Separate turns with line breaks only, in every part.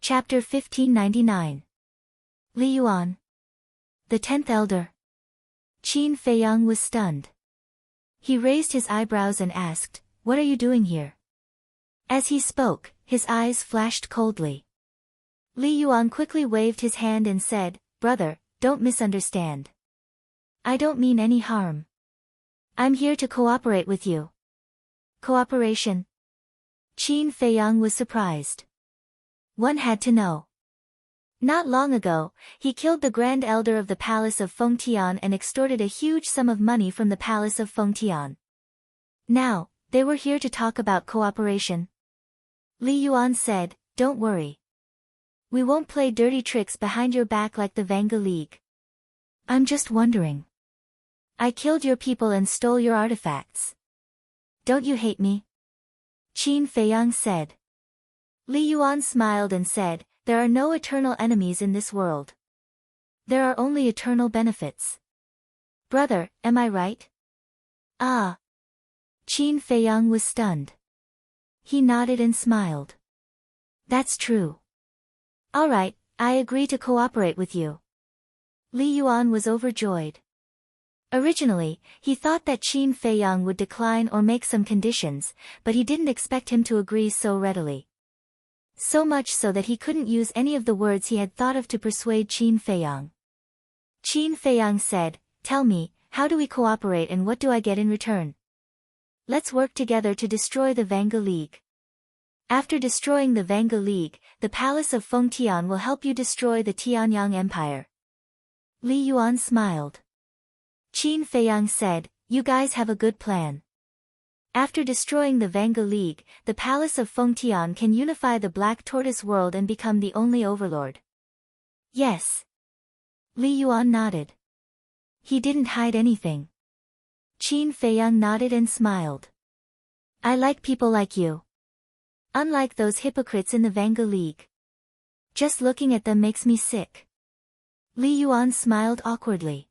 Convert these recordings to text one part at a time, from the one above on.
Chapter 1599. Li Yuan. The 10th Elder. Qin Feiyang was stunned. He raised his eyebrows and asked, "What are you doing here?" As he spoke, his eyes flashed coldly. Li Yuan quickly waved his hand and said, "Brother, don't misunderstand. I don't mean any harm. I'm here to cooperate with you." Cooperation? Qin Feiyang was surprised. One had to know. Not long ago, he killed the Grand Elder of the Palace of Fengtian and extorted a huge sum of money from the Palace of Fengtian. Now, they were here to talk about cooperation. Li Yuan said, "Don't worry. We won't play dirty tricks behind your back like the Vanga League. I'm just wondering. I killed your people and stole your artifacts. Don't you hate me?" Qin Feiyang said. Li Yuan smiled and said, "There are no eternal enemies in this world. There are only eternal benefits. Brother, am I right?" "Ah." Qin Feiyang was stunned. He nodded and smiled. "That's true. All right, I agree to cooperate with you." Li Yuan was overjoyed. Originally, he thought that Qin Feiyang would decline or make some conditions, but he didn't expect him to agree so readily. So much so that he couldn't use any of the words he had thought of to persuade Qin Feiyang. Qin Feiyang said, "Tell me, how do we cooperate and what do I get in return?" "Let's work together to destroy the Vanga League. After destroying the Vanga League, the Palace of Fengtian will help you destroy the Tianyang Empire." Li Yuan smiled. Qin Feiyang said, "You guys have a good plan. After destroying the Vanga League, the Palace of Fengtian can unify the Black Tortoise world and become the only overlord." "Yes." Li Yuan nodded. He didn't hide anything. Qin Feiyang nodded and smiled. "I like people like you. Unlike those hypocrites in the Vanga League. Just looking at them makes me sick." Li Yuan smiled awkwardly.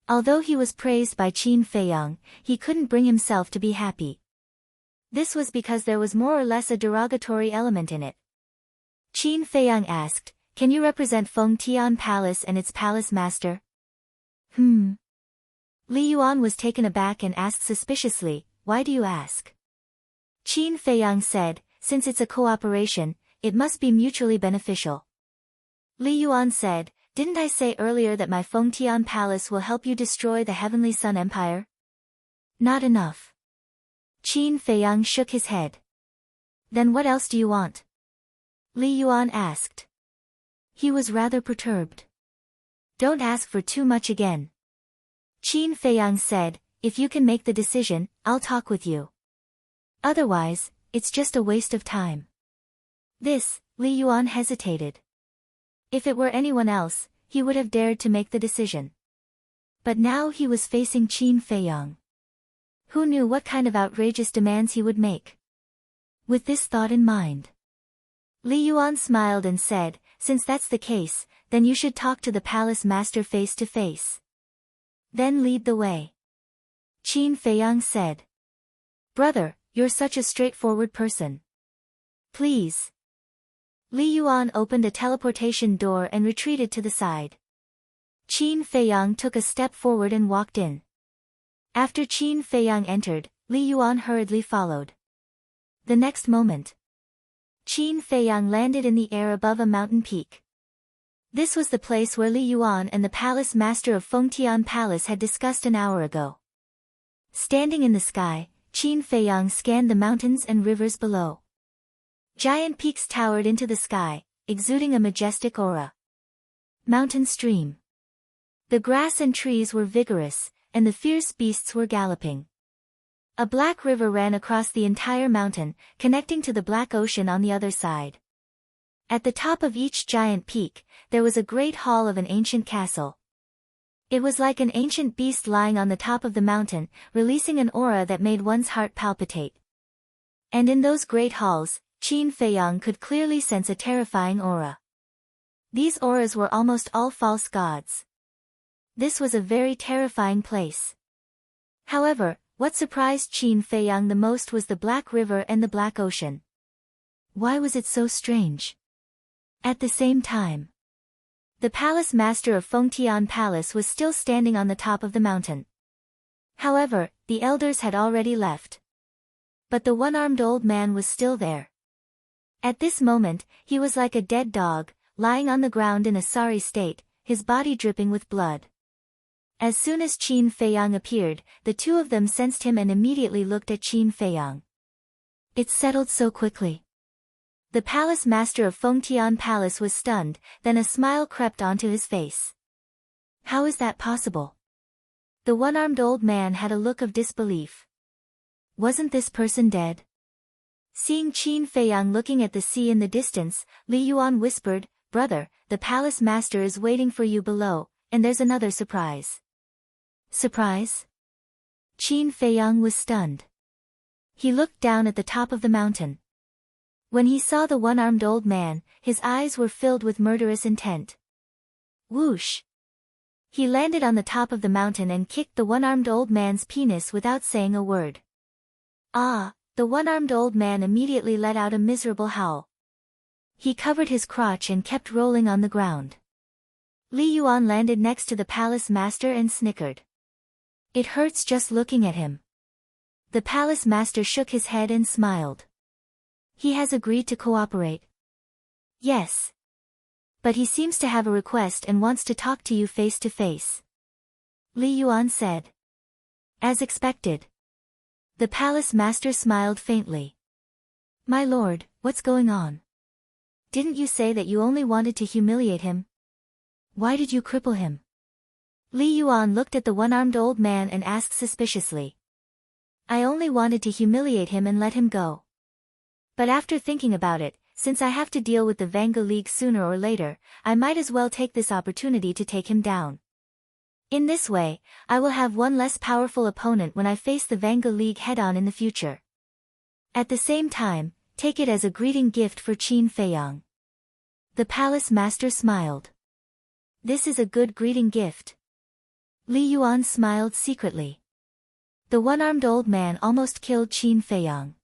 Although he was praised by Qin Feiyang, he couldn't bring himself to be happy. This was because there was more or less a derogatory element in it. Qin Feiyang asked, "Can you represent Fengtian Palace and its palace master?" Li Yuan was taken aback and asked suspiciously, "Why do you ask?" Qin Feiyang said, "Since it's a cooperation, it must be mutually beneficial." Li Yuan said, "Didn't I say earlier that my Fengtian Palace will help you destroy the Heavenly Sun Empire?" "Not enough." Qin Feiyang shook his head. "Then what else do you want?" Li Yuan asked. He was rather perturbed. "Don't ask for too much again." Qin Feiyang said, "If you can make the decision, I'll talk with you. Otherwise, it's just a waste of time." Li Yuan hesitated. If it were anyone else, he would have dared to make the decision. But now he was facing Qin Feiyang. Who knew what kind of outrageous demands he would make? With this thought in mind, Li Yuan smiled and said, "Since that's the case, then you should talk to the palace master face to face. Then lead the way." Qin Feiyang said, "Brother, you're such a straightforward person. Please." Li Yuan opened a teleportation door and retreated to the side. Qin Feiyang took a step forward and walked in. After Qin Feiyang entered, Li Yuan hurriedly followed. The next moment, Qin Feiyang landed in the air above a mountain peak. This was the place where Li Yuan and the palace master of Fengtian Palace had discussed an hour ago. Standing in the sky, Qin Feiyang scanned the mountains and rivers below. Giant peaks towered into the sky, exuding a majestic aura. Mountain stream. The grass and trees were vigorous, and the fierce beasts were galloping. A black river ran across the entire mountain, connecting to the Black Ocean on the other side. At the top of each giant peak, there was a great hall of an ancient castle. It was like an ancient beast lying on the top of the mountain, releasing an aura that made one's heart palpitate. And in those great halls, Qin Feiyang could clearly sense a terrifying aura. These auras were almost all false gods. This was a very terrifying place. However, what surprised Qin Feiyang the most was the Black River and the Black Ocean. Why was it so strange? At the same time, the palace master of Fengtian Palace was still standing on the top of the mountain. However, the elders had already left. But the one-armed old man was still there. At this moment, he was like a dead dog, lying on the ground in a sorry state, his body dripping with blood. As soon as Qin Feiyang appeared, the two of them sensed him and immediately looked at Qin Feiyang. It settled so quickly. The palace master of Fengtian Palace was stunned, then a smile crept onto his face. How is that possible? The one-armed old man had a look of disbelief. Wasn't this person dead? Seeing Qin Feiyang looking at the sea in the distance, Li Yuan whispered, "Brother, the palace master is waiting for you below, and there's another surprise." Surprise? Qin Feiyang was stunned. He looked down at the top of the mountain. When he saw the one-armed old man, his eyes were filled with murderous intent. Whoosh! He landed on the top of the mountain and kicked the one-armed old man's penis without saying a word. Ah! The one-armed old man immediately let out a miserable howl. He covered his crotch and kept rolling on the ground. Li Yuan landed next to the palace master and snickered. It hurts just looking at him. The palace master shook his head and smiled. He has agreed to cooperate. Yes. But he seems to have a request and wants to talk to you face to face. Li Yuan said. As expected. The palace master smiled faintly. My lord, what's going on? Didn't you say that you only wanted to humiliate him? Why did you cripple him? Li Yuan looked at the one-armed old man and asked suspiciously. I only wanted to humiliate him and let him go. But after thinking about it, since I have to deal with the Vanga League sooner or later, I might as well take this opportunity to take him down. In this way, I will have one less powerful opponent when I face the Vanga League head-on in the future. At the same time, take it as a greeting gift for Qin Feiyang. The palace master smiled. This is a good greeting gift. Li Yuan smiled secretly. The one-armed old man almost killed Qin Feiyang.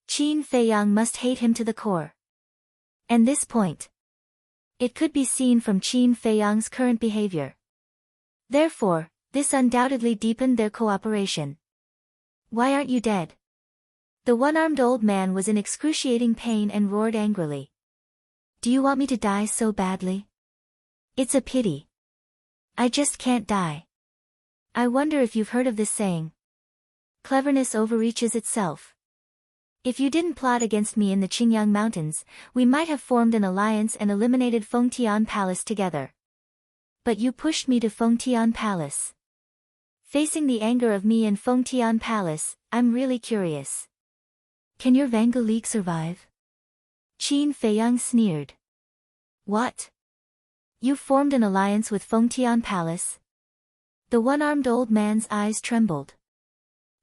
Qin Feiyang must hate him to the core. And this point. It could be seen from Qin Feiyang's current behavior. Therefore, this undoubtedly deepened their cooperation. Why aren't you dead? The one-armed old man was in excruciating pain and roared angrily. Do you want me to die so badly? It's a pity. I just can't die. I wonder if you've heard of this saying. Cleverness overreaches itself. If you didn't plot against me in the Qingyang Mountains, we might have formed an alliance and eliminated Fengtian Palace together. But you pushed me to Fengtian Palace. Facing the anger of me in Fengtian Palace, I'm really curious. Can your Vanga League survive? Qin Feiyang sneered. What? You formed an alliance with Fengtian Palace? The one-armed old man's eyes trembled.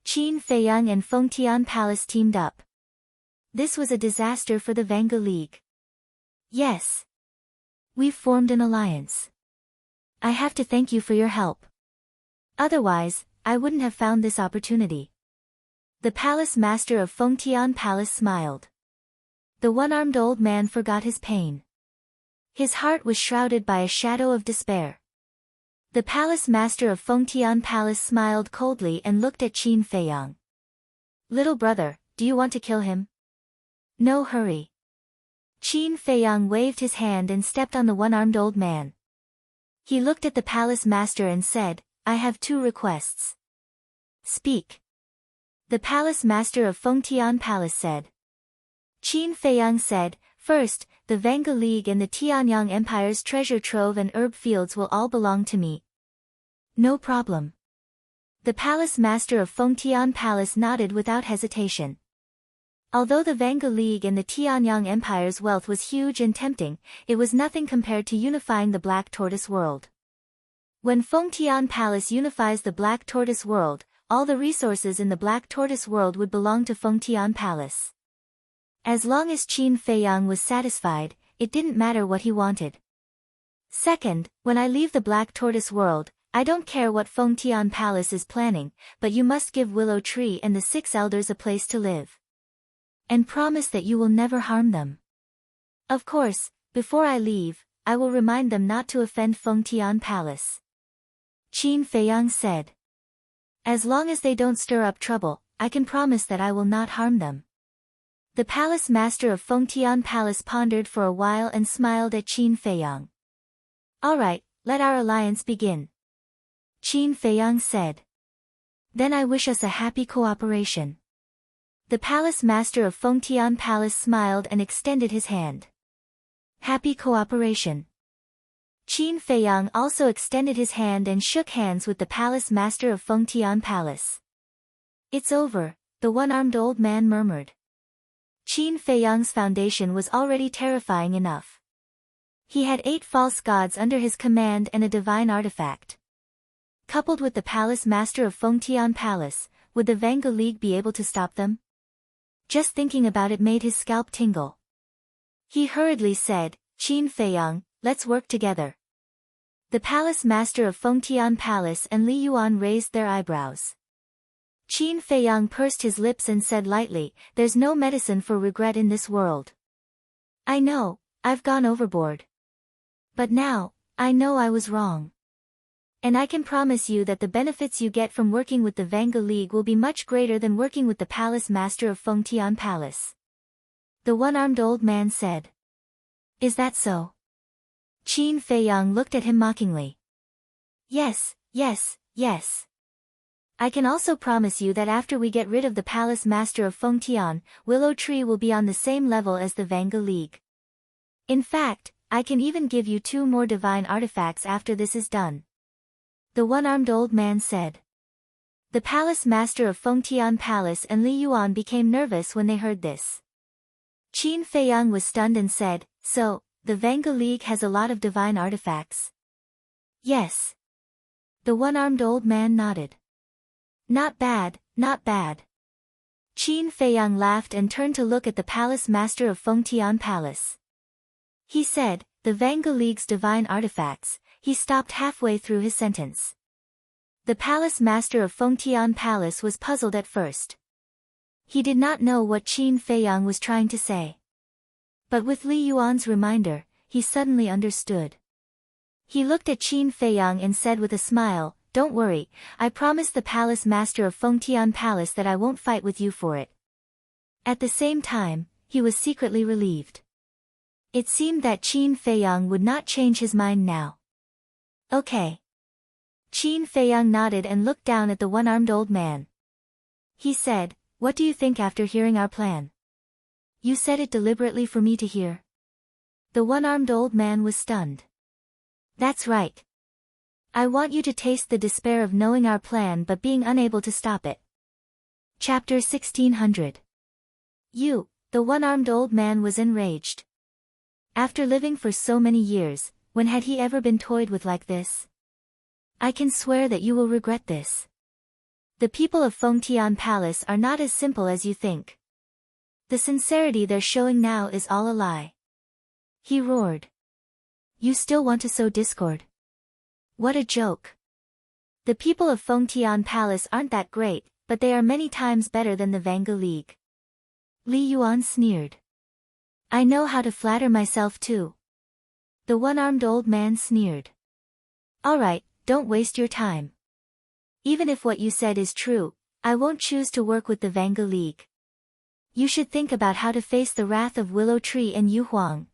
Qin Feiyang and Fengtian Palace teamed up. This was a disaster for the Vanga League. Yes. We've formed an alliance. I have to thank you for your help. Otherwise, I wouldn't have found this opportunity. The palace master of Fengtian Palace smiled. The one-armed old man forgot his pain. His heart was shrouded by a shadow of despair. The palace master of Fengtian Palace smiled coldly and looked at Qin Feiyang. Little brother, do you want to kill him? No hurry. Qin Feiyang waved his hand and stepped on the one-armed old man. He looked at the palace master and said, I have 2 requests. Speak. The palace master of Fengtian Palace said. Qin Feiyang said, First, the Vanga League and the Tianyang Empire's treasure trove and herb fields will all belong to me. No problem. The palace master of Fengtian Palace nodded without hesitation. Although the Vanga League and the Tianyang Empire's wealth was huge and tempting, it was nothing compared to unifying the Black Tortoise world. When Fengtian Palace unifies the Black Tortoise world, all the resources in the Black Tortoise world would belong to Fengtian Palace. As long as Qin Feiyang was satisfied, it didn't matter what he wanted. Second, when I leave the Black Tortoise world, I don't care what Fengtian Palace is planning, but you must give Willow Tree and the 6 elders a place to live. And promise that you will never harm them. Of course, Before I leave, I will remind them not to offend Fengtian Palace. Qin Feiyang said. As long as they don't stir up trouble, I can promise that I will not harm them. The palace master of Fengtian Palace pondered for a while and smiled at Qin Feiyang. All right, let our alliance begin. Qin Feiyang said. Then I wish us a happy cooperation. The palace master of Fengtian Palace smiled and extended his hand. Happy cooperation. Qin Feiyang also extended his hand and shook hands with the palace master of Fengtian Palace. It's over, the one-armed old man murmured. Qin Feiyang's foundation was already terrifying enough. He had 8 false gods under his command and a divine artifact. Coupled with the palace master of Fengtian Palace, would the Vanguard League be able to stop them? Just thinking about it made his scalp tingle. He hurriedly said, Qin Feiyang, let's work together. The palace master of Fengtian Palace and Li Yuan raised their eyebrows. Qin Feiyang pursed his lips and said lightly, there's no medicine for regret in this world. I know, I've gone overboard. But now, I know I was wrong. And I can promise you that the benefits you get from working with the Vanguard League will be much greater than working with the palace master of Fengtian Palace. The one-armed old man said. Is that so? Qin Feiyang looked at him mockingly. Yes, yes, yes. I can also promise you that after we get rid of the palace master of Fengtian, Willow Tree will be on the same level as the Vanguard League. In fact, I can even give you 2 more divine artifacts after this is done. The one-armed old man said. The palace master of Fengtian Palace and Li Yuan became nervous when they heard this. Qin Feiyang was stunned and said, so, the Vanguard League has a lot of divine artifacts? Yes. The one-armed old man nodded. Not bad, not bad. Qin Feiyang laughed and turned to look at the palace master of Fengtian Palace. He said, the Vanguard League's divine artifacts. He stopped halfway through his sentence. The palace master of Fengtian Palace was puzzled at first. He did not know what Qin Feiyang was trying to say. But with Li Yuan's reminder, he suddenly understood. He looked at Qin Feiyang and said with a smile, don't worry, I promise the palace master of Fengtian Palace that I won't fight with you for it. At the same time, he was secretly relieved. It seemed that Qin Feiyang would not change his mind now. Okay. Qin Feiyang nodded and looked down at the one-armed old man. He said, what do you think after hearing our plan? You said it deliberately for me to hear. The one-armed old man was stunned. That's right. I want you to taste the despair of knowing our plan but being unable to stop it. Chapter 1600. The one-armed old man was enraged. After living for so many years, when had he ever been toyed with like this? I can swear that you will regret this. The people of Fengtian Palace are not as simple as you think. The sincerity they're showing now is all a lie. He roared. You still want to sow discord? What a joke. The people of Fengtian Palace aren't that great, but they are many times better than the Vanguard League. Li Yuan sneered. I know how to flatter myself too. The one-armed old man sneered. All right, don't waste your time. Even if what you said is true, I won't choose to work with the Vanguard League. You should think about how to face the wrath of Willow Tree and Yu Huang.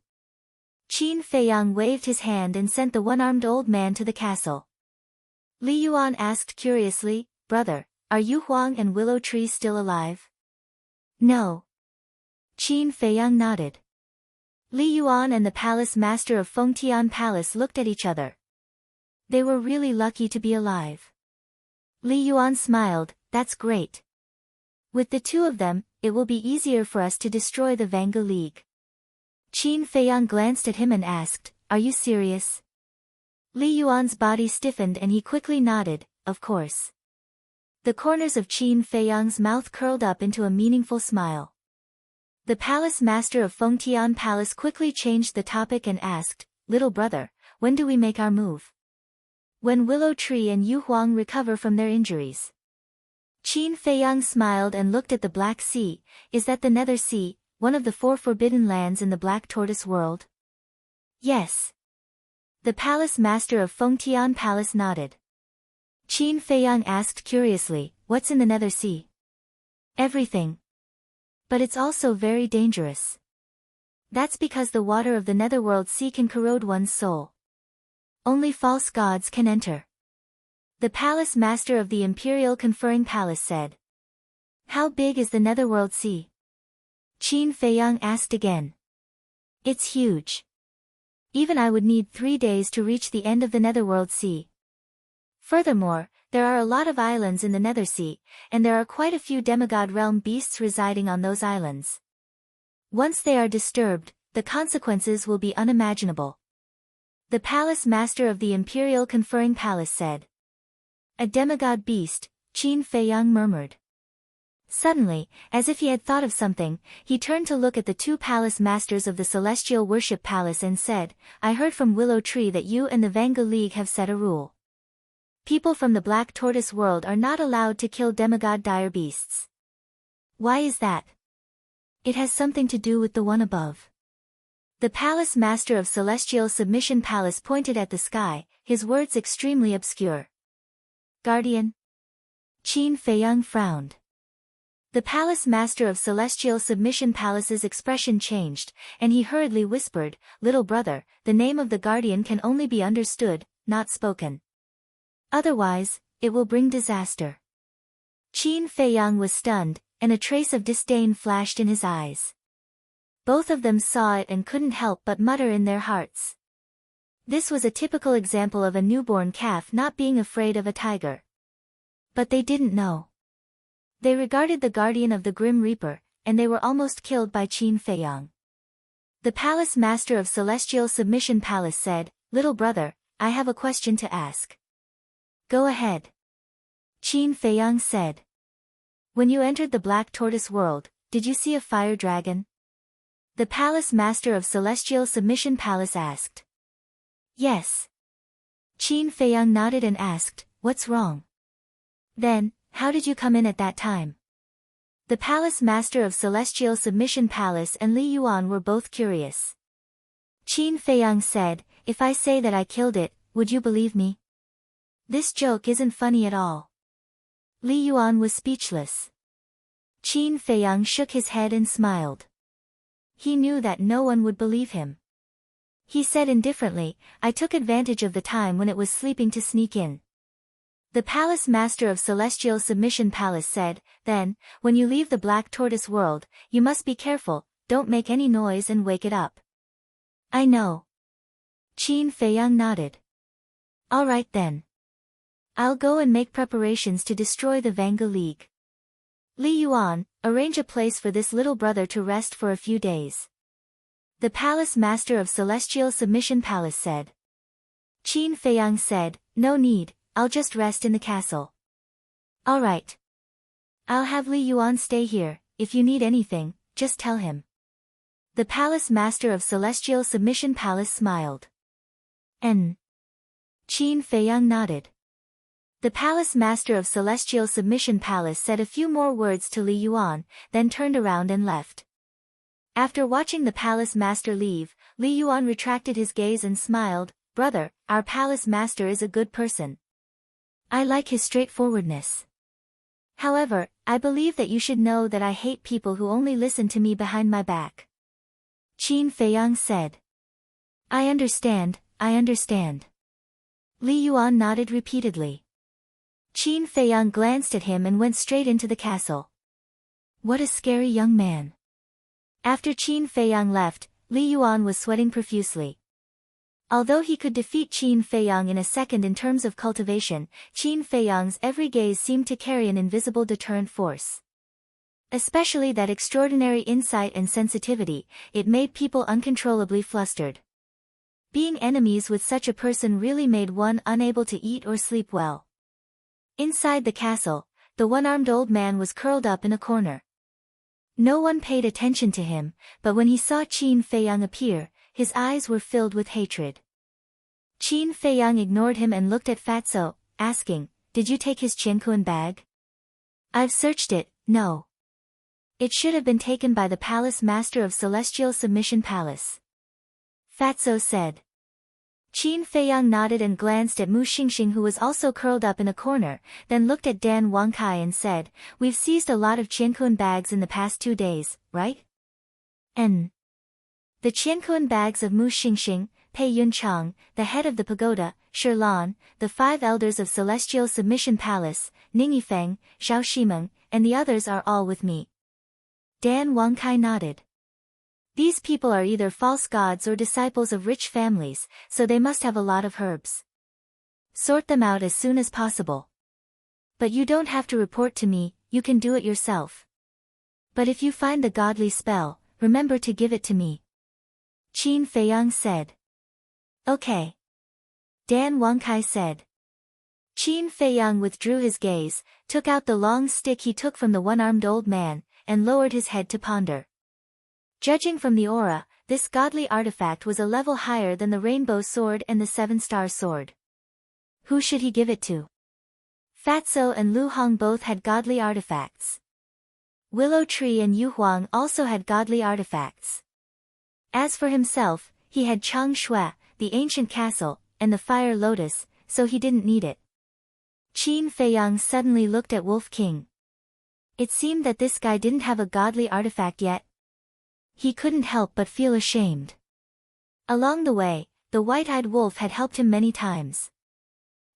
Qin Feiyang waved his hand and sent the one-armed old man to the castle. Li Yuan asked curiously, brother, are Yu Huang and Willow Tree still alive? No. Qin Feiyang nodded. Li Yuan and the palace master of Fengtian Palace looked at each other. They were really lucky to be alive. Li Yuan smiled, that's great. With the 2 of them, it will be easier for us to destroy the Vanguard League. Qin Feiyang glanced at him and asked, are you serious? Li Yuan's body stiffened and he quickly nodded, of course. The corners of Qin Feiyang's mouth curled up into a meaningful smile. The palace master of Fengtian Palace quickly changed the topic and asked, little brother, when do we make our move? When Willow Tree and Yu Huang recover from their injuries. Qin Feiyang smiled and looked at the Black Sea. Is that the Nether Sea, one of the 4 forbidden lands in the Black Tortoise world? Yes. The palace master of Fengtian Palace nodded. Qin Feiyang asked curiously, what's in the Nether Sea? Everything. But it's also very dangerous. That's because the water of the Netherworld Sea can corrode one's soul. Only false gods can enter. The palace master of the Imperial Conferring Palace said. How big is the Netherworld Sea? Qin Feiyang asked again. It's huge. Even I would need 3 days to reach the end of the Netherworld Sea. Furthermore, there are a lot of islands in the Nether Sea, and there are quite a few demigod realm beasts residing on those islands. Once they are disturbed, the consequences will be unimaginable. The palace master of the Imperial Conferring Palace said. A demigod beast, Qin Feiyang murmured. Suddenly, as if he had thought of something, he turned to look at the 2 palace masters of the Celestial Worship Palace and said, I heard from Willow Tree that you and the Vanga League have set a rule. People from the Black Tortoise world are not allowed to kill demigod dire beasts. Why is that? It has something to do with the one above. The palace master of Celestial Submission Palace pointed at the sky, his words extremely obscure. Guardian? Qin Feiyang frowned. The palace master of Celestial Submission Palace's expression changed, and he hurriedly whispered, Little brother, the name of the guardian can only be understood, not spoken. Otherwise, it will bring disaster. Qin Feiyang was stunned, and a trace of disdain flashed in his eyes. Both of them saw it and couldn't help but mutter in their hearts. This was a typical example of a newborn calf not being afraid of a tiger. But they didn't know. They regarded the guardian of the Grim Reaper, and they were almost killed by Qin Feiyang. The palace master of Celestial Submission Palace said, Little brother, I have a question to ask. Go ahead. Qin Feiyang said. When you entered the Black Tortoise world, did you see a fire dragon? The palace master of Celestial Submission Palace asked. Yes. Qin Feiyang nodded and asked, What's wrong? Then, how did you come in at that time? The palace master of Celestial Submission Palace and Li Yuan were both curious. Qin Feiyang said, If I say that I killed it, would you believe me? This joke isn't funny at all. Li Yuan was speechless. Qin Feiyang shook his head and smiled. He knew that no one would believe him. He said indifferently, I took advantage of the time when it was sleeping to sneak in. The palace master of Celestial Submission Palace said, Then, when you leave the Black Tortoise world, you must be careful, don't make any noise and wake it up. I know. Qin Feiyang nodded. All right then. I'll go and make preparations to destroy the Vanga League. Li Yuan, arrange a place for this little brother to rest for a few days. The palace master of Celestial Submission Palace said. Qin Feiyang said, No need, I'll just rest in the castle. All right. I'll have Li Yuan stay here, if you need anything, just tell him. The palace master of Celestial Submission Palace smiled. Qin Feiyang nodded. The palace master of Celestial Submission Palace said a few more words to Li Yuan, then turned around and left. After watching the palace master leave, Li Yuan retracted his gaze and smiled, Brother, our palace master is a good person. I like his straightforwardness. However, I believe that you should know that I hate people who only listen to me behind my back. Qin Feiyang said. I understand, I understand. Li Yuan nodded repeatedly. Qin Feiyang glanced at him and went straight into the castle. What a scary young man. After Qin Feiyang left, Li Yuan was sweating profusely. Although he could defeat Qin Feiyang in a second in terms of cultivation, Qin Feiyang's every gaze seemed to carry an invisible deterrent force. Especially that extraordinary insight and sensitivity, it made people uncontrollably flustered. Being enemies with such a person really made one unable to eat or sleep well. Inside the castle, the one-armed old man was curled up in a corner. No one paid attention to him, but when he saw Qin Feiyang appear, his eyes were filled with hatred. Qin Feiyang ignored him and looked at Fatso, asking, Did you take his Qianquan bag? I've searched it, no. It should have been taken by the palace master of Celestial Submission Palace. Fatso said. Qin Feiyang nodded and glanced at Mu Xingxing, who was also curled up in a corner, then looked at Dan Wangkai and said, "We've seized a lot of Qiankun bags in the past 2 days, right?" The Qiankun bags of Mu Xingxing, Pei Yunchang, the head of the pagoda, Shirlan, the 5 elders of Celestial Submission Palace, Ning Yifeng, Zhao Shimeng, and the others are all with me. Dan Wangkai nodded. These people are either false gods or disciples of rich families, so they must have a lot of herbs. Sort them out as soon as possible. But you don't have to report to me, you can do it yourself. But if you find the godly spell, remember to give it to me. Qin Feiyang said. Okay. Dan Wangkai said. Qin Feiyang withdrew his gaze, took out the long stick he took from the one-armed old man, and lowered his head to ponder. Judging from the aura, this godly artifact was a level higher than the rainbow sword and the 7-star sword. Who should he give it to? Fatso and Lu Hong both had godly artifacts. Willow Tree and Yu Huang also had godly artifacts. As for himself, he had Chang Shui, the ancient castle, and the fire lotus, so he didn't need it. Qin Feiyang suddenly looked at Wolf King. It seemed that this guy didn't have a godly artifact yet. He couldn't help but feel ashamed. Along the way, the white-eyed wolf had helped him many times.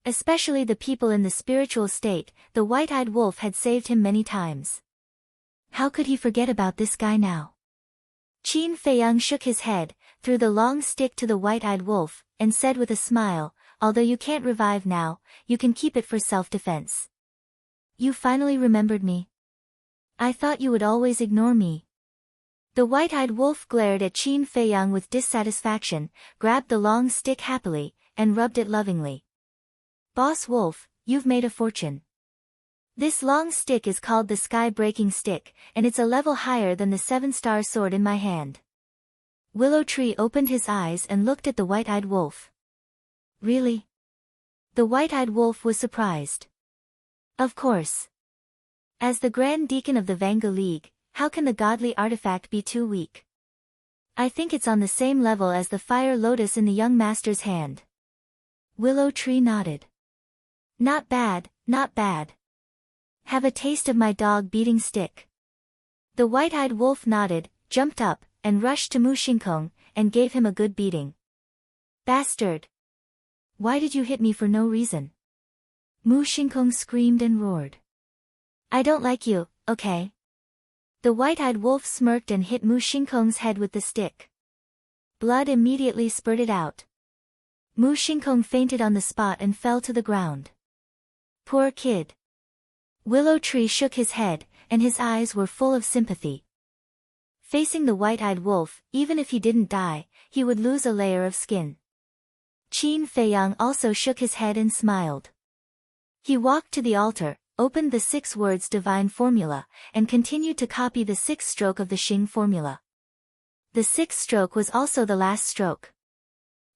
Especially the people in the spiritual state, the white-eyed wolf had saved him many times. How could he forget about this guy now? Qin Feiyang shook his head, threw the long stick to the white-eyed wolf, and said with a smile, "Although you can't revive now, you can keep it for self-defense." "You finally remembered me? I thought you would always ignore me." The white-eyed wolf glared at Qin Feiyang with dissatisfaction, grabbed the long stick happily, and rubbed it lovingly. "Boss Wolf, you've made a fortune. This long stick is called the Sky-Breaking Stick, and it's a level higher than the 7-star sword in my hand." Willow Tree opened his eyes and looked at the white-eyed wolf. "Really?" The white-eyed wolf was surprised. "Of course. As the Grand Deacon of the Vanga League, how can the godly artifact be too weak? I think it's on the same level as the fire lotus in the young master's hand." Willow Tree nodded. "Not bad, not bad. Have a taste of my dog-beating stick." The white-eyed wolf nodded, jumped up, and rushed to Mu Xingkong, and gave him a good beating. "Bastard! Why did you hit me for no reason?" Mu Xingkong screamed and roared. "I don't like you, okay?" The white-eyed wolf smirked and hit Mu Xingkong's head with the stick. Blood immediately spurted out. Mu Xingkong fainted on the spot and fell to the ground. "Poor kid." Willow Tree shook his head, and his eyes were full of sympathy. Facing the white-eyed wolf, even if he didn't die, he would lose a layer of skin. Qin Feiyang also shook his head and smiled. He walked to the altar, opened the 6 words divine formula, and continued to copy the 6th stroke of the Xing formula. The 6th stroke was also the last stroke.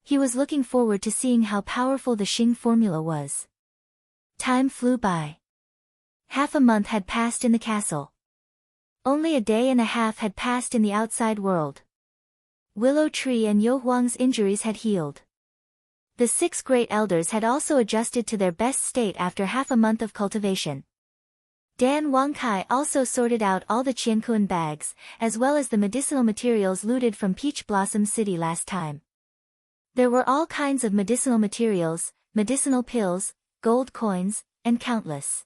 He was looking forward to seeing how powerful the Xing formula was. Time flew by. Half a month had passed in the castle. Only a day and a half had passed in the outside world. Willow Tree and Yo Huang's injuries had healed. The 6 great elders had also adjusted to their best state after half a month of cultivation. Dan Wangkai also sorted out all the Qiankun bags, as well as the medicinal materials looted from Peach Blossom City last time. There were all kinds of medicinal materials, medicinal pills, gold coins, and countless.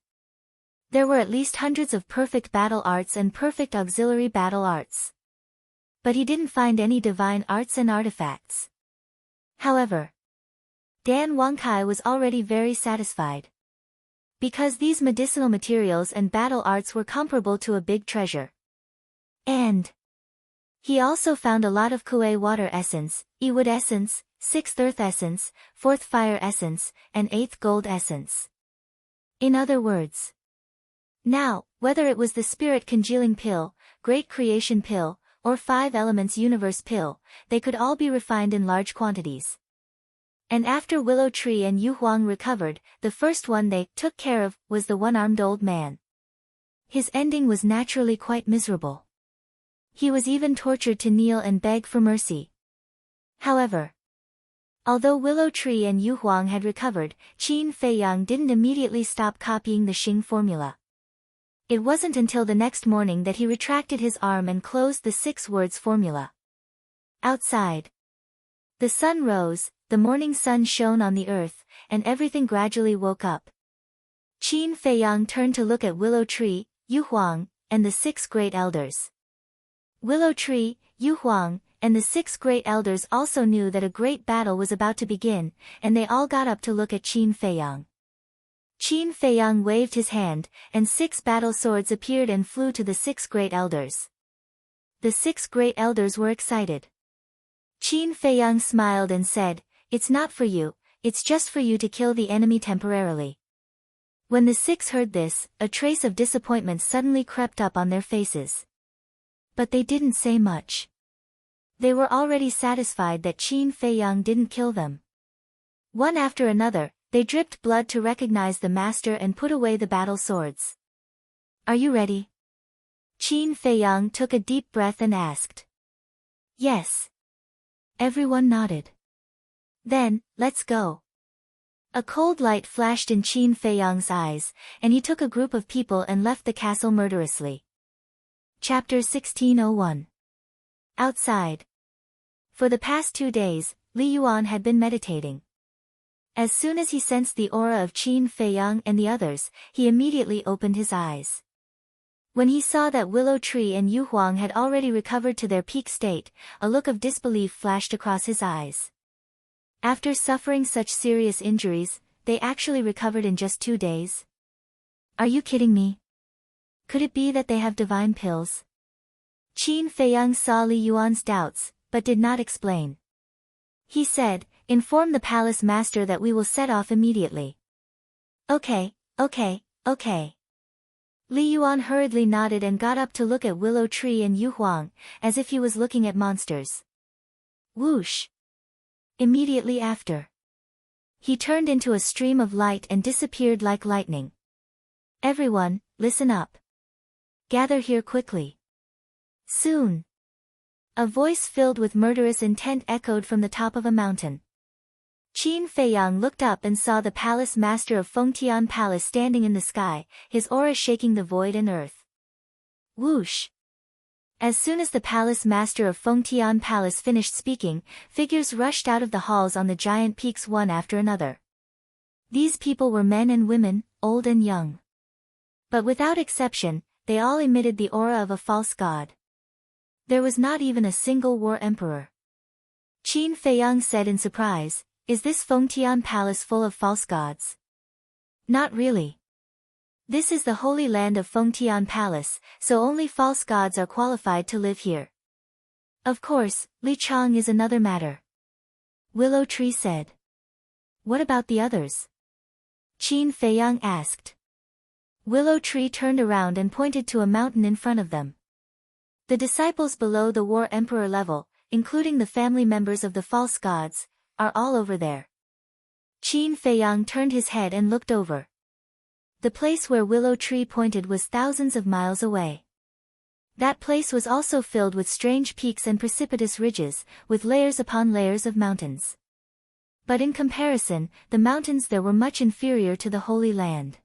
There were at least hundreds of perfect battle arts and perfect auxiliary battle arts. But he didn't find any divine arts and artifacts. However, Dan Wangkai was already very satisfied. Because these medicinal materials and battle arts were comparable to a big treasure. And he also found a lot of Kuei water essence, E-wood essence, 6th earth essence, 4th fire essence, and 8th gold essence. In other words, now, whether it was the spirit congealing pill, great creation pill, or 5 elements universe pill, they could all be refined in large quantities. And after Willow Tree and Yu Huang recovered, the first one they took care of was the one-armed old man. His ending was naturally quite miserable. He was even tortured to kneel and beg for mercy. However, although Willow Tree and Yu Huang had recovered, Qin Feiyang didn't immediately stop copying the Xing formula. It wasn't until the next morning that he retracted his arm and closed the 6 words formula. Outside, the sun rose, the morning sun shone on the earth, and everything gradually woke up. Qin Feiyang turned to look at Willow Tree, Yu Huang, and the 6 great elders. Willow Tree, Yu Huang, and the 6 great elders also knew that a great battle was about to begin, and they all got up to look at Qin Feiyang. Qin Feiyang waved his hand, and 6 battle swords appeared and flew to the 6 great elders. The 6 great elders were excited. Qin Feiyang smiled and said, "It's not for you, it's just for you to kill the enemy temporarily." When the 6 heard this, a trace of disappointment suddenly crept up on their faces. But they didn't say much. They were already satisfied that Qin Feiyang didn't kill them. One after another, they dripped blood to recognize the master and put away the battle swords. "Are you ready?" Qin Feiyang took a deep breath and asked. "Yes." Everyone nodded. "Then, let's go." A cold light flashed in Qin Feiyang's eyes, and he took a group of people and left the castle murderously. Chapter 1601. Outside. For the past 2 days, Li Yuan had been meditating. As soon as he sensed the aura of Qin Feiyang and the others, he immediately opened his eyes. When he saw that Willow Tree and Yu Huang had already recovered to their peak state, a look of disbelief flashed across his eyes. After suffering such serious injuries, they actually recovered in just 2 days? Are you kidding me? Could it be that they have divine pills? Qin Feiyang saw Li Yuan's doubts, but did not explain. He said, "Inform the palace master that we will set off immediately." Okay. Li Yuan hurriedly nodded and got up to look at Willow Tree and Yu Huang, as if he was looking at monsters. Whoosh! Immediately after, he turned into a stream of light and disappeared like lightning. "Everyone, listen up. Gather here quickly. Soon." A voice filled with murderous intent echoed from the top of a mountain. Qin Feiyang looked up and saw the palace master of Fengtian Palace standing in the sky, his aura shaking the void and earth. Whoosh! As soon as the palace master of Fengtian Palace finished speaking, figures rushed out of the halls on the giant peaks one after another. These people were men and women, old and young. But without exception, they all emitted the aura of a false god. There was not even a single war emperor. Qin Feiyang said in surprise, "Is this Fengtian Palace full of false gods?" "Not really. This is the holy land of Fengtian Palace, so only false gods are qualified to live here. Of course, Li Chang is another matter." Willow Tree said. "What about the others?" Qin Feiyang asked. Willow Tree turned around and pointed to a mountain in front of them. "The disciples below the war emperor level, including the family members of the false gods, are all over there." Qin Feiyang turned his head and looked over. The place where Willow Tree pointed was thousands of miles away. That place was also filled with strange peaks and precipitous ridges, with layers upon layers of mountains. But in comparison, the mountains there were much inferior to the Holy Land.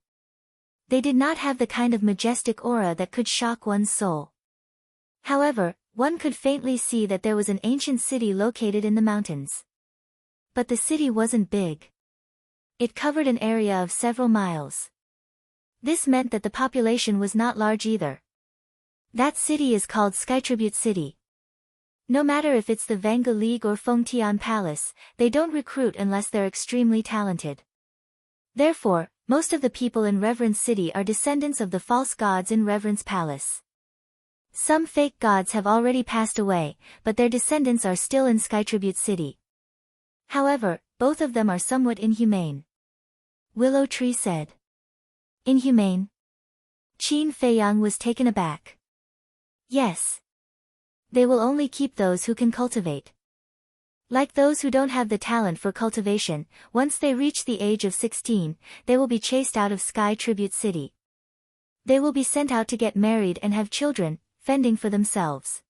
They did not have the kind of majestic aura that could shock one's soul. However, one could faintly see that there was an ancient city located in the mountains. But the city wasn't big. It covered an area of several miles. This meant that the population was not large either. That city is called Skytribute City. No matter if it's the Vanga League or Fengtian Palace, they don't recruit unless they're extremely talented. Therefore, most of the people in Reverence City are descendants of the false gods in Reverence Palace. Some fake gods have already passed away, but their descendants are still in Skytribute City. However, both of them are somewhat inhumane. Willow Tree said. Inhumane? Qin Feiyang was taken aback. Yes. They will only keep those who can cultivate. Like those who don't have the talent for cultivation, once they reach the age of 16, they will be chased out of Sky Tribute City. They will be sent out to get married and have children, fending for themselves.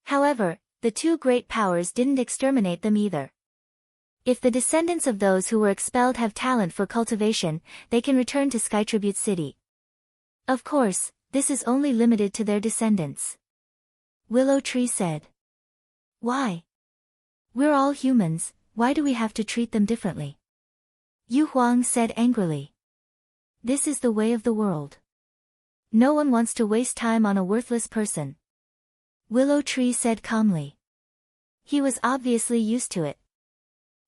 However, the two great powers didn't exterminate them either. If the descendants of those who were expelled have talent for cultivation, they can return to Skytribute City. Of course, this is only limited to their descendants. Willow Tree said. Why? We're all humans, why do we have to treat them differently? Yu Huang said angrily. This is the way of the world. No one wants to waste time on a worthless person. Willow Tree said calmly. He was obviously used to it.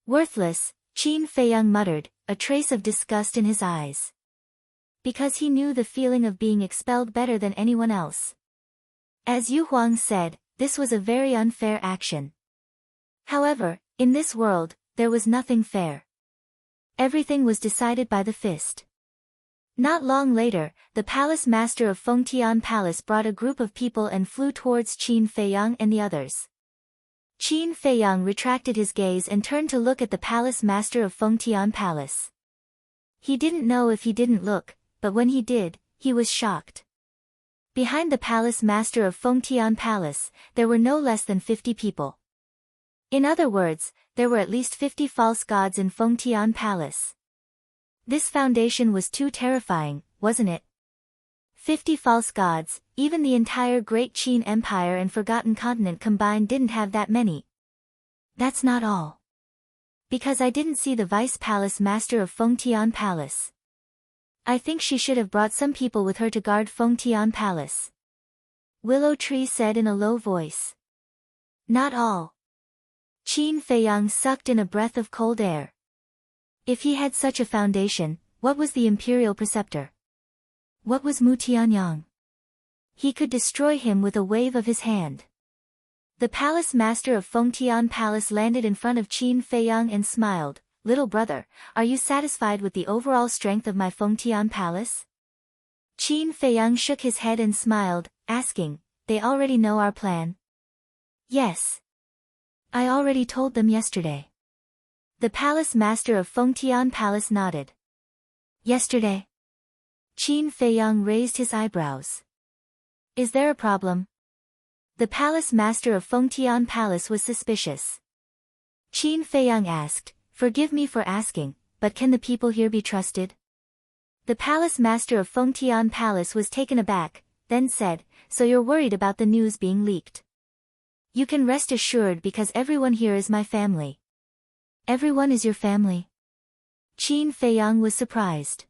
Worthless, Qin Feiyang muttered, a trace of disgust in his eyes. Because he knew the feeling of being expelled better than anyone else. As Yu Huang said, this was a very unfair action. However, in this world, there was nothing fair. Everything was decided by the fist. Not long later, the palace master of Fengtian Palace brought a group of people and flew towards Qin Feiyang and the others. Qin Feiyang retracted his gaze and turned to look at the palace master of Fengtian Palace. He didn't know if he didn't look, but when he did, he was shocked. Behind the palace master of Fengtian Palace, there were no less than 50 people. In other words, there were at least 50 false gods in Fengtian Palace. This foundation was too terrifying, wasn't it? 50 false gods, even the entire Great Qin Empire and Forgotten Continent combined didn't have that many. That's not all. Because I didn't see the vice palace master of Fengtian Palace. I think she should have brought some people with her to guard Fengtian Palace. Willow Tree said in a low voice. Not all. Qin Feiyang sucked in a breath of cold air. If he had such a foundation, what was the imperial preceptor? What was Mu Tianyang? He could destroy him with a wave of his hand. The palace master of Fengtian Palace landed in front of Qin Feiyang and smiled. Little brother, are you satisfied with the overall strength of my Fengtian Palace? Qin Feiyang shook his head and smiled, asking, they already know our plan? Yes. I already told them yesterday. The palace master of Fengtian Palace nodded. Yesterday? Qin Feiyang raised his eyebrows. Is there a problem? The palace master of Fengtian Palace was suspicious. Qin Feiyang asked, forgive me for asking, but can the people here be trusted? The palace master of Fengtian Palace was taken aback, then said, so you're worried about the news being leaked. You can rest assured because everyone here is my family. Everyone is your family? Qin Feiyang was surprised.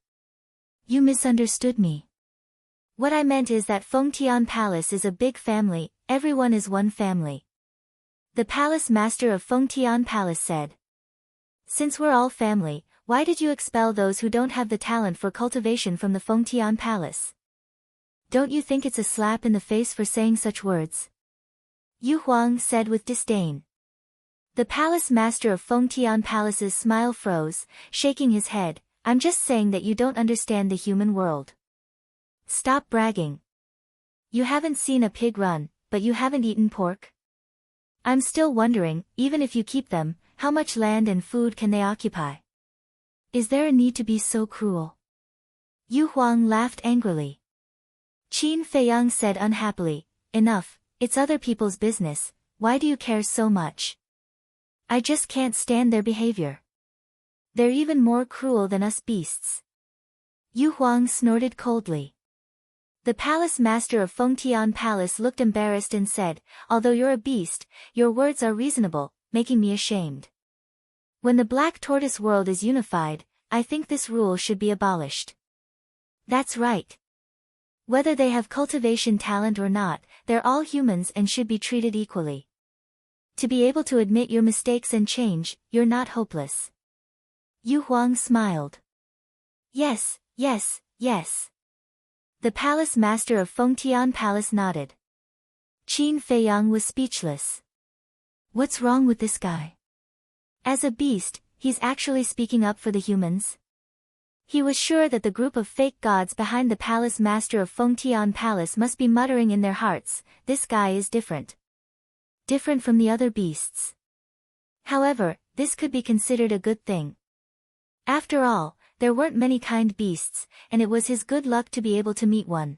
You misunderstood me. What I meant is that Fengtian Palace is a big family, everyone is one family. The palace master of Fengtian Palace said. Since we're all family, why did you expel those who don't have the talent for cultivation from the Fengtian Palace? Don't you think it's a slap in the face for saying such words? Yu Huang said with disdain. The palace master of Fengtian Palace's smile froze, shaking his head, I'm just saying that you don't understand the human world. Stop bragging. You haven't seen a pig run, but you haven't eaten pork? I'm still wondering, even if you keep them, how much land and food can they occupy? Is there a need to be so cruel? Yu Huang laughed angrily. Qin Feiyang said unhappily, enough, it's other people's business, why do you care so much? I just can't stand their behavior. They're even more cruel than us beasts. Yu Huang snorted coldly. The palace master of Fengtian Palace looked embarrassed and said, although you're a beast, your words are reasonable, making me ashamed. When the Black Tortoise world is unified, I think this rule should be abolished. That's right. Whether they have cultivation talent or not, they're all humans and should be treated equally. To be able to admit your mistakes and change, you're not hopeless. Yu Huang smiled. Yes, yes, yes. The palace master of Fengtian Palace nodded. Qin Feiyang was speechless. What's wrong with this guy? As a beast, he's actually speaking up for the humans? He was sure that the group of fake gods behind the palace master of Fengtian Palace must be muttering in their hearts, this guy is different. Different from the other beasts. However, this could be considered a good thing. After all, there weren't many kind beasts, and it was his good luck to be able to meet one.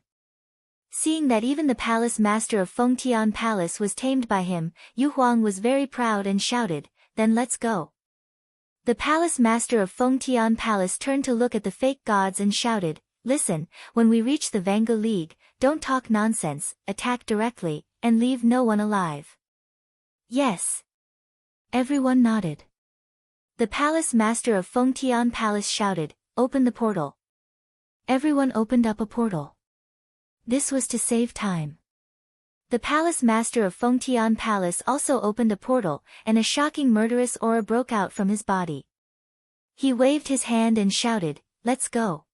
Seeing that even the palace master of Fengtian Palace was tamed by him, Yu Huang was very proud and shouted, "Then let's go." The palace master of Fengtian Palace turned to look at the fake gods and shouted, "Listen, when we reach the Vanga League, don't talk nonsense, attack directly, and leave no one alive." "Yes." Everyone nodded. The palace master of Fengtian Palace shouted, "Open the portal." Everyone opened up a portal. This was to save time. The palace master of Fengtian Palace also opened a portal, and a shocking murderous aura broke out from his body. He waved his hand and shouted, "Let's go."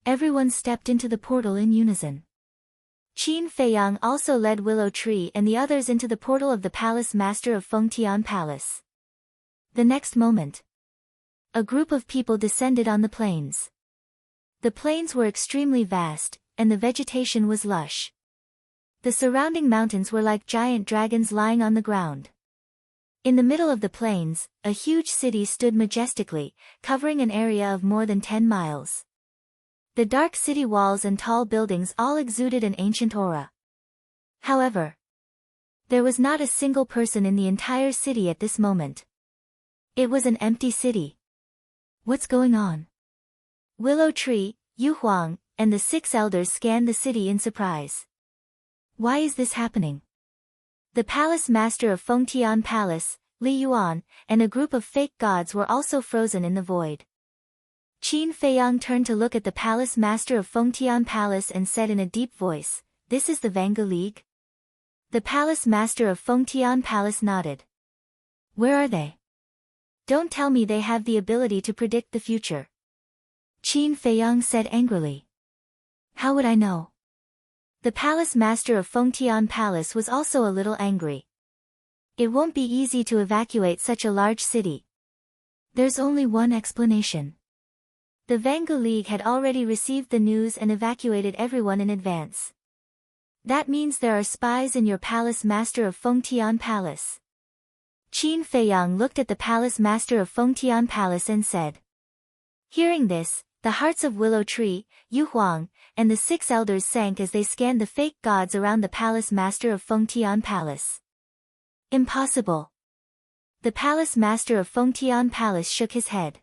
Everyone stepped into the portal in unison. Qin Feiyang also led Willow Tree and the others into the portal of the palace master of Fengtian Palace. The next moment, a group of people descended on the plains. The plains were extremely vast, and the vegetation was lush. The surrounding mountains were like giant dragons lying on the ground. In the middle of the plains, a huge city stood majestically, covering an area of more than 10 miles. The dark city walls and tall buildings all exuded an ancient aura. However, there was not a single person in the entire city at this moment. It was an empty city. What's going on? Willow Tree, Yu Huang, and the 6 elders scanned the city in surprise. Why is this happening? The palace master of Fengtian Palace, Li Yuan, and a group of fake gods were also frozen in the void. Qin Feiyang turned to look at the palace master of Fengtian Palace and said in a deep voice, "This is the Vanga League?" The palace master of Fengtian Palace nodded. "Where are they? Don't tell me they have the ability to predict the future." Qin Feiyang said angrily. "How would I know?" The palace master of Fengtian Palace was also a little angry. It won't be easy to evacuate such a large city. There's only one explanation. The Vanga League had already received the news and evacuated everyone in advance. That means there are spies in your palace master of Fengtian Palace. Qin Feiyang looked at the palace master of Fengtian Palace and said. Hearing this, the hearts of Willow Tree, Yu Huang, and the 6 elders sank as they scanned the fake gods around the palace master of Fengtian Palace. Impossible. The palace master of Fengtian Palace shook his head.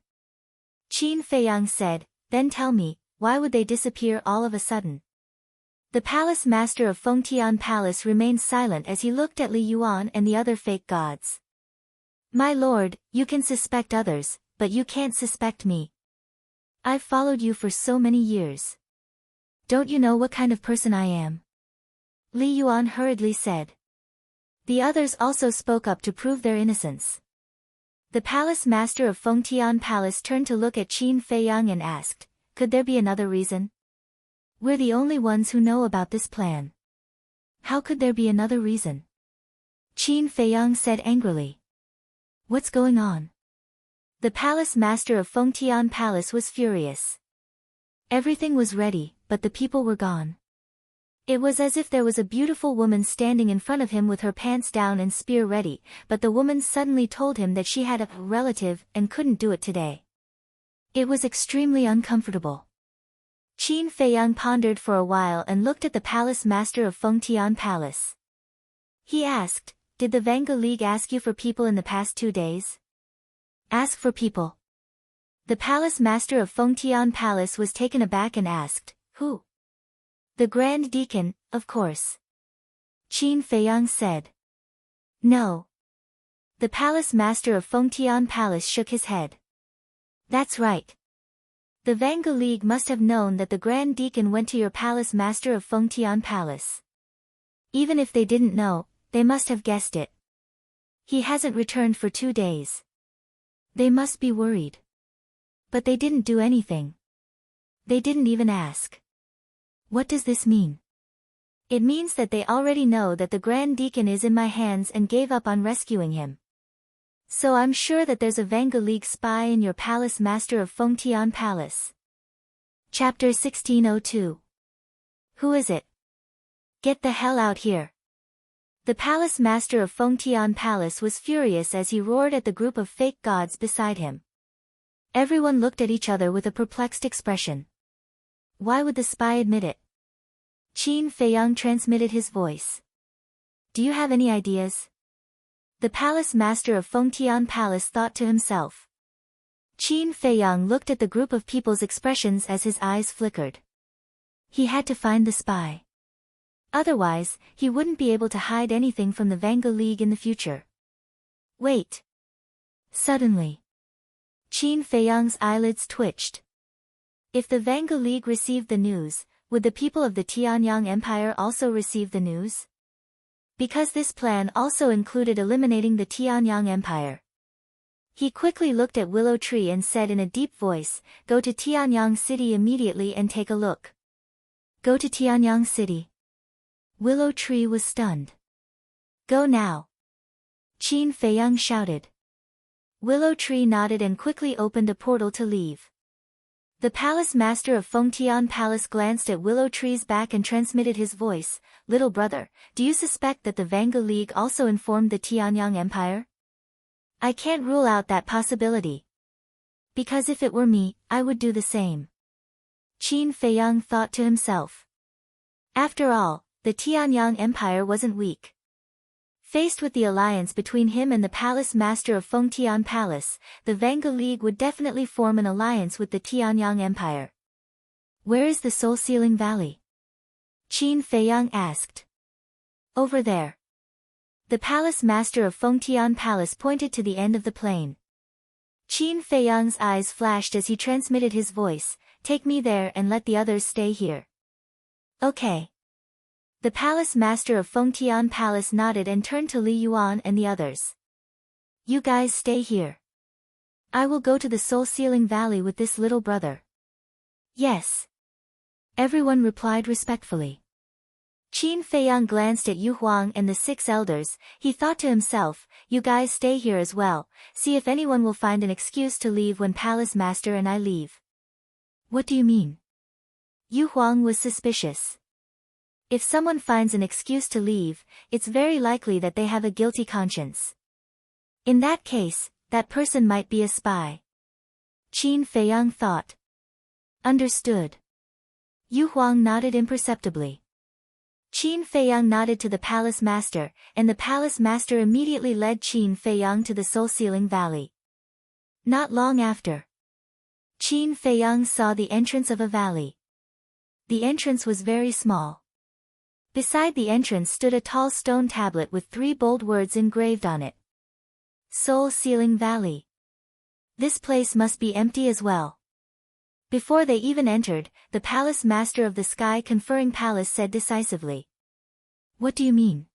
Qin Feiyang said, "Then tell me, why would they disappear all of a sudden?" The palace master of Fengtian Palace remained silent as he looked at Li Yuan and the other fake gods. "My lord, you can suspect others, but you can't suspect me. I've followed you for so many years. Don't you know what kind of person I am?" Li Yuan hurriedly said. The others also spoke up to prove their innocence. The palace master of Fengtian Palace turned to look at Qin Feiyang and asked, "Could there be another reason? We're the only ones who know about this plan. How could there be another reason?" Qin Feiyang said angrily. "What's going on?" The palace master of Fengtian Palace was furious. Everything was ready, but the people were gone. It was as if there was a beautiful woman standing in front of him with her pants down and spear ready, but the woman suddenly told him that she had a relative and couldn't do it today. It was extremely uncomfortable. Qin Feiyang pondered for a while and looked at the palace master of Fengtian Palace. He asked, "Did the Vanga League ask you for people in the past 2 days?" "Ask for people?" The palace master of Fengtian Palace was taken aback and asked, "Who?" "The Grand Deacon, of course." Qin Feiyang said. "No." The palace master of Fengtian Palace shook his head. "That's right. The Vanga League must have known that the Grand Deacon went to your palace master of Fengtian Palace. Even if they didn't know, they must have guessed it. He hasn't returned for 2 days. They must be worried. But they didn't do anything. They didn't even ask. What does this mean?" "It means that they already know that the Grand Deacon is in my hands and gave up on rescuing him. So I'm sure that there's a Vanga League spy in your palace master of Fengtian Palace." Chapter 1602. Who is it? Get the hell out here. The palace master of Fengtian Palace was furious as he roared at the group of fake gods beside him. Everyone looked at each other with a perplexed expression. Why would the spy admit it? Qin Feiyang transmitted his voice. Do you have any ideas? The palace master of Fengtian Palace thought to himself. Qin Feiyang looked at the group of people's expressions as his eyes flickered. He had to find the spy. Otherwise, he wouldn't be able to hide anything from the Vanguard League in the future. Wait. Suddenly, Qin Feiyang's eyelids twitched. If the Vanguard League received the news, would the people of the Tianyang Empire also receive the news? Because this plan also included eliminating the Tianyang Empire. He quickly looked at Willow Tree and said in a deep voice, "Go to Tianyang City immediately and take a look." Go to Tianyang City. Willow Tree was stunned. Go now. Qin Feiyang shouted. Willow Tree nodded and quickly opened a portal to leave. The palace master of Fengtian Palace glanced at Willow Tree's back and transmitted his voice, "Little brother, do you suspect that the Vanguard League also informed the Tianyang Empire?" I can't rule out that possibility. Because if it were me, I would do the same. Qin Feiyang thought to himself. After all, the Tianyang Empire wasn't weak. Faced with the alliance between him and the palace master of Fengtian Palace, the Vanguard League would definitely form an alliance with the Tianyang Empire. Where is the Soul Sealing Valley? Qin Feiyang asked. Over there. The palace master of Fengtian Palace pointed to the end of the plain. Qin Feiyang's eyes flashed as he transmitted his voice, "Take me there and let the others stay here." Okay. The palace master of Fengtian Palace nodded and turned to Li Yuan and the others. You guys stay here. I will go to the Soul Sealing Valley with this little brother. Yes. Everyone replied respectfully. Qin Feiyang glanced at Yu Huang and the 6 elders. He thought to himself, you guys stay here as well, see if anyone will find an excuse to leave when palace master and I leave. What do you mean? Yu Huang was suspicious. If someone finds an excuse to leave, it's very likely that they have a guilty conscience. In that case, that person might be a spy. Qin Feiyang thought. Understood. Yu Huang nodded imperceptibly. Qin Feiyang nodded to the palace master, and the palace master immediately led Qin Feiyang to the Soul Sealing Valley. Not long after, Qin Feiyang saw the entrance of a valley. The entrance was very small. Beside the entrance stood a tall stone tablet with 3 bold words engraved on it. Soul Sealing Valley. This place must be empty as well. Before they even entered, the palace master of the Sky Conferring Palace said decisively. What do you mean?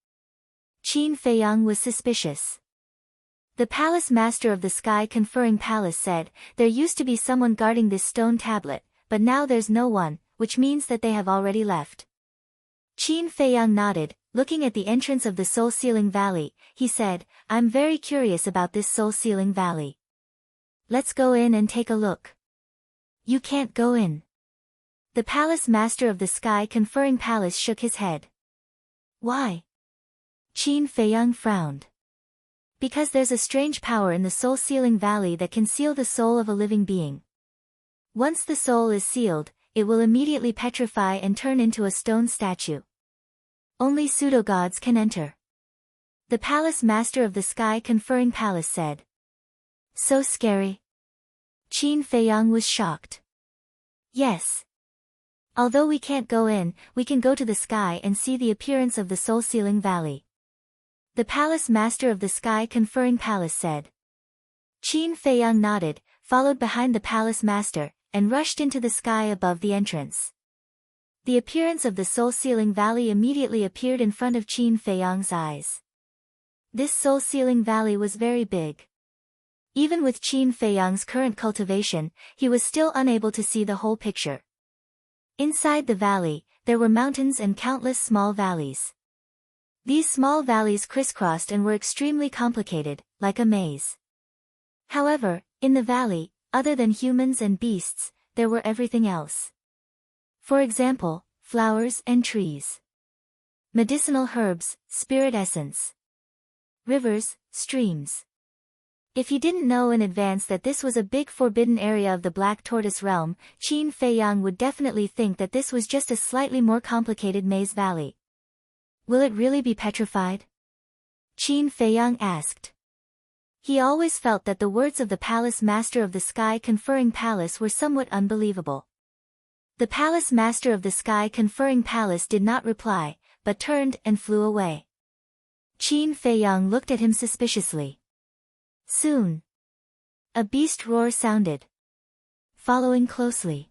Qin Feiyang was suspicious. The palace master of the Sky Conferring Palace said, there used to be someone guarding this stone tablet, but now there's no one, which means that they have already left. Qin Feiyang nodded, looking at the entrance of the Soul Sealing Valley. He said, I'm very curious about this Soul Sealing Valley. Let's go in and take a look. You can't go in. The palace master of the Sky Conferring Palace shook his head. Why? Qin Feiyang frowned. Because there's a strange power in the Soul Sealing Valley that can seal the soul of a living being. Once the soul is sealed, it will immediately petrify and turn into a stone statue. Only pseudo-gods can enter. The palace master of the Sky Conferring Palace said. So scary. Qin Feiyang was shocked. Yes. Although we can't go in, we can go to the sky and see the appearance of the Soul Sealing Valley. The palace master of the Sky Conferring Palace said. Qin Feiyang nodded, followed behind the palace master, and rushed into the sky above the entrance. The appearance of the Soul Sealing Valley immediately appeared in front of Qin Feiyang's eyes. This Soul Sealing Valley was very big. Even with Qin Feiyang's current cultivation, he was still unable to see the whole picture. Inside the valley, there were mountains and countless small valleys. These small valleys crisscrossed and were extremely complicated, like a maze. However, in the valley, other than humans and beasts, there were everything else. For example, flowers and trees. Medicinal herbs, spirit essence. Rivers, streams. If he didn't know in advance that this was a big forbidden area of the Black Tortoise realm, Qin Feiyang would definitely think that this was just a slightly more complicated maze valley. Will it really be petrified? Qin Feiyang asked. He always felt that the words of the Palace Master of the Sky Conferring Palace were somewhat unbelievable. The Palace Master of the Sky Conferring Palace did not reply, but turned and flew away. Qin Feiyang looked at him suspiciously. Soon, a beast roar sounded. Following closely,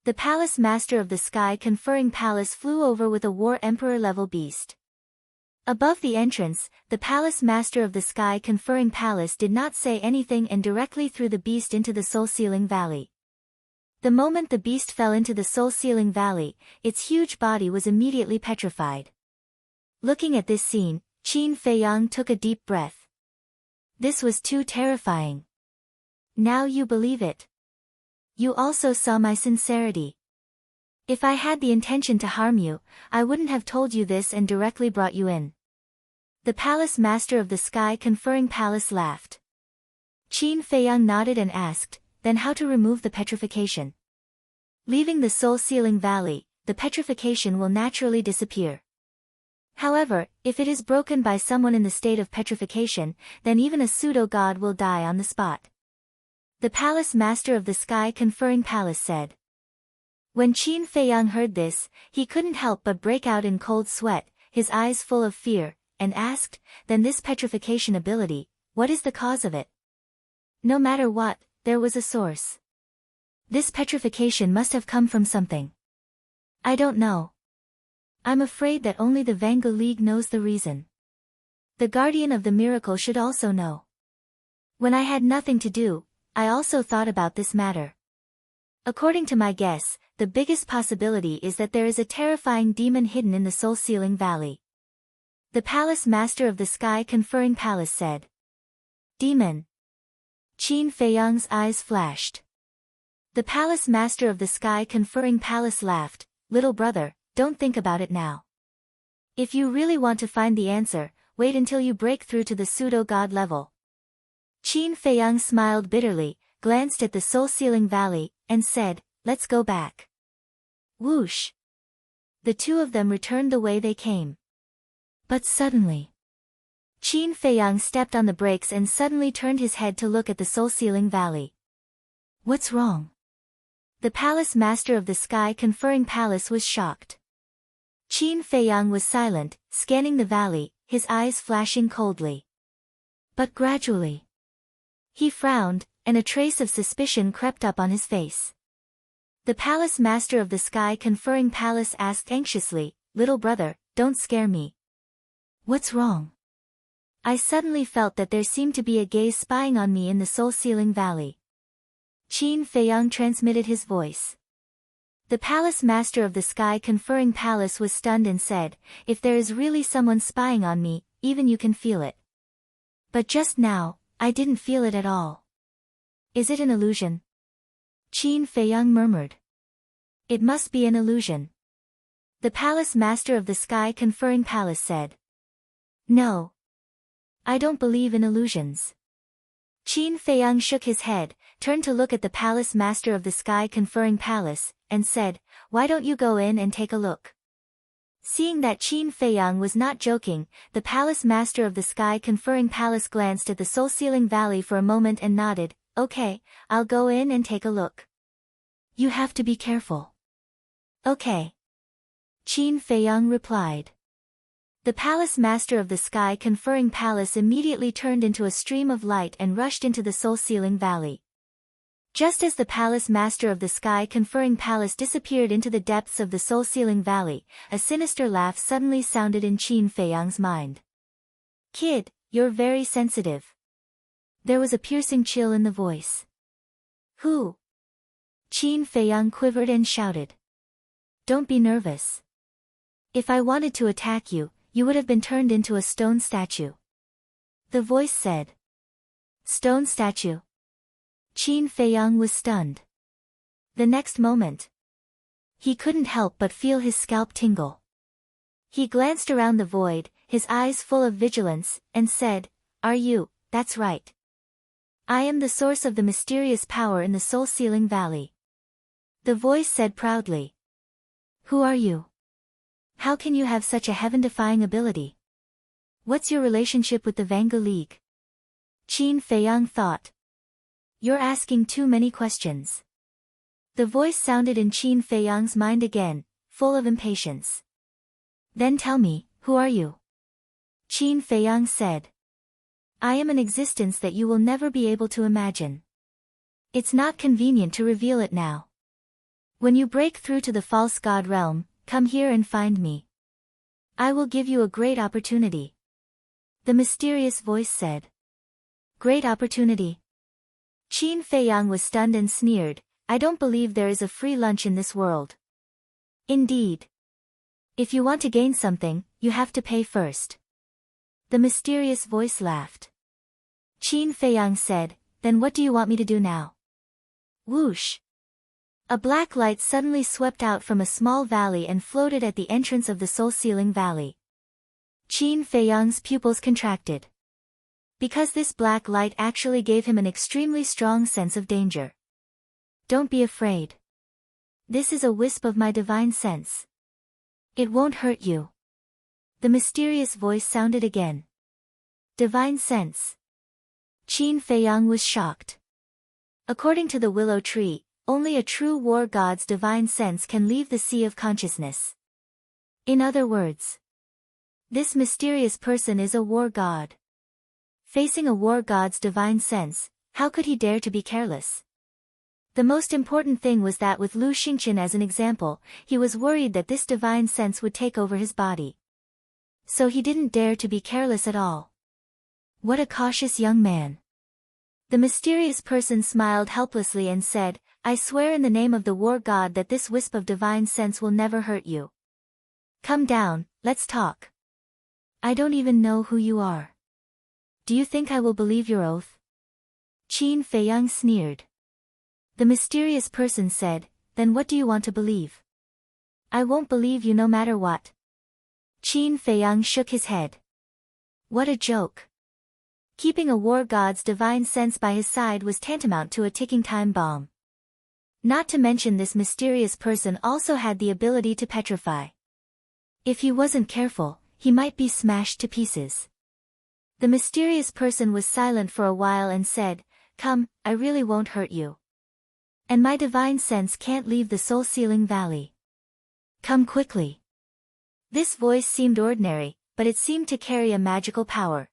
the Palace Master of the Sky Conferring Palace flew over with a War Emperor-level beast. Above the entrance, the Palace Master of the Sky Conferring Palace did not say anything and directly threw the beast into the Soul-Sealing Valley. The moment the beast fell into the Soul-Sealing Valley, its huge body was immediately petrified. Looking at this scene, Qin Feiyang took a deep breath. This was too terrifying. Now you believe it. You also saw my sincerity. If I had the intention to harm you, I wouldn't have told you this and directly brought you in. The Palace Master of the Sky Conferring Palace laughed. Qin Feiyang nodded and asked, then how to remove the petrification? Leaving the Soul-Sealing Valley, the petrification will naturally disappear. However, if it is broken by someone in the state of petrification, then even a pseudo-god will die on the spot. The Palace Master of the Sky Conferring Palace said. When Qin Feiyang heard this, he couldn't help but break out in cold sweat, his eyes full of fear, and asked, then this petrification ability, what is the cause of it? No matter what, there was a source. This petrification must have come from something. I don't know. I'm afraid that only the Vangu League knows the reason. The Guardian of the Miracle should also know. When I had nothing to do, I also thought about this matter. According to my guess, the biggest possibility is that there is a terrifying demon hidden in the Soul-Sealing Valley. The Palace Master of the Sky Conferring Palace said. Demon. Qin Feiyang's eyes flashed. The Palace Master of the Sky Conferring Palace laughed, little brother, don't think about it now. If you really want to find the answer, wait until you break through to the pseudo-god level. Qin Feiyang smiled bitterly, glanced at the Soul-Sealing Valley, and said, let's go back. Whoosh! The two of them returned the way they came. But suddenly, Qin Feiyang stepped on the brakes and suddenly turned his head to look at the Soul-Sealing Valley. What's wrong? The Palace Master of the Sky Conferring Palace was shocked. Qin Feiyang was silent, scanning the valley, his eyes flashing coldly. But gradually, he frowned, and a trace of suspicion crept up on his face. The Palace Master of the Sky Conferring Palace asked anxiously, little brother, don't scare me. What's wrong? I suddenly felt that there seemed to be a gaze spying on me in the Soul-Sealing Valley. Qin Feiyang transmitted his voice. The Palace Master of the Sky Conferring Palace was stunned and said, if there is really someone spying on me, even you can feel it. But just now, I didn't feel it at all. Is it an illusion? Qin Feiyang murmured. It must be an illusion. The Palace Master of the Sky Conferring Palace said. No. I don't believe in illusions. Qin Feiyang shook his head, turned to look at the Palace Master of the Sky Conferring Palace, and said, why don't you go in and take a look? Seeing that Qin Feiyang was not joking, the Palace Master of the Sky Conferring Palace glanced at the Soul-Sealing Valley for a moment and nodded, okay, I'll go in and take a look. You have to be careful. Okay. Qin Feiyang replied. The Palace Master of the Sky Conferring Palace immediately turned into a stream of light and rushed into the Soul-Sealing Valley. Just as the Palace Master of the Sky Conferring Palace disappeared into the depths of the Soul-Sealing Valley, a sinister laugh suddenly sounded in Qin Feiyang's mind. Kid, you're very sensitive. There was a piercing chill in the voice. Who? Qin Feiyang quivered and shouted. Don't be nervous. If I wanted to attack you, you would have been turned into a stone statue. The voice said. Stone statue? Qin Feiyang was stunned. The next moment, he couldn't help but feel his scalp tingle. He glanced around the void, his eyes full of vigilance, and said, Are you, that's right. I am the source of the mysterious power in the soul-sealing valley. The voice said proudly. Who are you? How can you have such a heaven-defying ability? What's your relationship with the Vangu League? Qin Feiyang thought. You're asking too many questions. The voice sounded in Qin Feiyang's mind again, full of impatience. Then tell me, who are you? Qin Feiyang said. I am an existence that you will never be able to imagine. It's not convenient to reveal it now. When you break through to the false god realm, come here and find me. I will give you a great opportunity. The mysterious voice said. Great opportunity? Qin Feiyang was stunned and sneered. I don't believe there is a free lunch in this world. Indeed. If you want to gain something, you have to pay first. The mysterious voice laughed. Qin Feiyang said, then what do you want me to do now? Whoosh! A black light suddenly swept out from a small valley and floated at the entrance of the soul-sealing valley. Qin Feiyang's pupils contracted. Because this black light actually gave him an extremely strong sense of danger. Don't be afraid. This is a wisp of my divine sense. It won't hurt you. The mysterious voice sounded again. Divine sense. Qin Feiyang was shocked. According to the willow tree, only a true war god's divine sense can leave the sea of consciousness. In other words, this mysterious person is a war god. Facing a war god's divine sense, how could he dare to be careless? The most important thing was that with Lu Xingqian as an example, he was worried that this divine sense would take over his body. So he didn't dare to be careless at all. What a cautious young man. The mysterious person smiled helplessly and said, I swear in the name of the war god that this wisp of divine sense will never hurt you. Come down, let's talk. I don't even know who you are. Do you think I will believe your oath? Qin Feiyang sneered. The mysterious person said, then what do you want to believe? I won't believe you no matter what. Qin Feiyang shook his head. What a joke. Keeping a war god's divine sense by his side was tantamount to a ticking time bomb. Not to mention this mysterious person also had the ability to petrify. If he wasn't careful, he might be smashed to pieces. The mysterious person was silent for a while and said, Come, I really won't hurt you. And my divine sense can't leave the soul-sealing valley. Come quickly. This voice seemed ordinary, but it seemed to carry a magical power.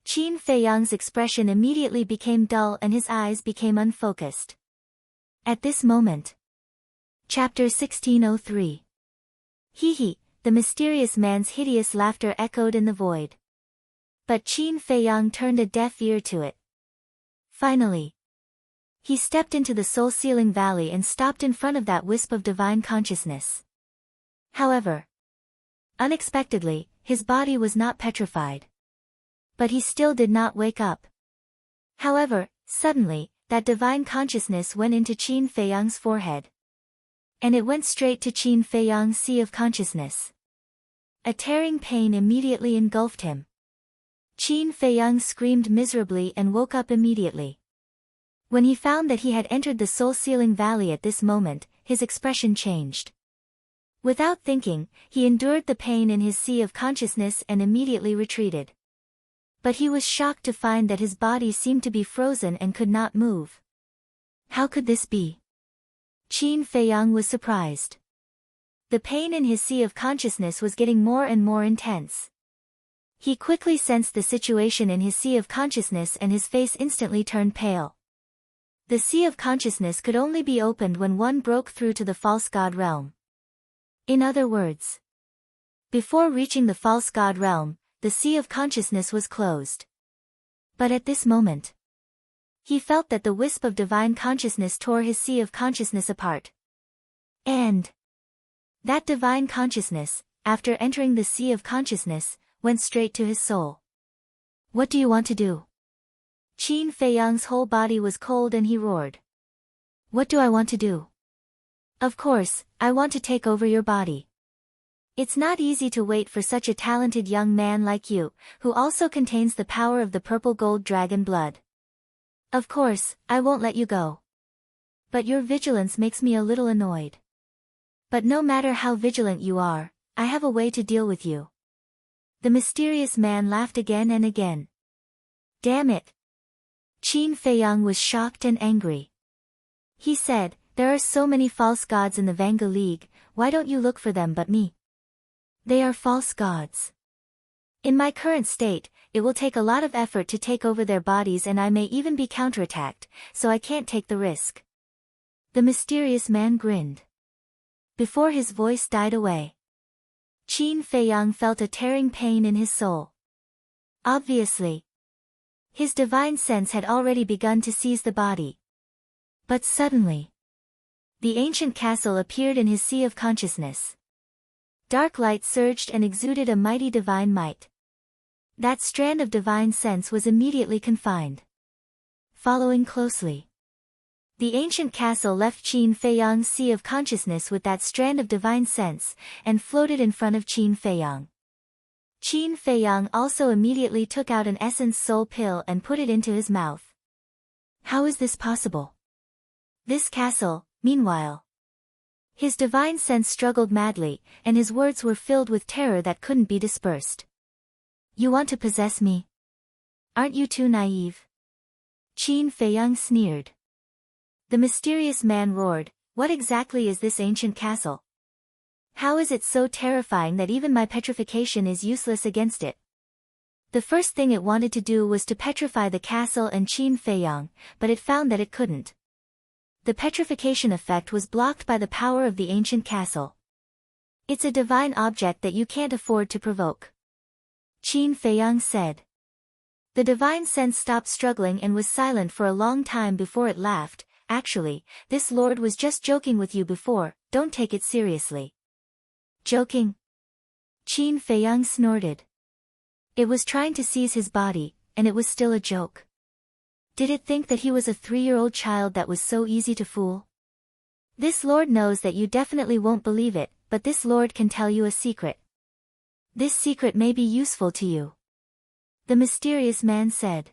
Qin Feiyang's expression immediately became dull and his eyes became unfocused. At this moment. Chapter 1603. Hee, the mysterious man's hideous laughter echoed in the void. But Qin Feiyang turned a deaf ear to it. Finally. He stepped into the soul-sealing valley and stopped in front of that wisp of divine consciousness. However, unexpectedly, his body was not petrified. But he still did not wake up. However, suddenly, that divine consciousness went into Qin Feiyang's forehead. And it went straight to Qin Feiyang's sea of consciousness. A tearing pain immediately engulfed him. Qin Feiyang screamed miserably and woke up immediately. When he found that he had entered the soul-sealing valley at this moment, his expression changed. Without thinking, he endured the pain in his sea of consciousness and immediately retreated. But he was shocked to find that his body seemed to be frozen and could not move. How could this be? Qin Feiyang was surprised. The pain in his sea of consciousness was getting more and more intense. He quickly sensed the situation in his sea of consciousness and his face instantly turned pale. The sea of consciousness could only be opened when one broke through to the false god realm. In other words, before reaching the false god realm, the sea of consciousness was closed. But at this moment, he felt that the wisp of divine consciousness tore his sea of consciousness apart. And that divine consciousness, after entering the sea of consciousness, went straight to his soul. What do you want to do? Qin Feiyang's whole body was cold and he roared. What do I want to do? Of course, I want to take over your body. It's not easy to wait for such a talented young man like you, who also contains the power of the purple gold dragon blood. Of course, I won't let you go. But your vigilance makes me a little annoyed. But no matter how vigilant you are, I have a way to deal with you. The mysterious man laughed again and again. Damn it! Qin Feiyang was shocked and angry. He said, there are so many false gods in the Vanga League, why don't you look for them but me? They are false gods. In my current state, it will take a lot of effort to take over their bodies and I may even be counterattacked, so I can't take the risk. The mysterious man grinned. Before his voice died away, Qin Feiyang felt a tearing pain in his soul. Obviously, his divine sense had already begun to seize the body. But suddenly, the ancient castle appeared in his sea of consciousness. Dark light surged and exuded a mighty divine might. That strand of divine sense was immediately confined. Following closely, the ancient castle left Qin Feiyang's sea of consciousness with that strand of divine sense, and floated in front of Qin Feiyang. Qin Feiyang also immediately took out an essence soul pill and put it into his mouth. How is this possible? This castle, meanwhile. His divine sense struggled madly, and his words were filled with terror that couldn't be dispersed. You want to possess me? Aren't you too naive? Qin Feiyang sneered. The mysterious man roared, what exactly is this ancient castle? How is it so terrifying that even my petrification is useless against it? The first thing it wanted to do was to petrify the castle and Qin Feiyang, but it found that it couldn't. The petrification effect was blocked by the power of the ancient castle. It's a divine object that you can't afford to provoke. Qin Feiyang said. The divine sense stopped struggling and was silent for a long time before it laughed. Actually, this lord was just joking with you before, don't take it seriously. Joking? Qin Feiyang snorted. It was trying to seize his body, and it was still a joke. Did it think that he was a 3-year-old child that was so easy to fool? This lord knows that you definitely won't believe it, but this lord can tell you a secret. This secret may be useful to you. The mysterious man said.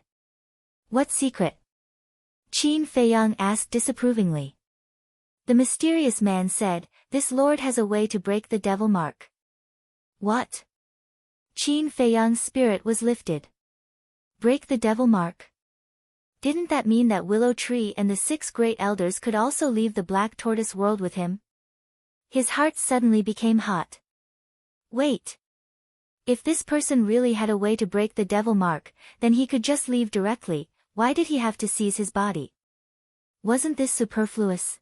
What secret? Qin Feiyang asked disapprovingly. The mysterious man said, this lord has a way to break the devil mark. What? Qin Feiyang's spirit was lifted. Break the devil mark? Didn't that mean that Willow Tree and the 6 great elders could also leave the Black Tortoise world with him? His heart suddenly became hot. Wait. If this person really had a way to break the devil mark, then he could just leave directly. Why did he have to seize his body? Wasn't this superfluous?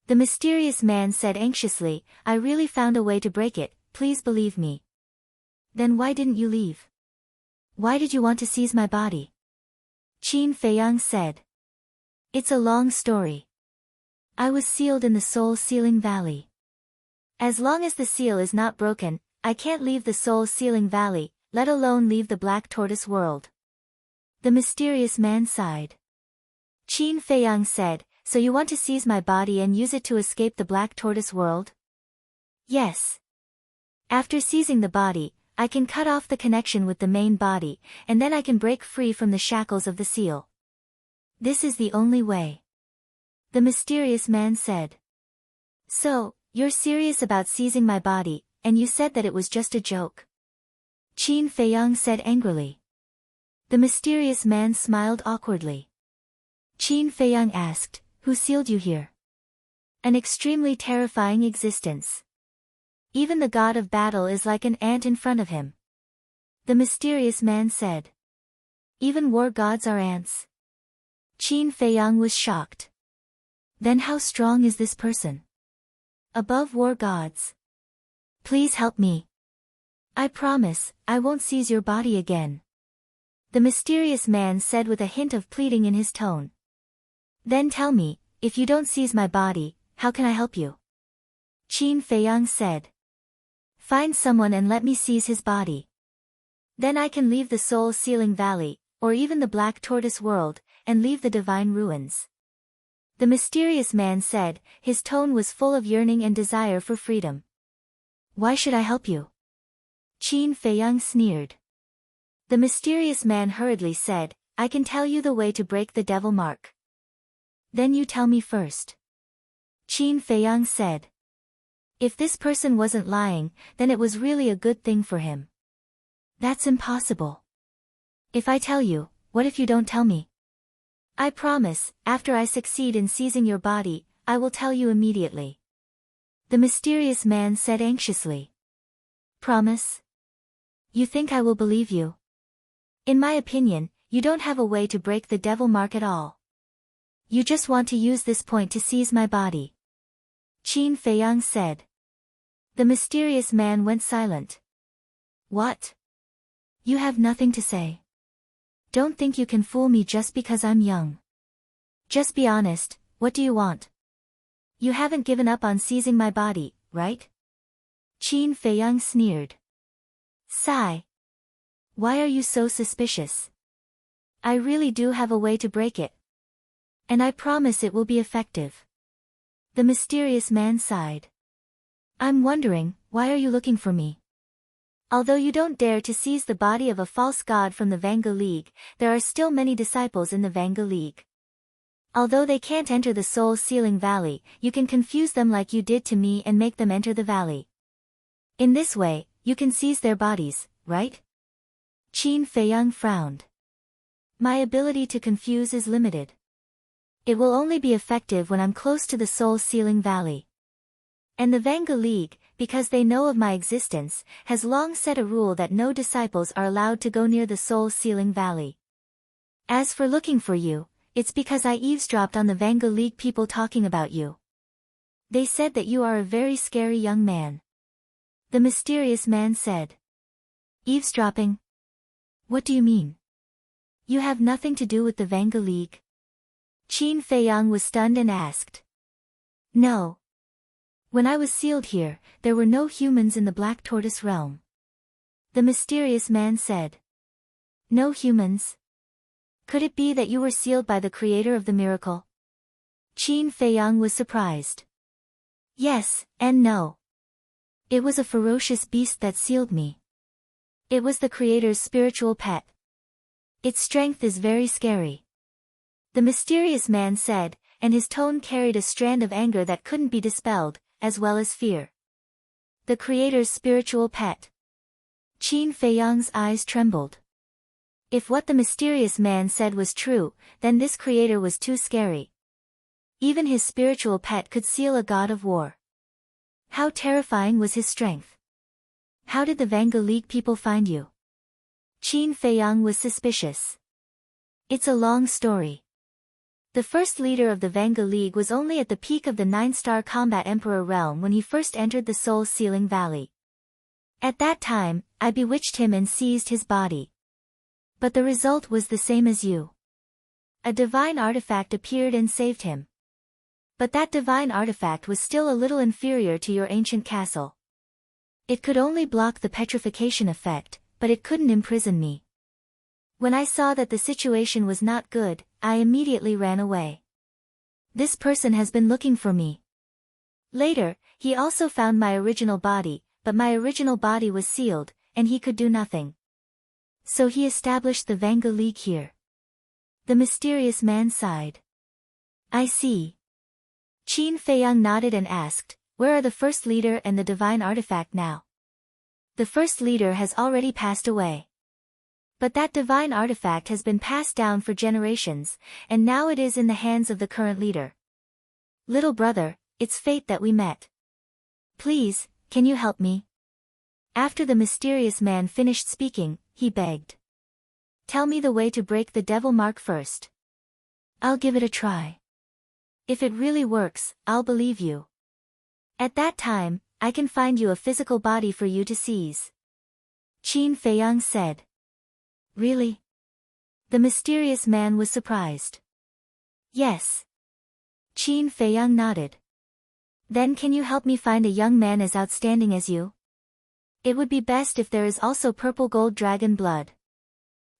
The mysterious man said anxiously, I really found a way to break it, please believe me. Then why didn't you leave? Why did you want to seize my body? Qin Feiyang said. It's a long story. I was sealed in the Soul Sealing Valley. As long as the seal is not broken, I can't leave the Soul Sealing Valley, let alone leave the Black Tortoise world. The mysterious man sighed. Qin Feiyang said, so you want to seize my body and use it to escape the Black Tortoise world? Yes. After seizing the body, I can cut off the connection with the main body, and then I can break free from the shackles of the seal. This is the only way. The mysterious man said. So, you're serious about seizing my body, and you said that it was just a joke? Qin Feiyang said angrily. The mysterious man smiled awkwardly. Qin Feiyang asked, who sealed you here? An extremely terrifying existence. Even the god of battle is like an ant in front of him. The mysterious man said. Even war gods are ants. Qin Feiyang was shocked. Then how strong is this person? Above war gods. Please help me. I promise, I won't seize your body again. The mysterious man said with a hint of pleading in his tone. Then tell me, if you don't seize my body, how can I help you? Qin Feiyang said. Find someone and let me seize his body. Then I can leave the Soul Sealing Valley, or even the Black Tortoise world, and leave the divine ruins. The mysterious man said, his tone was full of yearning and desire for freedom. Why should I help you? Qin Feiyang sneered. The mysterious man hurriedly said, I can tell you the way to break the devil mark. Then you tell me first. Qin Feiyang said. If this person wasn't lying, then it was really a good thing for him. That's impossible. If I tell you, what if you don't tell me? I promise, after I succeed in seizing your body, I will tell you immediately. The mysterious man said anxiously. Promise? You think I will believe you? In my opinion, you don't have a way to break the devil mark at all. You just want to use this point to seize my body. Qin Feiyang said. The mysterious man went silent. What? You have nothing to say. Don't think you can fool me just because I'm young. Just be honest, what do you want? You haven't given up on seizing my body, right? Qin Feiyang sneered. Sigh. Why are you so suspicious? I really do have a way to break it. And I promise it will be effective. The mysterious man sighed. I'm wondering, why are you looking for me? Although you don't dare to seize the body of a false god from the Vanga League, there are still many disciples in the Vanga League. Although they can't enter the Soul Sealing Valley, you can confuse them like you did to me and make them enter the valley. In this way, you can seize their bodies, right? Qin Feiyang frowned. My ability to confuse is limited. It will only be effective when I'm close to the Soul Sealing Valley. And the Vanga League, because they know of my existence, has long set a rule that no disciples are allowed to go near the Soul Sealing Valley. As for looking for you, it's because I eavesdropped on the Vanga League people talking about you. They said that you are a very scary young man. The mysterious man said. Eavesdropping? What do you mean? You have nothing to do with the Vanga League? Qin Feiyang was stunned and asked. No. When I was sealed here, there were no humans in the Black Tortoise realm. The mysterious man said. No humans? Could it be that you were sealed by the creator of the miracle? Qin Feiyang was surprised. Yes, and no. It was a ferocious beast that sealed me. It was the creator's spiritual pet. Its strength is very scary. The mysterious man said, and his tone carried a strand of anger that couldn't be dispelled, as well as fear. The creator's spiritual pet. Qin Feiyang's eyes trembled. If what the mysterious man said was true, then this creator was too scary. Even his spiritual pet could seal a god of war. How terrifying was his strength? How did the Vanga League people find you? Qin Feiyang was suspicious. It's a long story. The first leader of the Vanga League was only at the peak of the 9-star combat Emperor realm when he first entered the Soul Sealing Valley. At that time, I bewitched him and seized his body. But the result was the same as you. A divine artifact appeared and saved him. But that divine artifact was still a little inferior to your ancient castle. It could only block the petrification effect, but it couldn't imprison me. When I saw that the situation was not good, I immediately ran away. This person has been looking for me. Later, he also found my original body, but my original body was sealed, and he could do nothing. So he established the Vanga League here. The mysterious man sighed. I see. Qin Feiyang nodded and asked, where are the first leader and the divine artifact now? The first leader has already passed away. But that divine artifact has been passed down for generations, and now it is in the hands of the current leader. Little brother, it's fate that we met. Please, can you help me? After the mysterious man finished speaking, he begged. Tell me the way to break the devil mark first. I'll give it a try. If it really works, I'll believe you. At that time, I can find you a physical body for you to seize. Qin Feiyang said. Really? The mysterious man was surprised. Yes. Qin Feiyang nodded. Then can you help me find a young man as outstanding as you? It would be best if there is also purple gold dragon blood.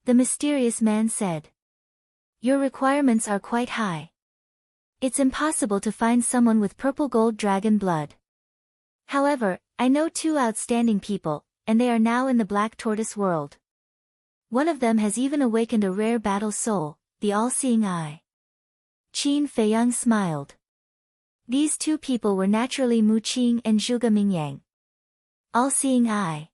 The mysterious man said. Your requirements are quite high. It's impossible to find someone with purple gold dragon blood. However, I know 2 outstanding people, and they are now in the Black Tortoise world. One of them has even awakened a rare battle soul, the all-seeing eye. Qin Feiyang smiled. These two people were naturally Mu Qing and Zhuge Mingyang. All-seeing eye.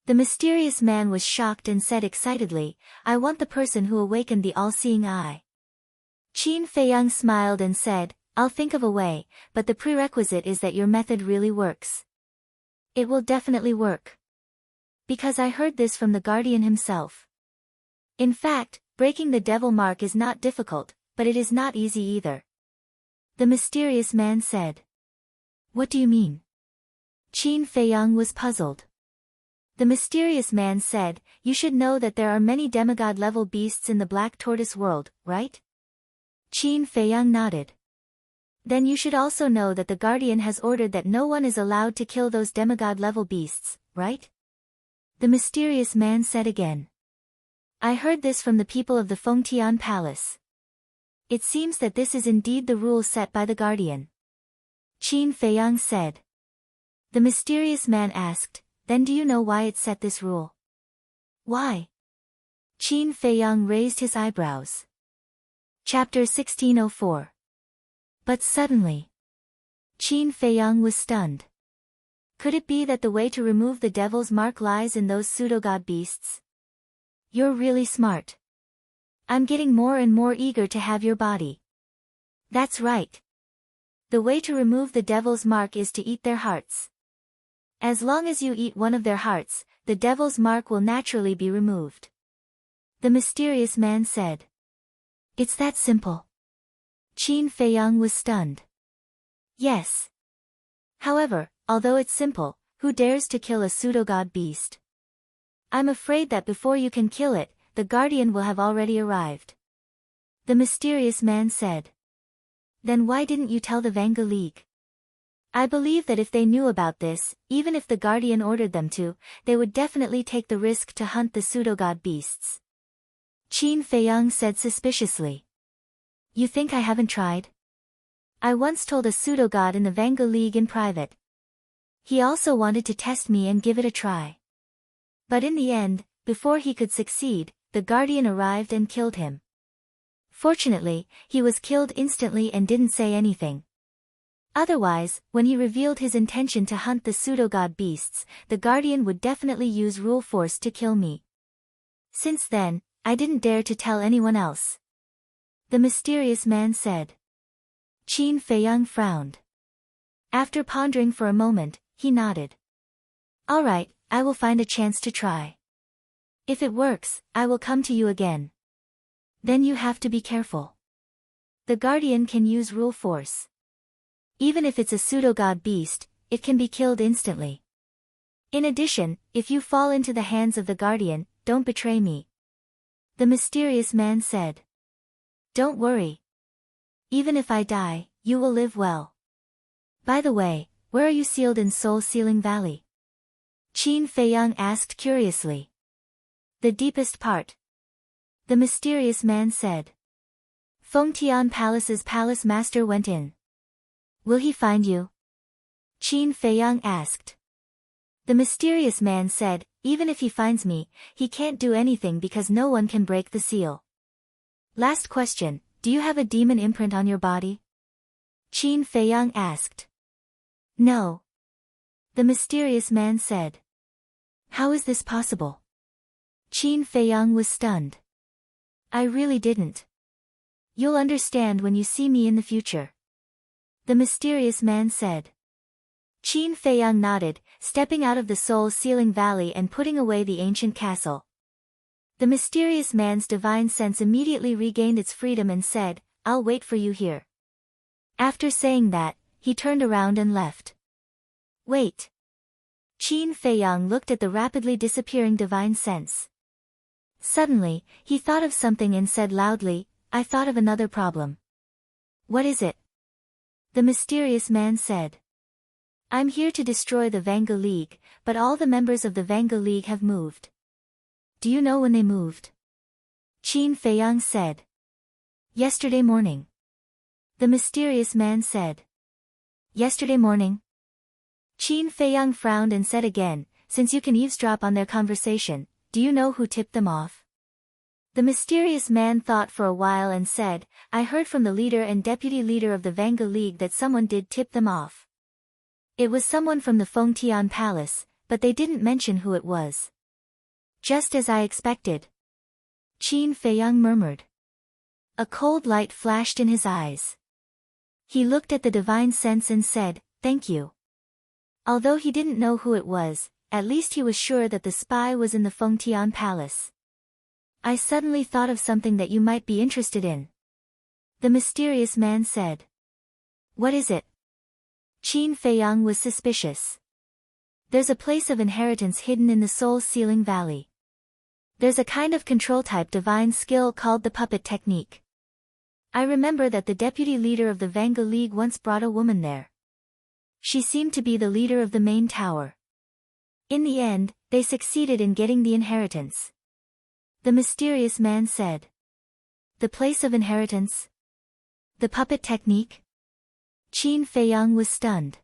The mysterious man was shocked and said excitedly, I want the person who awakened the all-seeing eye. Qin Feiyang smiled and said, I'll think of a way, but the prerequisite is that your method really works. It will definitely work. Because I heard this from the guardian himself. In fact, breaking the devil mark is not difficult, but it is not easy either. The mysterious man said. What do you mean? Qin Feiyang was puzzled. The mysterious man said, you should know that there are many demigod-level beasts in the Black Tortoise world, right? Qin Feiyang nodded. Then you should also know that the guardian has ordered that no one is allowed to kill those demigod-level beasts, right? The mysterious man said again. I heard this from the people of the Fengtian Palace. It seems that this is indeed the rule set by the guardian. Qin Feiyang said. The mysterious man asked, then do you know why it set this rule? Why? Qin Feiyang raised his eyebrows. Chapter 1604. But suddenly, Qin Feiyang was stunned. Could it be that the way to remove the devil's mark lies in those pseudo-god beasts? You're really smart. I'm getting more and more eager to have your body. That's right. The way to remove the devil's mark is to eat their hearts. As long as you eat one of their hearts, the devil's mark will naturally be removed. The mysterious man said. It's that simple. Qin Feiyang was stunned. Yes. However, although it's simple, who dares to kill a pseudo-god beast? I'm afraid that before you can kill it, the guardian will have already arrived. The mysterious man said. Then why didn't you tell the Vanga League? I believe that if they knew about this, even if the guardian ordered them to, they would definitely take the risk to hunt the pseudo-god beasts. Qin Feiyang said suspiciously. You think I haven't tried? I once told a pseudo-god in the Vanga League in private. He also wanted to test me and give it a try. But in the end, before he could succeed, the guardian arrived and killed him. Fortunately, he was killed instantly and didn't say anything. Otherwise, when he revealed his intention to hunt the pseudo-god beasts, the guardian would definitely use rule force to kill me. Since then, I didn't dare to tell anyone else. The mysterious man said. Qin Feiyang frowned. After pondering for a moment, he nodded. All right, I will find a chance to try. If it works, I will come to you again. Then you have to be careful. The guardian can use rule force. Even if it's a pseudo-god beast, it can be killed instantly. In addition, if you fall into the hands of the guardian, don't betray me. The mysterious man said. Don't worry. Even if I die, you will live well. By the way, where are you sealed in Soul Sealing Valley? Qin Feiyang asked curiously. The deepest part. The mysterious man said. Fengtian Palace's palace master went in. Will he find you? Qin Feiyang asked. The mysterious man said, even if he finds me, he can't do anything because no one can break the seal. Last question, do you have a demon imprint on your body? Qin Feiyang asked. No. The mysterious man said. How is this possible? Qin Feiyang was stunned. I really didn't. You'll understand when you see me in the future. The mysterious man said. Qin Feiyang nodded, stepping out of the Soul Sealing Valley and putting away the ancient castle. The mysterious man's divine sense immediately regained its freedom and said, I'll wait for you here. After saying that, he turned around and left. Wait. Qin Feiyang looked at the rapidly disappearing divine sense. Suddenly, he thought of something and said loudly, I thought of another problem. What is it? The mysterious man said. I'm here to destroy the Vanga League, but all the members of the Vanga League have moved. Do you know when they moved? Qin Feiyang said. Yesterday morning. The mysterious man said. Yesterday morning? Qin Feiyang frowned and said again, since you can eavesdrop on their conversation, do you know who tipped them off? The mysterious man thought for a while and said, I heard from the leader and deputy leader of the Vanga League that someone did tip them off. It was someone from the Fengtian Palace, but they didn't mention who it was. Just as I expected. Qin Feiyang murmured. A cold light flashed in his eyes. He looked at the divine sense and said, thank you. Although he didn't know who it was, at least he was sure that the spy was in the Fengtian Palace. I suddenly thought of something that you might be interested in. The mysterious man said. What is it? Qin Feiyang was suspicious. There's a place of inheritance hidden in the soul-sealing valley. There's a kind of control-type divine skill called the puppet technique. I remember that the deputy leader of the Vanga League once brought a woman there. She seemed to be the leader of the main tower. In the end, they succeeded in getting the inheritance. The mysterious man said. The place of inheritance? The puppet technique? Qin Feiyang was stunned.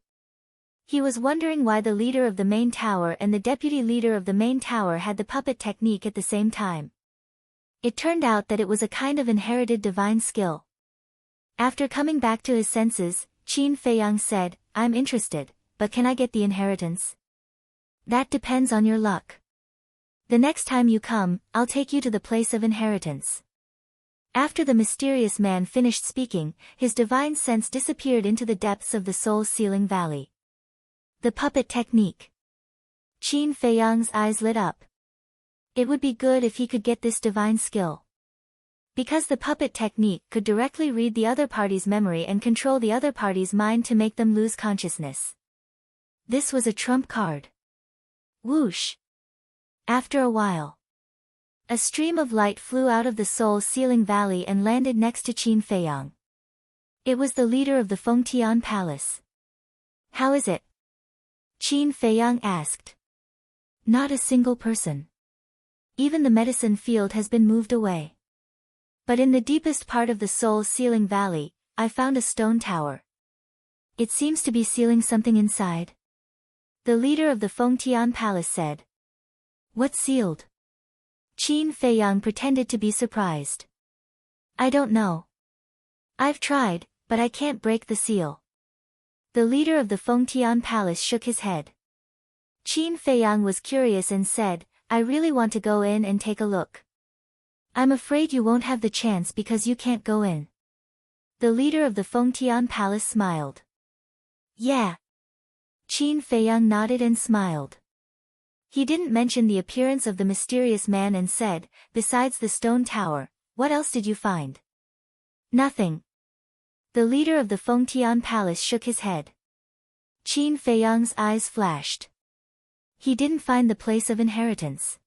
He was wondering why the leader of the main tower and the deputy leader of the main tower had the puppet technique at the same time. It turned out that it was a kind of inherited divine skill. After coming back to his senses, Qin Feiyang said, I'm interested, but can I get the inheritance? That depends on your luck. The next time you come, I'll take you to the place of inheritance. After the mysterious man finished speaking, his divine sense disappeared into the depths of the soul-sealing valley. The puppet technique. Qin Feiyang's eyes lit up. It would be good if he could get this divine skill. Because the puppet technique could directly read the other party's memory and control the other party's mind to make them lose consciousness. This was a trump card. Whoosh! After a while, a stream of light flew out of the soul-sealing valley and landed next to Qin Feiyang. It was the leader of the Fengtian Palace. How is it? Qin Feiyang asked. Not a single person. Even the medicine field has been moved away. But in the deepest part of the soul-sealing valley, I found a stone tower. It seems to be sealing something inside. The leader of the Fengtian Palace said. What's sealed? Qin Feiyang pretended to be surprised. I don't know. I've tried, but I can't break the seal. The leader of the Fengtian Palace shook his head. Qin Feiyang was curious and said, I really want to go in and take a look. I'm afraid you won't have the chance because you can't go in. The leader of the Fengtian Palace smiled. Yeah. Qin Feiyang nodded and smiled. He didn't mention the appearance of the mysterious man and said, besides the stone tower, what else did you find? Nothing. The leader of the Fengtian Palace shook his head. Qin Feiyang's eyes flashed. He didn't find the place of inheritance.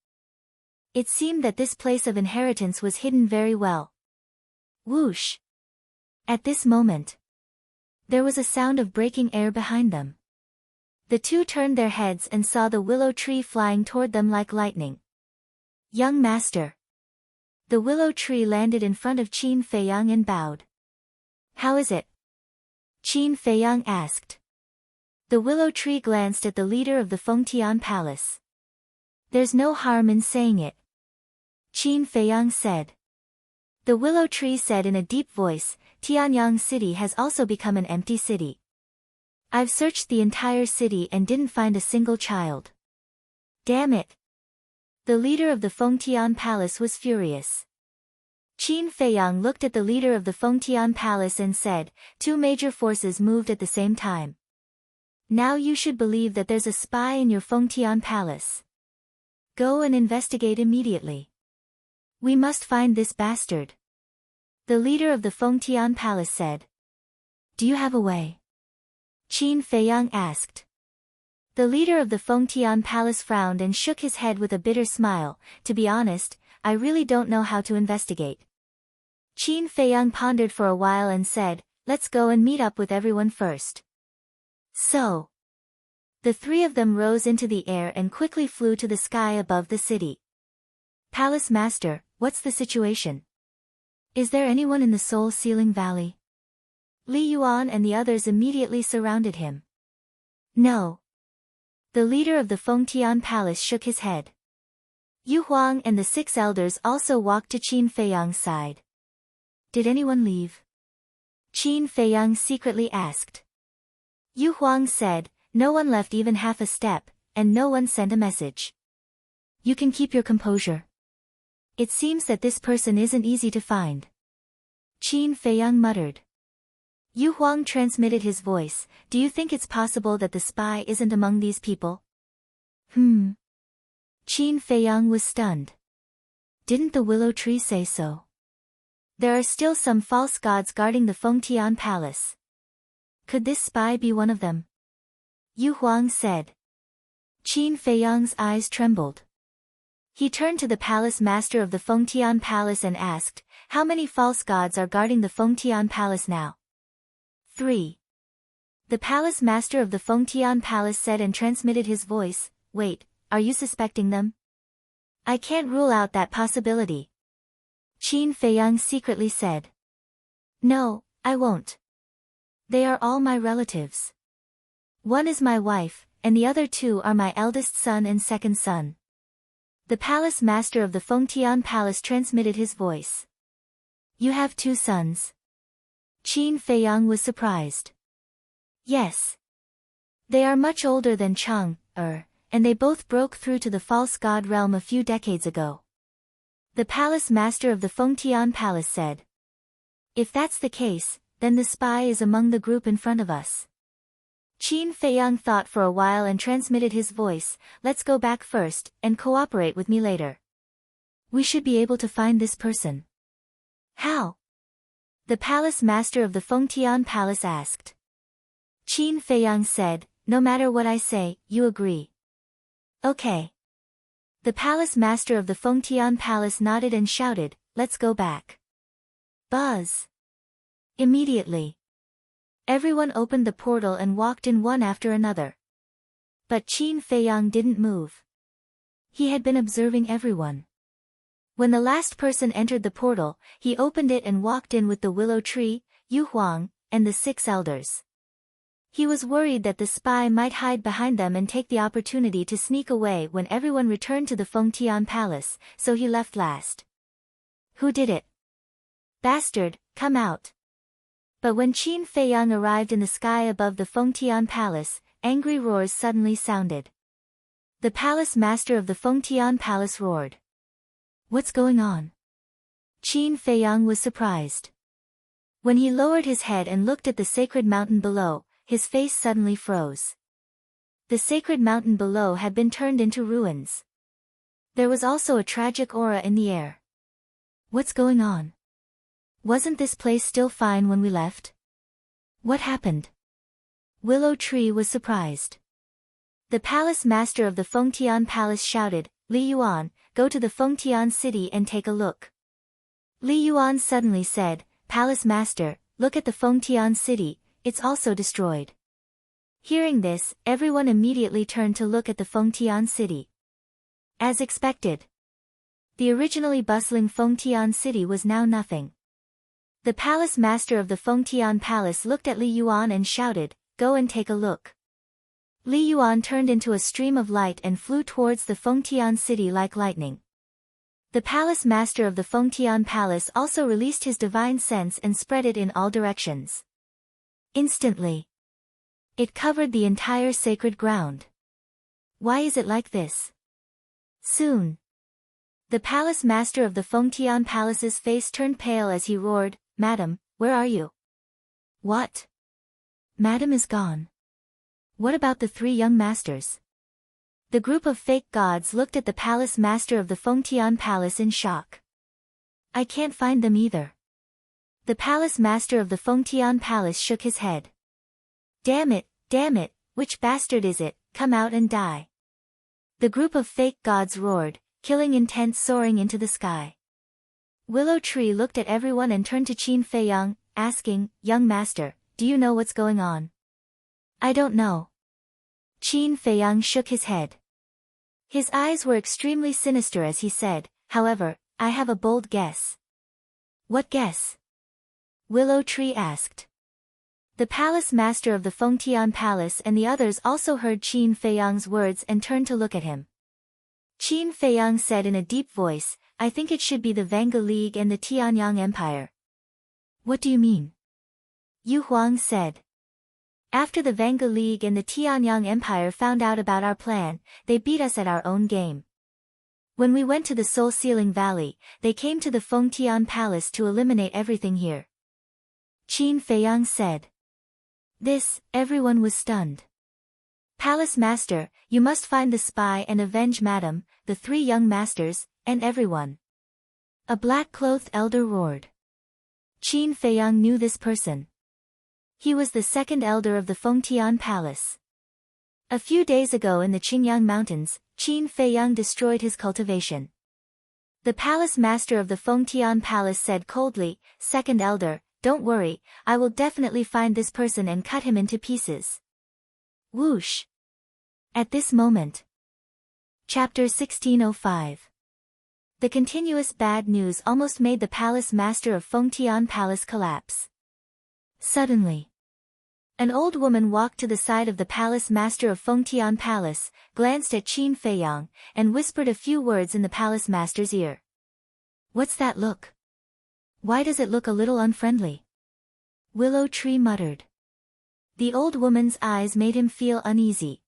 It seemed that this place of inheritance was hidden very well. Whoosh! At this moment, there was a sound of breaking air behind them. The two turned their heads and saw the willow tree flying toward them like lightning. Young master. The willow tree landed in front of Qin Feiyang and bowed. How is it? Qin Feiyang asked. The willow tree glanced at the leader of the Fengtian Palace. There's no harm in saying it. Qin Feiyang said. The willow tree said in a deep voice, Tianyang City has also become an empty city. I've searched the entire city and didn't find a single child. Damn it! The leader of the Fengtian Palace was furious. Qin Feiyang looked at the leader of the Fengtian Palace and said, two major forces moved at the same time. Now you should believe that there's a spy in your Fengtian Palace. Go and investigate immediately. We must find this bastard. The leader of the Fengtian Palace said. Do you have a way? Qin Feiyang asked. The leader of the Fengtian Palace frowned and shook his head with a bitter smile. To be honest, I really don't know how to investigate. Qin Feiyang pondered for a while and said, let's go and meet up with everyone first. So, the three of them rose into the air and quickly flew to the sky above the city. Palace Master, what's the situation? Is there anyone in the soul-sealing valley? Li Yuan and the others immediately surrounded him. No. The leader of the Fengtian Palace shook his head. Yu Huang and the 6 elders also walked to Qin Feiyang's side. Did anyone leave? Qin Feiyang secretly asked. Yu Huang said, no one left even half a step, and no one sent a message. You can keep your composure. It seems that this person isn't easy to find. Qin Feiyang muttered. Yu Huang transmitted his voice, do you think it's possible that the spy isn't among these people? Qin Feiyang was stunned. Didn't the willow tree say so? There are still some false gods guarding the Fengtian palace. Could this spy be one of them? Yu Huang said. Qin Feiyang's eyes trembled. He turned to the palace master of the Fengtian palace and asked, how many false gods are guarding the Fengtian palace now? 3. The palace master of the Fengtian palace said and transmitted his voice, wait, are you suspecting them? I can't rule out that possibility. Qin Feiyang secretly said. No, I won't. They are all my relatives. One is my wife, and the other 2 are my eldest son and second son. The palace master of the Fengtian palace transmitted his voice. You have 2 sons? Qin Feiyang was surprised. Yes. They are much older than Chang, and they both broke through to the false god realm a few decades ago. The palace master of the Fengtian palace said. If that's the case, then the spy is among the group in front of us. Qin Feiyang thought for a while and transmitted his voice, let's go back first, and cooperate with me later. We should be able to find this person. How? The palace master of the Fengtian palace asked. Qin Feiyang said, no matter what I say, you agree. Okay. The palace master of the Fengtian palace nodded and shouted, let's go back. Buzz. Immediately. Everyone opened the portal and walked in one after another. But Qin Feiyang didn't move. He had been observing everyone. When the last person entered the portal, he opened it and walked in with the willow tree, Yu Huang, and the 6 elders. He was worried that the spy might hide behind them and take the opportunity to sneak away when everyone returned to the Fengtian palace, so he left last. Who did it? Bastard, come out. But when Qin Feiyang arrived in the sky above the Fengtian palace, angry roars suddenly sounded. The palace master of the Fengtian palace roared. What's going on? Qin Feiyang was surprised. When he lowered his head and looked at the sacred mountain below, his face suddenly froze. The sacred mountain below had been turned into ruins. There was also a tragic aura in the air. What's going on? Wasn't this place still fine when we left? What happened? Willow Tree was surprised. The palace master of the Fengtian palace shouted, Li Yuan, go to the Fengtian city and take a look. Li Yuan suddenly said, Palace master, look at the Fengtian city, it's also destroyed. Hearing this, everyone immediately turned to look at the Fengtian city. As expected, the originally bustling Fengtian city was now nothing. The palace master of the Fengtian palace looked at Li Yuan and shouted, go and take a look. Li Yuan turned into a stream of light and flew towards the Fengtian city like lightning. The palace master of the Fengtian palace also released his divine sense and spread it in all directions. Instantly, it covered the entire sacred ground. Why is it like this? Soon, the palace master of the Fengtian palace's face turned pale as he roared, Madam, where are you? What? Madam is gone. What about the 3 young masters? The group of fake gods looked at the palace master of the Fengtian palace in shock. I can't find them either. The palace master of the Fengtian palace shook his head. Damn it, which bastard is it, come out and die. The group of fake gods roared, killing intent soaring into the sky. Willow Tree looked at everyone and turned to Qin Feiyang, asking, Young master, do you know what's going on? I don't know. Qin Feiyang shook his head. His eyes were extremely sinister as he said, however, I have a bold guess. What guess? Willow Tree asked. The palace master of the Fengtian palace and the others also heard Qin Feiyang's words and turned to look at him. Qin Feiyang said in a deep voice, I think it should be the Vanga League and the Tianyang Empire. What do you mean? Yu Huang said. After the Vanga League and the Tianyang Empire found out about our plan, they beat us at our own game. When we went to the Soul Sealing Valley, they came to the Fengtian Palace to eliminate everything here. Qin Feiyang said. Everyone was stunned. Palace Master, you must find the spy and avenge Madam, the three young masters, and everyone. A black-clothed elder roared. Qin Feiyang knew this person. He was the second elder of the Fengtian Palace. A few days ago in the Qingyang Mountains, Qin Feiyang destroyed his cultivation. The Palace Master of the Fengtian Palace said coldly, Second elder, don't worry, I will definitely find this person and cut him into pieces. Whoosh! At this moment. Chapter 1605. The continuous bad news almost made the Palace Master of Fengtian Palace collapse. Suddenly, an old woman walked to the side of the Palace Master of Fengtian Palace, glanced at Qin Feiyang, and whispered a few words in the Palace Master's ear. What's that look? Why does it look a little unfriendly? Willow Tree muttered. The old woman's eyes made him feel uneasy.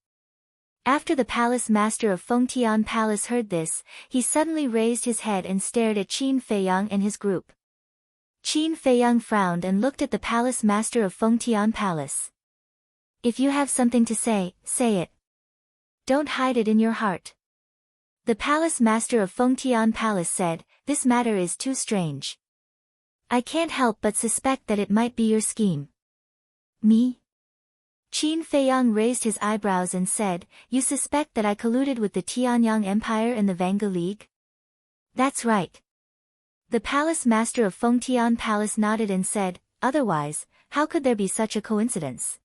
After the Palace Master of Fengtian Palace heard this, he suddenly raised his head and stared at Qin Feiyang and his group. Qin Feiyang frowned and looked at the Palace Master of Fengtian Palace. If you have something to say, say it. Don't hide it in your heart. The Palace Master of Fengtian Palace said, This matter is too strange. I can't help but suspect that it might be your scheme. Me? Qin Feiyang raised his eyebrows and said, You suspect that I colluded with the Tianyang Empire and the Vanga League? That's right. The Palace Master of Fengtian Palace nodded and said, Otherwise, how could there be such a coincidence?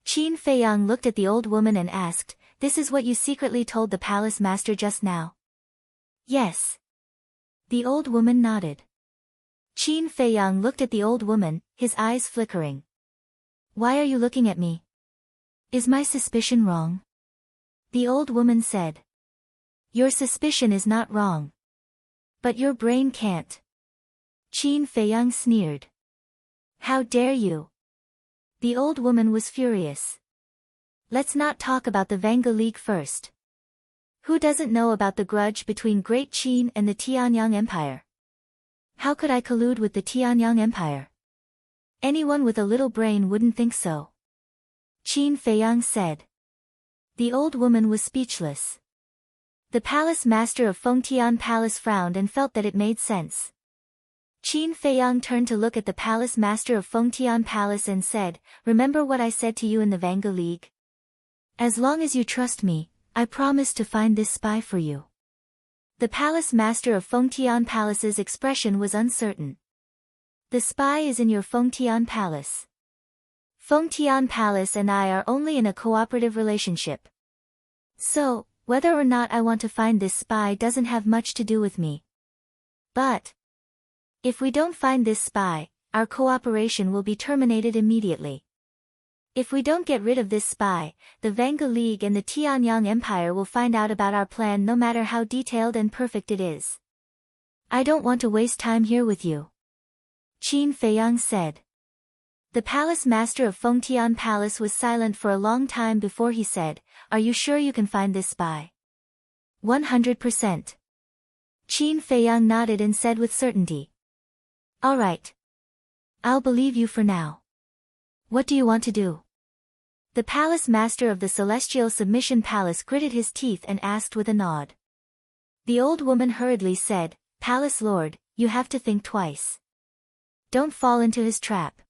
Qin Feiyang looked at the old woman and asked, This is what you secretly told the Palace Master just now? Yes. The old woman nodded. Qin Feiyang looked at the old woman, his eyes flickering. Why are you looking at me? Is my suspicion wrong? The old woman said. Your suspicion is not wrong. But your brain can't. Qin Feiyang sneered. How dare you? The old woman was furious. Let's not talk about the Vanga League first. Who doesn't know about the grudge between Great Qin and the Tianyang Empire? How could I collude with the Tianyang Empire? Anyone with a little brain wouldn't think so. Qin Feiyang said. The old woman was speechless. The Palace Master of Fengtian Palace frowned and felt that it made sense. Qin Feiyang turned to look at the Palace Master of Fengtian Palace and said, Remember what I said to you in the Vanga League? As long as you trust me, I promise to find this spy for you. The Palace Master of Fengtian Palace's expression was uncertain. The spy is in your Fengtian Palace. Fengtian Palace and I are only in a cooperative relationship. So, whether or not I want to find this spy doesn't have much to do with me. But if we don't find this spy, our cooperation will be terminated immediately. If we don't get rid of this spy, the Vanga League and the Tianyang Empire will find out about our plan no matter how detailed and perfect it is. I don't want to waste time here with you. Qin Feiyang said. The Palace Master of Fengtian Palace was silent for a long time before he said, Are you sure you can find this spy? 100%. Qin Feiyang nodded and said with certainty. All right. I'll believe you for now. What do you want to do? The Palace Master of the Celestial Submission Palace gritted his teeth and asked with a nod. The old woman hurriedly said, Palace Lord, you have to think twice. Don't fall into his trap.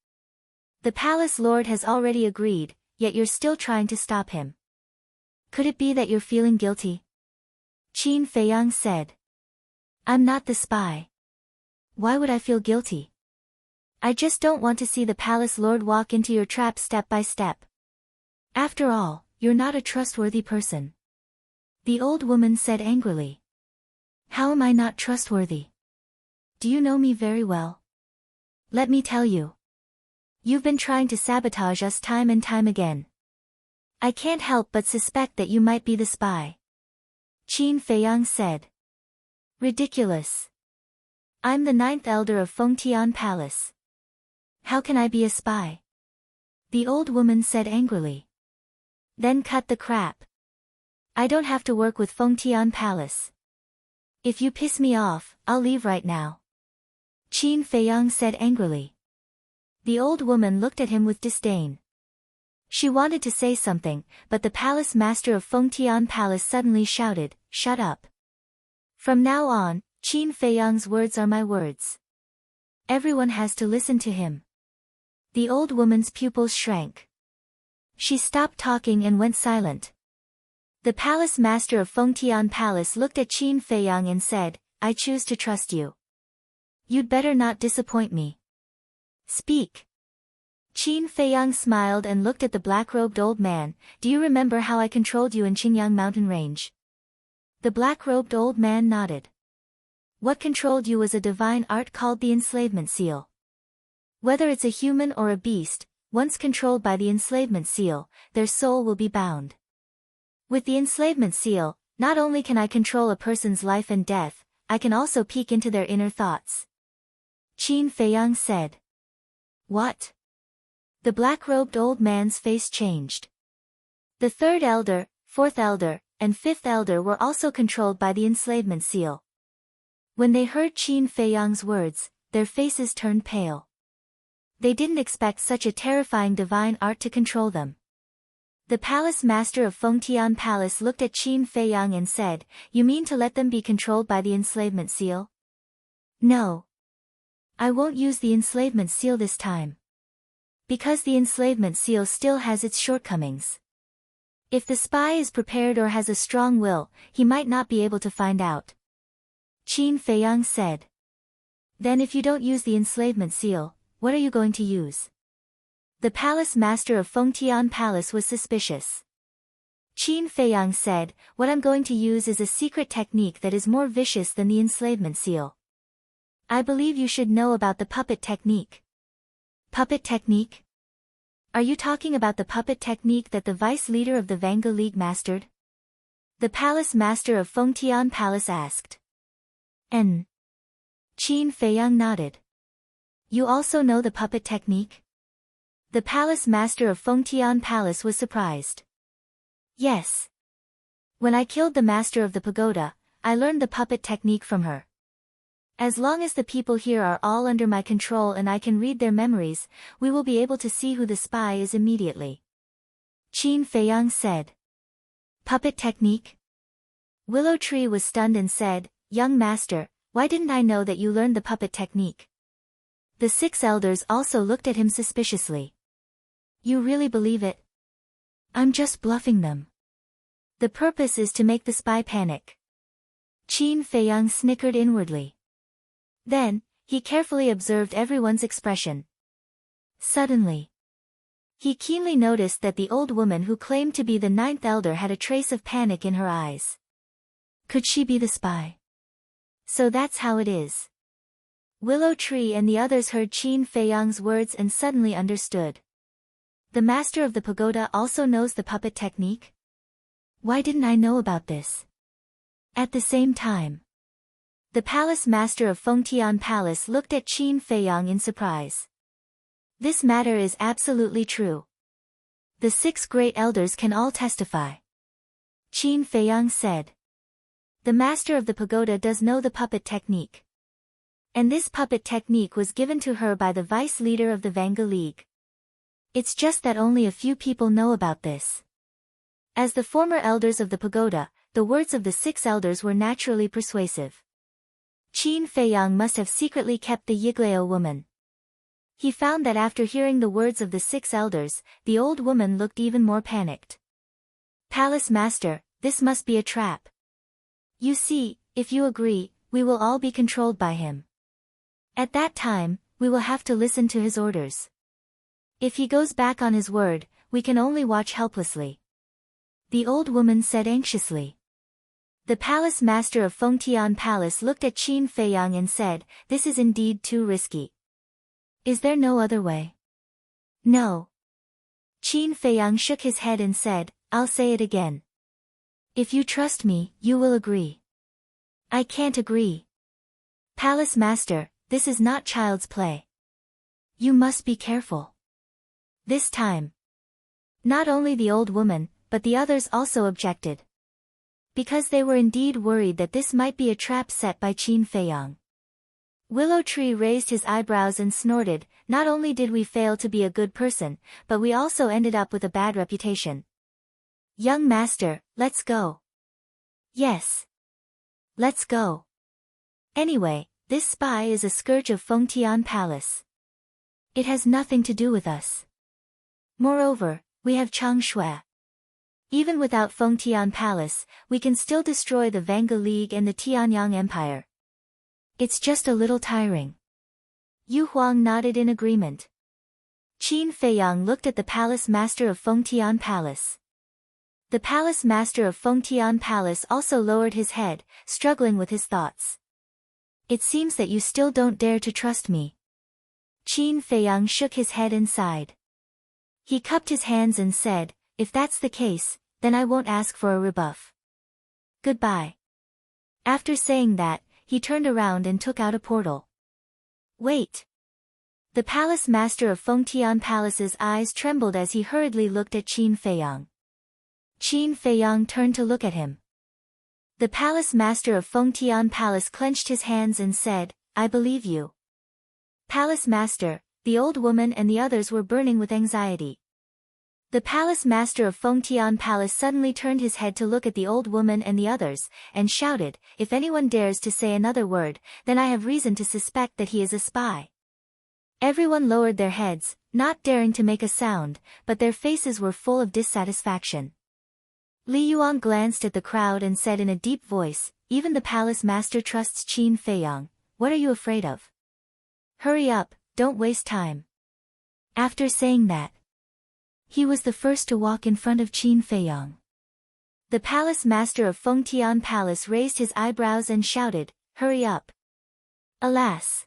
The Palace Lord has already agreed, yet you're still trying to stop him. Could it be that you're feeling guilty? Qin Feiyang said. I'm not the spy. Why would I feel guilty? I just don't want to see the Palace Lord walk into your trap step by step. After all, you're not a trustworthy person. The old woman said angrily. How am I not trustworthy? Do you know me very well? Let me tell you. You've been trying to sabotage us time and time again. I can't help but suspect that you might be the spy. Qin Feiyang said. Ridiculous. I'm the 9th elder of Fengtian Palace. How can I be a spy? The old woman said angrily. Then cut the crap. I don't have to work with Fengtian Palace. If you piss me off, I'll leave right now. Qin Feiyang said angrily. The old woman looked at him with disdain. She wanted to say something, but the palace master of Fengtian Palace suddenly shouted, "Shut up. From now on, Qin Feiyang's words are my words. Everyone has to listen to him." The old woman's pupils shrank. She stopped talking and went silent. The palace master of Fengtian Palace looked at Qin Feiyang and said, "I choose to trust you. You'd better not disappoint me. Speak." Qin Feiyang smiled and looked at the black-robed old man. "Do you remember how I controlled you in Qingyang mountain range?" The black-robed old man nodded. "What controlled you was a divine art called the enslavement seal. Whether it's a human or a beast, once controlled by the enslavement seal, their soul will be bound. With the enslavement seal, not only can I control a person's life and death, I can also peek into their inner thoughts." Qin Feiyang said. "What?" The black-robed old man's face changed. The 3rd elder, 4th elder, and 5th elder were also controlled by the enslavement seal. When they heard Qin Feiyang's words, their faces turned pale. They didn't expect such a terrifying divine art to control them. The palace master of Fengtian Palace looked at Qin Feiyang and said, "You mean to let them be controlled by the enslavement seal?" "No. I won't use the enslavement seal this time. Because the enslavement seal still has its shortcomings. If the spy is prepared or has a strong will, he might not be able to find out." Qin Feiyang said. "Then if you don't use the enslavement seal, what are you going to use?" The palace master of Fengtian Palace was suspicious. Qin Feiyang said, "What I'm going to use is a secret technique that is more vicious than the enslavement seal. I believe you should know about the puppet technique." "Puppet technique? Are you talking about the puppet technique that the vice leader of the Vanga League mastered?" The palace master of Fengtian Palace asked. Qin Feiyang nodded. "You also know the puppet technique?" The palace master of Fengtian Palace was surprised. "Yes. When I killed the master of the pagoda, I learned the puppet technique from her. As long as the people here are all under my control and I can read their memories, we will be able to see who the spy is immediately." Qin Feiyang said. "Puppet technique?" Willow Tree was stunned and said, "Young master, why didn't I know that you learned the puppet technique?" The 6 elders also looked at him suspiciously. "You really believe it?" "I'm just bluffing them. The purpose is to make the spy panic." Qin Feiyang snickered inwardly. Then, he carefully observed everyone's expression. Suddenly, he keenly noticed that the old woman who claimed to be the 9th elder had a trace of panic in her eyes. Could she be the spy? So that's how it is. Willow Tree and the others heard Qin Feiyang's words and suddenly understood. The master of the pagoda also knows the puppet technique? Why didn't I know about this? At the same time, the palace master of Fengtian Palace looked at Qin Feiyang in surprise. This matter is absolutely true. The 6 great elders can all testify. Qin Feiyang said. The master of the pagoda does know the puppet technique. And this puppet technique was given to her by the vice leader of the Vanga League. It's just that only a few people know about this. As the former elders of the pagoda, the words of the 6 elders were naturally persuasive. Qin Feiyang must have secretly kept the Yiglao woman. He found that after hearing the words of the 6 elders, the old woman looked even more panicked. Palace master, this must be a trap. You see, if you agree, we will all be controlled by him. At that time, we will have to listen to his orders. If he goes back on his word, we can only watch helplessly. The old woman said anxiously. The palace master of Fengtian Palace looked at Qin Feiyang and said, this is indeed too risky. Is there no other way? No. Qin Feiyang shook his head and said, I'll say it again. If you trust me, you will agree. I can't agree. Palace Master, this is not child's play. You must be careful. This time. Not only the old woman, but the others also objected. Because they were indeed worried that this might be a trap set by Qin Feiyang. Willow Tree raised his eyebrows and snorted, not only did we fail to be a good person, but we also ended up with a bad reputation. Young master, let's go. Yes. Let's go. Anyway, this spy is a scourge of Fengtian Palace. It has nothing to do with us. Moreover, we have Chang Shui. Even without Fengtian Palace, we can still destroy the Vanga League and the Tianyang Empire. It's just a little tiring. Yu Huang nodded in agreement. Qin Feiyang looked at the palace master of Fengtian Palace. The palace master of Fengtian Palace also lowered his head, struggling with his thoughts. It seems that you still don't dare to trust me. Qin Feiyang shook his head and sighed. He cupped his hands and said, if that's the case, then I won't ask for a rebuff. Goodbye. After saying that, he turned around and took out a portal. Wait. The palace master of Fengtian Palace's eyes trembled as he hurriedly looked at Qin Feiyang. Qin Feiyang turned to look at him. The palace master of Fengtian Palace clenched his hands and said, I believe you. Palace master, the old woman and the others were burning with anxiety. The palace master of Fengtian Palace suddenly turned his head to look at the old woman and the others, and shouted, if anyone dares to say another word, then I have reason to suspect that he is a spy. Everyone lowered their heads, not daring to make a sound, but their faces were full of dissatisfaction. Li Yuan glanced at the crowd and said in a deep voice, even the palace master trusts Qin Feiyang, what are you afraid of? Hurry up, don't waste time. After saying that, he was the first to walk in front of Qin Feiyang. The palace master of Fengtian Palace raised his eyebrows and shouted, hurry up. Alas!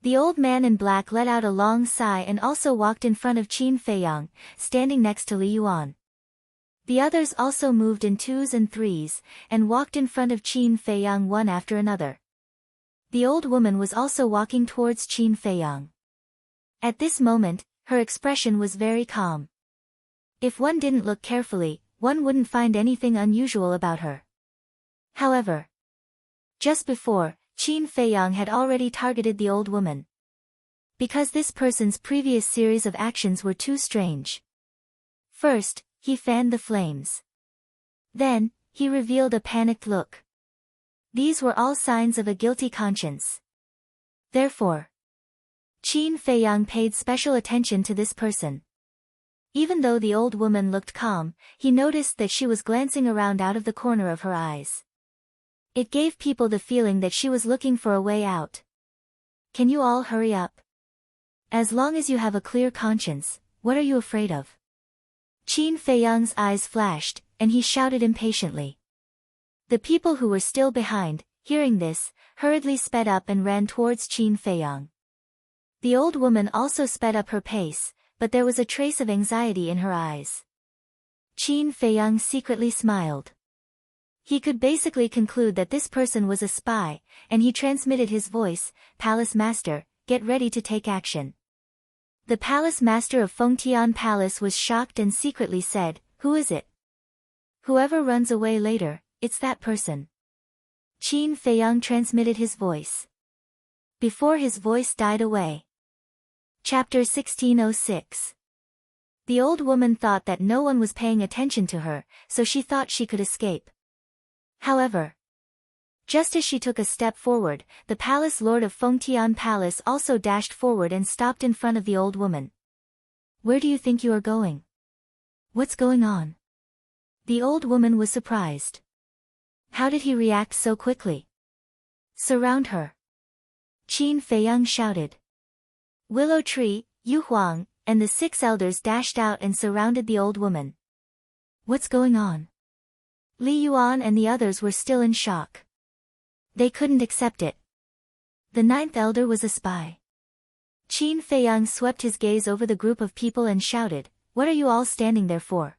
The old man in black let out a long sigh and also walked in front of Qin Feiyang, standing next to Li Yuan. The others also moved in twos and threes, and walked in front of Qin Feiyang one after another. The old woman was also walking towards Qin Feiyang. At this moment, her expression was very calm. If one didn't look carefully, one wouldn't find anything unusual about her. However, just before, Qin Feiyang had already targeted the old woman. Because this person's previous series of actions were too strange. First, he fanned the flames. Then, he revealed a panicked look. These were all signs of a guilty conscience. Therefore, Qin Feiyang paid special attention to this person. Even though the old woman looked calm, he noticed that she was glancing around out of the corner of her eyes. It gave people the feeling that she was looking for a way out. Can you all hurry up? As long as you have a clear conscience, what are you afraid of? Qin Feiyang's eyes flashed, and he shouted impatiently. The people who were still behind, hearing this, hurriedly sped up and ran towards Qin Feiyang. The old woman also sped up her pace, but there was a trace of anxiety in her eyes. Qin Feiyang secretly smiled. He could basically conclude that this person was a spy, and he transmitted his voice, Palace Master, get ready to take action. The Palace Master of Fengtian Palace was shocked and secretly said, who is it? Whoever runs away later, it's that person. Qin Feiyang transmitted his voice. Before his voice died away. Chapter 1606. The old woman thought that no one was paying attention to her, so she thought she could escape. However, just as she took a step forward, the palace lord of Fengtian Palace also dashed forward and stopped in front of the old woman. Where do you think you are going? What's going on? The old woman was surprised. How did he react so quickly? Surround her. Qin Feiyang shouted. Willow Tree, Yu Huang, and the 6 elders dashed out and surrounded the old woman. What's going on? Li Yuan and the others were still in shock. They couldn't accept it. The 9th elder was a spy. Qin Feiyang swept his gaze over the group of people and shouted, what are you all standing there for?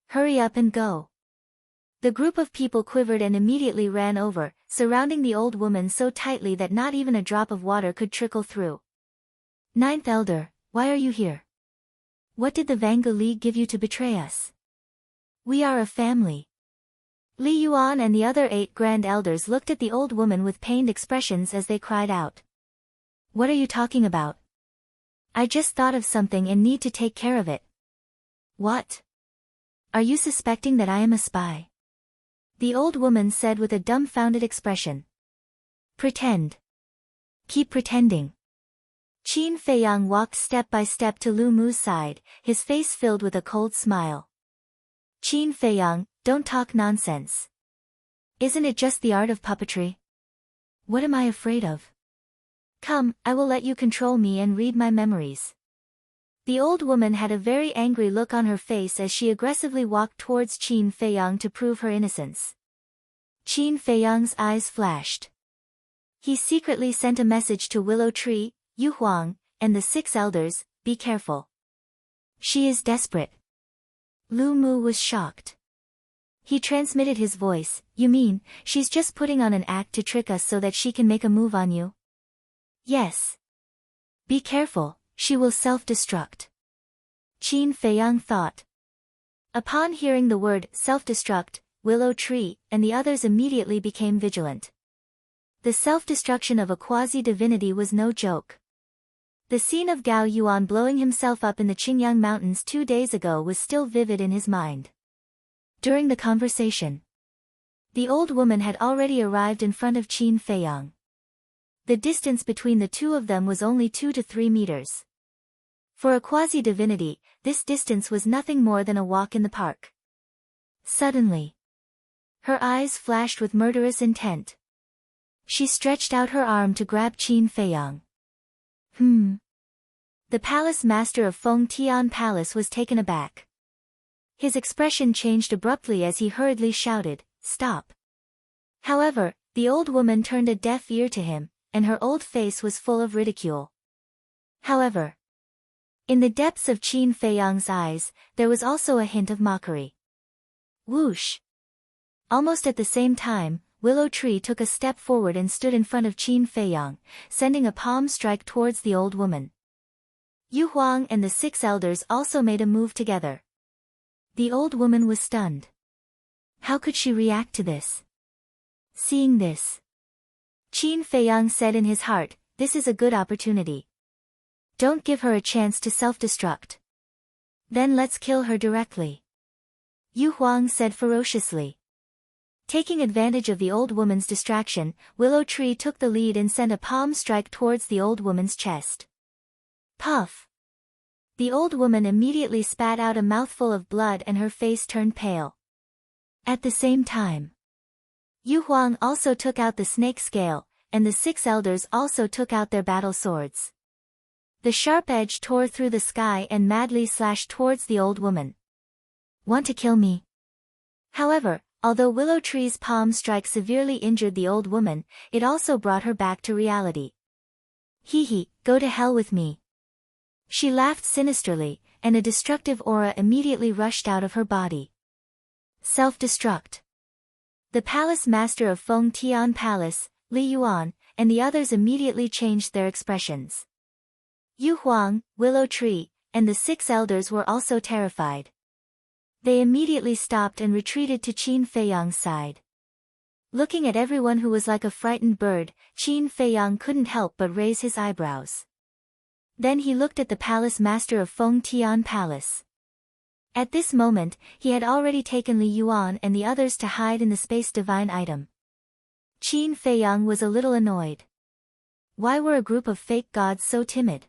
Hurry up and go. The group of people quivered and immediately ran over, surrounding the old woman so tightly that not even a drop of water could trickle through. Ninth Elder, why are you here? What did the Vanga League give you to betray us? We are a family. Li Yuan and the other 8 Grand Elders looked at the old woman with pained expressions as they cried out. What are you talking about? I just thought of something and need to take care of it. What? Are you suspecting that I am a spy? The old woman said with a dumbfounded expression. Pretend. Keep pretending. Qin Feiyang walked step by step to Lu Mu's side, his face filled with a cold smile. Qin Feiyang, don't talk nonsense. Isn't it just the art of puppetry? What am I afraid of? Come, I will let you control me and read my memories. The old woman had a very angry look on her face as she aggressively walked towards Qin Feiyang to prove her innocence. Qin Feiyang's eyes flashed. He secretly sent a message to Willow Tree, Yu Huang, and the 6 elders, be careful. She is desperate. Lu Mu was shocked. He transmitted his voice, you mean, she's just putting on an act to trick us so that she can make a move on you? Yes. Be careful, she will self-destruct. Qin Feiyang thought. Upon hearing the word self-destruct, Willow Tree and the others immediately became vigilant. The self-destruction of a quasi-divinity was no joke. The scene of Gao Yuan blowing himself up in the Qingyang Mountains 2 days ago was still vivid in his mind. During the conversation, the old woman had already arrived in front of Qin Feiyang. The distance between the two of them was only 2 to 3 meters. For a quasi-divinity, this distance was nothing more than a walk in the park. Suddenly, her eyes flashed with murderous intent. She stretched out her arm to grab Qin Feiyang. The palace master of Feng Tian Palace was taken aback. His expression changed abruptly as he hurriedly shouted, "Stop!" However, the old woman turned a deaf ear to him, and her old face was full of ridicule. However, in the depths of Qin Feiyang's eyes, there was also a hint of mockery. Whoosh! Almost at the same time, Willow Tree took a step forward and stood in front of Qin Feiyang, sending a palm strike towards the old woman. Yu Huang and the 6 elders also made a move together. The old woman was stunned. How could she react to this? Seeing this, Qin Feiyang said in his heart, this is a good opportunity. Don't give her a chance to self-destruct. Then let's kill her directly. Yu Huang said ferociously. Taking advantage of the old woman's distraction, Willow Tree took the lead and sent a palm strike towards the old woman's chest. Puff! The old woman immediately spat out a mouthful of blood and her face turned pale. At the same time, Yu Huang also took out the snake scale, and the 6 elders also took out their battle swords. The sharp edge tore through the sky and madly slashed towards the old woman. Want to kill me? However, although Willow Tree's palm strike severely injured the old woman, it also brought her back to reality. Hee, go to hell with me. She laughed sinisterly, and a destructive aura immediately rushed out of her body. Self-destruct. The palace master of Feng Tian Palace, Li Yuan, and the others immediately changed their expressions. Yu Huang, Willow Tree, and the 6 elders were also terrified. They immediately stopped and retreated to Qin Feiyang's side. Looking at everyone who was like a frightened bird, Qin Feiyang couldn't help but raise his eyebrows. Then he looked at the palace master of Feng Tian Palace. At this moment, he had already taken Li Yuan and the others to hide in the space divine item. Qin Feiyang was a little annoyed. Why were a group of fake gods so timid?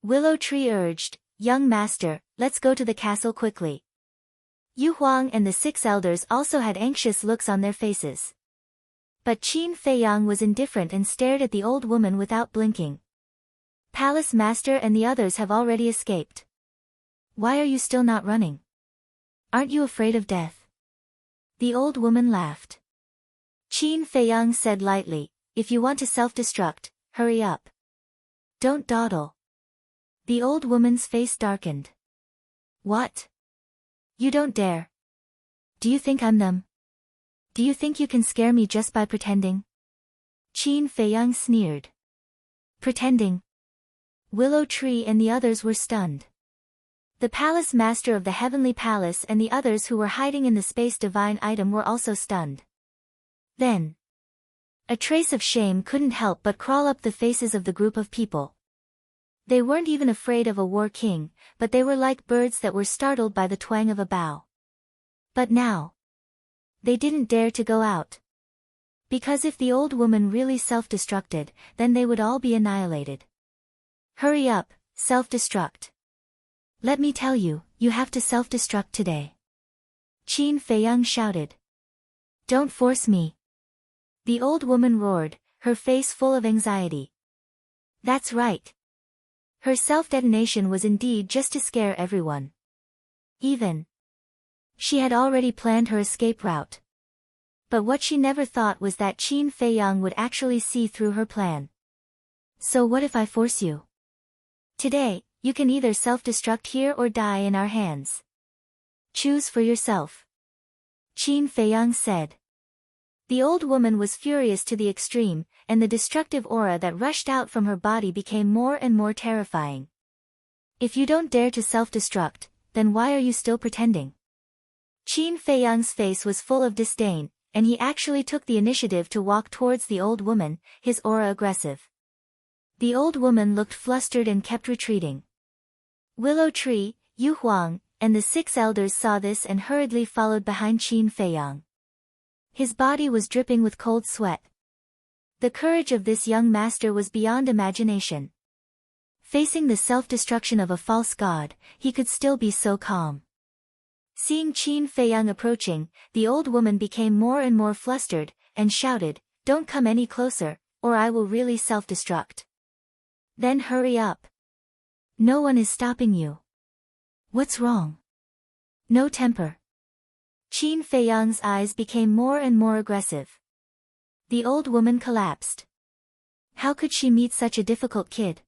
Willow Tree urged, young master, let's go to the castle quickly. Yu Huang and the 6 elders also had anxious looks on their faces. But Qin Feiyang was indifferent and stared at the old woman without blinking. Palace master and the others have already escaped. Why are you still not running? Aren't you afraid of death? The old woman laughed. Qin Feiyang said lightly, if you want to self-destruct, hurry up. Don't dawdle. The old woman's face darkened. What? You don't dare. Do you think I'm them? Do you think you can scare me just by pretending? Qin Feiyang sneered. Pretending? Willow Tree and the others were stunned. The palace master of the heavenly palace and the others who were hiding in the space divine item were also stunned. Then, a trace of shame couldn't help but crawl up the faces of the group of people. They weren't even afraid of a war king, but they were like birds that were startled by the twang of a bow. But now, they didn't dare to go out. Because if the old woman really self-destructed, then they would all be annihilated. Hurry up, self-destruct. Let me tell you, you have to self-destruct today. Qin Feiyang shouted. Don't force me. The old woman roared, her face full of anxiety. That's right. Her self-detonation was indeed just to scare everyone. She had already planned her escape route. But what she never thought was that Qin Feiyang would actually see through her plan. So what if I force you? Today, you can either self-destruct here or die in our hands. Choose for yourself. Qin Feiyang said. The old woman was furious to the extreme, and the destructive aura that rushed out from her body became more and more terrifying. If you don't dare to self-destruct, then why are you still pretending? Qin Feiyang's face was full of disdain, and he actually took the initiative to walk towards the old woman, his aura aggressive. The old woman looked flustered and kept retreating. Willow Tree, Yu Huang, and the 6 elders saw this and hurriedly followed behind Qin Feiyang. His body was dripping with cold sweat. The courage of this young master was beyond imagination. Facing the self-destruction of a false god, he could still be so calm. Seeing Qin Feiyang approaching, the old woman became more and more flustered, and shouted, Don't come any closer, or I will really self-destruct. Then hurry up. No one is stopping you. What's wrong? No temper. Qin Feiyang's eyes became more and more aggressive. The old woman collapsed. How could she meet such a difficult kid?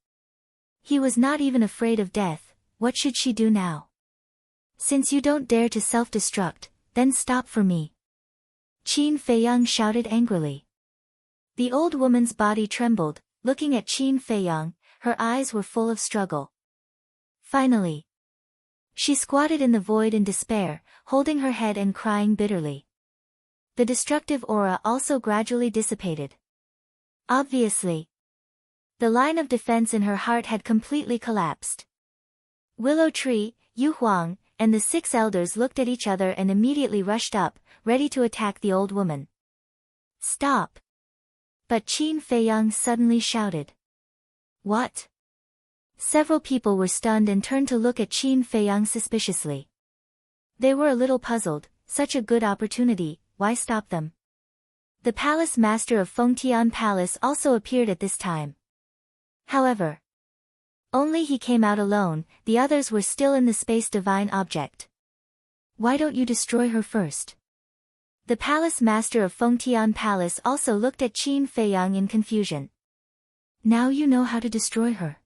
He was not even afraid of death. What should she do now? Since you don't dare to self-destruct, then stop for me. Qin Feiyang shouted angrily. The old woman's body trembled, looking at Qin Feiyang, her eyes were full of struggle. Finally, she squatted in the void in despair, holding her head and crying bitterly. The destructive aura also gradually dissipated. Obviously, the line of defense in her heart had completely collapsed. Willow Tree, Yu Huang, and the 6 elders looked at each other and immediately rushed up, ready to attack the old woman. Stop! But Qin Feiyang suddenly shouted. What? Several people were stunned and turned to look at Qin Feiyang suspiciously. They were a little puzzled. Such a good opportunity, why stop them? The palace master of Fengtian Palace also appeared at this time. However, only he came out alone, the others were still in the space divine object. Why don't you destroy her first? The palace master of Fengtian Palace also looked at Qin Feiyang in confusion. Now you know how to destroy her.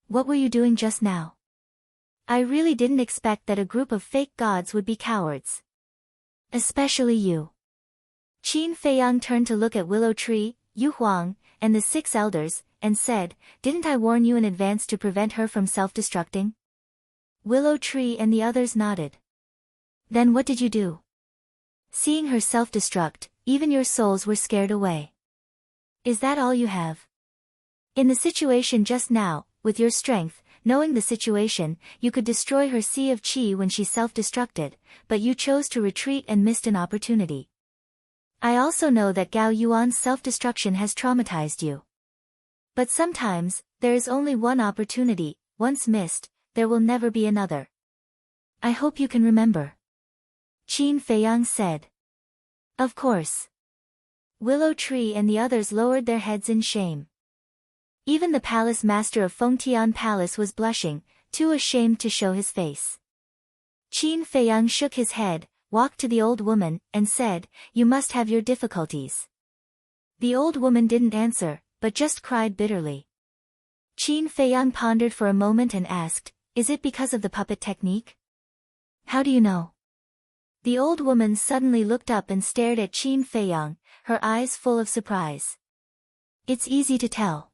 What were you doing just now? I really didn't expect that a group of fake gods would be cowards. Especially you. Qin Feiyang turned to look at Willow Tree, Yu Huang, and the 6 elders, and said, Didn't I warn you in advance to prevent her from self-destructing? Willow Tree and the others nodded. Then what did you do? Seeing her self-destruct, even your souls were scared away. Is that all you have? In the situation just now, with your strength, knowing the situation, you could destroy her sea of qi when she self-destructed, but you chose to retreat and missed an opportunity. I also know that Gao Yuan's self-destruction has traumatized you. But sometimes, there is only one opportunity, once missed, there will never be another. I hope you can remember. Qin Feiyang said. Of course. Willow Tree and the others lowered their heads in shame. Even the palace master of Fengtian Palace was blushing, too ashamed to show his face. Qin Feiyang shook his head, walked to the old woman, and said, You must have your difficulties. The old woman didn't answer, but just cried bitterly. Qin Feiyang pondered for a moment and asked, Is it because of the puppet technique? How do you know? The old woman suddenly looked up and stared at Qin Feiyang, her eyes full of surprise. It's easy to tell.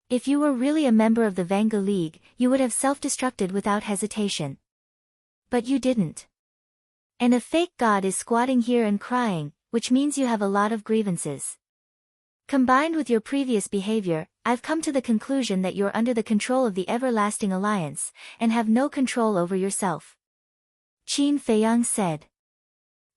If you were really a member of the Vanga League, you would have self-destructed without hesitation. But you didn't. And a fake god is squatting here and crying, which means you have a lot of grievances. Combined with your previous behavior, I've come to the conclusion that you're under the control of the Everlasting Alliance, and have no control over yourself. Qin Feiyang said.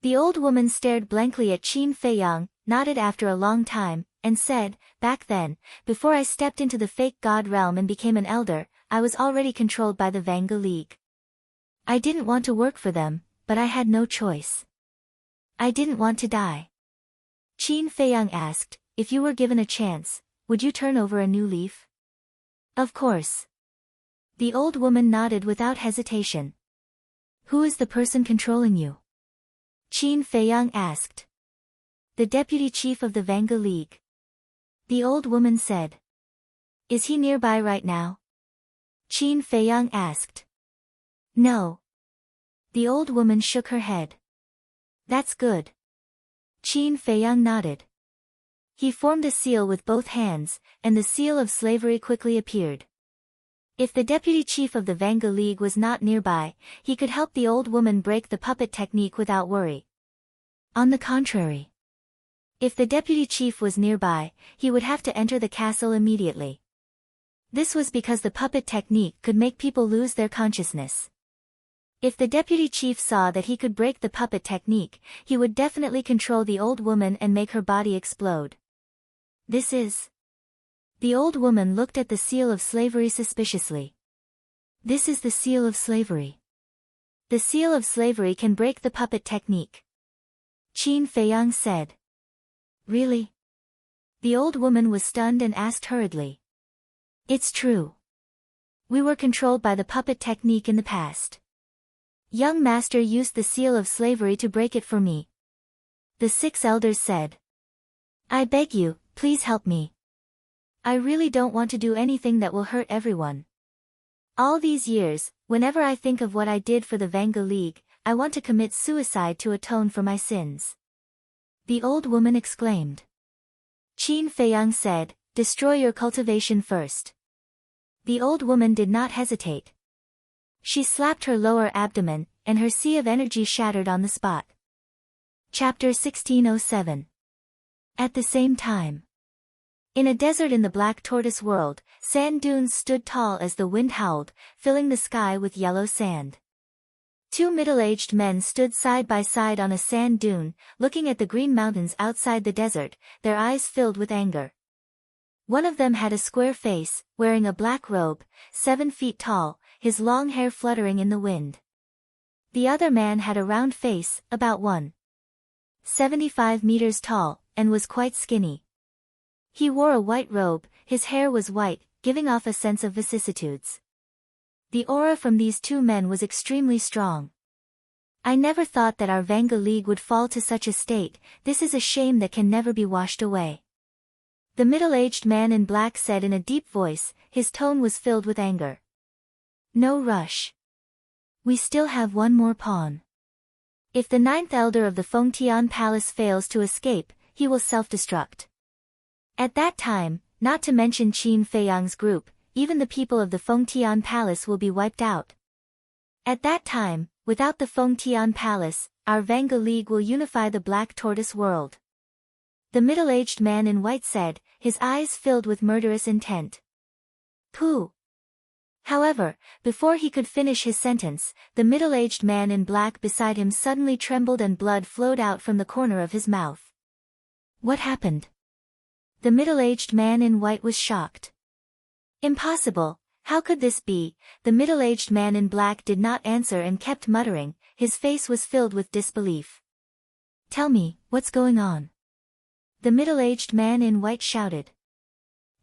The old woman stared blankly at Qin Feiyang, nodded after a long time, and said, back then, before I stepped into the fake god realm and became an elder, I was already controlled by the Vanga League. I didn't want to work for them, but I had no choice. I didn't want to die. Qin Feiyang asked, if you were given a chance, would you turn over a new leaf? Of course. The old woman nodded without hesitation. Who is the person controlling you? Qin Feiyang asked. The deputy chief of the Vanga League. The old woman said. Is he nearby right now? Qin Feiyang asked. No. The old woman shook her head. That's good. Qin Feiyang nodded. He formed a seal with both hands, and the seal of slavery quickly appeared. If the deputy chief of the Vanga League was not nearby, he could help the old woman break the puppet technique without worry. On the contrary. If the deputy chief was nearby, he would have to enter the castle immediately. This was because the puppet technique could make people lose their consciousness. If the deputy chief saw that he could break the puppet technique, he would definitely control the old woman and make her body explode. This is... The old woman looked at the seal of slavery suspiciously. This is the seal of slavery. The seal of slavery can break the puppet technique. Qin Feiyang said. Really? The old woman was stunned and asked hurriedly. It's true. We were controlled by the puppet technique in the past. Young master used the seal of slavery to break it for me. The 6 elders said. I beg you, please help me. I really don't want to do anything that will hurt everyone. All these years, whenever I think of what I did for the Vanga League, I want to commit suicide to atone for my sins. The old woman exclaimed. Qin Feiyang said, destroy your cultivation first. The old woman did not hesitate. She slapped her lower abdomen, and her sea of energy shattered on the spot. Chapter 1607. At the same time. In a desert in the Black Tortoise world, sand dunes stood tall as the wind howled, filling the sky with yellow sand. 2 middle-aged men stood side by side on a sand dune, looking at the green mountains outside the desert, their eyes filled with anger. One of them had a square face, wearing a black robe, 7 feet tall, his long hair fluttering in the wind. The other man had a round face, about 1.75 meters tall, and was quite skinny. He wore a white robe, his hair was white, giving off a sense of vicissitudes. The aura from these 2 men was extremely strong. I never thought that our Vanga League would fall to such a state. This is a shame that can never be washed away. The middle-aged man in black said in a deep voice, his tone was filled with anger. No rush. We still have one more pawn. If the 9th elder of the Fengtian Palace fails to escape, he will self-destruct. At that time, not to mention Qin Feiyang's group, even the people of the Fengtian Palace will be wiped out. At that time, without the Fengtian Palace, our Vanga League will unify the Black Tortoise world. The middle-aged man in white said, his eyes filled with murderous intent. Pooh! However, before he could finish his sentence, the middle-aged man in black beside him suddenly trembled and blood flowed out from the corner of his mouth. What happened? The middle-aged man in white was shocked. Impossible, how could this be? The middle-aged man in black did not answer and kept muttering, his face was filled with disbelief. Tell me, what's going on? The middle-aged man in white shouted.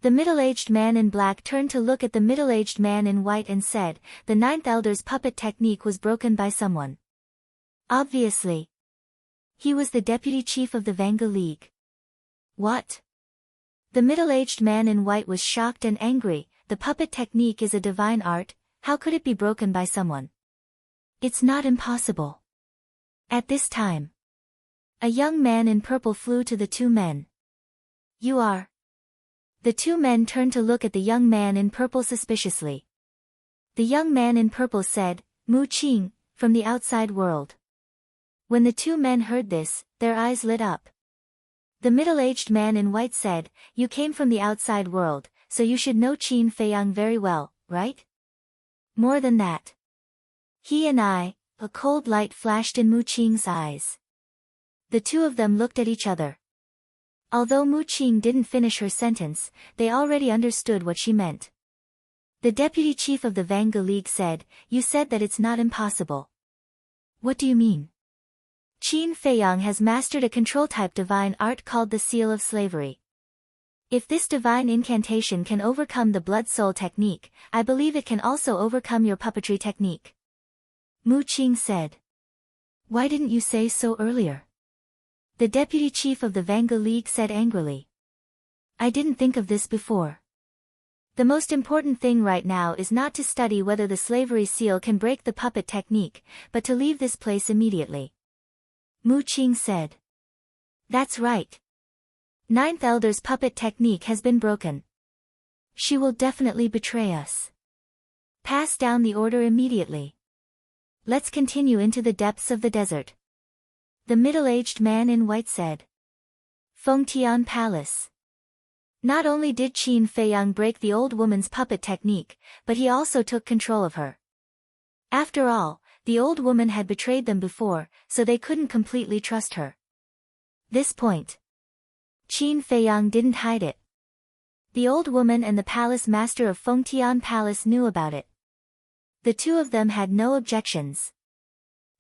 The middle-aged man in black turned to look at the middle-aged man in white and said, the 9th elder's puppet technique was broken by someone. Obviously. He was the deputy chief of the Vanga League. What? The middle-aged man in white was shocked and angry. The puppet technique is a divine art, how could it be broken by someone? It's not impossible. At this time, a young man in purple flew to the two men. You are? The two men turned to look at the young man in purple suspiciously. The young man in purple said, Mu Qing, from the outside world. When the two men heard this, their eyes lit up. The middle-aged man in white said, You came from the outside world, so you should know Qin Feiyang very well, right? More than that. He and I, a cold light flashed in Mu Qing's eyes. The two of them looked at each other. Although Mu Qing didn't finish her sentence, they already understood what she meant. The deputy chief of the Vanga League said, You said that it's not impossible. What do you mean? Qin Feiyang has mastered a control-type divine art called the Seal of Slavery. If this divine incantation can overcome the blood-soul technique, I believe it can also overcome your puppetry technique. Mu Qing said. Why didn't you say so earlier? The deputy chief of the Vanga League said angrily. I didn't think of this before. The most important thing right now is not to study whether the slavery seal can break the puppet technique, but to leave this place immediately. Mu Qing said. That's right. Ninth Elder's puppet technique has been broken. She will definitely betray us. Pass down the order immediately. Let's continue into the depths of the desert. The middle-aged man in white said. Fengtian Palace. Not only did Qin Feiyang break the old woman's puppet technique, but he also took control of her. After all, the old woman had betrayed them before, so they couldn't completely trust her. This point. Qin Feiyang didn't hide it. The old woman and the palace master of Fengtian Palace knew about it. The two of them had no objections.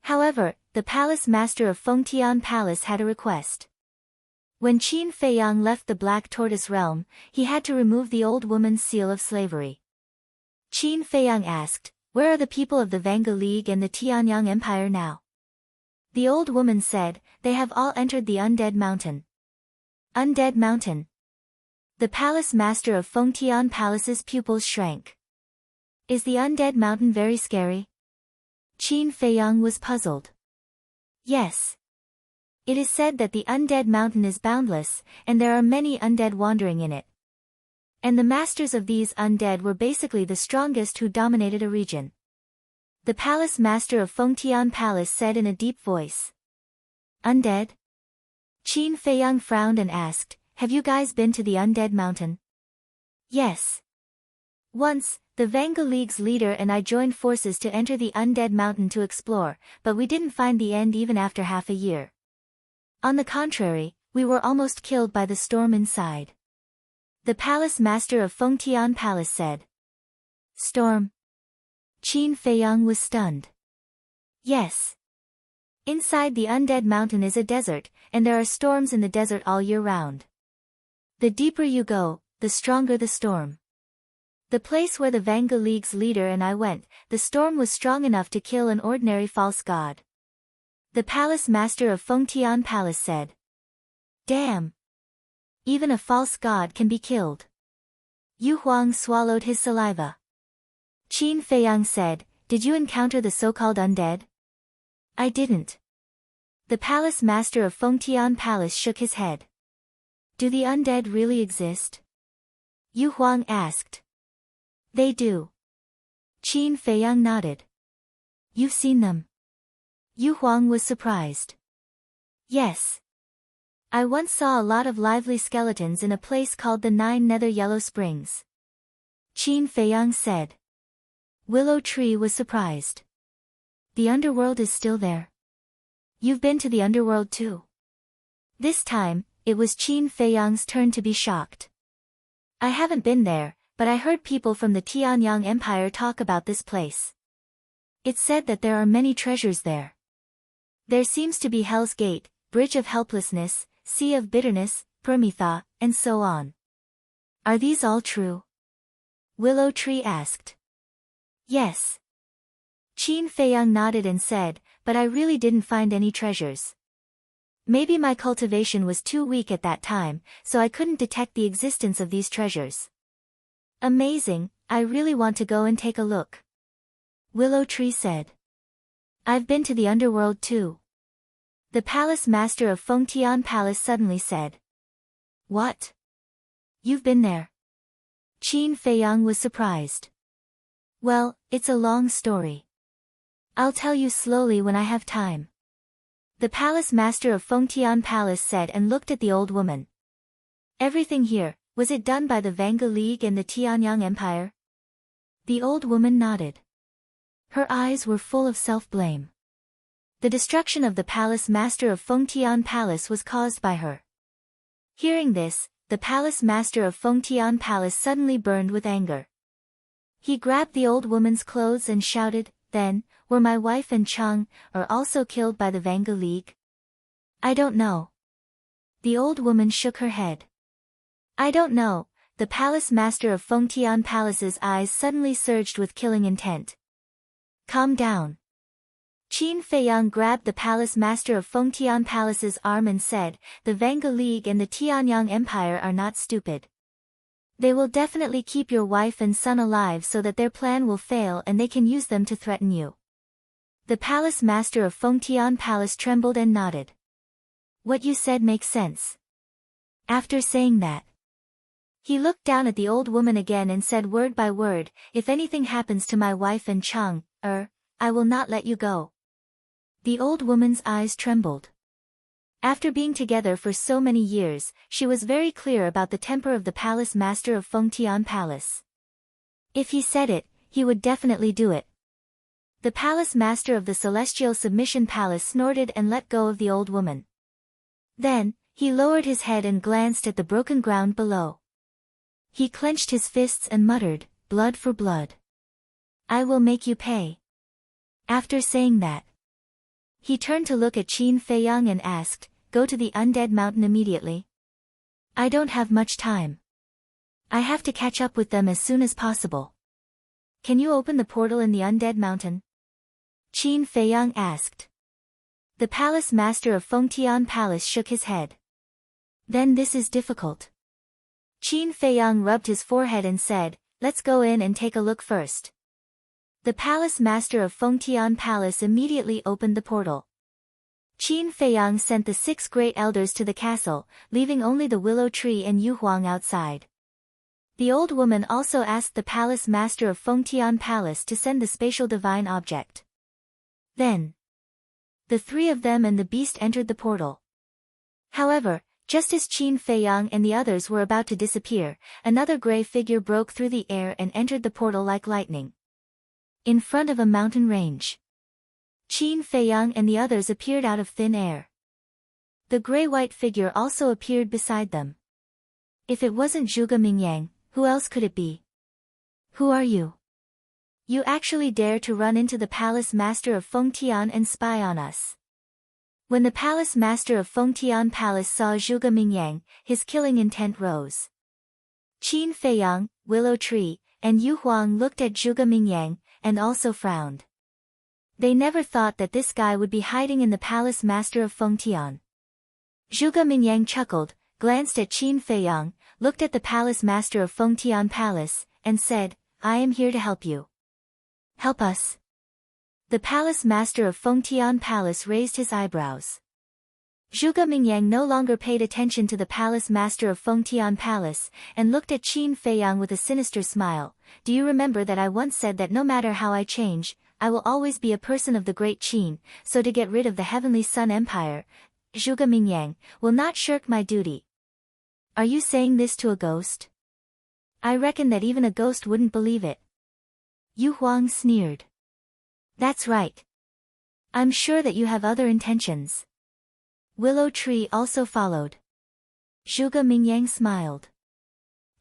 However, the palace master of Fengtian Palace had a request. When Qin Feiyang left the Black Tortoise realm, he had to remove the old woman's seal of slavery. Qin Feiyang asked, Where are the people of the Vanga League and the Tianyang Empire now? The old woman said, They have all entered the Undead Mountain. Undead Mountain. The palace master of Fengtian Palace's pupils shrank. Is the Undead Mountain very scary? Qin Feiyang was puzzled. Yes. It is said that the Undead Mountain is boundless, and there are many undead wandering in it. And the masters of these undead were basically the strongest who dominated a region. The palace master of Fengtian Palace said in a deep voice. Undead? Qin Feiyang frowned and asked, Have you guys been to the Undead Mountain? Yes. Once, the Vanga League's leader and I joined forces to enter the Undead Mountain to explore, but we didn't find the end even after half a year. On the contrary, we were almost killed by the storm inside. The palace master of Fengtian Palace said. Storm? Qin Feiyang was stunned. Yes. Inside the Undead Mountain is a desert, and there are storms in the desert all year round. The deeper you go, the stronger the storm. The place where the Vanga League's leader and I went, the storm was strong enough to kill an ordinary false god. The palace master of Fengtian Palace said. Damn. Even a false god can be killed. Yu Huang swallowed his saliva. Qin Feiyang said, Did you encounter the so-called undead? I didn't. The palace master of Fengtian Palace shook his head. Do the undead really exist? Yu Huang asked. They do. Qin Feiyang nodded. You've seen them? Yu Huang was surprised. Yes. I once saw a lot of lively skeletons in a place called the Nine Nether Yellow Springs. Qin Feiyang said. Willow Tree was surprised. The underworld is still there. You've been to the underworld too. This time, it was Qin Feiyang's turn to be shocked. I haven't been there, but I heard people from the Tianyang Empire talk about this place. It's said that there are many treasures there. There seems to be Hell's Gate, Bridge of Helplessness, Sea of Bitterness, Permitha, and so on. Are these all true? Willow Tree asked. Yes. Qin Feiyang nodded and said, but I really didn't find any treasures. Maybe my cultivation was too weak at that time, so I couldn't detect the existence of these treasures. Amazing, I really want to go and take a look. Willow Tree said. I've been to the underworld too. The palace master of Fengtian Palace suddenly said. What? You've been there? Qin Feiyang was surprised. Well, it's a long story. I'll tell you slowly when I have time. The palace master of Fengtian Palace said and looked at the old woman. Everything here, was it done by the Vanga League and the Tianyang Empire? The old woman nodded. Her eyes were full of self-blame. The destruction of the palace master of Fengtian Palace was caused by her. Hearing this, the palace master of Fengtian Palace suddenly burned with anger. He grabbed the old woman's clothes and shouted, Then, were my wife and Cheng are also killed by the Vanga League? I don't know. The old woman shook her head. I don't know. The palace master of Fengtian Palace's eyes suddenly surged with killing intent. Calm down. Qin Feiyang grabbed the palace master of Fengtian Palace's arm and said, The Vanga League and the Tianyang Empire are not stupid. They will definitely keep your wife and son alive so that their plan will fail and they can use them to threaten you. The palace master of Fengtian Palace trembled and nodded. What you said makes sense. After saying that, he looked down at the old woman again and said word by word, If anything happens to my wife and Cheng, I will not let you go. The old woman's eyes trembled. After being together for so many years, she was very clear about the temper of the palace master of Fengtian Palace. If he said it, he would definitely do it. The palace master of the Celestial Submission Palace snorted and let go of the old woman. Then, he lowered his head and glanced at the broken ground below. He clenched his fists and muttered, Blood for blood. I will make you pay. After saying that, he turned to look at Qin Feiyang and asked, Go to the Undead Mountain immediately. I don't have much time. I have to catch up with them as soon as possible. Can you open the portal in the Undead Mountain? Qin Feiyang asked. The palace master of Fengtian Palace shook his head. Then this is difficult. Qin Feiyang rubbed his forehead and said, Let's go in and take a look first. The palace master of Fengtian Palace immediately opened the portal. Qin Feiyang sent the 6 great elders to the castle, leaving only the willow tree and Yu Huang outside. The old woman also asked the palace master of Fengtian Palace to send the spatial divine object. Then, the 3 of them and the beast entered the portal. However, just as Qin Feiyang and the others were about to disappear, another gray figure broke through the air and entered the portal like lightning. In front of a mountain range, Qin Feiyang and the others appeared out of thin air. The gray-white figure also appeared beside them. If it wasn't Zhuge Mingyang, who else could it be? Who are you? You actually dare to run into the palace master of Fengtian and spy on us. When the palace master of Fengtian Palace saw Zhuge Mingyang, his killing intent rose. Qin Feiyang, Willow Tree, and Yu Huang looked at Zhuge Mingyang, and also frowned. They never thought that this guy would be hiding in the palace master of Fengtian. Zhuge Mingyang chuckled, glanced at Qin Feiyang, looked at the palace master of Fengtian Palace, and said, I am here to help you. Help us. The palace master of Fengtian Palace raised his eyebrows. Zhuge Mingyang no longer paid attention to the palace master of Fengtian Palace, and looked at Qin Feiyang with a sinister smile. Do you remember that I once said that no matter how I change, I will always be a person of the great Qin, so to get rid of the Heavenly Sun Empire, Zhuge Mingyang will not shirk my duty. Are you saying this to a ghost? I reckon that even a ghost wouldn't believe it. Yu Huang sneered. That's right. I'm sure that you have other intentions. Willow Tree also followed. Zhuge Mingyang smiled.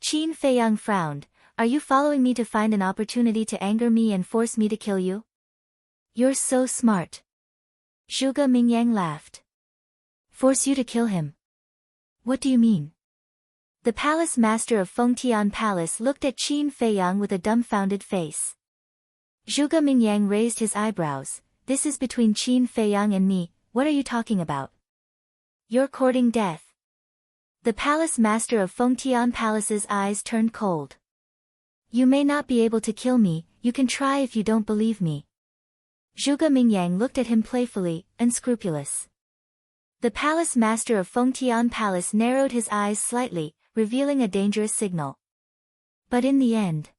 Qin Feiyang frowned. Are you following me to find an opportunity to anger me and force me to kill you? You're so smart. Zhuge Mingyang laughed. Force you to kill him? What do you mean? The palace master of Fengtian Palace looked at Qin Feiyang with a dumbfounded face. Zhuge Mingyang raised his eyebrows. This is between Qin Feiyang and me, what are you talking about? You're courting death. The palace master of Fengtian Palace's eyes turned cold. You may not be able to kill me, you can try if you don't believe me. Zhuge Mingyang looked at him playfully, unscrupulous. The palace master of Fengtian Palace narrowed his eyes slightly, revealing a dangerous signal. But in the end,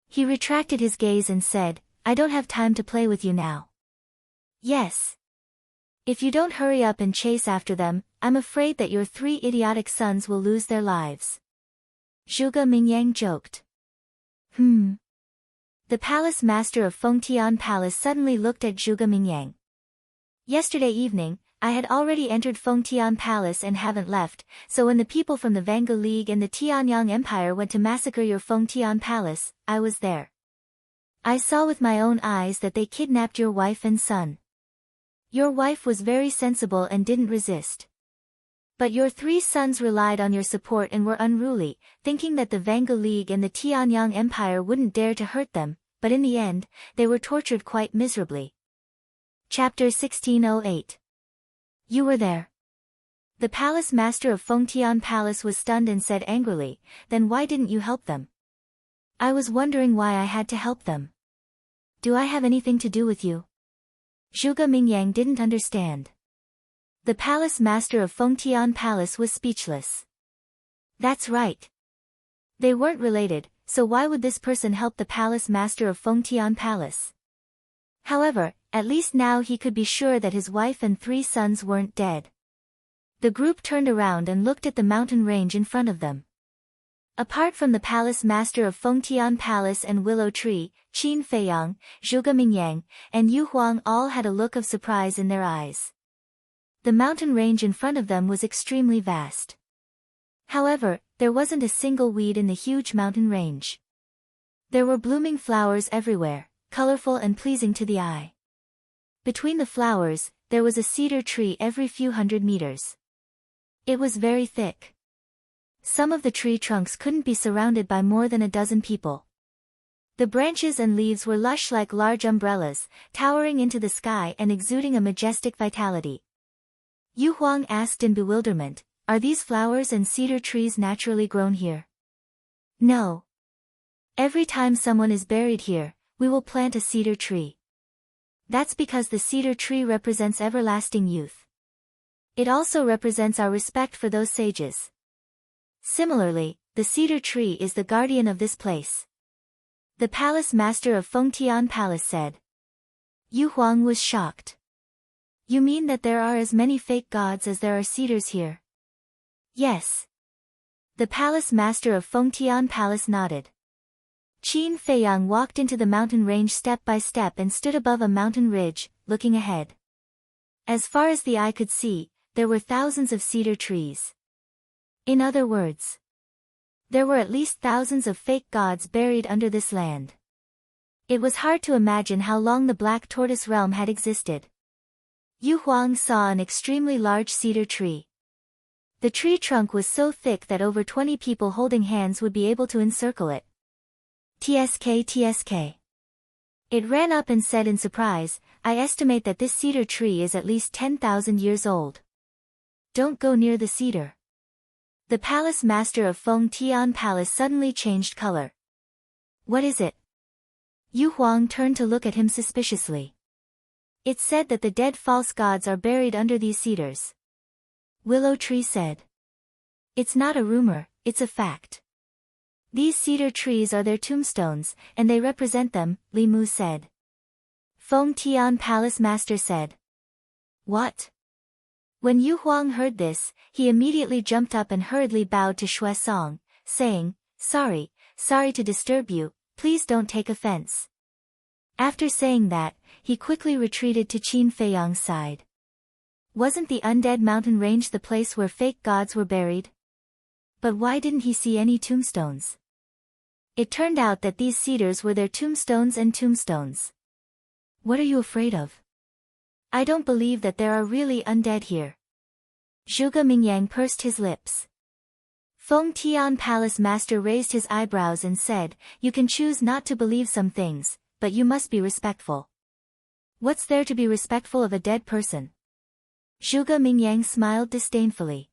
he retracted his gaze and said, I don't have time to play with you now. Yes. If you don't hurry up and chase after them, I'm afraid that your 3 idiotic sons will lose their lives. Zhuge Mingyang joked. The palace master of Fengtian Palace suddenly looked at Zhuge Mingyang. Yesterday evening, I had already entered Fengtian Palace and haven't left, so when the people from the Vanga League and the Tianyang Empire went to massacre your Fengtian Palace, I was there. I saw with my own eyes that they kidnapped your wife and son. Your wife was very sensible and didn't resist. But your 3 sons relied on your support and were unruly, thinking that the Vanga League and the Tianyang Empire wouldn't dare to hurt them, but in the end, they were tortured quite miserably. Chapter 1608. You were there. The palace master of Fengtian Palace was stunned and said angrily, then why didn't you help them? I was wondering why I had to help them. Do I have anything to do with you? Zhuge Mingyang didn't understand. The palace master of Fengtian Palace was speechless. That's right. They weren't related, so why would this person help the palace master of Fengtian Palace? However, at least now he could be sure that his wife and 3 sons weren't dead. The group turned around and looked at the mountain range in front of them. Apart from the palace master of Fengtian Palace and Willow Tree, Qin Feiyang, Zhuge Mingyang, and Yu Huang all had a look of surprise in their eyes. The mountain range in front of them was extremely vast. However, there wasn't a single weed in the huge mountain range. There were blooming flowers everywhere, colorful and pleasing to the eye. Between the flowers, there was a cedar tree every few hundred meters. It was very thick. Some of the tree trunks couldn't be surrounded by more than a dozen people. The branches and leaves were lush like large umbrellas, towering into the sky and exuding a majestic vitality. Yu Huang asked in bewilderment, are these flowers and cedar trees naturally grown here? No. Every time someone is buried here, we will plant a cedar tree. That's because the cedar tree represents everlasting youth. It also represents our respect for those sages. Similarly, the cedar tree is the guardian of this place. The palace master of Fengtian Palace said. Yu Huang was shocked. You mean that there are as many fake gods as there are cedars here? Yes. The palace master of Fengtian Palace nodded. Qin Feiyang walked into the mountain range step by step and stood above a mountain ridge, looking ahead. As far as the eye could see, there were thousands of cedar trees. In other words, there were at least thousands of fake gods buried under this land. It was hard to imagine how long the Black Tortoise realm had existed. Yu Huang saw an extremely large cedar tree. The tree trunk was so thick that over 20 people holding hands would be able to encircle it. TSK TSK. It ran up and said in surprise, I estimate that this cedar tree is at least 10,000 years old. Don't go near the cedar. The palace master of Fengtian Palace suddenly changed color. What is it? Yu Huang turned to look at him suspiciously. It's said that the dead false gods are buried under these cedars. Willow Tree said. It's not a rumor, it's a fact. These cedar trees are their tombstones, and they represent them, Li Mu said. Fengtian Palace Master said. What? When Yu Huang heard this, he immediately jumped up and hurriedly bowed to Xue Song, saying, sorry to disturb you, please don't take offense. After saying that, he quickly retreated to Qin Feiyang's side. Wasn't the undead mountain range the place where fake gods were buried? But why didn't he see any tombstones? It turned out that these cedars were their tombstones and tombstones. What are you afraid of? I don't believe that there are really undead here. Zhuge Mingyang pursed his lips. Fengtian Palace Master raised his eyebrows and said, you can choose not to believe some things, but you must be respectful. What's there to be respectful of a dead person? Zhuge Mingyang smiled disdainfully.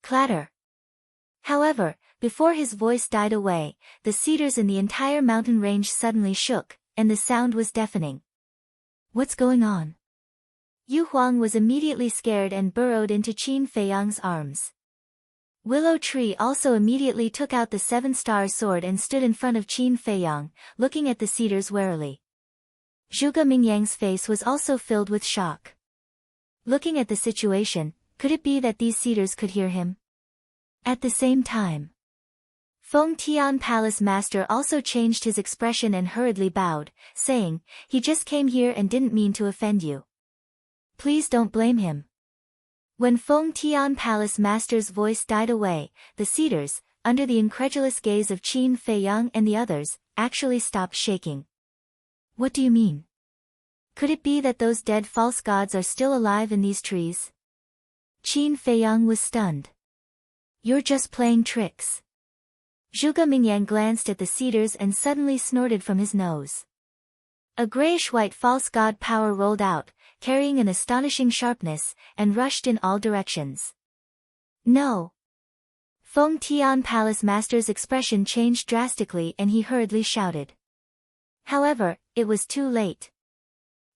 Clatter. However, before his voice died away, the cedars in the entire mountain range suddenly shook, and the sound was deafening. What's going on? Yu Huang was immediately scared and burrowed into Qin Feiyang's arms. Willow Tree also immediately took out the seven-star sword and stood in front of Qin Feiyang, looking at the cedars warily. Zhuge Mingyang's face was also filled with shock. Looking at the situation, could it be that these cedars could hear him? At the same time, Feng Tian Palace Master also changed his expression and hurriedly bowed, saying, "He just came here and didn't mean to offend you. Please don't blame him." When Feng Tian Palace Master's voice died away, the cedars, under the incredulous gaze of Qin Feiyang and the others, actually stopped shaking. What do you mean? Could it be that those dead false gods are still alive in these trees? Qin Feiyang was stunned. You're just playing tricks. Zhuge Mingyang glanced at the cedars and suddenly snorted from his nose. A grayish-white false god power rolled out, carrying an astonishing sharpness, and rushed in all directions. No! Feng Tian Palace Master's expression changed drastically and he hurriedly shouted. However, it was too late.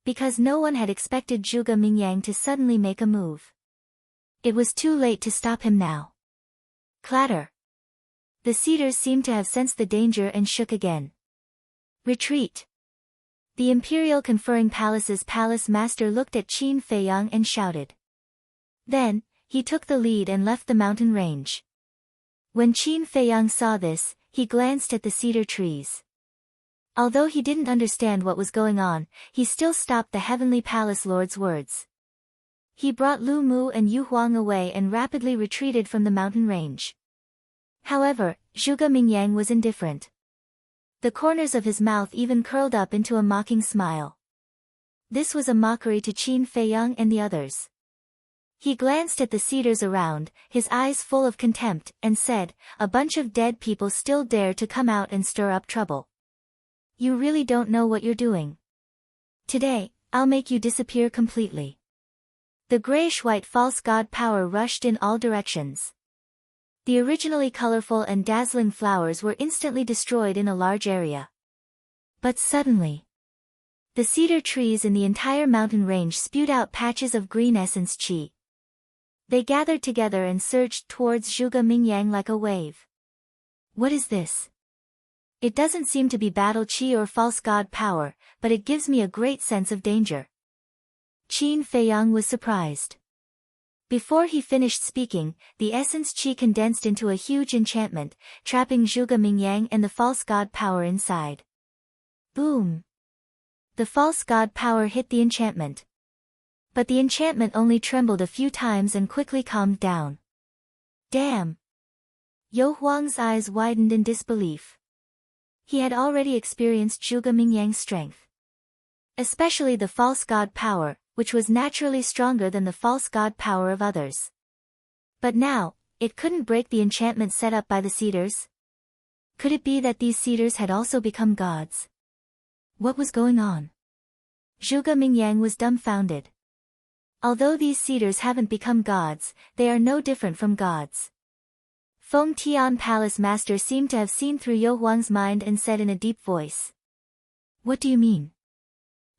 Because no one had expected Zhuge Mingyang to suddenly make a move. It was too late to stop him now. Clatter! The cedars seemed to have sensed the danger and shook again. Retreat! The Imperial Conferring Palace's Palace Master looked at Qin Feiyang and shouted. Then, he took the lead and left the mountain range. When Qin Feiyang saw this, he glanced at the cedar trees. Although he didn't understand what was going on, he still stopped the Heavenly Palace Lord's words. He brought Lu Mu and Yu Huang away and rapidly retreated from the mountain range. However, Zhuge Mingyang was indifferent. The corners of his mouth even curled up into a mocking smile. This was a mockery to Qin Feiyang and the others. He glanced at the cedars around, his eyes full of contempt, and said, "A bunch of dead people still dare to come out and stir up trouble. You really don't know what you're doing. Today, I'll make you disappear completely." The grayish-white false god power rushed in all directions. The originally colorful and dazzling flowers were instantly destroyed in a large area. But suddenly, the cedar trees in the entire mountain range spewed out patches of green essence qi. They gathered together and surged towards Zhuge Mingyang like a wave. What is this? It doesn't seem to be battle qi or false god power, but it gives me a great sense of danger. Qin Feiyang was surprised. Before he finished speaking, the essence qi condensed into a huge enchantment, trapping Zhuge Mingyang and the false god power inside. Boom! The false god power hit the enchantment. But the enchantment only trembled a few times and quickly calmed down. Damn! Yu Huang's eyes widened in disbelief. He had already experienced Zhuge Mingyang's strength. Especially the false god power, which was naturally stronger than the false god power of others. But now, it couldn't break the enchantment set up by the cedars. Could it be that these cedars had also become gods? What was going on? Zhuge Mingyang was dumbfounded. Although these cedars haven't become gods, they are no different from gods. Feng Tian Palace Master seemed to have seen through Yu Huang's mind and said in a deep voice. What do you mean?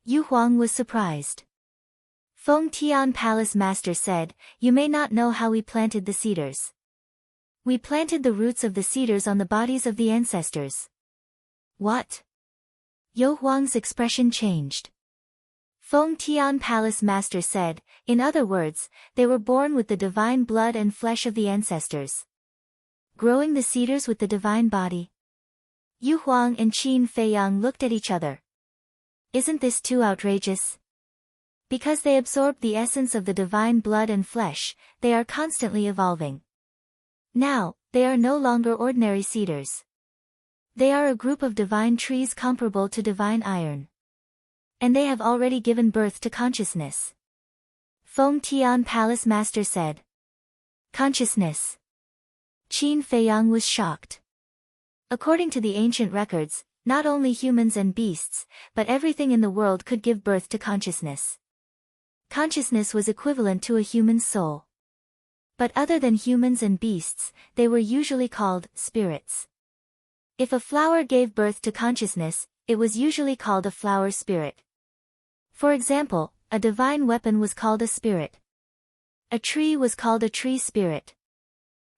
Yu Huang was surprised. Feng Tian Palace Master said, "You may not know how we planted the cedars. We planted the roots of the cedars on the bodies of the ancestors." What? Yu Huang's expression changed. Feng Tian Palace Master said, "In other words, they were born with the divine blood and flesh of the ancestors. Growing the cedars with the divine body." Yu Huang and Qin Feiyang looked at each other. Isn't this too outrageous? Because they absorbed the essence of the divine blood and flesh, they are constantly evolving. Now, they are no longer ordinary cedars. They are a group of divine trees comparable to divine iron. And they have already given birth to consciousness. Feng Tian Palace Master said. Consciousness. Qin Feiyang was shocked. According to the ancient records, not only humans and beasts, but everything in the world could give birth to consciousness. Consciousness was equivalent to a human soul. But other than humans and beasts, they were usually called spirits. If a flower gave birth to consciousness, it was usually called a flower spirit. For example, a divine weapon was called a spirit. A tree was called a tree spirit.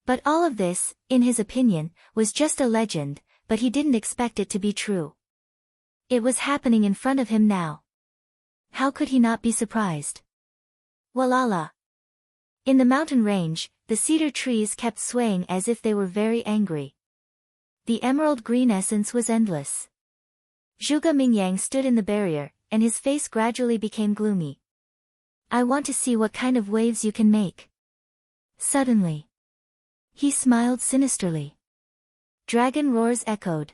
But all of this, in his opinion, was just a legend, but he didn't expect it to be true. It was happening in front of him now. How could he not be surprised? Walala. In the mountain range, the cedar trees kept swaying as if they were very angry. The emerald green essence was endless. Zhuge Mingyang stood in the barrier, and his face gradually became gloomy. I want to see what kind of waves you can make. Suddenly, he smiled sinisterly. Dragon roars echoed.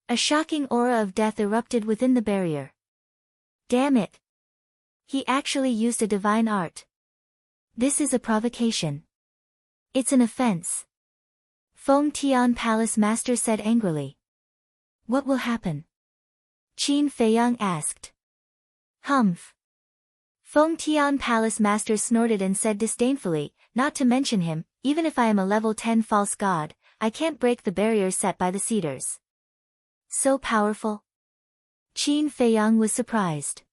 A shocking aura of death erupted within the barrier. Damn it! He actually used a divine art. This is a provocation. It's an offense. Feng Tian Palace Master said angrily. What will happen? Qin Feiyang asked. Humph. Feng Tian Palace Master snorted and said disdainfully, not to mention him, even if I am a level 10 false god, I can't break the barrier set by the cedars. So powerful? Qin Feiyang was surprised.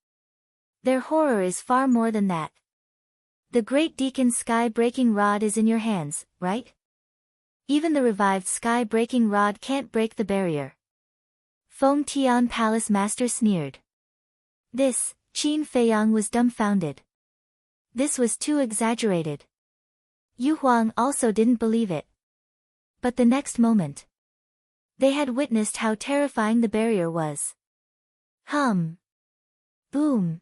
Their horror is far more than that. The Great Deacon's sky-breaking rod is in your hands, right? Even the revived sky-breaking rod can't break the barrier. Feng Tian Palace Master sneered. This, Qin Feiyang was dumbfounded. This was too exaggerated. Yu Huang also didn't believe it. But the next moment, they had witnessed how terrifying the barrier was. Hum. Boom.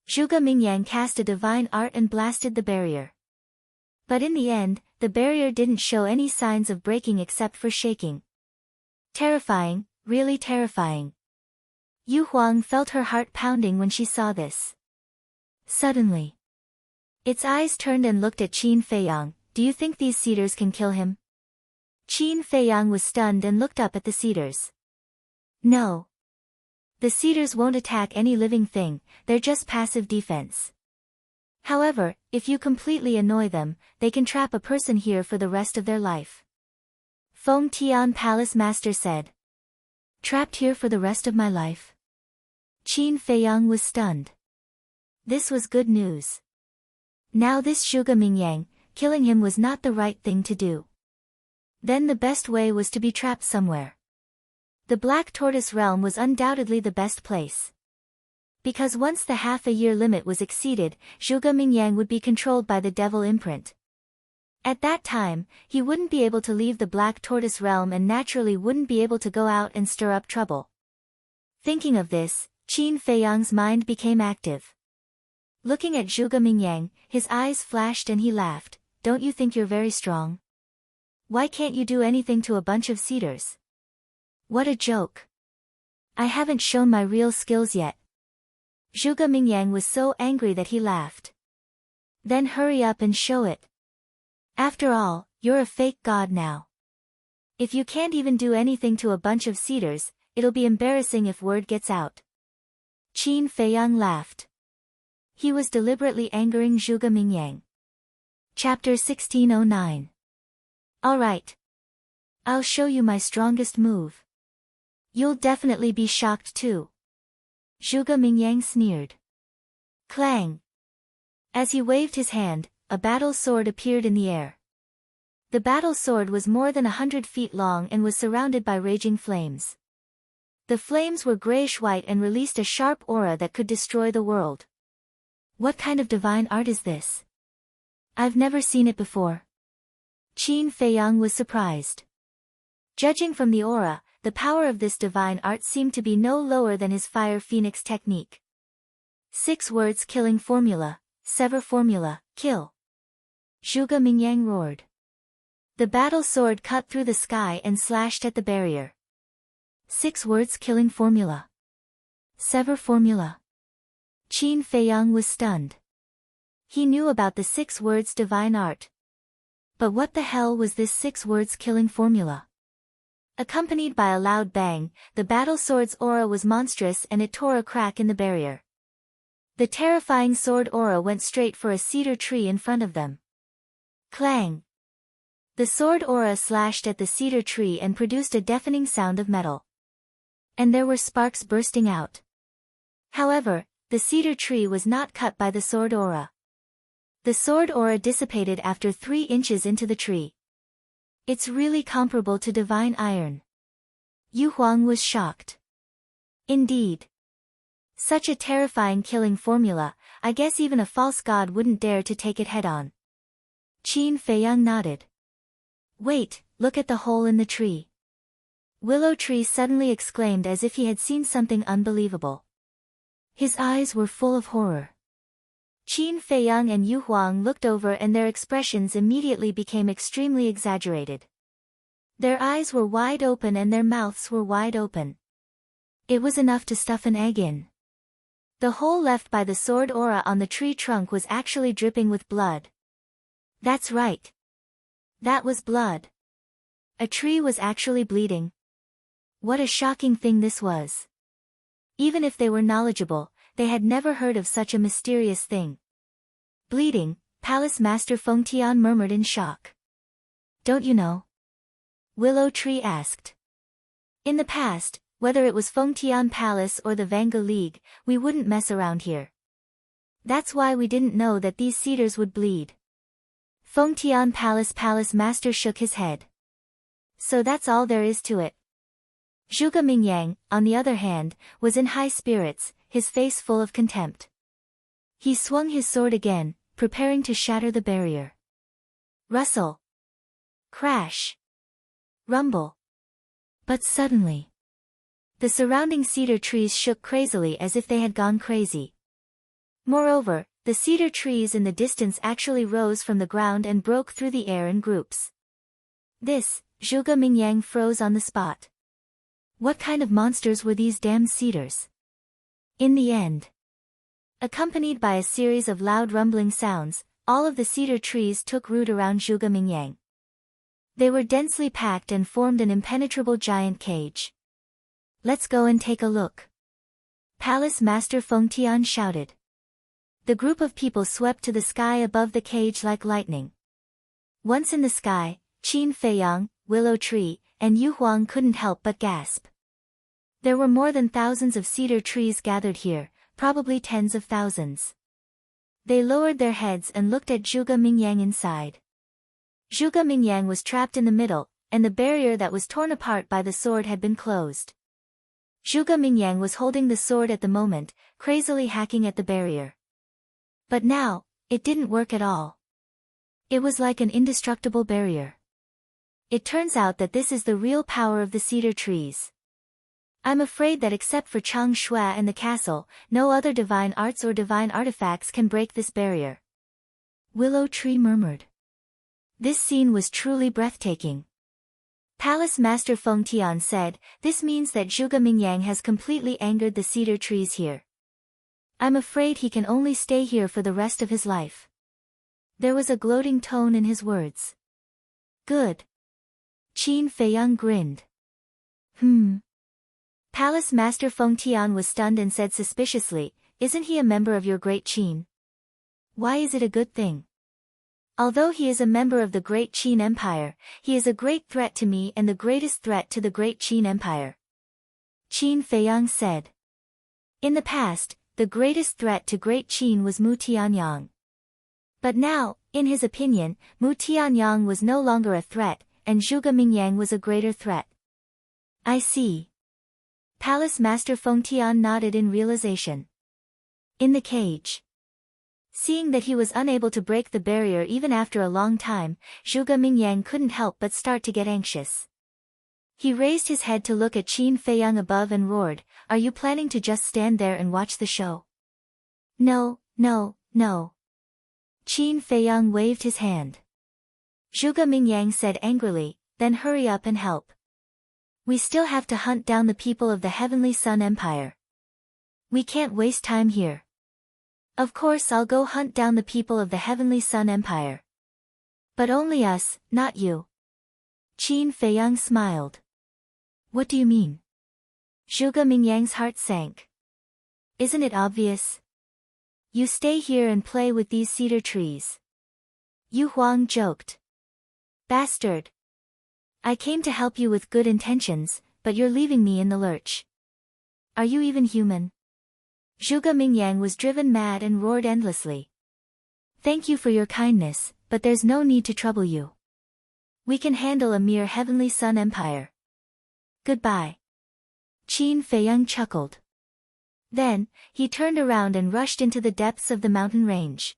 Zhuge Mingyang cast a divine art and blasted the barrier. But in the end, the barrier didn't show any signs of breaking except for shaking. Terrifying, really terrifying. Yu Huang felt her heart pounding when she saw this. Suddenly, its eyes turned and looked at Qin Feiyang. Do you think these cedars can kill him? Qin Feiyang was stunned and looked up at the cedars. No. The cedars won't attack any living thing, they're just passive defense. However, if you completely annoy them, they can trap a person here for the rest of their life. Feng Tian Palace Master said. Trapped here for the rest of my life? Qin Feiyang was stunned. This was good news. Now this Zhuge Mingyang, killing him was not the right thing to do. Then the best way was to be trapped somewhere. The Black Tortoise Realm was undoubtedly the best place. Because once the half-a-year limit was exceeded, Zhuge Mingyang would be controlled by the Devil Imprint. At that time, he wouldn't be able to leave the Black Tortoise Realm and naturally wouldn't be able to go out and stir up trouble. Thinking of this, Qin Feiyang's mind became active. Looking at Zhuge Mingyang, his eyes flashed and he laughed. Don't you think you're very strong? Why can't you do anything to a bunch of cedars? What a joke. I haven't shown my real skills yet. Zhuge Mingyang was so angry that he laughed. Then hurry up and show it. After all, you're a fake god now. If you can't even do anything to a bunch of cedars, it'll be embarrassing if word gets out. Qin Feiyang laughed. He was deliberately angering Zhuge Mingyang. Chapter 1609. Alright. I'll show you my strongest move. You'll definitely be shocked too. Zhuge Mingyang sneered. Clang. As he waved his hand, a battle sword appeared in the air. The battle sword was more than 100 feet long and was surrounded by raging flames. The flames were grayish-white and released a sharp aura that could destroy the world. What kind of divine art is this? I've never seen it before. Qin Feiyang was surprised. Judging from the aura, the power of this divine art seemed to be no lower than his Fire Phoenix technique. 6 words killing formula, sever formula, kill. Zhuge Mingyang roared. The battle sword cut through the sky and slashed at the barrier. 6 words killing formula. Sever formula. Qin Feiyang was stunned. He knew about the 6 words divine art. But what the hell was this 6 words killing formula? Accompanied by a loud bang, the battle sword's aura was monstrous and it tore a crack in the barrier. The terrifying sword aura went straight for a cedar tree in front of them. Clang! The sword aura slashed at the cedar tree and produced a deafening sound of metal. And there were sparks bursting out. However, the cedar tree was not cut by the sword aura. The sword aura dissipated after 3 inches into the tree. It's really comparable to divine iron. Yu Huang was shocked. Indeed. Such a terrifying killing formula, I guess even a false god wouldn't dare to take it head-on. Qin Feiyang nodded. Wait, look at the hole in the tree. Willow Tree suddenly exclaimed as if he had seen something unbelievable. His eyes were full of horror. Qin Feiyang and Yu Huang looked over and their expressions immediately became extremely exaggerated. Their eyes were wide open and their mouths were wide open. It was enough to stuff an egg in. The hole left by the sword aura on the tree trunk was actually dripping with blood. That's right. That was blood. A tree was actually bleeding. What a shocking thing this was. Even if they were knowledgeable, they had never heard of such a mysterious thing. Bleeding, Palace Master Fengtian murmured in shock. Don't you know? Willow Tree asked. In the past, whether it was Fengtian Palace or the Vanga League, we wouldn't mess around here. That's why we didn't know that these cedars would bleed. Fengtian Palace Master shook his head. So that's all there is to it. Zhuge Mingyang, on the other hand, was in high spirits, his face full of contempt. He swung his sword again, preparing to shatter the barrier. Rustle. Crash. Rumble. But suddenly, the surrounding cedar trees shook crazily as if they had gone crazy. Moreover, the cedar trees in the distance actually rose from the ground and broke through the air in groups. Zhuge Mingyang froze on the spot. What kind of monsters were these damned cedars? In the end, accompanied by a series of loud rumbling sounds, all of the cedar trees took root around Zhuge Mingyang. They were densely packed and formed an impenetrable giant cage. Let's go and take a look. Palace Master Fengtian shouted. The group of people swept to the sky above the cage like lightning. Once in the sky, Qin Feiyang, Willow Tree, and Yu Huang couldn't help but gasp. There were more than thousands of cedar trees gathered here, probably tens of thousands. They lowered their heads and looked at Zhuge Mingyang inside. Zhuge Mingyang was trapped in the middle, and the barrier that was torn apart by the sword had been closed. Zhuge Mingyang was holding the sword at the moment, crazily hacking at the barrier. But now, it didn't work at all. It was like an indestructible barrier. It turns out that this is the real power of the cedar trees. I'm afraid that except for Chang Shui and the castle, no other divine arts or divine artifacts can break this barrier. Willow Tree murmured. This scene was truly breathtaking. Palace Master Fengtian said, this means that Zhuge Mingyang has completely angered the cedar trees here. I'm afraid he can only stay here for the rest of his life. There was a gloating tone in his words. Good. Qin Feiyang grinned. Palace Master Fengtian was stunned and said suspiciously, isn't he a member of your great Qin? Why is it a good thing? Although he is a member of the great Qin Empire, he is a great threat to me and the greatest threat to the great Qin Empire. Qin Feiyang said. In the past, the greatest threat to great Qin was Mu Tianyang. But now, in his opinion, Mu Tianyang was no longer a threat, and Zhuge Mingyang was a greater threat. I see. Palace Master Fengtian nodded in realization. In the cage. Seeing that he was unable to break the barrier even after a long time, Zhuge Mingyang couldn't help but start to get anxious. He raised his head to look at Qin Feiyang above and roared, are you planning to just stand there and watch the show? No. Qin Feiyang waved his hand. Zhuge Mingyang said angrily, then hurry up and help. We still have to hunt down the people of the Heavenly Sun Empire. We can't waste time here. Of course I'll go hunt down the people of the Heavenly Sun Empire. But only us, not you. Qin Feiyang smiled. What do you mean? Zhuge Mingyang's heart sank. Isn't it obvious? You stay here and play with these cedar trees. Yu Huang joked. Bastard. I came to help you with good intentions, but you're leaving me in the lurch. Are you even human? Zhuge Mingyang was driven mad and roared endlessly. Thank you for your kindness, but there's no need to trouble you. We can handle a mere heavenly sun empire. Goodbye. Qin Feiyang chuckled. Then, he turned around and rushed into the depths of the mountain range.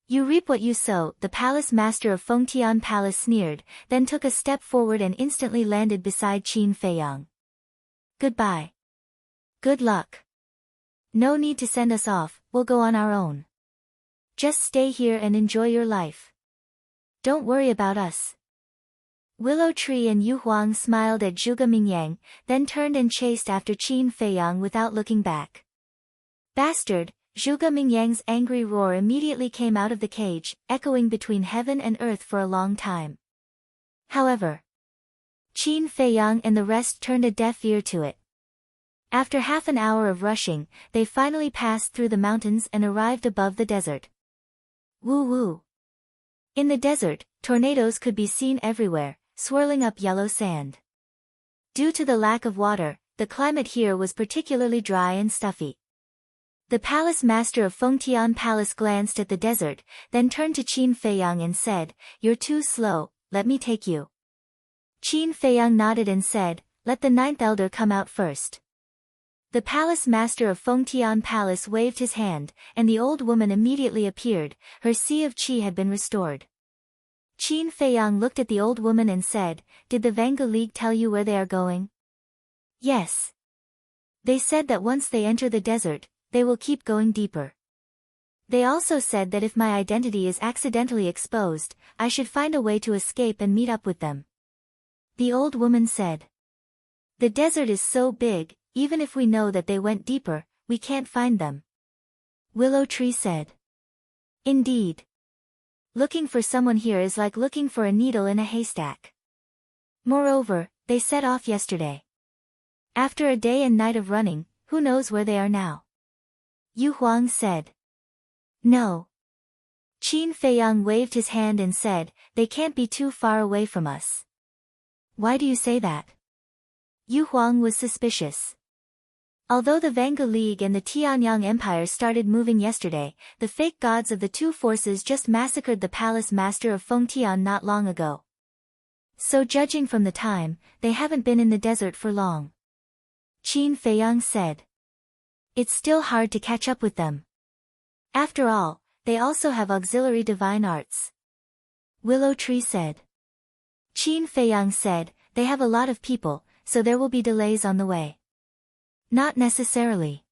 You reap what you sow, the palace master of Fengtian Palace sneered, then took a step forward and instantly landed beside Qin Feiyang. Goodbye. Good luck. No need to send us off, we'll go on our own. Just stay here and enjoy your life. Don't worry about us. Willow Tree and Yu Huang smiled at Zhuge Mingyang, then turned and chased after Qin Feiyang without looking back. Bastard! Zhuge Mingyang's angry roar immediately came out of the cage, echoing between heaven and earth for a long time. However, Qin Feiyang and the rest turned a deaf ear to it. After half an hour of rushing, they finally passed through the mountains and arrived above the desert. Woo woo! In the desert, tornadoes could be seen everywhere, swirling up yellow sand. Due to the lack of water, the climate here was particularly dry and stuffy. The palace master of Fengtian Palace glanced at the desert, then turned to Qin Feiyang and said, "You're too slow, let me take you." Qin Feiyang nodded and said, "Let the ninth elder come out first." The palace master of Fengtian Palace waved his hand, and the old woman immediately appeared, her sea of qi had been restored. Qin Feiyang looked at the old woman and said, "Did the Vanga League tell you where they are going?" "Yes. They said that once they enter the desert, they will keep going deeper. They also said that if my identity is accidentally exposed, I should find a way to escape and meet up with them." The old woman said. "The desert is so big, even if we know that they went deeper, we can't find them." Willow Tree said. "Indeed. Looking for someone here is like looking for a needle in a haystack. Moreover, they set off yesterday. After a day and night of running, who knows where they are now?" Yu Huang said. "No." Qin Feiyang waved his hand and said, "They can't be too far away from us." "Why do you say that?" Yu Huang was suspicious. Although the Vanga League and the Tianyang Empire started moving yesterday, the fake gods of the two forces just massacred the palace master of Fengtian not long ago. So judging from the time, they haven't been in the desert for long. Qin Feiyang said. It's still hard to catch up with them. After all, they also have auxiliary divine arts. Willow Tree said. Qin Feiyang said, they have a lot of people, so there will be delays on the way. Not necessarily.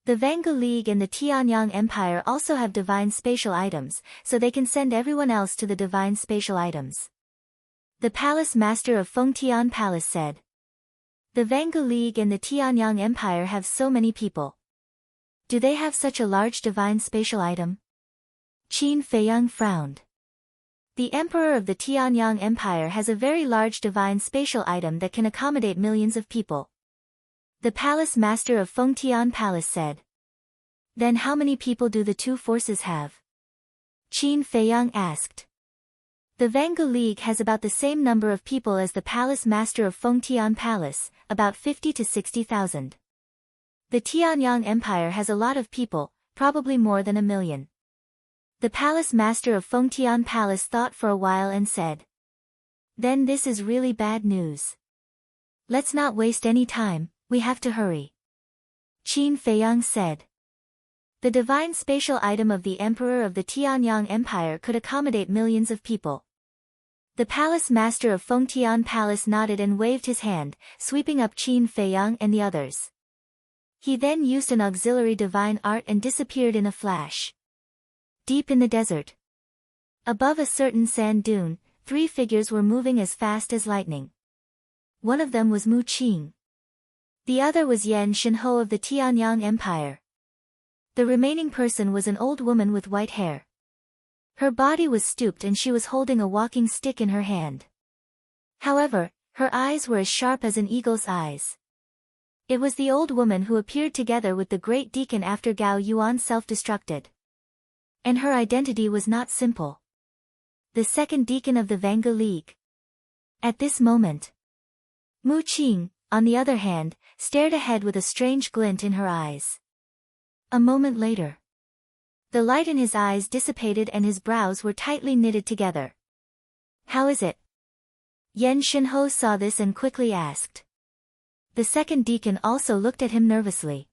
The Vanga League and the Tianyang Empire also have divine spatial items, so they can send everyone else to the divine spatial items. The palace master of Fengtian Palace said. The Vanga League and the Tianyang Empire have so many people. Do they have such a large divine spatial item? Qin Feiyang frowned. The emperor of the Tianyang Empire has a very large divine spatial item that can accommodate millions of people. The palace master of Fengtian Palace said. Then how many people do the two forces have? Qin Feiyang asked. The Vanga League has about the same number of people as the palace master of Fengtian Palace, about 50 to 60,000. The Tianyang Empire has a lot of people, probably more than 1 million. The palace master of Fengtian Palace thought for a while and said. Then this is really bad news. Let's not waste any time, we have to hurry. Qin Feiyang said. The divine spatial item of the emperor of the Tianyang Empire could accommodate millions of people. The palace master of Fengtian Palace nodded and waved his hand, sweeping up Qin Feiyang and the others. He then used an auxiliary divine art and disappeared in a flash. Deep in the desert. Above a certain sand dune, 3 figures were moving as fast as lightning. One of them was Mu Qing. The other was Yan Shenho of the Tianyang Empire. The remaining person was an old woman with white hair. Her body was stooped and she was holding a walking stick in her hand. However, her eyes were as sharp as an eagle's eyes. It was the old woman who appeared together with the great deacon after Gao Yuan self-destructed. And her identity was not simple. The second deacon of the Vanga League. At this moment, Mu Qing, on the other hand, stared ahead with a strange glint in her eyes. A moment later, the light in his eyes dissipated and his brows were tightly knitted together. How is it? Yan Shinho saw this and quickly asked. The second deacon also looked at him nervously.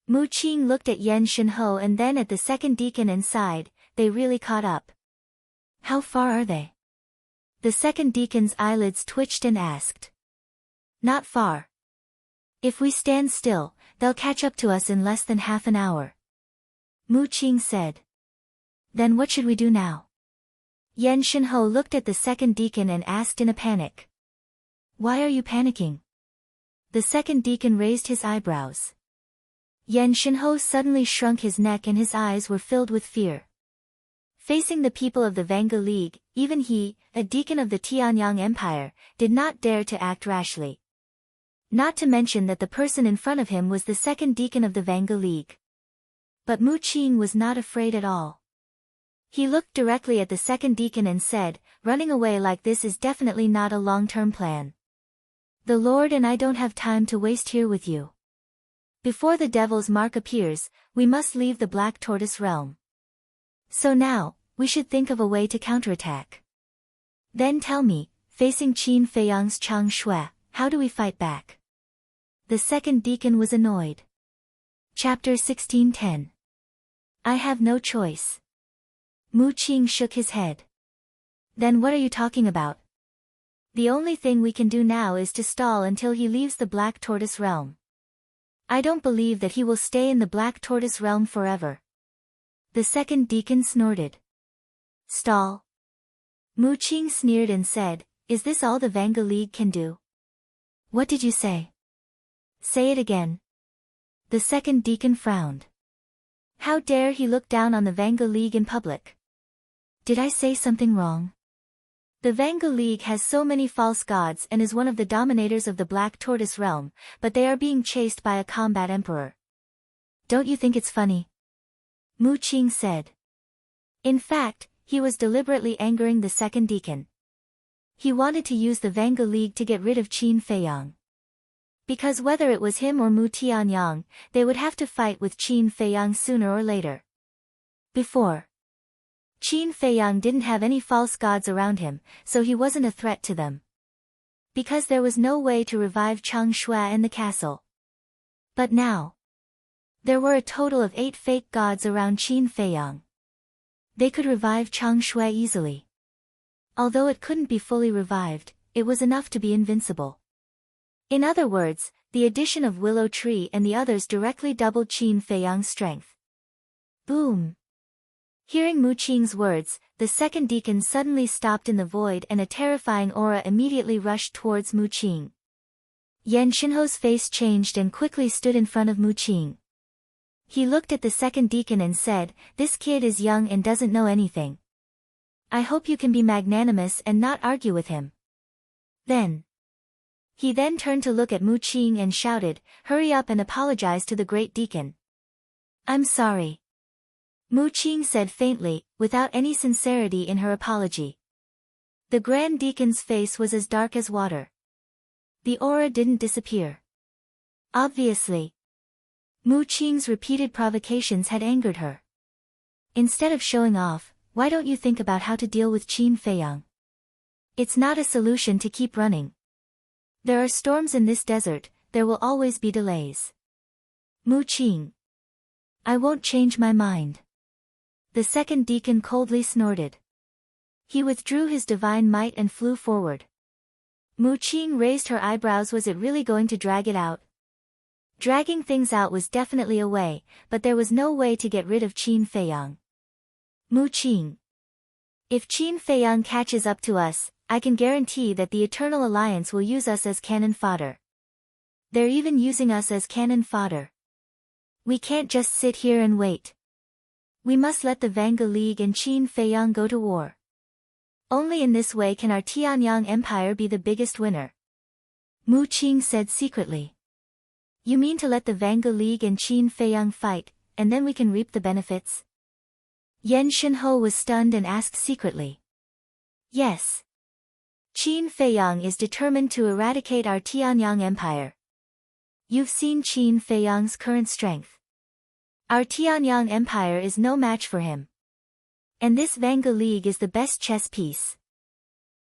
Mu Qing looked at Yan Shinho and then at the second deacon and sighed. They really caught up. How far are they? The second deacon's eyelids twitched and asked. Not far. If we stand still, they'll catch up to us in less than half an hour. Mu Qing said. Then what should we do now? Yan Shinho looked at the second deacon and asked in a panic. Why are you panicking? The second deacon raised his eyebrows. Yan Shinho suddenly shrunk his neck and his eyes were filled with fear. Facing the people of the Vanga League, even he, a deacon of the Tianyang Empire, did not dare to act rashly. Not to mention that the person in front of him was the second deacon of the Vanga League. But Mu Qing was not afraid at all. He looked directly at the second deacon and said, running away like this is definitely not a long-term plan. The Lord and I don't have time to waste here with you. Before the devil's mark appears, we must leave the Black Tortoise realm. So now, we should think of a way to counterattack. Then tell me, facing Qin Feiyang's Chang Shui, how do we fight back? The second deacon was annoyed. Chapter 16:10. I have no choice. Mu Qing shook his head. Then what are you talking about? The only thing we can do now is to stall until he leaves the Black Tortoise realm. I don't believe that he will stay in the Black Tortoise realm forever. The second deacon snorted. Stall? Mu Qing sneered and said, is this all the Vanga League can do? What did you say? Say it again. The second deacon frowned. How dare he look down on the Vanga League in public? Did I say something wrong? The Vanga League has so many false gods and is one of the dominators of the Black Tortoise realm, but they are being chased by a combat emperor. Don't you think it's funny? Mu Qing said. In fact, he was deliberately angering the second deacon. He wanted to use the Vanga League to get rid of Qin Feiyang. Because whether it was him or Mu Tianyang, they would have to fight with Qin Feiyang sooner or later. Before, Qin Feiyang didn't have any false gods around him, so he wasn't a threat to them. Because there was no way to revive Chang Shui in the castle. But now, there were a total of 8 fake gods around Qin Feiyang. They could revive Chang Shui easily. Although it couldn't be fully revived, it was enough to be invincible. In other words, the addition of Willow Tree and the others directly doubled Qin Feiyang's strength. Boom! Hearing Mu Qing's words, the second deacon suddenly stopped in the void and a terrifying aura immediately rushed towards Mu Qing. Yan Shinho's face changed and quickly stood in front of Mu Qing. He looked at the second deacon and said, this kid is young and doesn't know anything. I hope you can be magnanimous and not argue with him. He then turned to look at Mu Qing and shouted, hurry up and apologize to the great deacon. I'm sorry. Mu Qing said faintly, without any sincerity in her apology. The Grand Deacon's face was as dark as water. The aura didn't disappear. Obviously, Mu Qing's repeated provocations had angered her. Instead of showing off, why don't you think about how to deal with Qin Feiyang? It's not a solution to keep running. There are storms in this desert, there will always be delays. Mu Qing. I won't change my mind. The second deacon coldly snorted. He withdrew his divine might and flew forward. Mu Qing raised her eyebrows. Was it really going to drag it out? Dragging things out was definitely a way, but there was no way to get rid of Qin Feiyang. Mu Qing. If Qin Feiyang catches up to us, I can guarantee that the Eternal Alliance will use us as cannon fodder. They're even using us as cannon fodder. We can't just sit here and wait. We must let the Vanga League and Qin Feiyang go to war. Only in this way can our Tianyang Empire be the biggest winner. Mu Qing said secretly. You mean to let the Vanga League and Qin Feiyang fight, and then we can reap the benefits? Yan Shinho was stunned and asked secretly. Yes. Qin Feiyang is determined to eradicate our Tianyang Empire. You've seen Qin Feiyang's current strength. Our Tianyang Empire is no match for him. And this Vanga League is the best chess piece.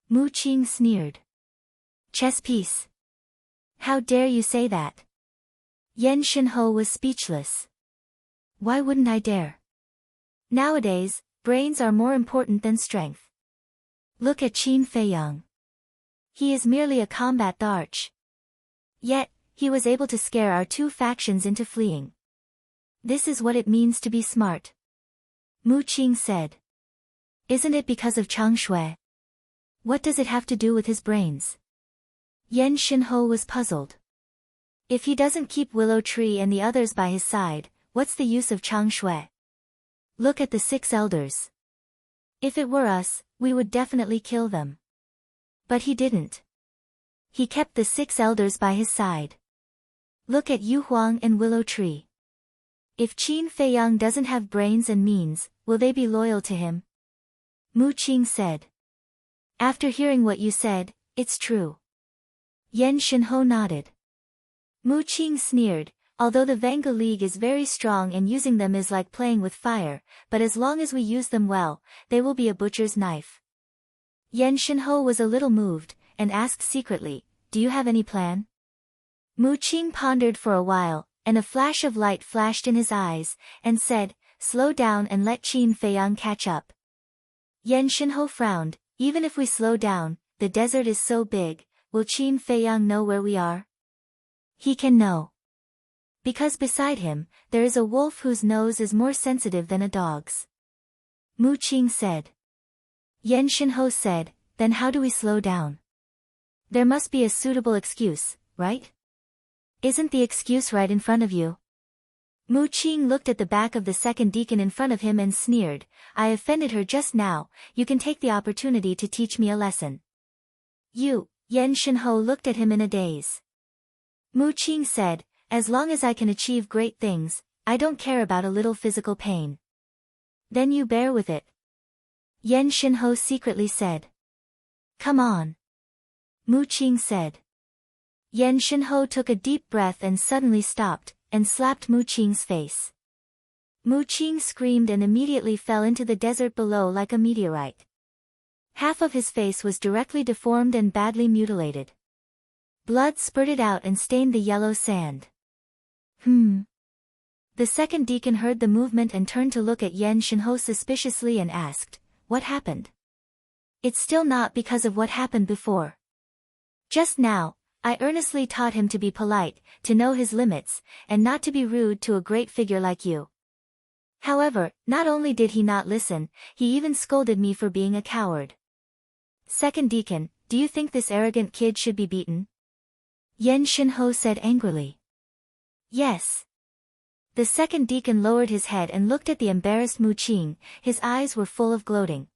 Mu Qing sneered. Chess piece? How dare you say that? Yan Shinho was speechless. Why wouldn't I dare? Nowadays, brains are more important than strength. Look at Qin Feiyang. He is merely a combat arch. Yet, he was able to scare our two factions into fleeing. This is what it means to be smart. Mu Qing said. Isn't it because of Chang Shui? What does it have to do with his brains? Yan Shinho was puzzled. If he doesn't keep Willow Tree and the others by his side, what's the use of Chang Shui? Look at the 6 elders. If it were us, we would definitely kill them. But he didn't. He kept the 6 elders by his side. Look at Yu Huang and Willow Tree. If Qin Feiyang doesn't have brains and means, will they be loyal to him? Mu Qing said. After hearing what you said, it's true. Yan Shinho nodded. Mu Qing sneered, although the Vanga League is very strong and using them is like playing with fire, but as long as we use them well, they will be a butcher's knife. Yan Shinho was a little moved, and asked secretly, do you have any plan? Mu Qing pondered for a while, and a flash of light flashed in his eyes, and said, slow down and let Qin Feiyang catch up. Yan Shinho frowned, even if we slow down, the desert is so big, will Qin Feiyang know where we are? He can know. Because beside him, there is a wolf whose nose is more sensitive than a dog's. Mu Qing said. Yan Shinho said, then how do we slow down? There must be a suitable excuse, right? Isn't the excuse right in front of you? Mu Qing looked at the back of the second deacon in front of him and sneered, I offended her just now, you can take the opportunity to teach me a lesson. You, Yan Shinho looked at him in a daze. Mu Qing said, as long as I can achieve great things, I don't care about a little physical pain. Then you bear with it. Yan Shinho secretly said. Come on. Mu Qing said. Yan Shinho took a deep breath and suddenly stopped, and slapped Mu Qing's face. Mu Qing screamed and immediately fell into the desert below like a meteorite. Half of his face was directly deformed and badly mutilated. Blood spurted out and stained the yellow sand. The second deacon heard the movement and turned to look at Yan Shinho suspiciously and asked, what happened? It's still not because of what happened before. Just now, I earnestly taught him to be polite, to know his limits, and not to be rude to a great figure like you. However, not only did he not listen, he even scolded me for being a coward. Second deacon, do you think this arrogant kid should be beaten? Yan Shinho said angrily. Yes. The second deacon lowered his head and looked at the embarrassed Mu Qing, his eyes were full of gloating.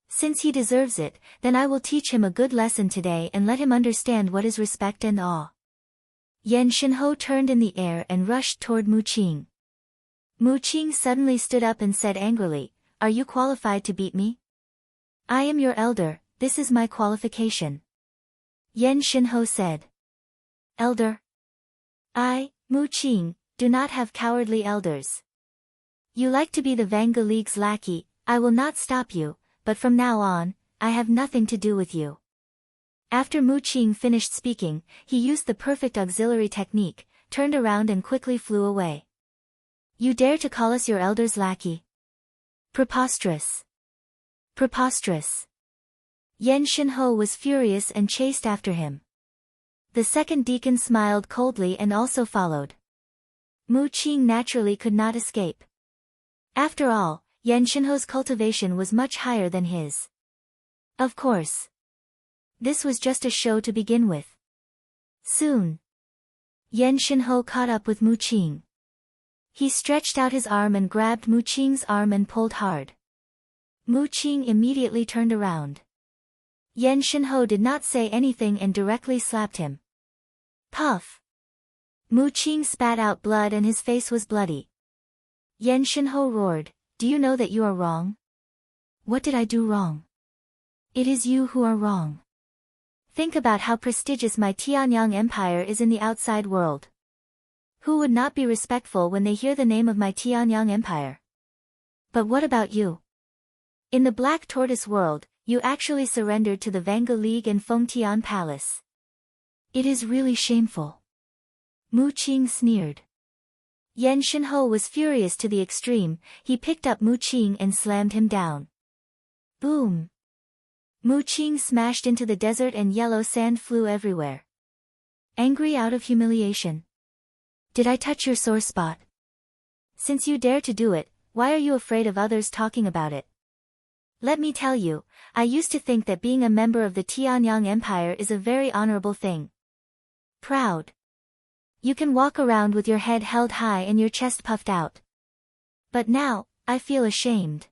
Since he deserves it, then I will teach him a good lesson today and let him understand what is respect and awe. Yan Shinho turned in the air and rushed toward Mu Qing. Mu Qing suddenly stood up and said angrily, are you qualified to beat me? I am your elder, this is my qualification. Yan Shinho said. Elder? I, Mu Qing, do not have cowardly elders. You like to be the Vanga League's lackey, I will not stop you, but from now on, I have nothing to do with you. After Mu Qing finished speaking, he used the perfect auxiliary technique, turned around and quickly flew away. You dare to call us your elder's lackey? Preposterous. Preposterous. Yan Shinho was furious and chased after him. The second deacon smiled coldly and also followed. Mu Qing naturally could not escape. After all, Yan Shinho's cultivation was much higher than his. Of course. This was just a show to begin with. Soon, Yan Shinho caught up with Mu Qing. He stretched out his arm and grabbed Mu Qing's arm and pulled hard. Mu Qing immediately turned around. Yan Shinho did not say anything and directly slapped him. Puff! Mu Qing spat out blood and his face was bloody. Yan Shinho roared, do you know that you are wrong? What did I do wrong? It is you who are wrong. Think about how prestigious my Tianyang Empire is in the outside world. Who would not be respectful when they hear the name of my Tianyang Empire? But what about you? In the Black Tortoise world, you actually surrendered to the Vanga League and Fengtian Palace. It is really shameful. Mu Qing sneered. Yan Shinho was furious to the extreme. He picked up Mu Qing and slammed him down. Boom! Mu Qing smashed into the desert and yellow sand flew everywhere. Angry out of humiliation. Did I touch your sore spot? Since you dare to do it, why are you afraid of others talking about it? Let me tell you, I used to think that being a member of the Tianyang Empire is a very honorable thing. Proud. You can walk around with your head held high and your chest puffed out. But now, I feel ashamed.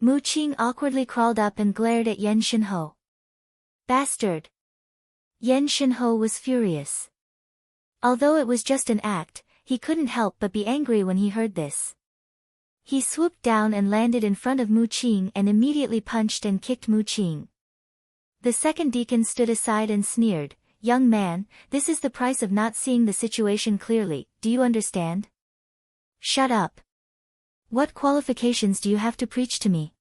Mu Qing awkwardly crawled up and glared at Yan Shinho. Bastard! Yan Shinho was furious. Although it was just an act, he couldn't help but be angry when he heard this. He swooped down and landed in front of Mu Qing and immediately punched and kicked Mu Qing. The second deacon stood aside and sneered, "Young man, this is the price of not seeing the situation clearly, do you understand?" "Shut up. What qualifications do you have to preach to me?"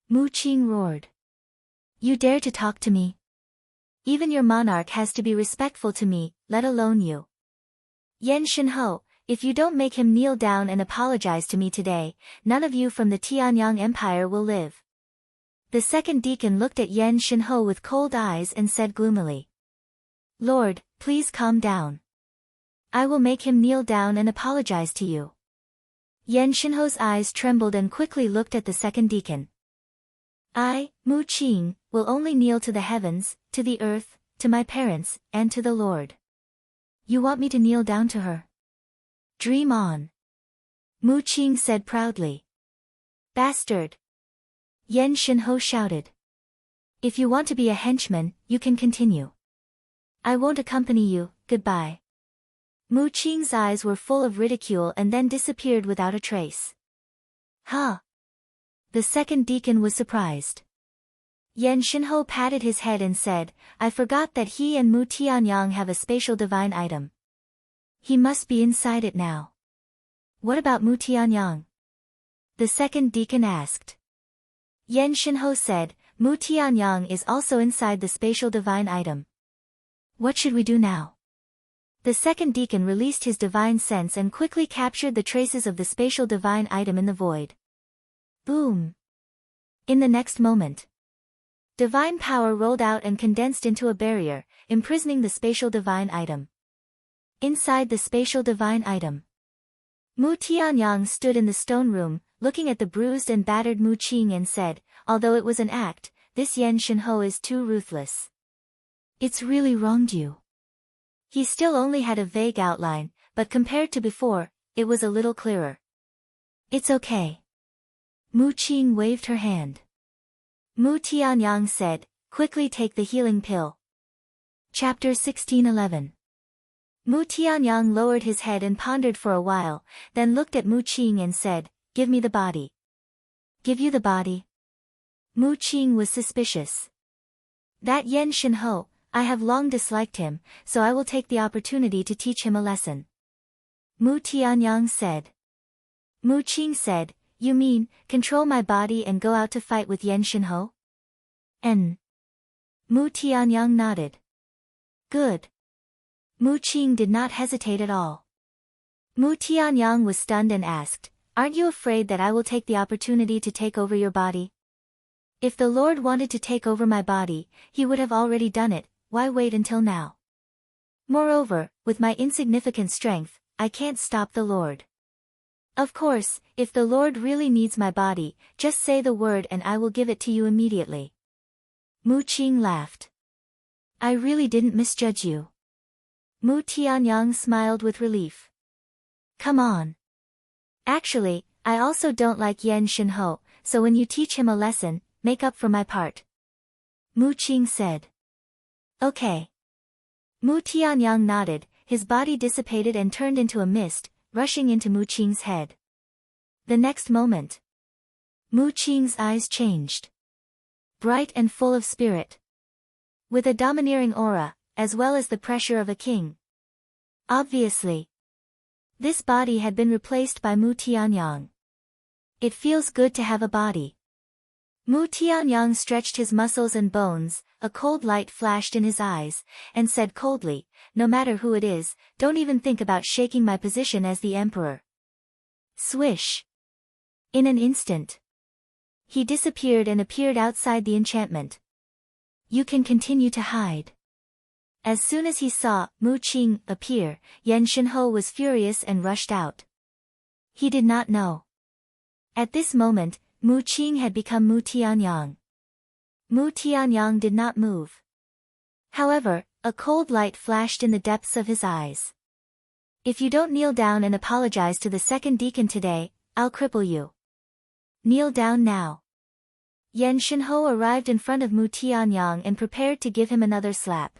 Mu Qing roared. "You dare to talk to me? Even your monarch has to be respectful to me, let alone you. Yan Shinho, if you don't make him kneel down and apologize to me today, none of you from the Tianyang Empire will live." The second deacon looked at Yan Shinho with cold eyes and said gloomily, "Lord, please calm down. I will make him kneel down and apologize to you." Yan Shinho's eyes trembled and quickly looked at the second deacon. "I, Mu Qing, will only kneel to the heavens, to the earth, to my parents, and to the Lord. You want me to kneel down to her? Dream on." Mu Qing said proudly. "Bastard!" Yan Shinho shouted. "If you want to be a henchman, you can continue. I won't accompany you, goodbye." Mu Qing's eyes were full of ridicule and then disappeared without a trace. "Huh?" The second deacon was surprised. Yan Shinho patted his head and said, "I forgot that he and Mu Tianyang have a spatial divine item. He must be inside it now." "What about Mu Tianyang?" the second deacon asked. Yan Shinho said, "Mu Tianyang is also inside the spatial divine item." "What should we do now?" The second deacon released his divine sense and quickly captured the traces of the spatial divine item in the void. Boom! In the next moment, divine power rolled out and condensed into a barrier, imprisoning the spatial divine item. Inside the spatial divine item, Mu Tianyang stood in the stone room, looking at the bruised and battered Mu Qing and said, "Although it was an act, this Yan Shinho is too ruthless. It's really wronged you." He still only had a vague outline, but compared to before, it was a little clearer. "It's okay." Mu Qing waved her hand. Mu Tianyang said, "Quickly take the healing pill." Chapter 16:11. Mu Tianyang lowered his head and pondered for a while, then looked at Mu Qing and said, "Give me the body." "Give you the body?" Mu Qing was suspicious. "That Yan Shinho, I have long disliked him, so I will take the opportunity to teach him a lesson." Mu Tianyang said. Mu Qing said, "You mean, control my body and go out to fight with Yan Shinho?" Mu Tianyang nodded. "Good." Mu Qing did not hesitate at all. Mu Tianyang was stunned and asked, "Aren't you afraid that I will take the opportunity to take over your body?" "If the Lord wanted to take over my body, he would have already done it, why wait until now? Moreover, with my insignificant strength, I can't stop the Lord. Of course, if the Lord really needs my body, just say the word and I will give it to you immediately." Mu Qing laughed. "I really didn't misjudge you." Mu Tianyang smiled with relief. "Come on. Actually, I also don't like Yan Shinho, so when you teach him a lesson, make up for my part." Mu Qing said. "Okay." Mu Tianyang nodded, his body dissipated and turned into a mist, rushing into Mu Qing's head. The next moment, Mu Qing's eyes changed. Bright and full of spirit. With a domineering aura, as well as the pressure of a king. Obviously. This body had been replaced by Mu Tianyang. It feels good to have a body. Mu Tianyang stretched his muscles and bones, a cold light flashed in his eyes, and said coldly, no matter who it is, don't even think about shaking my position as the emperor. Swish. In an instant, he disappeared and appeared outside the enchantment. You can continue to hide. As soon as he saw Mu Qing appear, Yan Shenhe was furious and rushed out. He did not know. At this moment, Mu Qing had become Mu Tianyang. Mu Tianyang did not move. However, a cold light flashed in the depths of his eyes. If you don't kneel down and apologize to the second deacon today, I'll cripple you. Kneel down now. Yan Shenhe arrived in front of Mu Tianyang and prepared to give him another slap.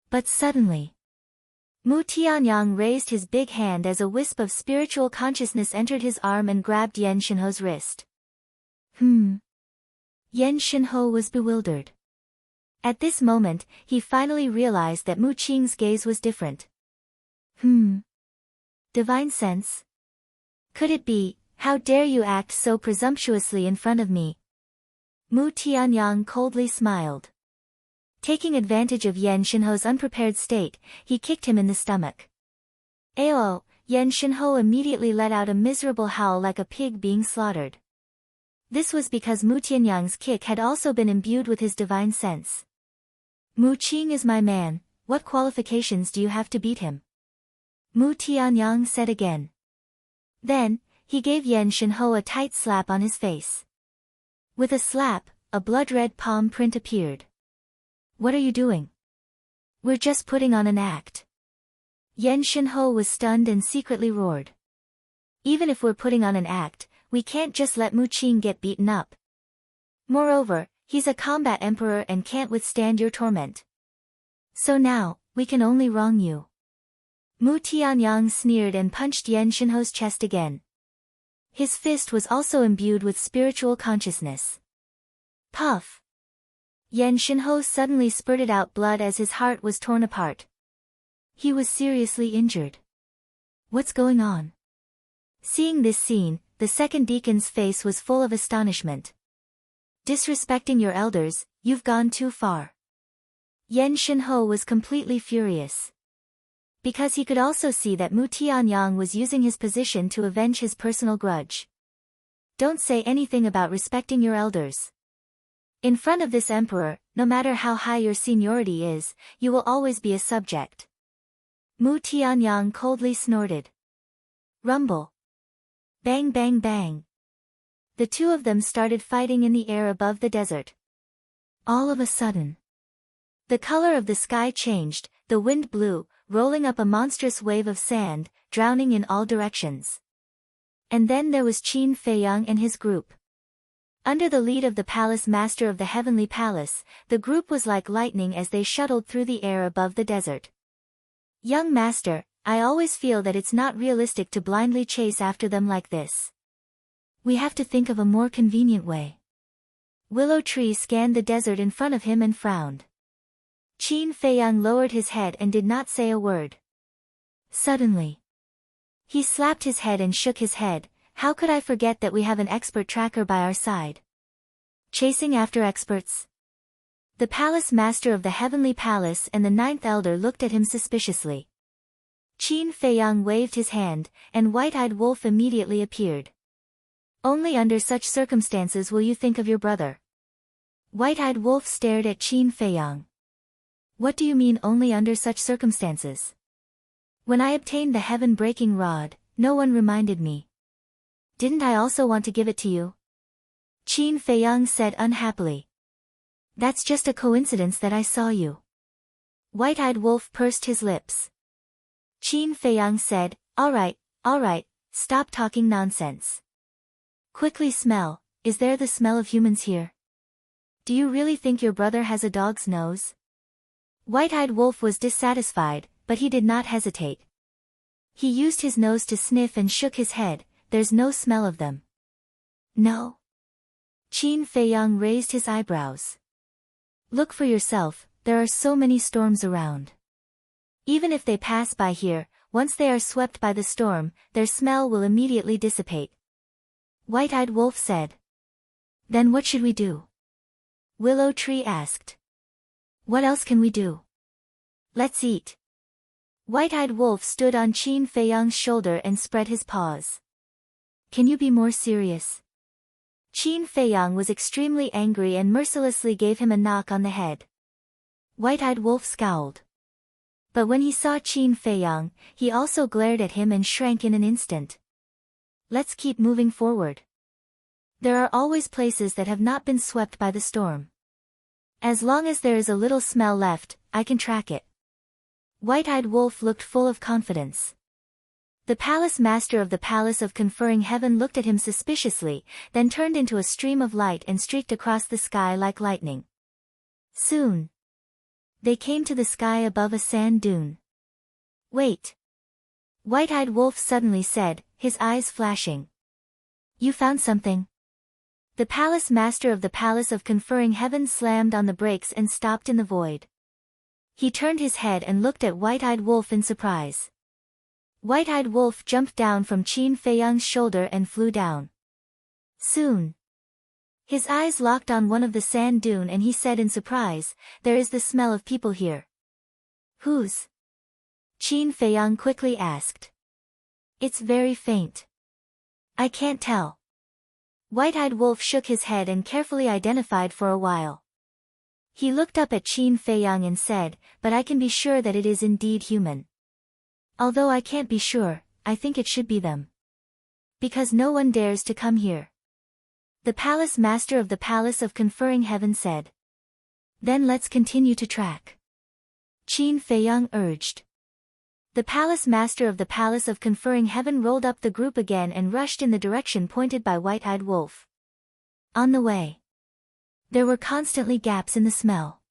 But suddenly, Mu Tianyang raised his big hand as a wisp of spiritual consciousness entered his arm and grabbed Yan Shenhe's wrist. Yan Shenhe was bewildered. At this moment, he finally realized that Mu Qing's gaze was different. Divine sense? Could it be, how dare you act so presumptuously in front of me? Mu Tianyang coldly smiled. Taking advantage of Yan Shenhe's unprepared state, he kicked him in the stomach. Ayo! Yan Shenhe immediately let out a miserable howl like a pig being slaughtered. This was because Mu Tianyang's kick had also been imbued with his divine sense. Mu Qing is my man, what qualifications do you have to beat him? Mu Tianyang said again. Then, he gave Yan Shenhe a tight slap on his face. With a slap, a blood-red palm print appeared. What are you doing? We're just putting on an act. Yan Shenhe was stunned and secretly roared. Even if we're putting on an act, we can't just let Mu Qing get beaten up. Moreover, he's a combat emperor and can't withstand your torment. So now, we can only wrong you. Mu Tianyang sneered and punched Yan Shenhe's chest again. His fist was also imbued with spiritual consciousness. Puff! Yan Shenhe suddenly spurted out blood as his heart was torn apart. He was seriously injured. What's going on? Seeing this scene, the second deacon's face was full of astonishment. Disrespecting your elders, you've gone too far. Yan Shenhe was completely furious. Because he could also see that Mu Tianyang was using his position to avenge his personal grudge. Don't say anything about respecting your elders. In front of this emperor, no matter how high your seniority is, you will always be a subject. Mu Tianyang coldly snorted. Rumble. Bang bang bang. The two of them started fighting in the air above the desert. All of a sudden, the color of the sky changed, the wind blew, rolling up a monstrous wave of sand, drowning in all directions. And then there was Qin Feiyang and his group. Under the lead of the palace master of the heavenly palace, the group was like lightning as they shuttled through the air above the desert. Young master, I always feel that it's not realistic to blindly chase after them like this. We have to think of a more convenient way. Willow Tree scanned the desert in front of him and frowned. Qin Feiyang lowered his head and did not say a word. Suddenly, he slapped his head and shook his head. How could I forget that we have an expert tracker by our side? Chasing after experts? The palace master of the heavenly palace and the ninth elder looked at him suspiciously. Qin Feiyang waved his hand, and White-Eyed Wolf immediately appeared. Only under such circumstances will you think of your brother. White-Eyed Wolf stared at Qin Feiyang. What do you mean only under such circumstances? When I obtained the heaven-breaking rod, no one reminded me. Didn't I also want to give it to you? Qin Feiyang said unhappily. That's just a coincidence that I saw you. White-Eyed Wolf pursed his lips. Qin Feiyang said, all right, stop talking nonsense. Quickly smell, is there the smell of humans here? Do you really think your brother has a dog's nose? White-Eyed Wolf was dissatisfied, but he did not hesitate. He used his nose to sniff and shook his head. There's no smell of them. No? Qin Feiyang raised his eyebrows. Look for yourself, there are so many storms around. Even if they pass by here, once they are swept by the storm, their smell will immediately dissipate. White-eyed Wolf said. Then what should we do? Willow Tree asked. What else can we do? Let's eat. White-eyed Wolf stood on Qin Feiyang's shoulder and spread his paws. Can you be more serious? Qin Feiyang was extremely angry and mercilessly gave him a knock on the head. White-eyed Wolf scowled. But when he saw Qin Feiyang, he also glared at him and shrank in an instant. Let's keep moving forward. There are always places that have not been swept by the storm. As long as there is a little smell left, I can track it. White-eyed Wolf looked full of confidence. The palace master of the Palace of Conferring Heaven looked at him suspiciously, then turned into a stream of light and streaked across the sky like lightning. Soon, they came to the sky above a sand dune. Wait! White-eyed Wolf suddenly said, his eyes flashing. You found something? The palace master of the Palace of Conferring Heaven slammed on the brakes and stopped in the void. He turned his head and looked at White-eyed Wolf in surprise. White-eyed Wolf jumped down from Qin Feiyang's shoulder and flew down. Soon, his eyes locked on one of the sand dune and he said in surprise, there is the smell of people here. Whose? Qin Feiyang quickly asked. It's very faint. I can't tell. White-eyed Wolf shook his head and carefully identified for a while. He looked up at Qin Feiyang and said, but I can be sure that it is indeed human. Although I can't be sure, I think it should be them. Because no one dares to come here. The palace master of the Palace of Conferring Heaven said. Then let's continue to track. Qin Feiyang urged. The palace master of the Palace of Conferring Heaven rolled up the group again and rushed in the direction pointed by White-eyed Wolf. On the way, there were constantly gaps in the smell.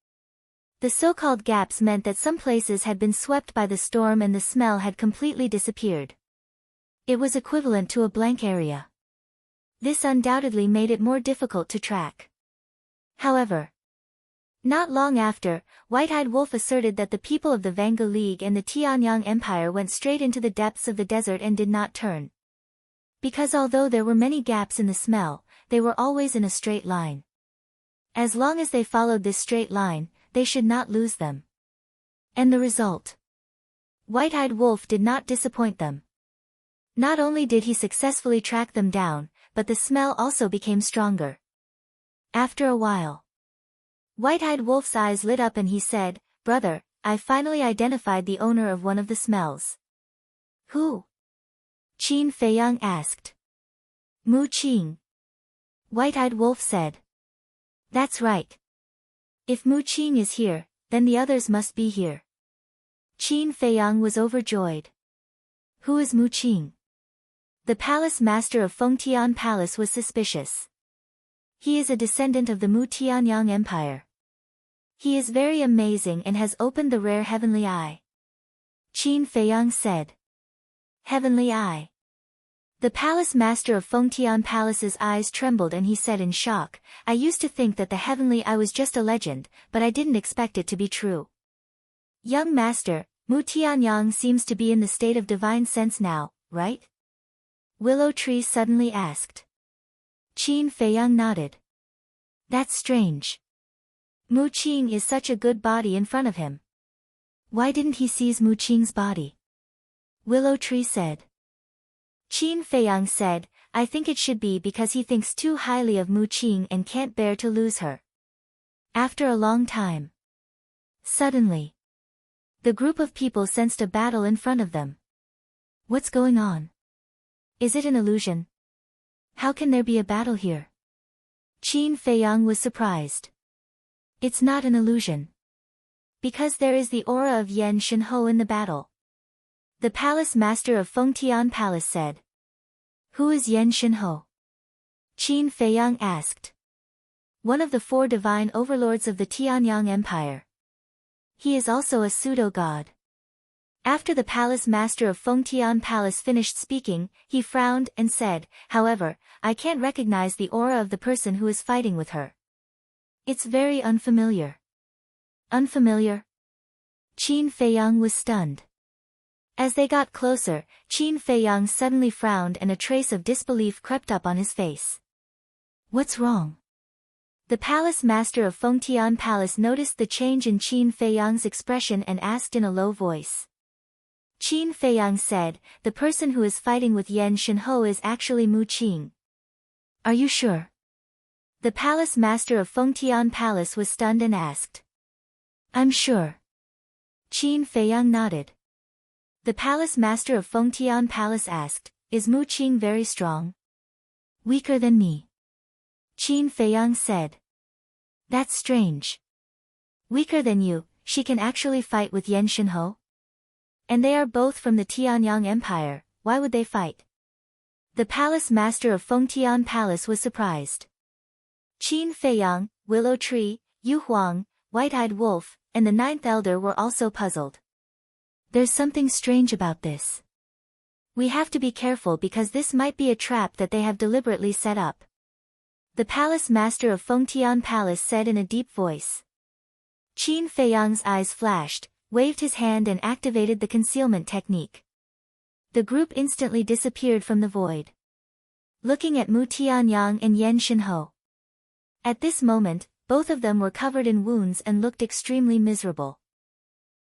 The so-called gaps meant that some places had been swept by the storm and the smell had completely disappeared. It was equivalent to a blank area. This undoubtedly made it more difficult to track. However, not long after, White-eyed Wolf asserted that the people of the Vanga League and the Tianyang Empire went straight into the depths of the desert and did not turn. Because although there were many gaps in the smell, they were always in a straight line. As long as they followed this straight line, they should not lose them. And the result? White-eyed Wolf did not disappoint them. Not only did he successfully track them down, but the smell also became stronger. After a while, White-eyed Wolf's eyes lit up and he said, Brother, I finally identified the owner of one of the smells. Who? Qin Feiyang asked. Mu Qing. White-eyed Wolf said. That's right. If Mu Qing is here, then the others must be here. Qin Feiyang was overjoyed. Who is Mu Qing? The palace master of Fengtian Palace was suspicious. He is a descendant of the Mu Tianyang Empire. He is very amazing and has opened the rare heavenly eye. Qin Feiyang said. Heavenly eye. The palace master of Fengtian Palace's eyes trembled and he said in shock, I used to think that the heavenly eye was just a legend, but I didn't expect it to be true. Young master, Mu Tianyang seems to be in the state of divine sense now, right? Willow Tree suddenly asked. Qin Feiyang nodded. That's strange. Mu Qing is such a good body in front of him. Why didn't he seize Mu Qing's body? Willow Tree said. Qin Feiyang said, I think it should be because he thinks too highly of Mu Qing and can't bear to lose her. After a long time, suddenly, the group of people sensed a battle in front of them. What's going on? Is it an illusion? How can there be a battle here? Qin Feiyang was surprised. It's not an illusion. Because there is the aura of Yan Shenhou in the battle. The palace master of Fengtian Palace said. Who is Yan Shenhou? Qin Feiyang asked. One of the 4 divine overlords of the Tianyang Empire. He is also a pseudo-god. After the palace master of Fengtian Palace finished speaking, he frowned and said, however, I can't recognize the aura of the person who is fighting with her. It's very unfamiliar. Unfamiliar? Qin Feiyang was stunned. As they got closer, Qin Feiyang suddenly frowned and a trace of disbelief crept up on his face. What's wrong? The palace master of Fengtian Palace noticed the change in Qin Feiyang's expression and asked in a low voice. Qin Feiyang said, the person who is fighting with Yan Shenhou is actually Mu Qing. Are you sure? The palace master of Fengtian Palace was stunned and asked. I'm sure. Qin Feiyang nodded. The palace master of Fengtian Palace asked, is Mu Qing very strong? Weaker than me. Qin Feiyang said. That's strange. Weaker than you, she can actually fight with Yan Shenhou? And they are both from the Tianyang Empire, why would they fight? The palace master of Fengtian Palace was surprised. Qin Feiyang, Willow Tree, Yu Huang, White-Eyed Wolf, and the Ninth Elder were also puzzled. There's something strange about this. We have to be careful because this might be a trap that they have deliberately set up. The palace master of Fengtian Palace said in a deep voice. Qin Feiyang's eyes flashed, waved his hand and activated the concealment technique. The group instantly disappeared from the void. Looking at Mu Tianyang and Yan Shenhou. At this moment, both of them were covered in wounds and looked extremely miserable.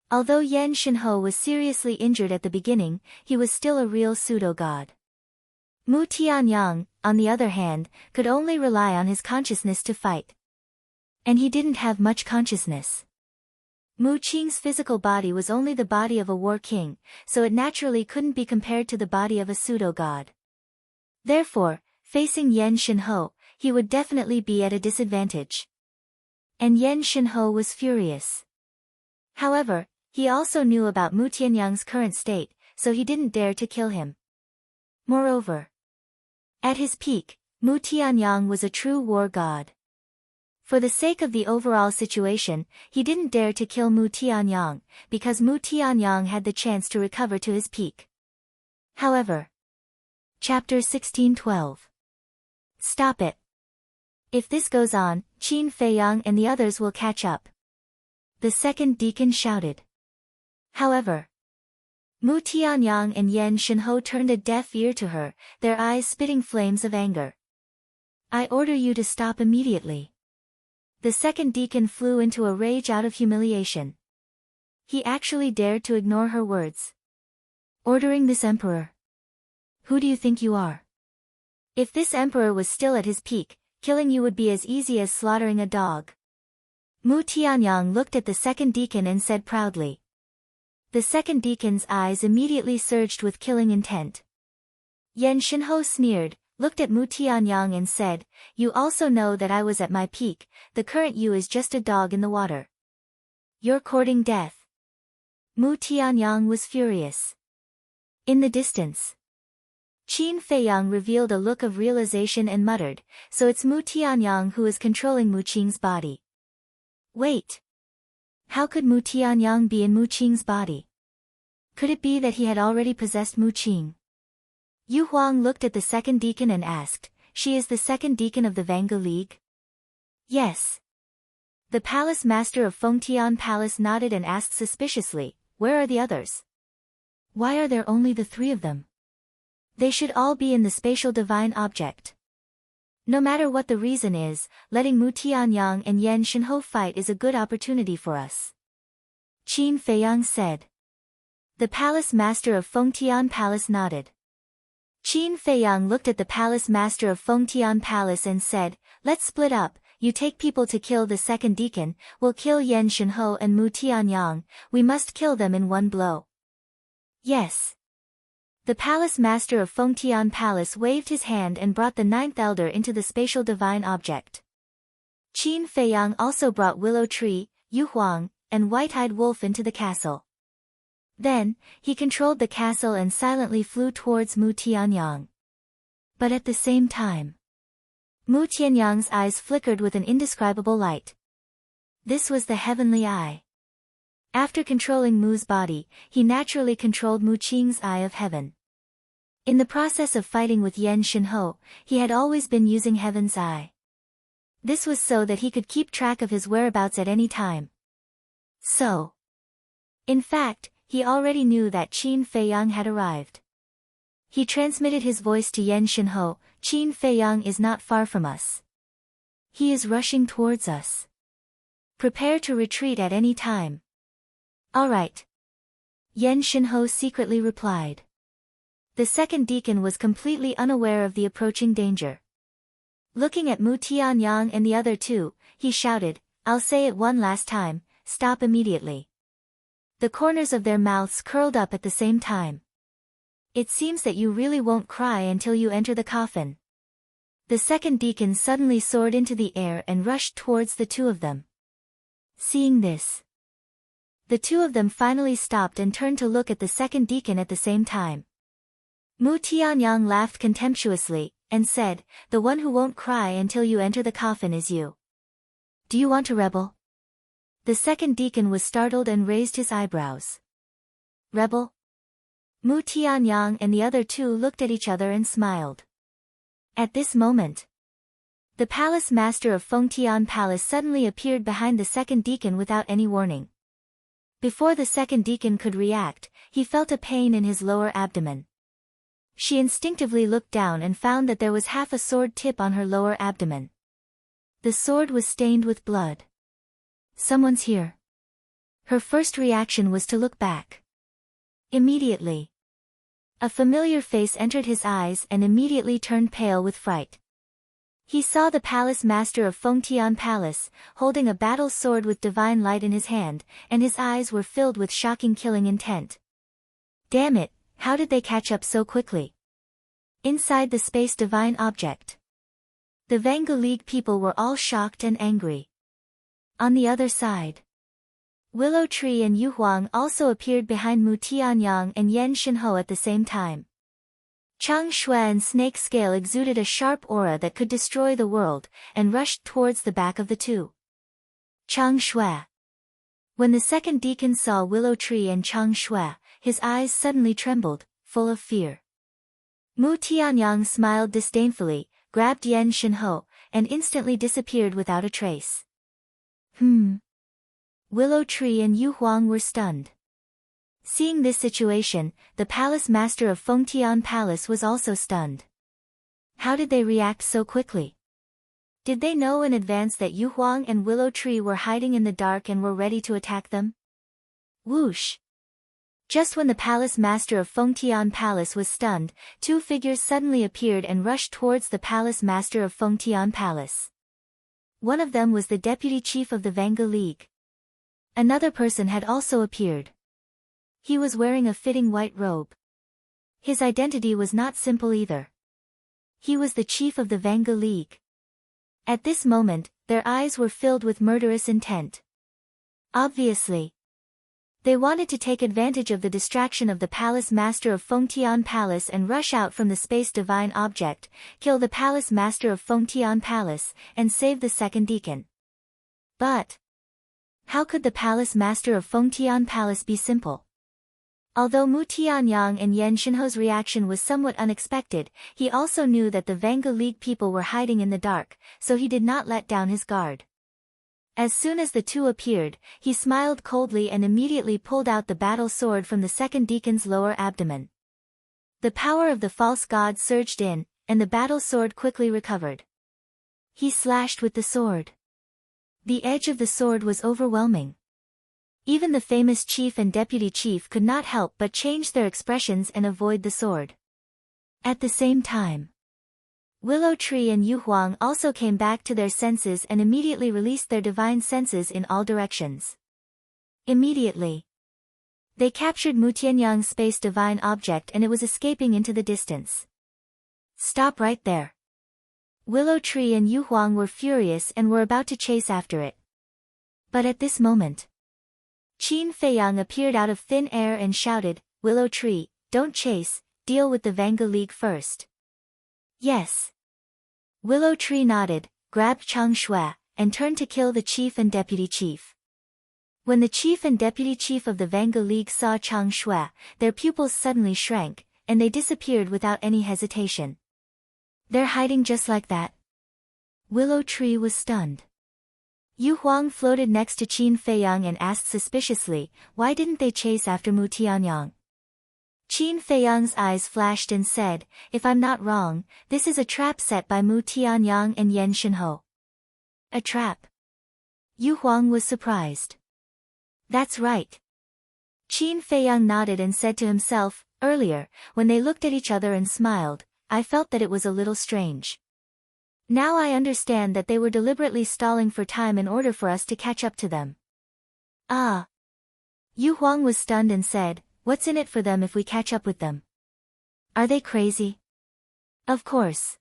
Although Yan Shenhou was seriously injured at the beginning, he was still a real pseudo-god. Mu Tianyang, on the other hand, could only rely on his consciousness to fight. And he didn't have much consciousness. Mu Qing's physical body was only the body of a war king, so it naturally couldn't be compared to the body of a pseudo-god. Therefore, facing Yan Shenhou, he would definitely be at a disadvantage. And Yan Shenhou was furious. However, he also knew about Mu Tianyang's current state, so he didn't dare to kill him. Moreover, at his peak, Mu Tianyang was a true war god. For the sake of the overall situation, he didn't dare to kill Mu Tianyang, because Mu Tianyang had the chance to recover to his peak. However. Chapter 16:12. Stop it. If this goes on, Qin Feiyang and the others will catch up. The second deacon shouted. However, Mu Tianyang and Yan Shenhou turned a deaf ear to her, their eyes spitting flames of anger. I order you to stop immediately. The second deacon flew into a rage out of humiliation. He actually dared to ignore her words. Ordering this emperor. Who do you think you are? If this emperor was still at his peak, killing you would be as easy as slaughtering a dog. Mu Tianyang looked at the second deacon and said proudly. The second deacon's eyes immediately surged with killing intent. Yan Shenhou sneered, looked at Mu Tianyang and said, you also know that I was at my peak, the current you is just a dog in the water. You're courting death. Mu Tianyang was furious. In the distance, Qin Feiyang revealed a look of realization and muttered, so it's Mu Tianyang who is controlling Mu Qing's body. Wait. How could Mu Tianyang be in Mu Qing's body? Could it be that he had already possessed Mu Qing? Yu Huang looked at the second deacon and asked, she is the second deacon of the Vanga League? Yes. The palace master of Fengtian Palace nodded and asked suspiciously, where are the others? Why are there only the three of them? They should all be in the spatial divine object. No matter what the reason is, letting Mu Tianyang and Yan Shenhou fight is a good opportunity for us. Qin Feiyang said. The palace master of Fengtian Palace nodded. Qin Feiyang looked at the palace master of Fengtian Palace and said, let's split up, you take people to kill the second deacon, we'll kill Yan Shenhou and Mu Tianyang, we must kill them in one blow. Yes. The palace master of Fengtian Palace waved his hand and brought the ninth elder into the spatial divine object. Qin Feiyang also brought Willow Tree, Yu Huang, and White-Eyed Wolf into the castle. Then, he controlled the castle and silently flew towards Mu Tianyang. But at the same time, Mu Tianyang's eyes flickered with an indescribable light. This was the heavenly eye. After controlling Mu's body, he naturally controlled Mu Qing's eye of heaven. In the process of fighting with Yan Shenhou, he had always been using heaven's eye. This was so that he could keep track of his whereabouts at any time. So, in fact, he already knew that Qin Feiyang had arrived. He transmitted his voice to Yan Shinho, Qin Feiyang is not far from us. He is rushing towards us. Prepare to retreat at any time. All right. Yan Shinho secretly replied. The second deacon was completely unaware of the approaching danger. Looking at Mu Tianyang and the other two, he shouted, I'll say it one last time, stop immediately. The corners of their mouths curled up at the same time. It seems that you really won't cry until you enter the coffin. The second deacon suddenly soared into the air and rushed towards the two of them. Seeing this, the two of them finally stopped and turned to look at the second deacon at the same time. Mu Tianyang laughed contemptuously, and said, the one who won't cry until you enter the coffin is you. Do you want to rebel? The second deacon was startled and raised his eyebrows. Rebel? Mu Tianyang and the other two looked at each other and smiled. At this moment, the palace master of Fengtian Palace suddenly appeared behind the second deacon without any warning. Before the second deacon could react, he felt a pain in his lower abdomen. She instinctively looked down and found that there was half a sword tip on her lower abdomen. The sword was stained with blood. Someone's here. Her first reaction was to look back. Immediately, a familiar face entered his eyes and immediately turned pale with fright. He saw the palace master of Fengtian Palace, holding a battle sword with divine light in his hand, and his eyes were filled with shocking killing intent. Damn it, how did they catch up so quickly? Inside the space divine object, the Vanga League people were all shocked and angry. On the other side, Willow Tree and Yu Huang also appeared behind Mu Tianyang and Yan Shinho at the same time. Chang Shui and Snake Scale exuded a sharp aura that could destroy the world, and rushed towards the back of the two. Chang Shui. When the second deacon saw Willow Tree and Chang Shui, his eyes suddenly trembled, full of fear. Mu Tianyang smiled disdainfully, grabbed Yan Shinho, and instantly disappeared without a trace. Willow Tree and Yu Huang were stunned. Seeing this situation, the palace master of Fengtian Palace was also stunned. How did they react so quickly? Did they know in advance that Yu Huang and Willow Tree were hiding in the dark and were ready to attack them? Whoosh! Just when the palace master of Fengtian Palace was stunned, two figures suddenly appeared and rushed towards the palace master of Fengtian Palace. One of them was the deputy chief of the Vanga League. Another person had also appeared. He was wearing a fitting white robe. His identity was not simple either. He was the chief of the Vanga League. At this moment, their eyes were filled with murderous intent. Obviously, they wanted to take advantage of the distraction of the palace master of Fengtian Palace and rush out from the space divine object, kill the palace master of Fengtian Palace, and save the second deacon. But how could the palace master of Fengtian Palace be simple? Although Mu Tianyang and Yan Shinho's reaction was somewhat unexpected, he also knew that the Vanga League people were hiding in the dark, so he did not let down his guard. As soon as the two appeared, he smiled coldly and immediately pulled out the battle sword from the second deacon's lower abdomen. The power of the false god surged in, and the battle sword quickly recovered. He slashed with the sword. The edge of the sword was overwhelming. Even the famous chief and deputy chief could not help but change their expressions and avoid the sword. At the same time, Willow Tree and Yu Huang also came back to their senses and immediately released their divine senses in all directions. Immediately, they captured Mu Tianyang's space divine object and it was escaping into the distance. Stop right there. Willow Tree and Yu Huang were furious and were about to chase after it. But at this moment, Qin Feiyang appeared out of thin air and shouted, Willow Tree, don't chase, deal with the Vanga League first. Yes. Willow Tree nodded, grabbed Chang Shui, and turned to kill the chief and deputy chief. When the chief and deputy chief of the Vanga League saw Chang Shui, their pupils suddenly shrank, and they disappeared without any hesitation. They're hiding just like that? Willow Tree was stunned. Yu Huang floated next to Qin Feiyang and asked suspiciously, why didn't they chase after Mu Tianyang? Qin Feiyang's eyes flashed and said, if I'm not wrong, this is a trap set by Mu Tianyang and Yan Shenho. A trap? Yu Huang was surprised. That's right. Qin Feiyang nodded and said to himself, earlier, when they looked at each other and smiled, I felt that it was a little strange. Now I understand that they were deliberately stalling for time in order for us to catch up to them. Ah. Yu Huang was stunned and said, what's in it for them if we catch up with them? Are they crazy? Of course.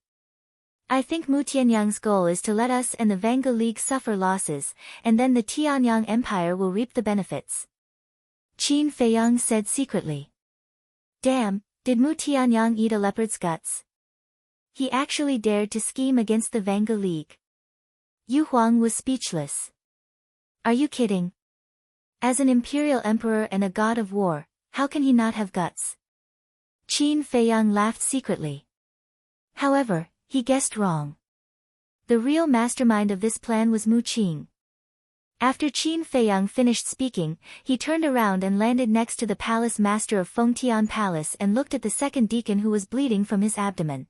I think Mu Tianyang's goal is to let us and the Vanga League suffer losses, and then the Tianyang Empire will reap the benefits. Qin Feiyang said secretly. Damn, did Mu Tianyang eat a leopard's guts? He actually dared to scheme against the Vanga League. Yu Huang was speechless. Are you kidding? As an imperial emperor and a god of war, how can he not have guts? Qin Feiyang laughed secretly. However, he guessed wrong. The real mastermind of this plan was Mu Qing. After Qin Feiyang finished speaking, he turned around and landed next to the palace master of Fengtian Palace and looked at the second deacon who was bleeding from his abdomen.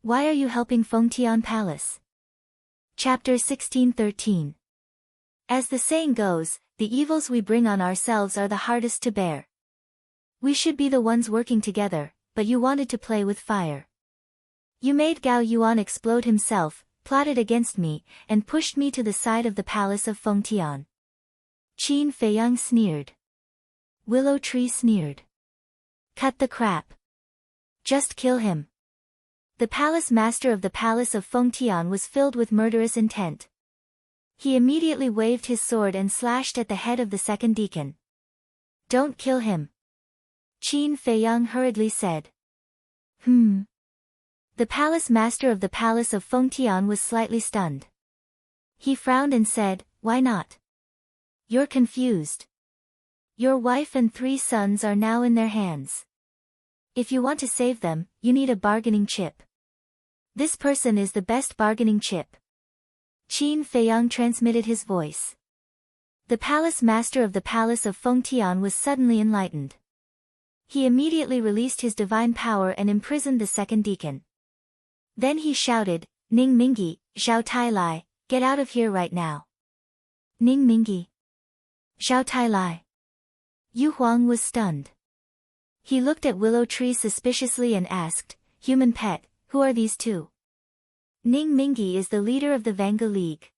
Why are you helping Fengtian Palace? Chapter 16:13. As the saying goes, the evils we bring on ourselves are the hardest to bear. We should be the ones working together, but you wanted to play with fire. You made Gao Yuan explode himself, plotted against me, and pushed me to the side of the palace of Fengtian. Qin Feiyang sneered. Willow Tree sneered. Cut the crap. Just kill him. The palace master of the palace of Fengtian was filled with murderous intent. He immediately waved his sword and slashed at the head of the second deacon. Don't kill him. Qin Feiyang hurriedly said. The palace master of the palace of Fengtian was slightly stunned. He frowned and said, why not? You're confused. Your wife and 3 sons are now in their hands. If you want to save them, you need a bargaining chip. This person is the best bargaining chip. Qin Feiyang transmitted his voice. The palace master of the palace of Fengtian was suddenly enlightened. He immediately released his divine power and imprisoned the second deacon. Then he shouted, Ning Mingi, Zhao Tailai, get out of here right now. Ning Mingi. Zhao Tailai. Yu Huang was stunned. He looked at Willow Tree suspiciously and asked, human pet, who are these two? Ning Mingi is the leader of the Vanga League.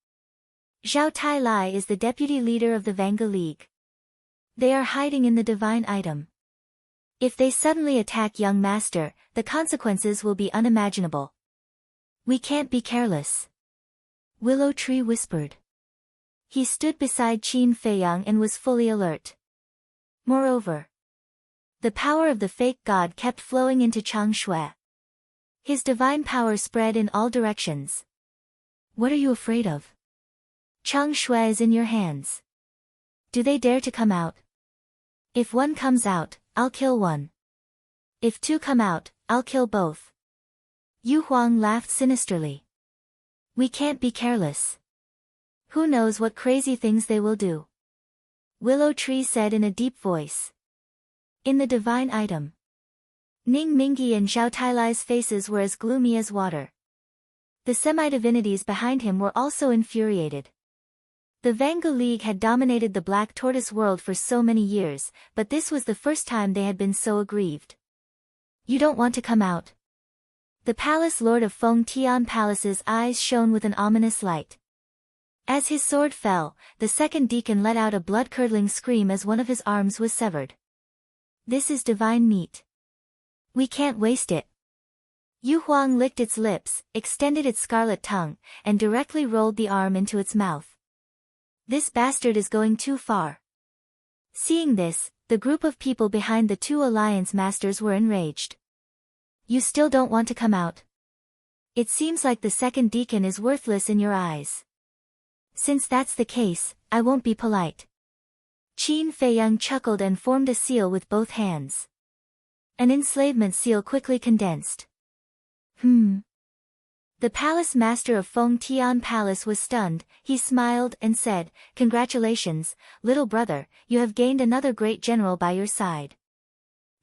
Zhao Tailai is the deputy leader of the Vanga League. They are hiding in the divine item. If they suddenly attack young master, the consequences will be unimaginable. We can't be careless. Willow Tree whispered. He stood beside Qin Feiyang and was fully alert. Moreover, the power of the fake god kept flowing into Chang Shui. His divine power spread in all directions. What are you afraid of? Chang Shui is in your hands. Do they dare to come out? If one comes out, I'll kill one. If 2 come out, I'll kill both. Yu Huang laughed sinisterly. We can't be careless. Who knows what crazy things they will do? Willow Tree said in a deep voice. In the divine item. Ning Mingi and Zhao Tailai's faces were as gloomy as water. The semi-divinities behind him were also infuriated. The Vanga League had dominated the Black Tortoise world for so many years, but this was the first time they had been so aggrieved. You don't want to come out? The palace lord of Fengtian Palace's eyes shone with an ominous light. As his sword fell, the second deacon let out a blood-curdling scream as one of his arms was severed. This is divine meat. We can't waste it. Yu Huang licked its lips, extended its scarlet tongue, and directly rolled the arm into its mouth. This bastard is going too far. Seeing this, the group of people behind the 2 alliance masters were enraged. You still don't want to come out? It seems like the second deacon is worthless in your eyes. Since that's the case, I won't be polite. Qin Feiyang chuckled and formed a seal with both hands. An enslavement seal quickly condensed. The palace master of Feng Tian Palace was stunned. He smiled and said, "Congratulations, little brother, you have gained another great general by your side."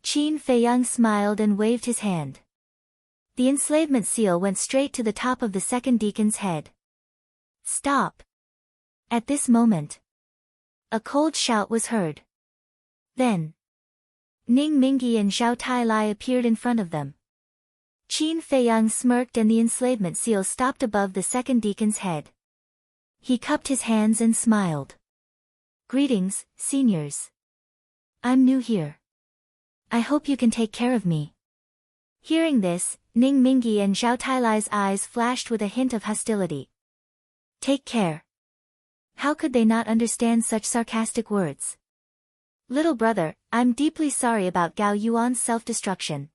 Qin Feiyang smiled and waved his hand. The enslavement seal went straight to the top of the second deacon's head. "Stop!" At this moment, a cold shout was heard. Then, Ning Mingyi and Zhao Tailai appeared in front of them. Qin Feiyang smirked and the enslavement seal stopped above the second deacon's head. He cupped his hands and smiled. "Greetings, seniors. I'm new here. I hope you can take care of me." Hearing this, Ning Mingyi and Zhao Tailai's eyes flashed with a hint of hostility. Take care. How could they not understand such sarcastic words? "Little brother, I'm deeply sorry about Gao Yuan's self-destruction.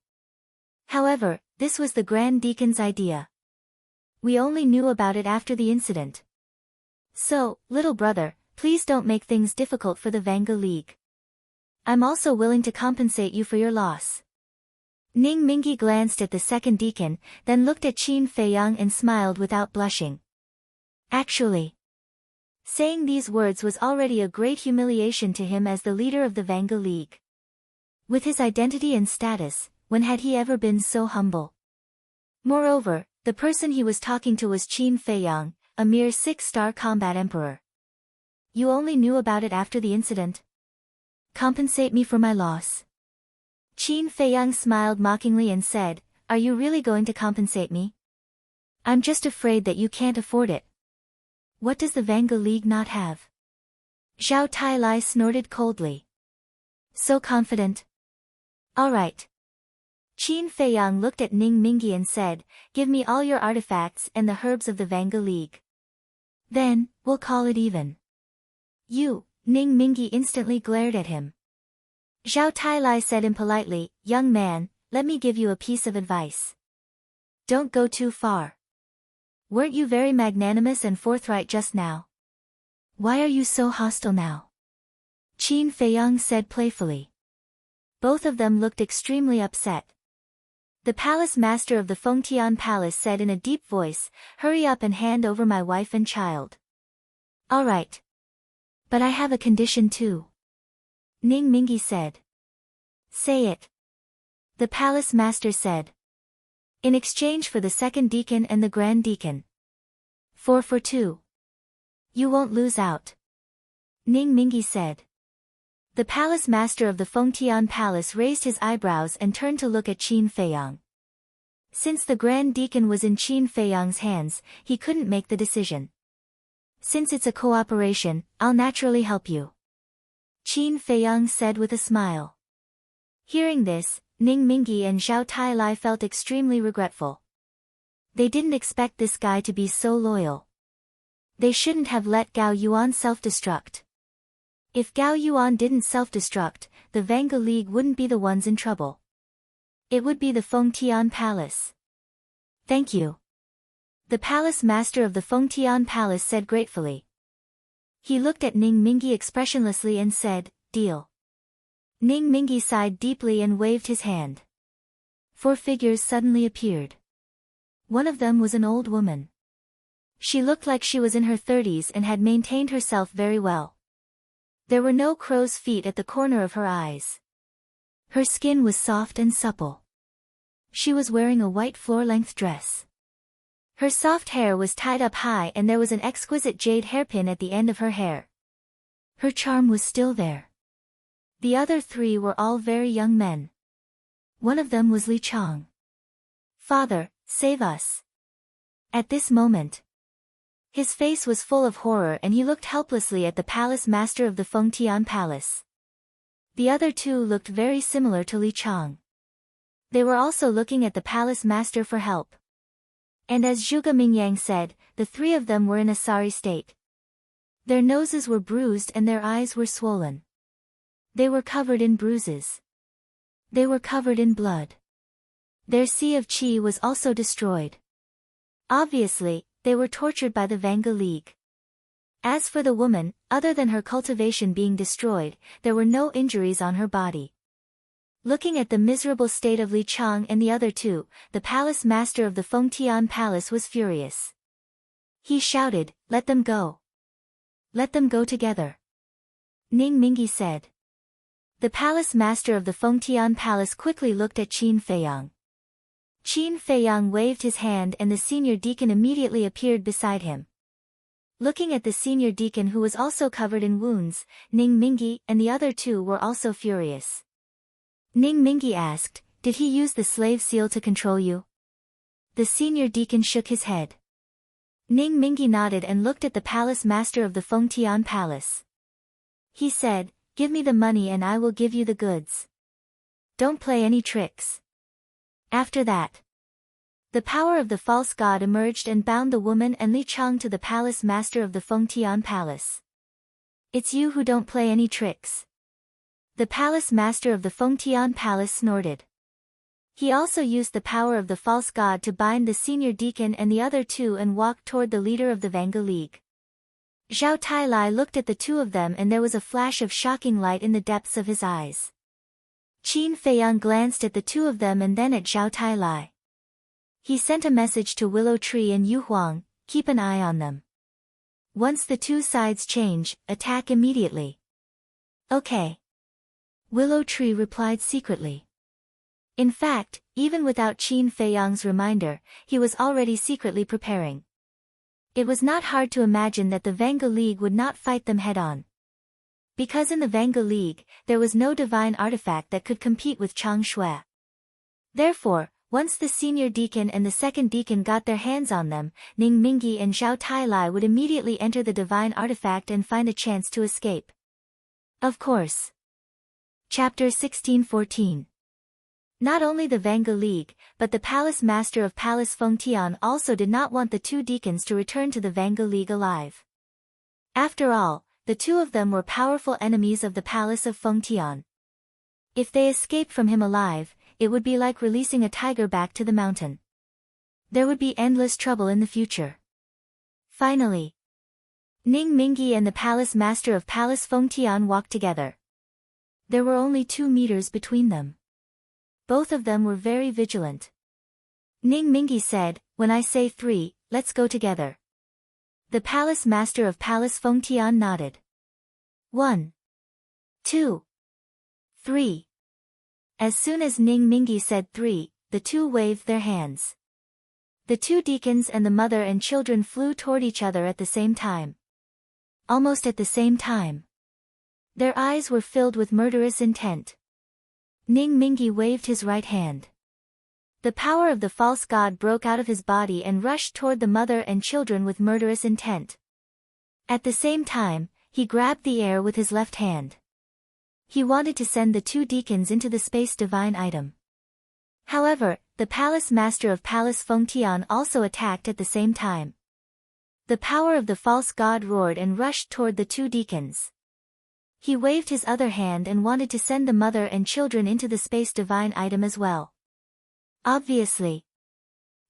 However, this was the Grand Deacon's idea. We only knew about it after the incident. So, little brother, please don't make things difficult for the Vanga League. I'm also willing to compensate you for your loss." Ning Mingyi glanced at the second deacon, then looked at Qin Feiyang and smiled without blushing. Actually, saying these words was already a great humiliation to him as the leader of the Vanga League. With his identity and status, when had he ever been so humble? Moreover, the person he was talking to was Qin Feiyang, a mere 6-star combat emperor. "You only knew about it after the incident? Compensate me for my loss." Qin Feiyang smiled mockingly and said, "Are you really going to compensate me? I'm just afraid that you can't afford it. What does the Vanga League not have?" Zhao Tailai snorted coldly. "So confident? All right." Qin Feiyang looked at Ning Mingyi and said, "Give me all your artifacts and the herbs of the Vanga League. Then, we'll call it even." "You," Ning Mingyi instantly glared at him. Zhao Tailai said impolitely, "Young man, let me give you a piece of advice. Don't go too far. Weren't you very magnanimous and forthright just now? Why are you so hostile now?" Qin Feiyang said playfully. Both of them looked extremely upset. The palace master of the Fengtian Palace said in a deep voice, "Hurry up and hand over my wife and child." "All right. But I have a condition too," Ning Mingyi said. "Say it." The palace master said. "In exchange for the second deacon and the grand deacon. 4 for 2. You won't lose out," Ning Mingyi said. The palace master of the Fengtian Palace raised his eyebrows and turned to look at Qin Feiyang. Since the Grand Deacon was in Qin Feiyang's hands, he couldn't make the decision. "Since it's a cooperation, I'll naturally help you," Qin Feiyang said with a smile. Hearing this, Ning Mingyi and Zhao Tailai felt extremely regretful. They didn't expect this guy to be so loyal. They shouldn't have let Gao Yuan self-destruct. If Gao Yuan didn't self-destruct, the Vanga League wouldn't be the ones in trouble. It would be the Fengtian Palace. "Thank you," the palace master of the Fengtian Palace said gratefully. He looked at Ning Mingyi expressionlessly and said, "Deal." Ning Mingyi sighed deeply and waved his hand. 4 figures suddenly appeared. One of them was an old woman. She looked like she was in her 30s and had maintained herself very well. There were no crow's feet at the corner of her eyes. Her skin was soft and supple. She was wearing a white floor-length dress. Her soft hair was tied up high and there was an exquisite jade hairpin at the end of her hair. Her charm was still there. The other 3 were all very young men. One of them was Li Chang. "Father, save us." At this moment, his face was full of horror and he looked helplessly at the palace master of the Fengtian Palace. The other 2 looked very similar to Li Chang. They were also looking at the palace master for help. And as Zhuge Mingyang said, the 3 of them were in a sorry state. Their noses were bruised and their eyes were swollen. They were covered in bruises. They were covered in blood. Their sea of qi was also destroyed. Obviously, they were tortured by the Vanga League. As for the woman, other than her cultivation being destroyed, there were no injuries on her body. Looking at the miserable state of Li Chang and the other two, the palace master of the Fengtian palace was furious. He shouted, "Let them go. Let them go together." Ning Mingi said. The palace master of the Fengtian palace quickly looked at Qin Feiyang. Qin Feiyang waved his hand and the senior deacon immediately appeared beside him. Looking at the senior deacon who was also covered in wounds, Ning Mingi and the other two were also furious. Ning Mingi asked, "Did he use the slave seal to control you?" The senior deacon shook his head. Ning Mingi nodded and looked at the palace master of the Fengtian palace. He said, "Give me the money and I will give you the goods. Don't play any tricks." After that, the power of the false god emerged and bound the woman and Li Chang to the palace master of the Fengtian palace. "It's you who don't play any tricks." The palace master of the Fengtian palace snorted. He also used the power of the false god to bind the senior deacon and the other two and walked toward the leader of the Vanga League. Zhao Tailai looked at the two of them and there was a flash of shocking light in the depths of his eyes. Qin Feiyang glanced at the two of them and then at Zhao Tailai. He sent a message to Willow Tree and Yu Huang, "Keep an eye on them. Once the two sides change, attack immediately." "Okay." Willow Tree replied secretly. In fact, even without Qin Feiyang's reminder, he was already secretly preparing. It was not hard to imagine that the Vanga League would not fight them head-on. Because in the Vanga League, there was no divine artifact that could compete with Chang Shui. Therefore, once the senior deacon and the second deacon got their hands on them, Ning Mingi and Zhao Tailai would immediately enter the divine artifact and find a chance to escape. Of course. Chapter 1614. Not only the Vanga League, but the palace master of Palace Fengtian also did not want the two deacons to return to the Vanga League alive. After all, the two of them were powerful enemies of the palace of Fengtian. If they escaped from him alive, it would be like releasing a tiger back to the mountain. There would be endless trouble in the future. Finally, Ning Mingi and the palace master of Palace Fengtian walked together. There were only 2 meters between them. Both of them were very vigilant. Ning Mingi said, "When I say 3, let's go together." The palace master of Palace Fengtian nodded. 1, 2, 3. As soon as Ning Mingi said 3, the two waved their hands. The 2 deacons and the mother and children flew toward each other at the same time. Almost at the same time. Their eyes were filled with murderous intent. Ning Mingi waved his right hand. The power of the false god broke out of his body and rushed toward the mother and children with murderous intent. At the same time, he grabbed the air with his left hand. He wanted to send the 2 deacons into the space divine item. However, the palace master of Palace Fengtian also attacked at the same time. The power of the false god roared and rushed toward the 2 deacons. He waved his other hand and wanted to send the mother and children into the space divine item as well. Obviously,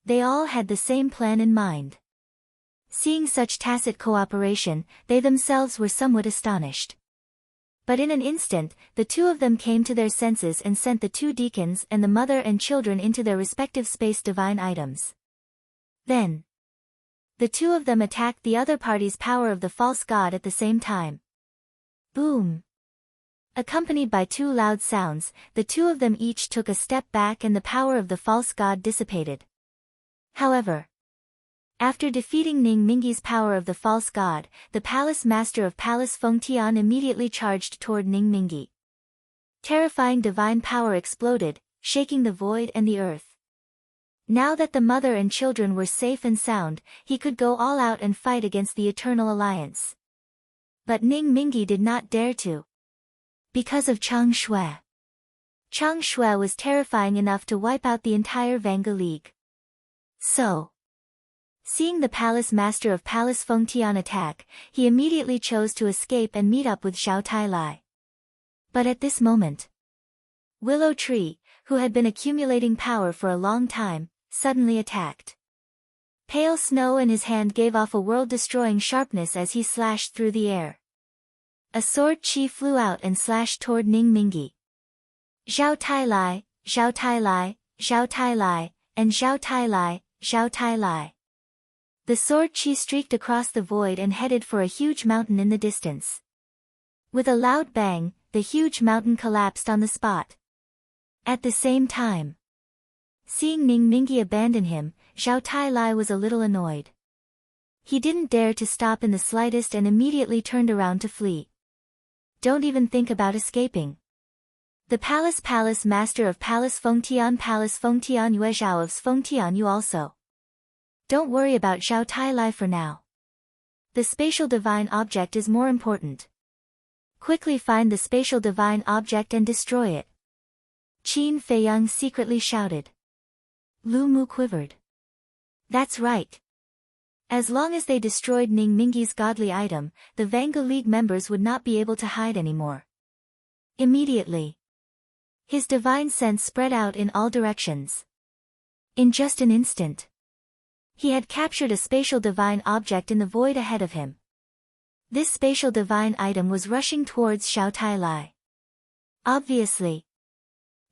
they all had the same plan in mind. Seeing such tacit cooperation, they themselves were somewhat astonished. But in an instant, the 2 of them came to their senses and sent the 2 deacons and the mother and children into their respective space divine items. Then, the 2 of them attacked the other party's power of the false god at the same time. Boom! Accompanied by 2 loud sounds, the 2 of them each took a step back and the power of the false god dissipated. However, after defeating Ning Mingi's power of the false god, the palace master of Palace Fengtian immediately charged toward Ning Mingi. Terrifying divine power exploded, shaking the void and the earth. Now that the mother and children were safe and sound, he could go all out and fight against the Eternal Alliance. But Ning Mingi did not dare to. Because of Chang Shui. Chang Shui was terrifying enough to wipe out the entire Vanga League. So, seeing the palace master of Palace Fengtian attack, he immediately chose to escape and meet up with Zhao Tailai. But at this moment, Willow Tree, who had been accumulating power for a long time, suddenly attacked. Pale snow in his hand gave off a world-destroying sharpness as he slashed through the air. A sword chi flew out and slashed toward Ning Mingi. Zhao Tai Lai, Zhao Tai Lai, Zhao Tai Lai, and Zhao Tai Lai, Zhao Tai Lai. The sword chi streaked across the void and headed for a huge mountain in the distance. With a loud bang, the huge mountain collapsed on the spot. At the same time, seeing Ning Mingi abandon him, Zhao Tai Lai was a little annoyed. He didn't dare to stop in the slightest and immediately turned around to flee. Don't even think about escaping. The Palace Master of Palace Fengtian Yue Zhao of Fengtian you also. Don't worry about Zhao Tai Lai for now. The spatial divine object is more important. Quickly find the spatial divine object and destroy it. Qin Feiyang secretly shouted. Lu Mu quivered. That's right. As long as they destroyed Ning Mingi's godly item, the Vanga League members would not be able to hide anymore. Immediately, his divine sense spread out in all directions. In just an instant, he had captured a spatial divine object in the void ahead of him. This spatial divine item was rushing towards Zhao Tai Lai. Obviously,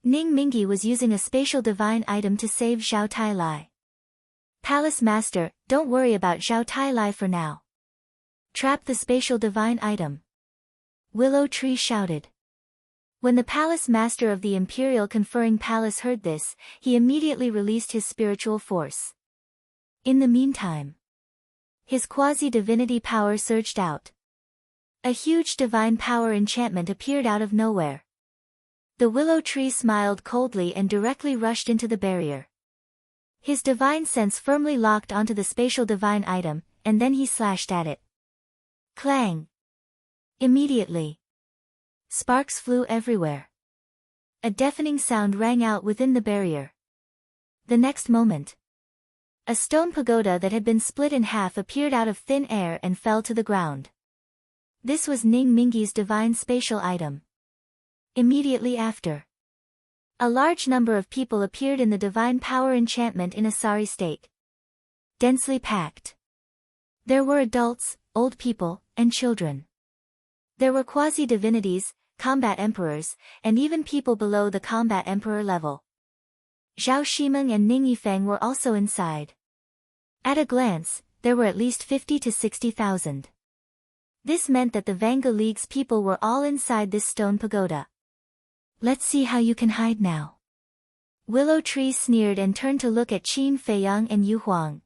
Ning Mingi was using a spatial divine item to save Zhao Tai Lai. Palace Master, don't worry about Zhao Tai Lai for now. Trap the spatial divine item. Willow Tree shouted. When the Palace Master of the Imperial Conferring Palace heard this, he immediately released his spiritual force. In the meantime, his quasi-divinity power surged out. A huge divine power enchantment appeared out of nowhere. The willow tree smiled coldly and directly rushed into the barrier. His divine sense firmly locked onto the spatial divine item, and then he slashed at it. Clang! Immediately, sparks flew everywhere. A deafening sound rang out within the barrier. The next moment, a stone pagoda that had been split in half appeared out of thin air and fell to the ground. This was Ning Mingi's divine spatial item. Immediately after, a large number of people appeared in the divine power enchantment in a sorry state. Densely packed. There were adults, old people, and children. There were quasi-divinities, combat emperors, and even people below the combat emperor level. Zhao Shimeng and Ning Yifeng were also inside. At a glance, there were at least 50 to 60,000. This meant that the Vanga League's people were all inside this stone pagoda. Let's see how you can hide now. Willow Tree sneered and turned to look at Qin Feiyang and Yu Huang.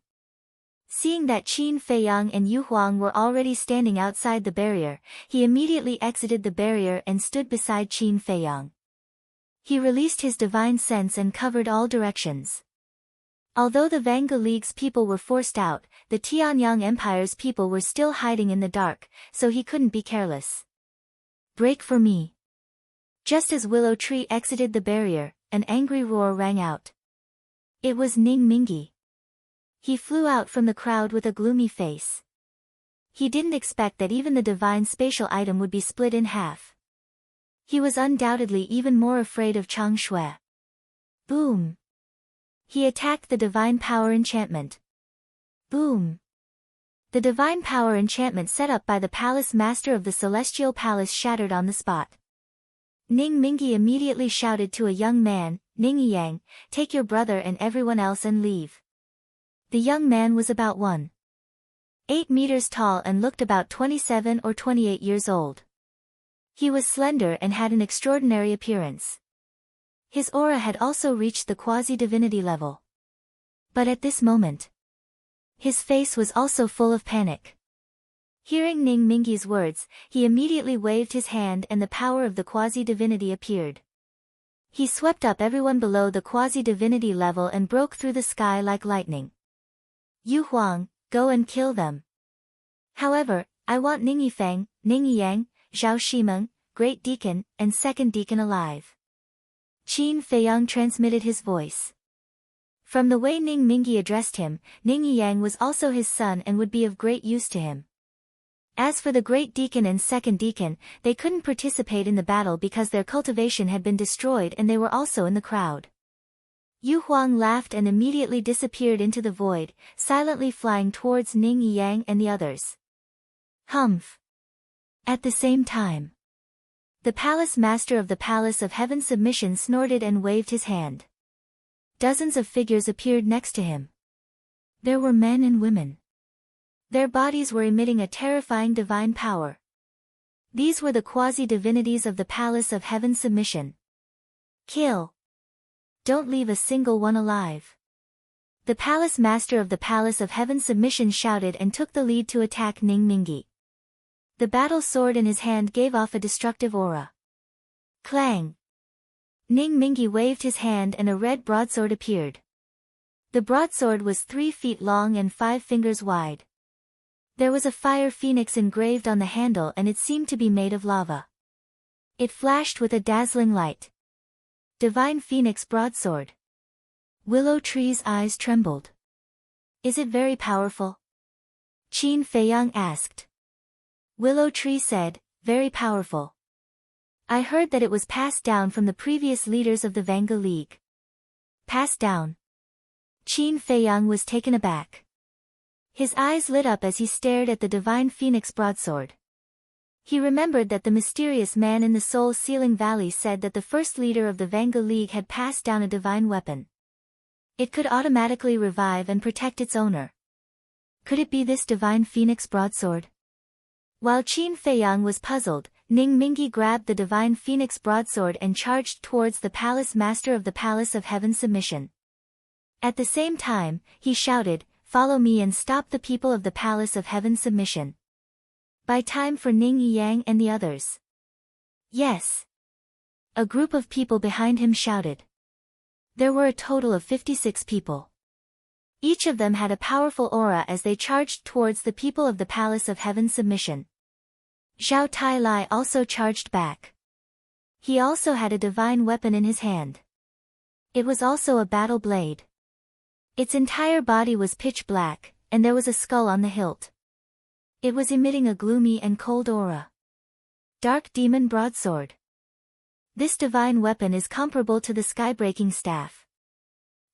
Seeing that Qin Feiyang and Yu Huang were already standing outside the barrier, he immediately exited the barrier and stood beside Qin Feiyang. He released his divine sense and covered all directions. Although the Vanga League's people were forced out, the Tianyang Empire's people were still hiding in the dark, so he couldn't be careless. Break for me. Just as Willow Tree exited the barrier, an angry roar rang out. It was Ning Mingi. He flew out from the crowd with a gloomy face. He didn't expect that even the divine spatial item would be split in half. He was undoubtedly even more afraid of Chang Shui. Boom! He attacked the divine power enchantment. Boom! The divine power enchantment set up by the Palace Master of the Celestial Palace shattered on the spot. Ning Mingi immediately shouted to a young man, Ning Yang, take your brother and everyone else and leave. The young man was about 1.8 meters tall and looked about 27 or 28 years old. He was slender and had an extraordinary appearance. His aura had also reached the quasi-divinity level. But at this moment, his face was also full of panic. Hearing Ning Mingi's words, he immediately waved his hand and the power of the quasi-divinity appeared. He swept up everyone below the quasi-divinity level and broke through the sky like lightning. Yu Huang, go and kill them. However, I want Ning Yifeng, Ning Yang, Zhao Shimeng, Great Deacon, and Second Deacon alive. Qin Feiyang transmitted his voice. From the way Ning Mingi addressed him, Ning Yang was also his son and would be of great use to him. As for the Great Deacon and Second Deacon, they couldn't participate in the battle because their cultivation had been destroyed and they were also in the crowd. Yu Huang laughed and immediately disappeared into the void, silently flying towards Ning Yang and the others. Humph! At the same time, The palace master of the Palace of Heaven Submission snorted and waved his hand. Dozens of figures appeared next to him. There were men and women. Their bodies were emitting a terrifying divine power. These were the quasi-divinities of the Palace of Heaven Submission. Kill. Don't leave a single one alive. The palace master of the Palace of Heaven Submission shouted and took the lead to attack Ning Mingi. The battle sword in his hand gave off a destructive aura. Clang! Ning Mingi waved his hand and a red broadsword appeared. The broadsword was 3 feet long and 5 fingers wide. There was a fire phoenix engraved on the handle and it seemed to be made of lava. It flashed with a dazzling light. Divine Phoenix Broadsword. Willow Tree's eyes trembled. Is it very powerful? Qin Feiyang asked. Willow Tree said, very powerful. I heard that it was passed down from the previous leaders of the Vanga League. Passed down. Qin Feiyang was taken aback. His eyes lit up as he stared at the Divine Phoenix Broadsword. He remembered that the mysterious man in the Soul-Sealing Valley said that the first leader of the Vanga League had passed down a divine weapon. It could automatically revive and protect its owner. Could it be this Divine Phoenix Broadsword? While Qin Feiyang was puzzled, Ning Mingi grabbed the Divine Phoenix Broadsword and charged towards the Palace Master of the Palace of Heaven Submission. At the same time, he shouted, follow me and stop the people of the Palace of Heaven Submission. Buy time for Ning Yang and the others. Yes. A group of people behind him shouted. There were a total of 56 people. Each of them had a powerful aura as they charged towards the people of the Palace of Heaven Submission. Zhao Tai Lai also charged back. He also had a divine weapon in his hand. It was also a battle blade. Its entire body was pitch black, and there was a skull on the hilt. It was emitting a gloomy and cold aura. Dark Demon Broadsword. This divine weapon is comparable to the sky-breaking staff.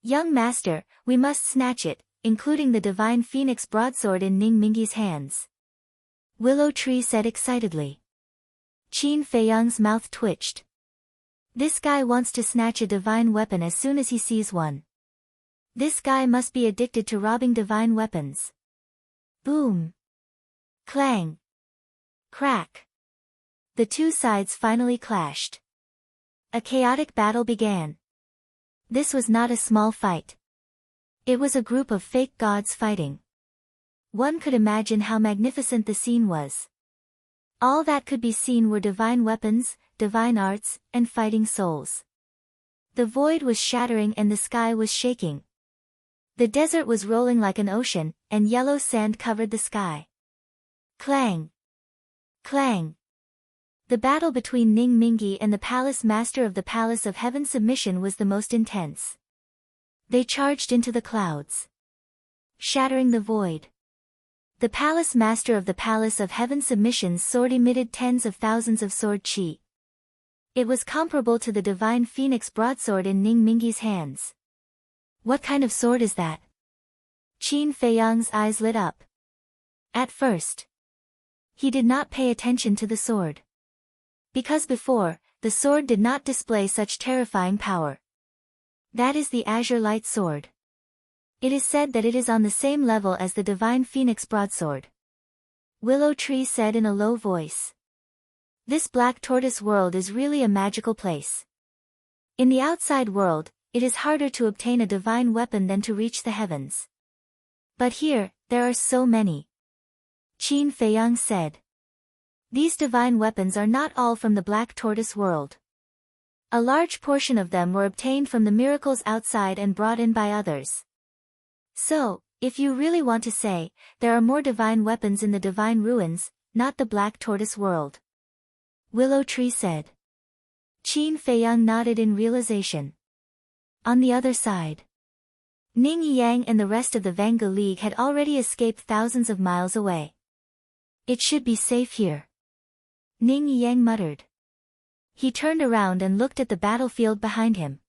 Young master, we must snatch it, including the Divine Phoenix Broadsword in Ning Mingi's hands. Willow Tree said excitedly. Qin Feiyang's mouth twitched. This guy wants to snatch a divine weapon as soon as he sees one. This guy must be addicted to robbing divine weapons. Boom. Clang. Crack. The two sides finally clashed. A chaotic battle began. This was not a small fight. It was a group of fake gods fighting. One could imagine how magnificent the scene was. All that could be seen were divine weapons, divine arts, and fighting souls. The void was shattering and the sky was shaking. The desert was rolling like an ocean, and yellow sand covered the sky. Clang! Clang! The battle between Ning Mingi and the Palace Master of the Palace of Heaven Submission was the most intense. They charged into the clouds, shattering the void. The Palace Master of the Palace of Heaven Submission's sword emitted tens of thousands of sword chi. It was comparable to the Divine Phoenix Broadsword in Ning Mingi's hands. What kind of sword is that? Qin Feiyang's eyes lit up. At first, he did not pay attention to the sword. Because before, the sword did not display such terrifying power. That is the Azure Light Sword. It is said that it is on the same level as the Divine Phoenix Broadsword. Willow Tree said in a low voice. This Black Tortoise world is really a magical place. In the outside world, it is harder to obtain a divine weapon than to reach the heavens. But here, there are so many. Qin Feiyang said. These divine weapons are not all from the Black Tortoise world. A large portion of them were obtained from the miracles outside and brought in by others. So, if you really want to say, there are more divine weapons in the divine ruins, not the Black Tortoise world. Willow Tree said. Qin Feiyang nodded in realization. On the other side, Ning Yang and the rest of the Vanga League had already escaped thousands of miles away. It should be safe here. Ning Yang muttered. He turned around and looked at the battlefield behind him.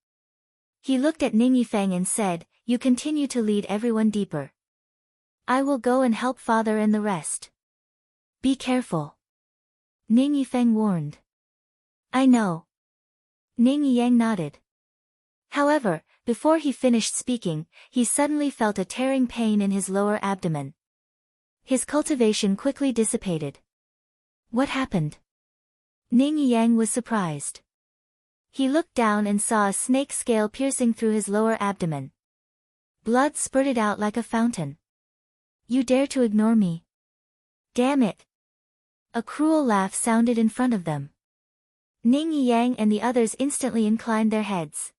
He looked at Ning Yifeng and said, you continue to lead everyone deeper. I will go and help father and the rest. Be careful. Ning Yifeng warned. I know. Ning Yang nodded. However, before he finished speaking, he suddenly felt a tearing pain in his lower abdomen. His cultivation quickly dissipated. What happened? Ning Yang was surprised. He looked down and saw a snake scale piercing through his lower abdomen. Blood spurted out like a fountain. You dare to ignore me? Damn it! A cruel laugh sounded in front of them. Ning Yang and the others instantly inclined their heads.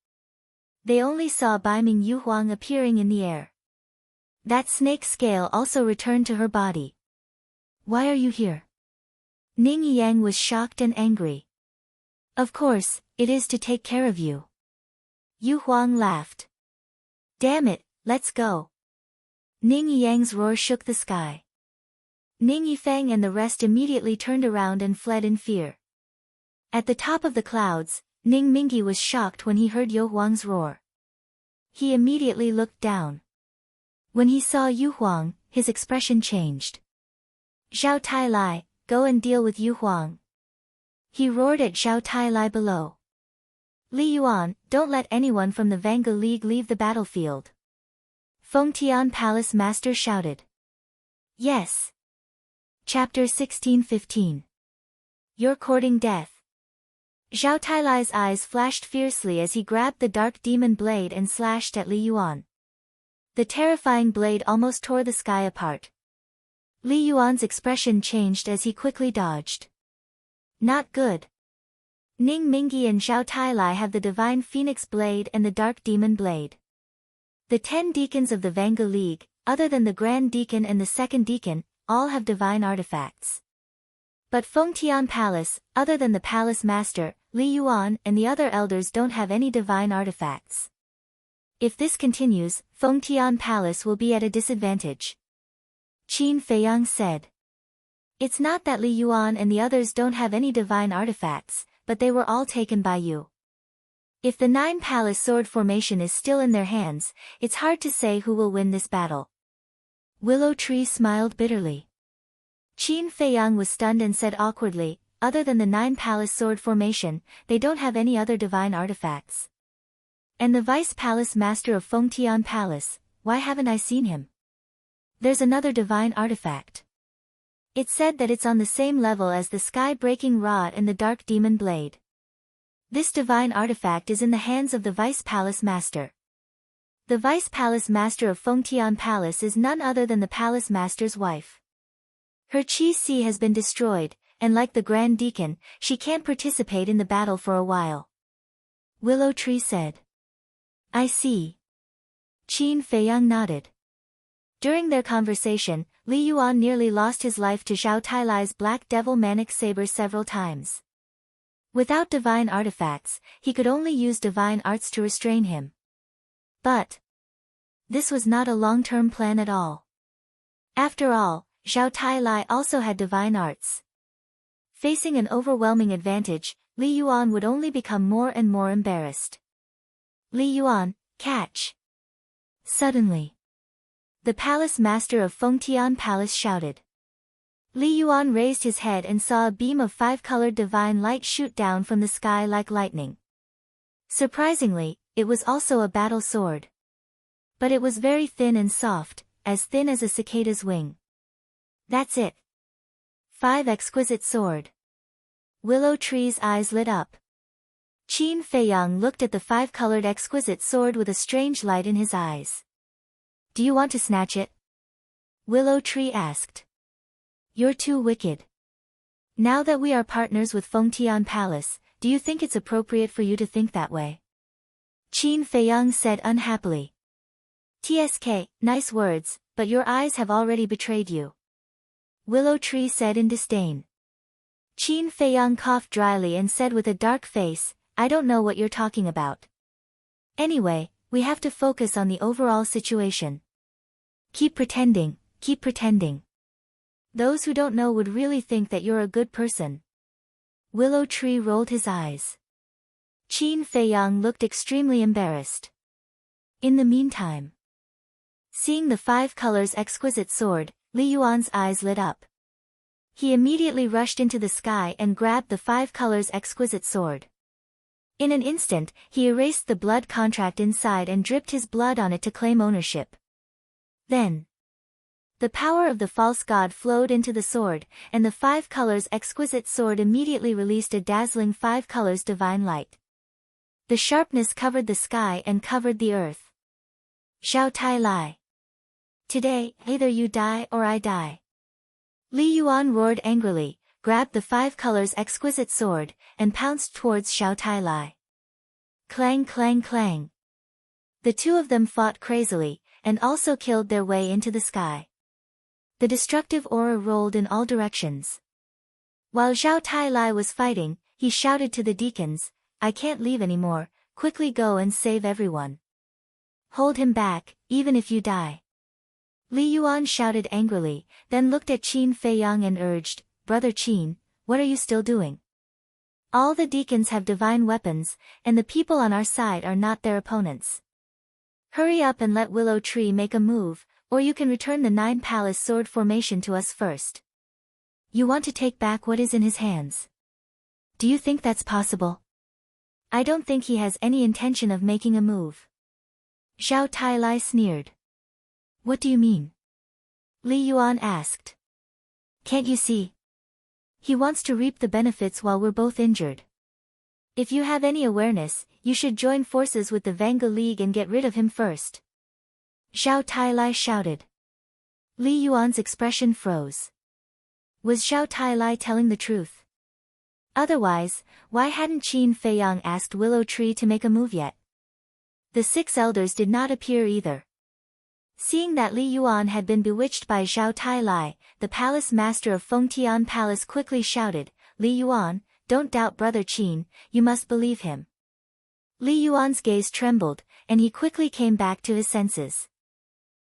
They only saw Baiming Yuhuang appearing in the air. That snake scale also returned to her body. Why are you here? Ning Yang was shocked and angry. Of course, it is to take care of you. Yuhuang laughed. Damn it, let's go. Ning Yang's roar shook the sky. Ning Yifeng and the rest immediately turned around and fled in fear. At the top of the clouds, Ning Mingi was shocked when he heard Yuhuang's roar. He immediately looked down. When he saw Yuhuang, his expression changed. Zhao Tailai, go and deal with Yuhuang. He roared at Zhao Tailai below. Li Yuan, don't let anyone from the Vanga League leave the battlefield. Fengtian Palace Master shouted. Yes. Chapter 16-15. You're courting death. Zhao Tailai's eyes flashed fiercely as he grabbed the dark demon blade and slashed at Li Yuan. The terrifying blade almost tore the sky apart. Li Yuan's expression changed as he quickly dodged. Not good. Ning Mingi and Zhao Tailai have the Divine Phoenix Blade and the Dark Demon Blade. The 10 deacons of the Vanga League, other than the Grand Deacon and the Second Deacon, all have divine artifacts. But Fengtian Palace, other than the Palace Master, Li Yuan and the other elders don't have any divine artifacts. If this continues, Fengtian Palace will be at a disadvantage. Qin Feiyang said. It's not that Li Yuan and the others don't have any divine artifacts, but they were all taken by you. If the 9 Palace Sword formation is still in their hands, it's hard to say who will win this battle. Willow Tree smiled bitterly. Qin Feiyang was stunned and said awkwardly, other than the 9 Palace Sword formation, they don't have any other divine artifacts. And the Vice Palace Master of Fengtian Palace, why haven't I seen him? There's another divine artifact. It said that it's on the same level as the Sky-Breaking Rod and the Dark Demon Blade. This divine artifact is in the hands of the Vice Palace Master. The Vice Palace Master of Fengtian Palace is none other than the Palace Master's wife. Her Qi has been destroyed, and like the Grand Deacon, she can't participate in the battle for a while. Willow Tree said. I see. Qin Feiyang nodded. During their conversation, Li Yuan nearly lost his life to Zhao Tailai's Black Devil Manic Saber several times. Without divine artifacts, he could only use divine arts to restrain him. But this was not a long-term plan at all. After all, Zhao Tailai also had divine arts. Facing an overwhelming advantage, Li Yuan would only become more and more embarrassed. Li Yuan, catch! Suddenly, the Palace Master of Fengtian Palace shouted. Li Yuan raised his head and saw a beam of 5-colored divine light shoot down from the sky like lightning. Surprisingly, it was also a battle sword. But it was very thin and soft, as thin as a cicada's wing. That's it. 5 exquisite sword. Willow Tree's eyes lit up. Qin Feiyang looked at the 5-colored exquisite sword with a strange light in his eyes. Do you want to snatch it? Willow Tree asked. You're too wicked. Now that we are partners with Fengtian Palace, do you think it's appropriate for you to think that way? Qin Feiyang said unhappily. TSK, nice words, but your eyes have already betrayed you. Willow Tree said in disdain. Qin Feiyang coughed dryly and said with a dark face, I don't know what you're talking about. Anyway, we have to focus on the overall situation. Keep pretending, keep pretending. Those who don't know would really think that you're a good person. Willow Tree rolled his eyes. Qin Feiyang looked extremely embarrassed. In the meantime, seeing the 5 colors exquisite sword, Li Yuan's eyes lit up. He immediately rushed into the sky and grabbed the 5 colors exquisite sword. In an instant, he erased the blood contract inside and dripped his blood on it to claim ownership. Then, the power of the false god flowed into the sword, and the 5 colors exquisite sword immediately released a dazzling 5 colors divine light. The sharpness covered the sky and covered the earth. Xiao Tai Lai. Today, either you die or I die. Li Yuan roared angrily, grabbed the 5 colors exquisite sword, and pounced towards Xiao Tai Lai. Clang clang clang. The two of them fought crazily, and also killed their way into the sky. The destructive aura rolled in all directions. While Xiao Tai Lai was fighting, he shouted to the deacons, I can't leave anymore, quickly go and save everyone. Hold him back, even if you die. Li Yuan shouted angrily, then looked at Qin Feiyang and urged, Brother Qin, what are you still doing? All the deacons have divine weapons, and the people on our side are not their opponents. Hurry up and let Willow Tree make a move, or you can return the 9 palace sword formation to us first. You want to take back what is in his hands. Do you think that's possible? I don't think he has any intention of making a move. Xiao Tai Lai sneered. What do you mean? Li Yuan asked. Can't you see? He wants to reap the benefits while we're both injured. If you have any awareness, you should join forces with the Vanga League and get rid of him first. Xiao Tai Lai shouted. Li Yuan's expression froze. Was Xiao Tai Lai telling the truth? Otherwise, why hadn't Qin Feiyang asked Willow Tree to make a move yet? The 6 elders did not appear either. Seeing that Li Yuan had been bewitched by Xiao Tai Lai, the palace master of Fengtian Palace quickly shouted, Li Yuan, don't doubt Brother Qin, you must believe him. Li Yuan's gaze trembled, and he quickly came back to his senses.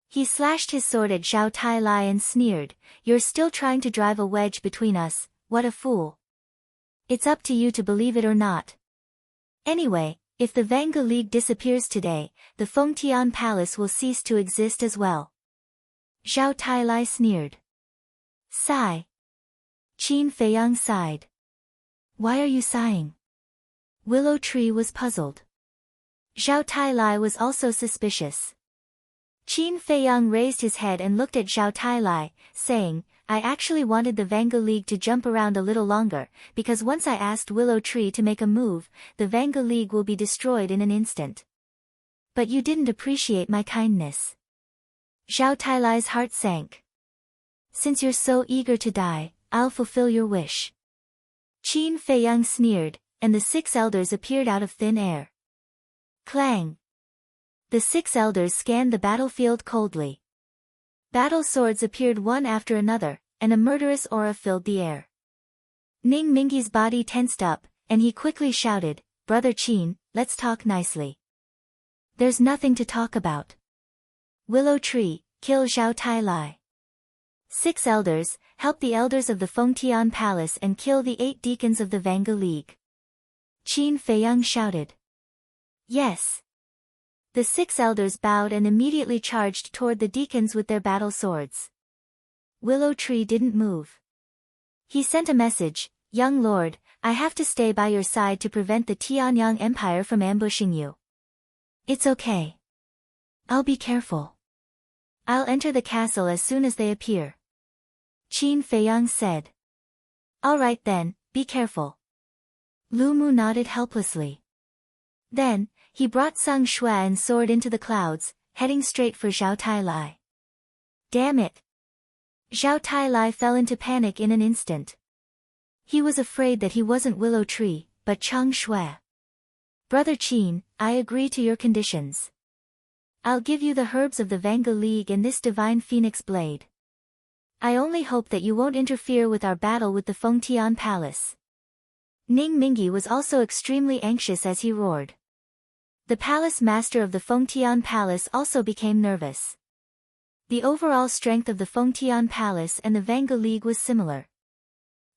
He slashed his sword at Xiao Tai Lai and sneered, You're still trying to drive a wedge between us, what a fool. It's up to you to believe it or not. Anyway, if the Vanga League disappears today, the Fengtian Palace will cease to exist as well. Xiao Tai Lai sneered. Sigh. Qin Feiyang sighed. Why are you sighing? Willow Tree was puzzled. Xiao Tai Lai was also suspicious. Qin Feiyang raised his head and looked at Xiao Tai Lai, saying, I actually wanted the Vanga League to jump around a little longer, because once I asked Willow Tree to make a move, the Vanga League will be destroyed in an instant. But you didn't appreciate my kindness. Xiao Tai Lai's heart sank. Since you're so eager to die, I'll fulfill your wish. Qin Feiyang sneered, and the 6 elders appeared out of thin air. Clang! The 6 elders scanned the battlefield coldly. Battle swords appeared one after another, and a murderous aura filled the air. Ning Mingi's body tensed up, and he quickly shouted, Brother Qin, let's talk nicely. There's nothing to talk about. Willow Tree, kill Xiao Tai Lai. 6 elders, help the elders of the Fengtian Palace and kill the 8 deacons of the Vanga League. Qin Feiyang shouted. Yes. The 6 elders bowed and immediately charged toward the deacons with their battle swords. Willow Tree didn't move. He sent a message, Young Lord, I have to stay by your side to prevent the Tianyang Empire from ambushing you. It's okay. I'll be careful. I'll enter the castle as soon as they appear. Qin Feiyang said. All right then, be careful. Lu Mu nodded helplessly. Then, he brought Sung Xuan's sword into the clouds, heading straight for Xiao Tai Lai. Damn it! Xiao Tai Lai fell into panic in an instant. He was afraid that he wasn't Willow Tree, but Chang Xue. Brother Qin, I agree to your conditions. I'll give you the herbs of the Vanga League and this divine phoenix blade. I only hope that you won't interfere with our battle with the Fengtian Palace. Ning Mingi was also extremely anxious as he roared. The palace master of the Fengtian Palace also became nervous. The overall strength of the Fengtian Palace and the Vanga League was similar.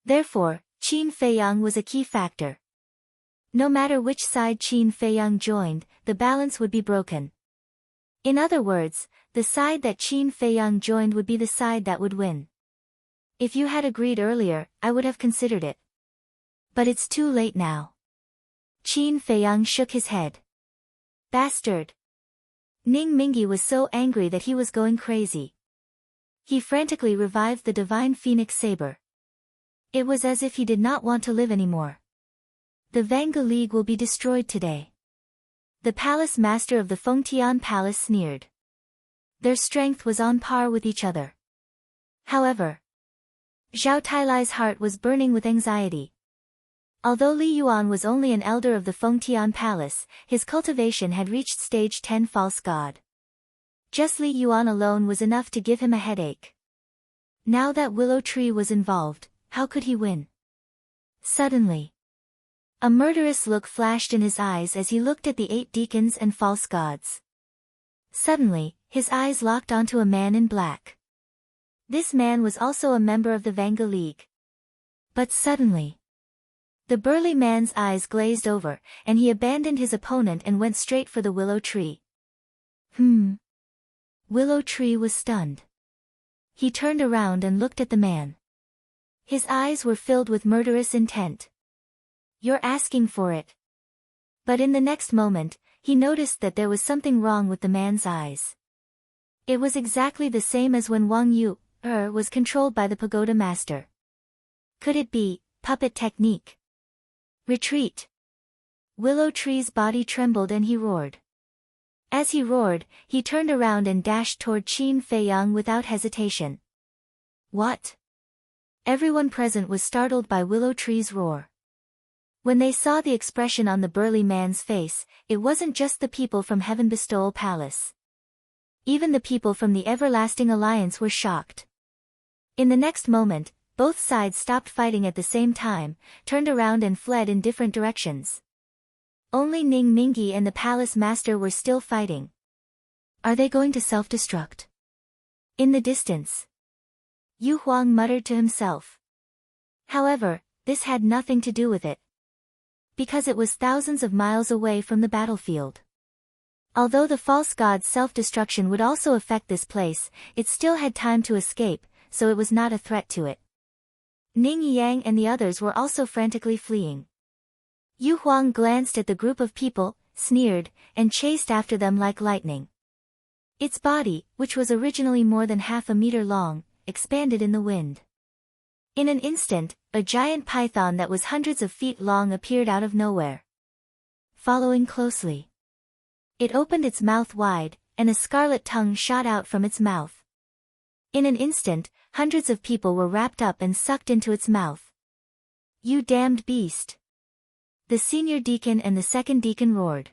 Therefore, Qin Feiyang was a key factor. No matter which side Qin Feiyang joined, the balance would be broken. In other words, the side that Qin Feiyang joined would be the side that would win. If you had agreed earlier, I would have considered it. But it's too late now. Qin Feiyang shook his head. Bastard! Ning Mingi was so angry that he was going crazy. He frantically revived the divine phoenix saber. It was as if he did not want to live anymore. The Vanga League will be destroyed today. The palace master of the Fengtian Palace sneered. Their strength was on par with each other. However, Zhao Tailai's heart was burning with anxiety. Although Li Yuan was only an elder of the Fengtian Palace, his cultivation had reached stage 10 false god. Just Li Yuan alone was enough to give him a headache. Now that Willow Tree was involved, how could he win? Suddenly, a murderous look flashed in his eyes as he looked at the 8 deacons and false gods. Suddenly, his eyes locked onto a man in black. This man was also a member of the Vanga League. But suddenly, the burly man's eyes glazed over, and he abandoned his opponent and went straight for the Willow Tree. Willow Tree was stunned. He turned around and looked at the man. His eyes were filled with murderous intent. You're asking for it. But in the next moment, he noticed that there was something wrong with the man's eyes. It was exactly the same as when Wang Yu was controlled by the pagoda master. Could it be puppet technique? Retreat! Willow Tree's body trembled and he roared. As he roared, he turned around and dashed toward Qin Feiyang without hesitation. What? Everyone present was startled by Willow Tree's roar. When they saw the expression on the burly man's face, it wasn't just the people from Heaven Bestowal Palace. Even the people from the Everlasting Alliance were shocked. In the next moment, both sides stopped fighting at the same time, turned around and fled in different directions. Only Ning Mingi and the palace master were still fighting. Are they going to self-destruct? In the distance, Yu Huang muttered to himself. However, this had nothing to do with it. Because it was thousands of miles away from the battlefield. Although the false god's self-destruction would also affect this place, it still had time to escape, so it was not a threat to it. Ning Yang and the others were also frantically fleeing. Yu Huang glanced at the group of people, sneered, and chased after them like lightning. Its body, which was originally more than half a meter long, expanded in the wind. In an instant, a giant python that was hundreds of feet long appeared out of nowhere. Following closely, it opened its mouth wide, and a scarlet tongue shot out from its mouth. In an instant, hundreds of people were wrapped up and sucked into its mouth. You damned beast! The senior deacon and the second deacon roared.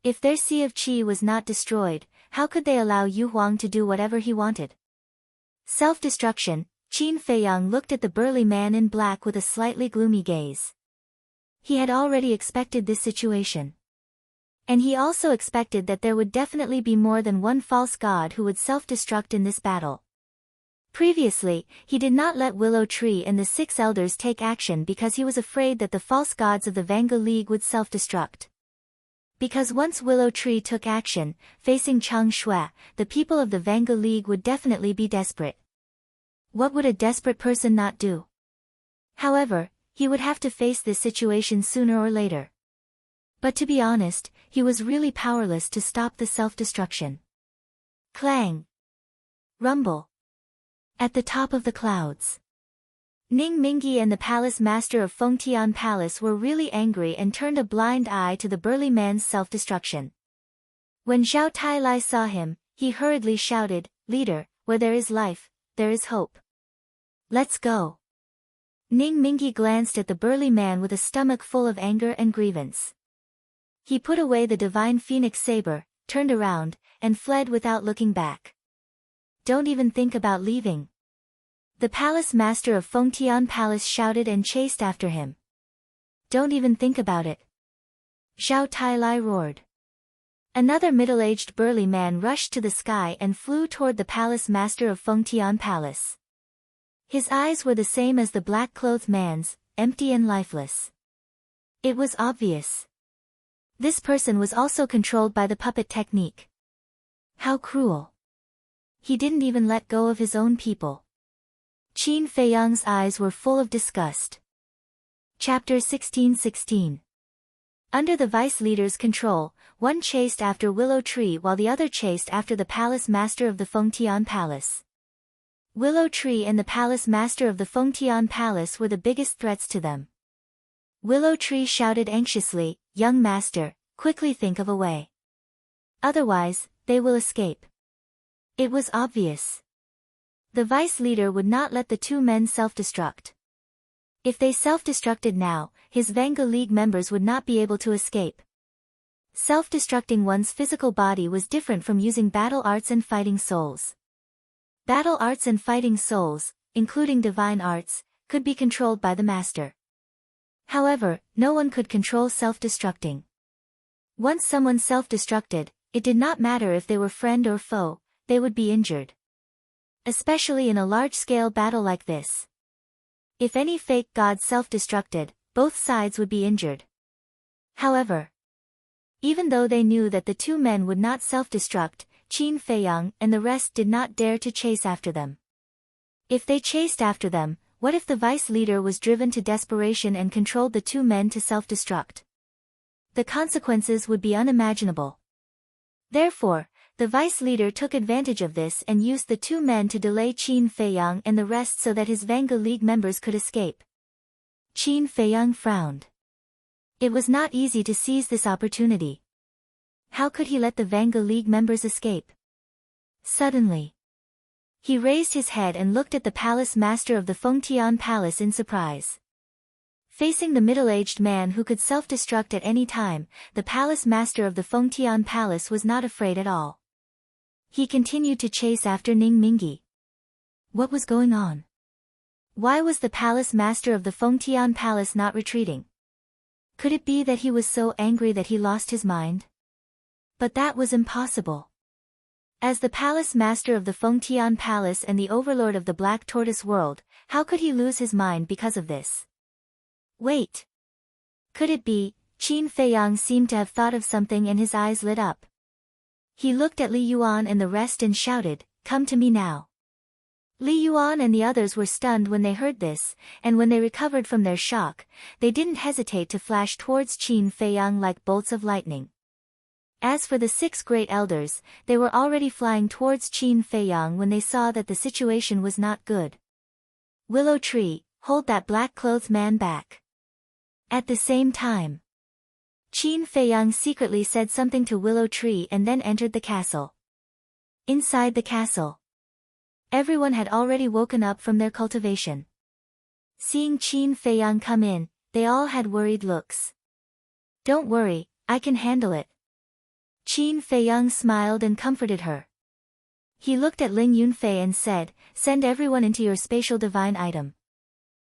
If their sea of qi was not destroyed, how could they allow Yu Huang to do whatever he wanted? Self-destruction. Qin Feiyang looked at the burly man in black with a slightly gloomy gaze. He had already expected this situation. And he also expected that there would definitely be more than one false god who would self-destruct in this battle. Previously, he did not let Willow Tree and the 6 elders take action because he was afraid that the false gods of the Vanga League would self-destruct. Because once Willow Tree took action, facing Chang Shui, the people of the Vanga League would definitely be desperate. What would a desperate person not do? However, he would have to face this situation sooner or later. But to be honest, he was really powerless to stop the self-destruction. Clang! Rumble! At the top of the clouds, Ning Mingi and the palace master of Fengtian Palace were really angry and turned a blind eye to the burly man's self-destruction. When Zhao Tailai saw him, he hurriedly shouted, "Leader, where there is life, there is hope. Let's go." Ning Mingi glanced at the burly man with a stomach full of anger and grievance. He put away the divine phoenix saber, turned around, and fled without looking back. Don't even think about leaving. The palace master of Fengtian Palace shouted and chased after him. Don't even think about it. Zhao Tailai roared. Another middle-aged burly man rushed to the sky and flew toward the palace master of Fengtian Palace. His eyes were the same as the black-clothed man's, empty and lifeless. It was obvious. This person was also controlled by the puppet technique. How cruel. He didn't even let go of his own people. Qin Feiyang's eyes were full of disgust. Chapter 16:16. Under the vice leader's control, one chased after Willow Tree while the other chased after the palace master of the Fengtian Palace. Willow Tree and the palace master of the Fengtian Palace were the biggest threats to them. Willow Tree shouted anxiously, "Young master, quickly think of a way. Otherwise, they will escape." It was obvious. The vice leader would not let the two men self-destruct. If they self-destructed now, his Vanga League members would not be able to escape. Self-destructing one's physical body was different from using battle arts and fighting souls. Battle arts and fighting souls, including divine arts, could be controlled by the master. However, no one could control self-destructing. Once someone self-destructed, it did not matter if they were friend or foe, they would be injured. Especially in a large-scale battle like this. If any fake god self-destructed, both sides would be injured. However, even though they knew that the two men would not self-destruct, Qin Feiyang and the rest did not dare to chase after them. If they chased after them, what if the vice leader was driven to desperation and controlled the two men to self-destruct? The consequences would be unimaginable. Therefore, the vice leader took advantage of this and used the two men to delay Qin Feiyang and the rest so that his Vanga League members could escape. Qin Feiyang frowned. It was not easy to seize this opportunity. How could he let the Vanga League members escape? Suddenly, he raised his head and looked at the palace master of the Fengtian Palace in surprise. Facing the middle-aged man who could self-destruct at any time, the palace master of the Fengtian Palace was not afraid at all. He continued to chase after Ning Mingi. What was going on? Why was the palace master of the Fengtian Palace not retreating? Could it be that he was so angry that he lost his mind? But that was impossible. As the palace master of the Fengtian Palace and the overlord of the Black Tortoise World, how could he lose his mind because of this? Wait. Could it be? Qin Feiyang seemed to have thought of something and his eyes lit up. He looked at Li Yuan and the rest and shouted, "Come to me now." Li Yuan and the others were stunned when they heard this, and when they recovered from their shock, they didn't hesitate to flash towards Qin Feiyang like bolts of lightning. As for the 6 great elders, they were already flying towards Qin Feiyang when they saw that the situation was not good. Willow Tree, hold that black-clothed man back. At the same time, Qin Feiyang secretly said something to Willow Tree and then entered the castle. Inside the castle, everyone had already woken up from their cultivation. Seeing Qin Feiyang come in, they all had worried looks. "Don't worry, I can handle it." Qin Feiyang smiled and comforted her. He looked at Ling Yunfei and said, "Send everyone into your spatial divine item."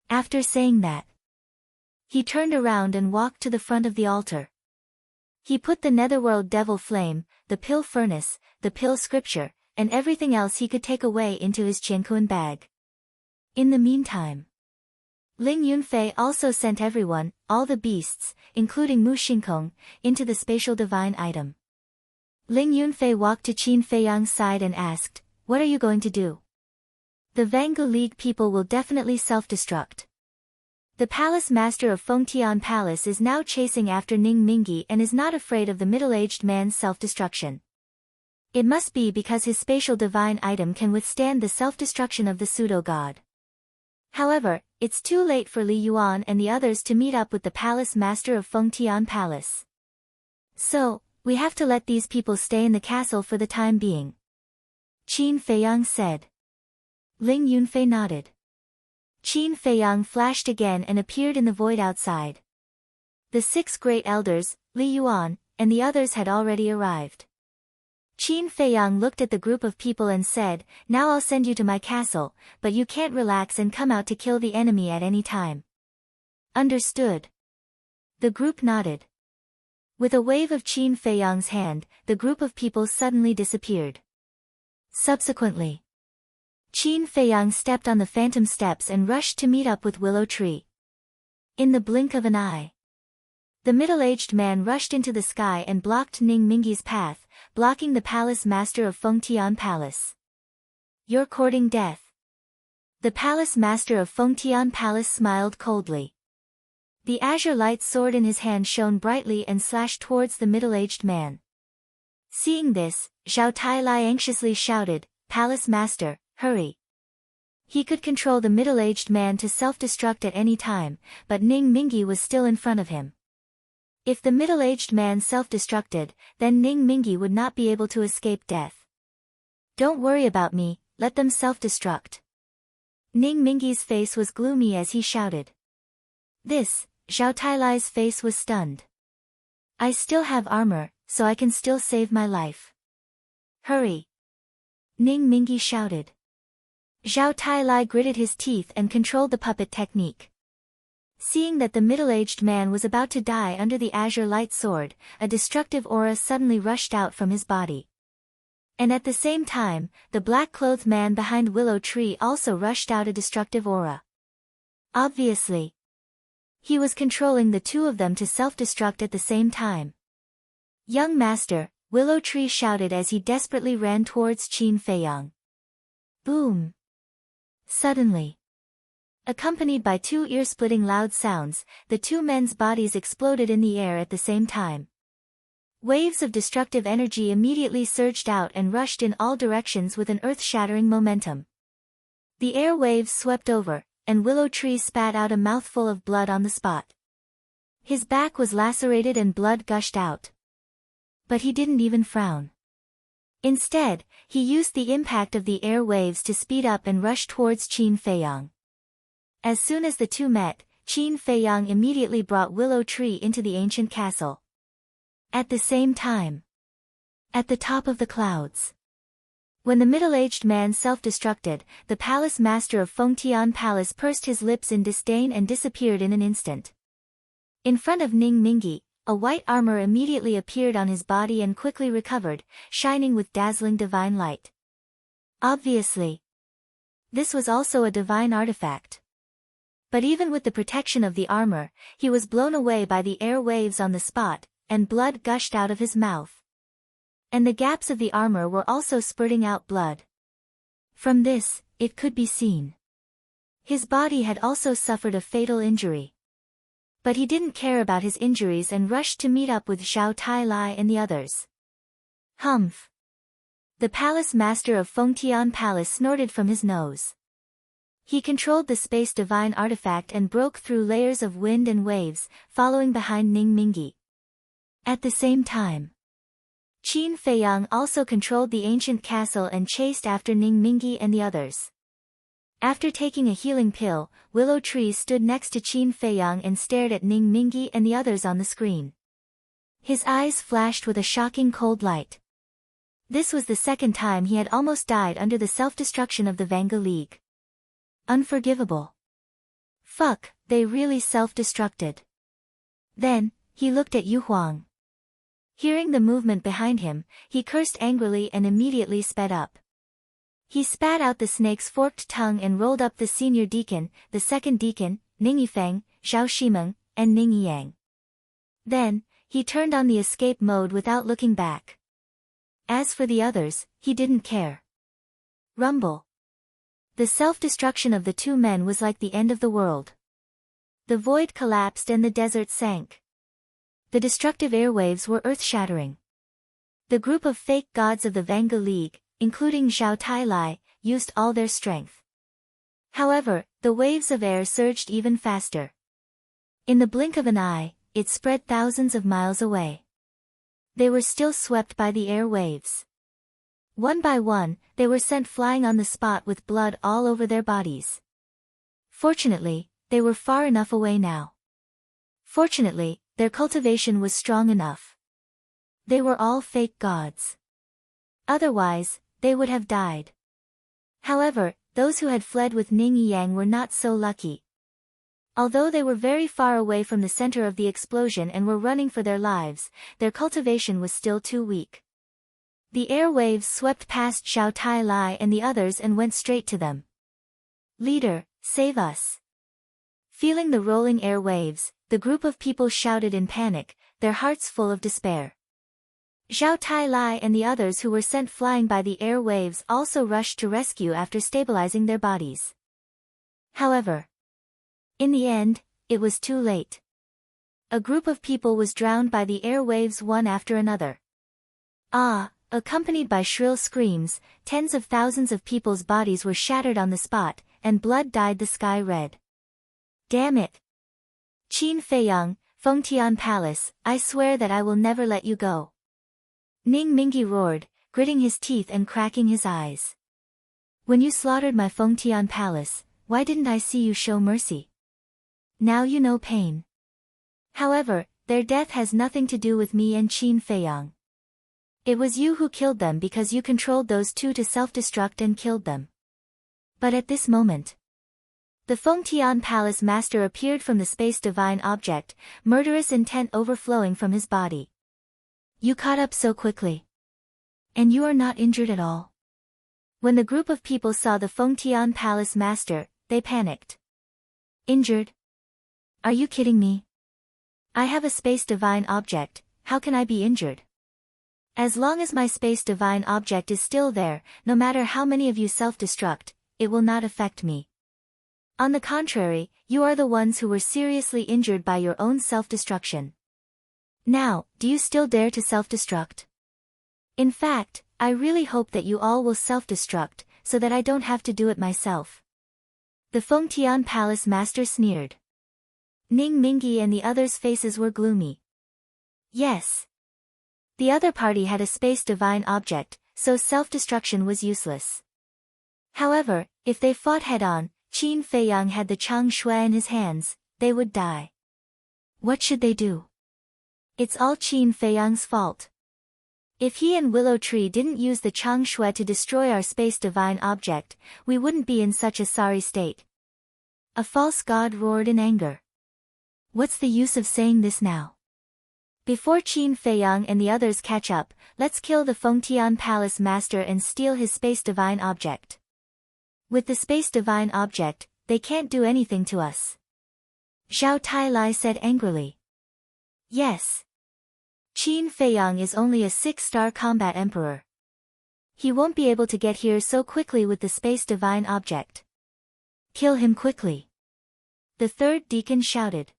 After saying that, he turned around and walked to the front of the altar. He put the netherworld devil flame, the pill furnace, the pill scripture, and everything else he could take away into his Qiankuan bag. In the meantime, Ling Yunfei also sent everyone, all the beasts, including Mu Xingkong, into the spatial divine item. Ling Yunfei walked to Qin Feiyang's side and asked, "What are you going to do?" "The Vanga League people will definitely self-destruct. The palace master of Fengtian Palace is now chasing after Ning Mingi and is not afraid of the middle-aged man's self-destruction. It must be because his spatial divine item can withstand the self-destruction of the pseudo-god. However, it's too late for Li Yuan and the others to meet up with the palace master of Fengtian Palace. So, we have to let these people stay in the castle for the time being," Qin Feiyang said. Ling Yunfei nodded. Qin Feiyang flashed again and appeared in the void outside. The 6 great elders, Li Yuan, and the others had already arrived. Qin Feiyang looked at the group of people and said, "Now I'll send you to my castle, but you can't relax and come out to kill the enemy at any time." "Understood." The group nodded. With a wave of Qin Feiyang's hand, the group of people suddenly disappeared. Subsequently, Qin Feiyang stepped on the phantom steps and rushed to meet up with Willow Tree. In the blink of an eye, the middle-aged man rushed into the sky and blocked Ning Mingi's path, blocking the palace master of Fengtian Palace. "You're courting death." The palace master of Fengtian Palace smiled coldly. The azure light sword in his hand shone brightly and slashed towards the middle-aged man. Seeing this, Zhao Tailai anxiously shouted, "Palace master, hurry!" He could control the middle-aged man to self-destruct at any time, but Ning Mingi was still in front of him. If the middle-aged man self-destructed, then Ning Mingi would not be able to escape death. "Don't worry about me, let them self-destruct." Ning Mingi's face was gloomy as he shouted. This, Zhao Tailai's face was stunned. "I still have armor, so I can still save my life." "Hurry!" Ning Mingi shouted. Zhao Tailai gritted his teeth and controlled the puppet technique. Seeing that the middle-aged man was about to die under the azure light sword, a destructive aura suddenly rushed out from his body. And at the same time, the black-clothed man behind Willow Tree also rushed out a destructive aura. Obviously, he was controlling the two of them to self-destruct at the same time. "Young master," Willow Tree shouted as he desperately ran towards Qin Feiyang. Boom! Suddenly, accompanied by two ear-splitting loud sounds, the two men's bodies exploded in the air at the same time. Waves of destructive energy immediately surged out and rushed in all directions with an earth-shattering momentum. The air waves swept over, and Willow Tree spat out a mouthful of blood on the spot. His back was lacerated and blood gushed out. But he didn't even frown. Instead, he used the impact of the air waves to speed up and rush towards Qin Feiyang. As soon as the two met, Qin Feiyang immediately brought Willow Tree into the ancient castle. At the same time, at the top of the clouds, when the middle-aged man self-destructed, the palace master of Fengtian Palace pursed his lips in disdain and disappeared in an instant. In front of Ning Mingi, a white armor immediately appeared on his body and quickly recovered, shining with dazzling divine light. Obviously, this was also a divine artifact. But even with the protection of the armor, he was blown away by the air waves on the spot, and blood gushed out of his mouth. And the gaps of the armor were also spurting out blood. From this, it could be seen. His body had also suffered a fatal injury. But he didn't care about his injuries and rushed to meet up with Zhao Tailai and the others. Humph! The palace master of Fengtian Palace snorted from his nose. He controlled the space divine artifact and broke through layers of wind and waves, following behind Ning Mingi. At the same time, Qin Feiyang also controlled the ancient castle and chased after Ning Mingi and the others. After taking a healing pill, Willow Tree stood next to Qin Feiyang and stared at Ning Mingi and the others on the screen. His eyes flashed with a shocking cold light. This was the second time he had almost died under the self-destruction of the Vanga League. Unforgivable. Fuck, they really self-destructed. Then, he looked at Yu Huang. Hearing the movement behind him, he cursed angrily and immediately sped up. He spat out the snake's forked tongue and rolled up the senior deacon, the second deacon, Ning Yifeng, Zhao Shimeng, and Ning Yang. Then, he turned on the escape mode without looking back. As for the others, he didn't care. Rumble. The self-destruction of the two men was like the end of the world. The void collapsed and the desert sank. The destructive airwaves were earth-shattering. The group of fake gods of the Vanga League, including Zhao Tailai, used all their strength. However, the waves of air surged even faster. In the blink of an eye, it spread thousands of miles away. They were still swept by the air waves. One by one, they were sent flying on the spot with blood all over their bodies. Fortunately, they were far enough away now. Fortunately, their cultivation was strong enough. They were all fake gods. Otherwise, they would have died. However, those who had fled with Ning Yang were not so lucky. Although they were very far away from the center of the explosion and were running for their lives, their cultivation was still too weak. The air waves swept past Zhao Tailai and the others and went straight to them. "Leader, save us!" Feeling the rolling air waves, the group of people shouted in panic, their hearts full of despair. Zhao Tailai and the others who were sent flying by the air waves also rushed to rescue after stabilizing their bodies. However, in the end, it was too late. A group of people was drowned by the airwaves one after another. Accompanied by shrill screams, tens of thousands of people's bodies were shattered on the spot, and blood dyed the sky red. Damn it! Qin Feiyang, Fengtian Palace, I swear that I will never let you go. Ning Mingi roared, gritting his teeth and cracking his eyes. When you slaughtered my Fengtian Palace, why didn't I see you show mercy? Now you know pain. However, their death has nothing to do with me and Qin Feiyang. It was you who killed them because you controlled those two to self-destruct and killed them. But at this moment, the Fengtian Palace Master appeared from the space divine object, murderous intent overflowing from his body. You caught up so quickly. And you are not injured at all. When the group of people saw the Fengtian Palace Master, they panicked. Injured? Are you kidding me? I have a space divine object, how can I be injured? As long as my space divine object is still there, no matter how many of you self-destruct, it will not affect me. On the contrary, you are the ones who were seriously injured by your own self-destruction. Now, do you still dare to self-destruct? In fact, I really hope that you all will self-destruct, so that I don't have to do it myself. The Fengtian Palace Master sneered. Ning Mingi and the others' faces were gloomy. Yes. The other party had a space divine object, so self-destruction was useless. However, if they fought head-on, Qin Feiyang had the Chang Shui in his hands, they would die. What should they do? It's all Qin Feiyang's fault. If he and Willow Tree didn't use the Chang Shui to destroy our space divine object, we wouldn't be in such a sorry state. A false god roared in anger. What's the use of saying this now? Before Qin Feiyang and the others catch up, let's kill the Fengtian Palace Master and steal his space divine object. With the space divine object, they can't do anything to us. Zhao Tailai said angrily. Yes. Qin Feiyang is only a 6-star combat emperor. He won't be able to get here so quickly with the space divine object. Kill him quickly. The third deacon shouted.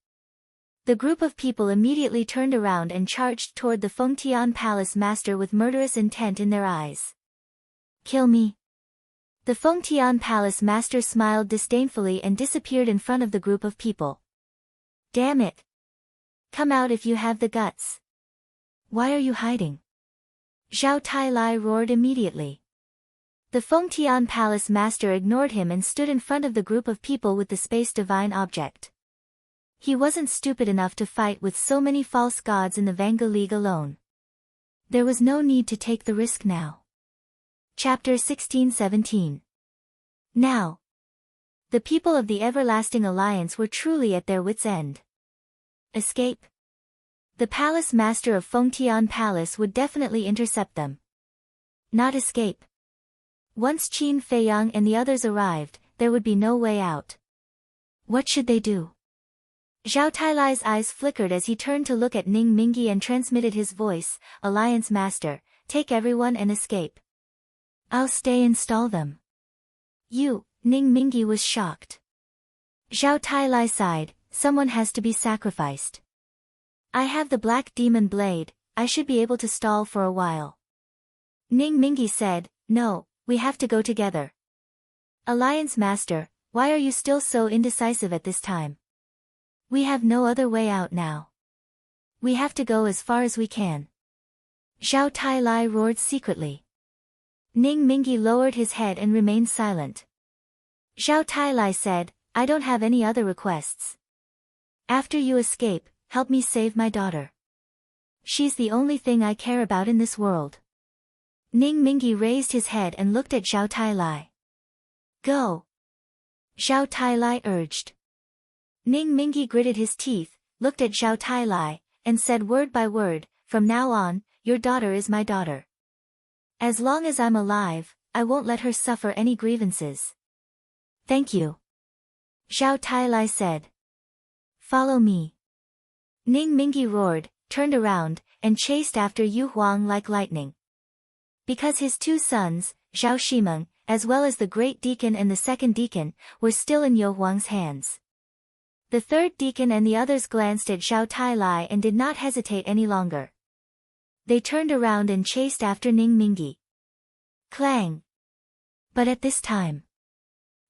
The group of people immediately turned around and charged toward the Fengtian Palace Master with murderous intent in their eyes. Kill me. The Fengtian Palace Master smiled disdainfully and disappeared in front of the group of people. Damn it. Come out if you have the guts. Why are you hiding? Zhao Tailai roared immediately. The Fengtian Palace Master ignored him and stood in front of the group of people with the space divine object. He wasn't stupid enough to fight with so many false gods in the Vanga League alone. There was no need to take the risk now. Chapter 16-17. Now, the people of the Everlasting Alliance were truly at their wits' end. Escape? The Palace Master of Fengtian Palace would definitely intercept them. Not escape. Once Qin Feiyang and the others arrived, there would be no way out. What should they do? Zhao Tailai's eyes flickered as he turned to look at Ning Mingi and transmitted his voice, Alliance Master, take everyone and escape. I'll stay and stall them. You, Ning Mingi was shocked. Zhao Tailai sighed, someone has to be sacrificed. I have the Black Demon Blade, I should be able to stall for a while. Ning Mingi said, no, we have to go together. Alliance Master, why are you still so indecisive at this time? We have no other way out now. We have to go as far as we can. Zhao Tailai roared secretly. Ning Mingi lowered his head and remained silent. Zhao Tailai said, I don't have any other requests. After you escape, help me save my daughter. She's the only thing I care about in this world. Ning Mingi raised his head and looked at Zhao Tailai. Go. Zhao Tailai urged. Ning Mingi gritted his teeth, looked at Zhao Tailai, and said word by word, from now on, your daughter is my daughter. As long as I'm alive, I won't let her suffer any grievances. Thank you. Zhao Tailai said. Follow me. Ning Mingi roared, turned around, and chased after Yu Huang like lightning. Because his two sons, Zhao Shimeng as well as the Great Deacon and the Second Deacon, were still in Yu Huang's hands. The Third Deacon and the others glanced at Zhao Tai and did not hesitate any longer. They turned around and chased after Ning Mingi. Clang! But at this time,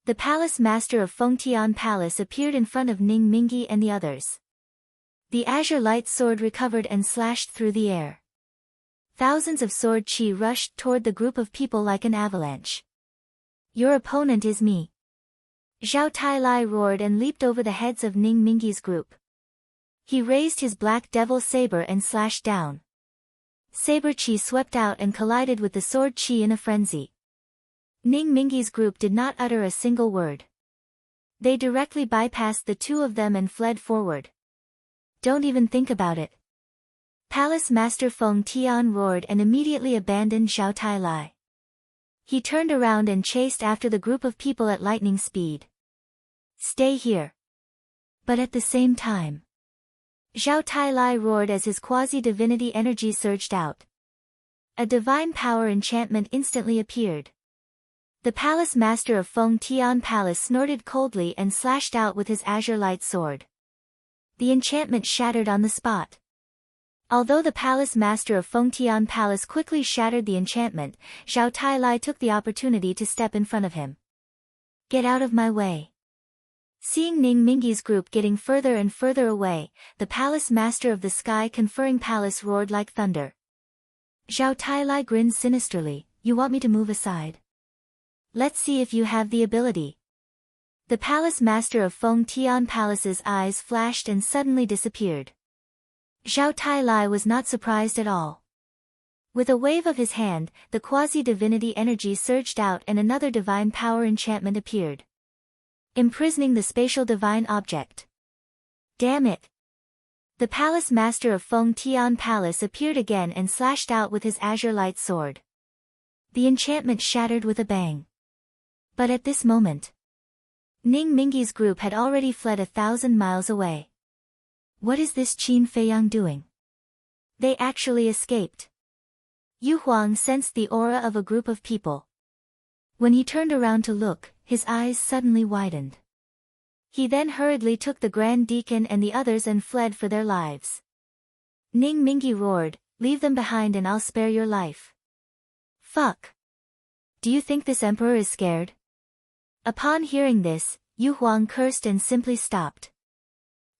the palace master of Fengtian Palace appeared in front of Ning Mingi and the others. The azure light sword recovered and slashed through the air. Thousands of sword chi rushed toward the group of people like an avalanche. Your opponent is me. Zhao Tai roared and leaped over the heads of Ning Mingi's group. He raised his black devil saber and slashed down. Saber chi swept out and collided with the sword chi in a frenzy. Ning Mingi's group did not utter a single word. They directly bypassed the two of them and fled forward. Don't even think about it. Palace Master Feng Tian roared and immediately abandoned Zhao Tai. He turned around and chased after the group of people at lightning speed. Stay here. But at the same time, Zhao Tai roared as his quasi-divinity energy surged out. A divine power enchantment instantly appeared. The palace master of Feng Tian Palace snorted coldly and slashed out with his azure light sword. The enchantment shattered on the spot. Although the palace master of Fengtian Palace quickly shattered the enchantment, Zhao Tai took the opportunity to step in front of him. Get out of my way. Seeing Ning Mingi's group getting further and further away, the palace master of the sky conferring palace roared like thunder. Zhao Tai grinned sinisterly, you want me to move aside? Let's see if you have the ability. The palace master of Fengtian Palace's eyes flashed and suddenly disappeared. Zhao Tai was not surprised at all. With a wave of his hand, the quasi-divinity energy surged out and another divine power enchantment appeared, imprisoning the spatial divine object. Damn it! The palace master of Fengtian Palace appeared again and slashed out with his azure light sword. The enchantment shattered with a bang. But at this moment, Ning Mingi's group had already fled 1,000 miles away. What is this Qin Feiyang doing? They actually escaped. Yu Huang sensed the aura of a group of people. When he turned around to look, his eyes suddenly widened. He then hurriedly took the Grand Deacon and the others and fled for their lives. Ning Mingi roared, leave them behind and I'll spare your life. Fuck. Do you think this emperor is scared? Upon hearing this, Yu Huang cursed and simply stopped.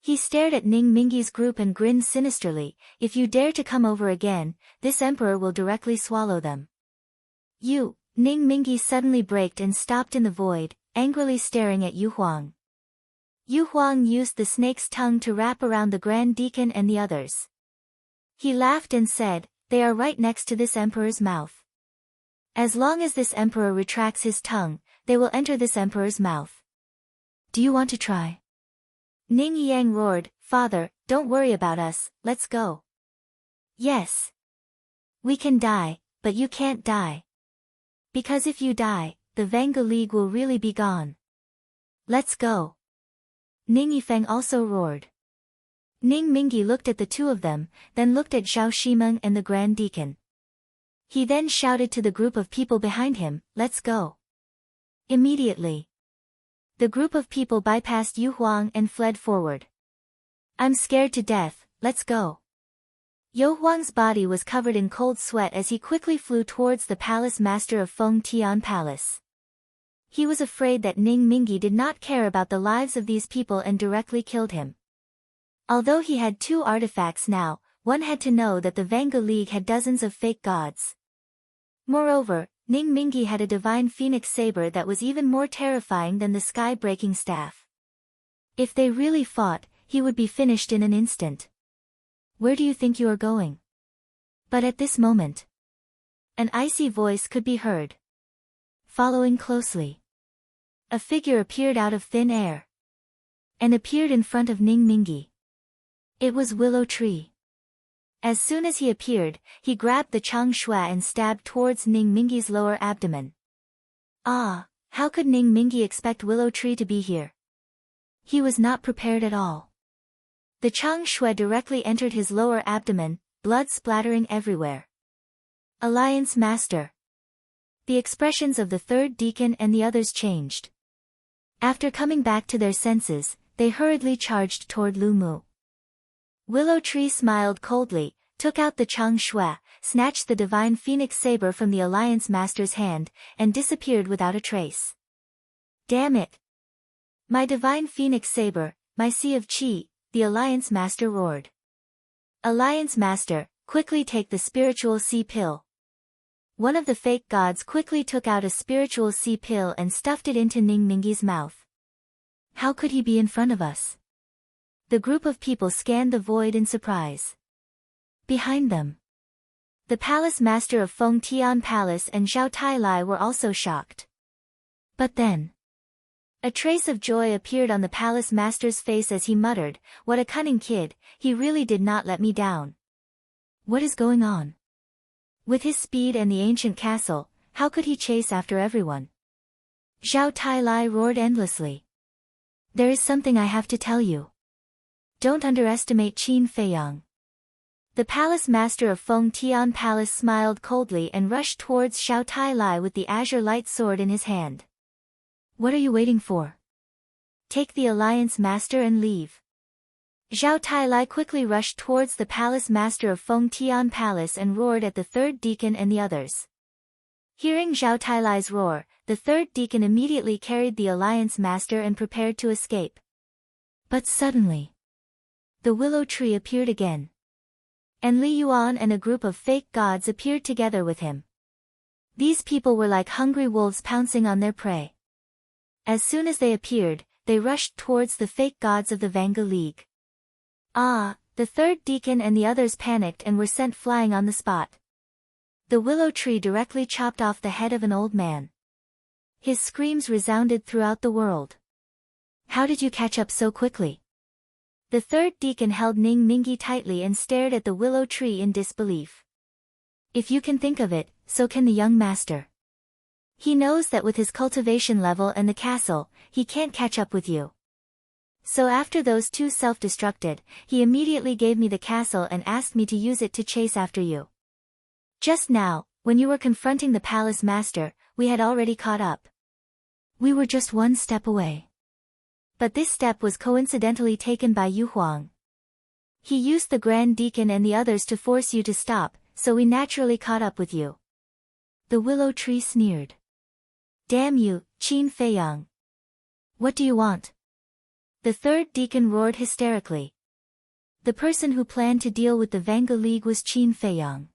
He stared at Ning Mingi's group and grinned sinisterly, if you dare to come over again, this emperor will directly swallow them. You, Ning Mingi suddenly braked and stopped in the void, angrily staring at Yu Huang. Yu Huang used the snake's tongue to wrap around the Grand Deacon and the others. He laughed and said, they are right next to this emperor's mouth. As long as this emperor retracts his tongue, they will enter this emperor's mouth. Do you want to try? Ning Yang roared, Father, don't worry about us, let's go. Yes. We can die, but you can't die. Because if you die, the Vanga League will really be gone. Let's go. Ning Yifeng also roared. Ning Mingi looked at the two of them, then looked at Zhao Shimeng and the Grand Deacon. He then shouted to the group of people behind him, let's go. Immediately, the group of people bypassed Yu Huang and fled forward. I'm scared to death, let's go. Yu Huang's body was covered in cold sweat as he quickly flew towards the palace master of Fengtian Palace. He was afraid that Ning Mingi did not care about the lives of these people and directly killed him. Although he had 2 artifacts now, one had to know that the Vanga League had dozens of fake gods. Moreover, Ning Mingi had a divine phoenix saber that was even more terrifying than the sky-breaking staff. If they really fought, he would be finished in an instant. Where do you think you are going? But at this moment, an icy voice could be heard. Following closely, a figure appeared out of thin air and appeared in front of Ning Mingi. It was Willow Tree. As soon as he appeared, he grabbed the Chang Shua and stabbed towards Ning Mingi's lower abdomen. Ah, how could Ning Mingi expect Willow Tree to be here? He was not prepared at all. The Chang Shua directly entered his lower abdomen, blood splattering everywhere. Alliance Master. the expressions of the third deacon and the others changed. After coming back to their senses, they hurriedly charged toward Lu Mu. Willow Tree smiled coldly, took out the Chang Shui, snatched the divine phoenix saber from the Alliance Master's hand, and disappeared without a trace. Damn it! My divine phoenix saber, my sea of chi, the Alliance Master roared. Alliance Master, quickly take the spiritual sea pill. One of the fake gods quickly took out a spiritual sea pill and stuffed it into Ning Mingi's mouth. How could he be in front of us? The group of people scanned the void in surprise. Behind them, the palace master of Feng Tian Palace and Zhao Tailai were also shocked. But then, a trace of joy appeared on the palace master's face as he muttered, "What a cunning kid, he really did not let me down. What is going on? With his speed and the ancient castle, how could he chase after everyone?" Zhao Tailai roared endlessly. "There is something I have to tell you. Don't underestimate Qin Feiyang." The palace master of Feng Tian Palace smiled coldly and rushed towards Zhao Tailai with the azure light sword in his hand. "What are you waiting for? Take the Alliance Master and leave." Zhao Tailai quickly rushed towards the palace master of Feng Tian Palace and roared at the third deacon and the others. Hearing Zhao Tailai's roar, the third deacon immediately carried the Alliance Master and prepared to escape. But suddenly, the willow tree appeared again. And Li Yuan and a group of fake gods appeared together with him. These people were like hungry wolves pouncing on their prey. As soon as they appeared, they rushed towards the fake gods of the Vanga League. The third deacon and the others panicked and were sent flying on the spot. The willow tree directly chopped off the head of an old man. His screams resounded throughout the world. "How did you catch up so quickly?" The third deacon held Ning Mingi tightly and stared at the willow tree in disbelief. "If you can think of it, so can the young master. He knows that with his cultivation level and the castle, he can't catch up with you. So after those two self-destructed, he immediately gave me the castle and asked me to use it to chase after you. Just now, when you were confronting the palace master, we had already caught up. We were just one step away. But this step was coincidentally taken by Yu Huang. He used the Grand Deacon and the others to force you to stop, so we naturally caught up with you." The willow tree sneered. "Damn you, Qin Feiyang. What do you want?" The third deacon roared hysterically. The person who planned to deal with the Vanga League was Qin Feiyang.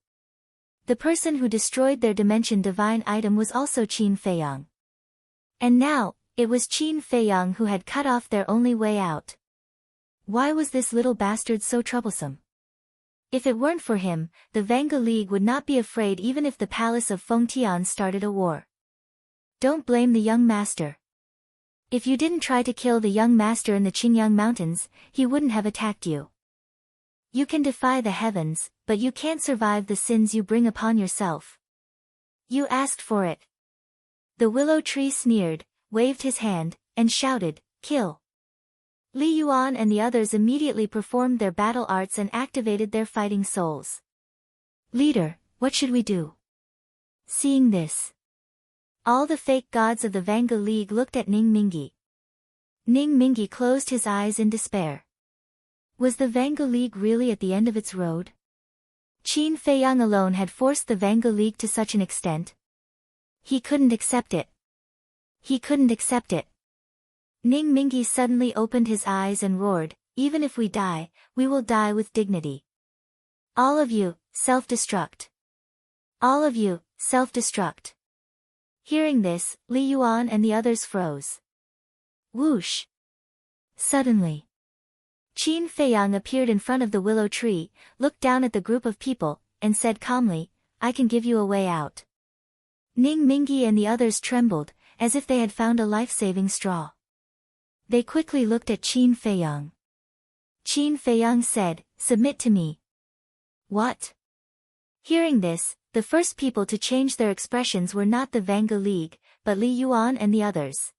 The person who destroyed their dimension divine item was also Qin Feiyang. And now, it was Qin Feiyang who had cut off their only way out. Why was this little bastard so troublesome? If it weren't for him, the Vanga League would not be afraid even if the palace of Fengtian started a war. Don't blame the young master. If you didn't try to kill the young master in the Qingyang Mountains, he wouldn't have attacked you. You can defy the heavens, but you can't survive the sins you bring upon yourself. You asked for it. The willow tree sneered, waved his hand, and shouted, "Kill!" Li Yuan and the others immediately performed their battle arts and activated their fighting souls. "Leader, what should we do?" Seeing this, all the fake gods of the Vanga League looked at Ning Mingi. Ning Mingi closed his eyes in despair. Was the Vanga League really at the end of its road? Qin Feiyang alone had forced the Vanga League to such an extent. He couldn't accept it. He couldn't accept it. Ning Mingi suddenly opened his eyes and roared, "Even if we die, we will die with dignity. All of you, self-destruct. All of you, self-destruct." Hearing this, Li Yuan and the others froze. Whoosh! Suddenly, Qin Feiyang appeared in front of the willow tree, looked down at the group of people, and said calmly, "I can give you a way out." Ning Mingi and the others trembled, as if they had found a life-saving straw. They quickly looked at Qin Feiyang. Qin Feiyang said, "Submit to me." What? Hearing this, the first people to change their expressions were not the Vanga League, but Li Yuan and the others.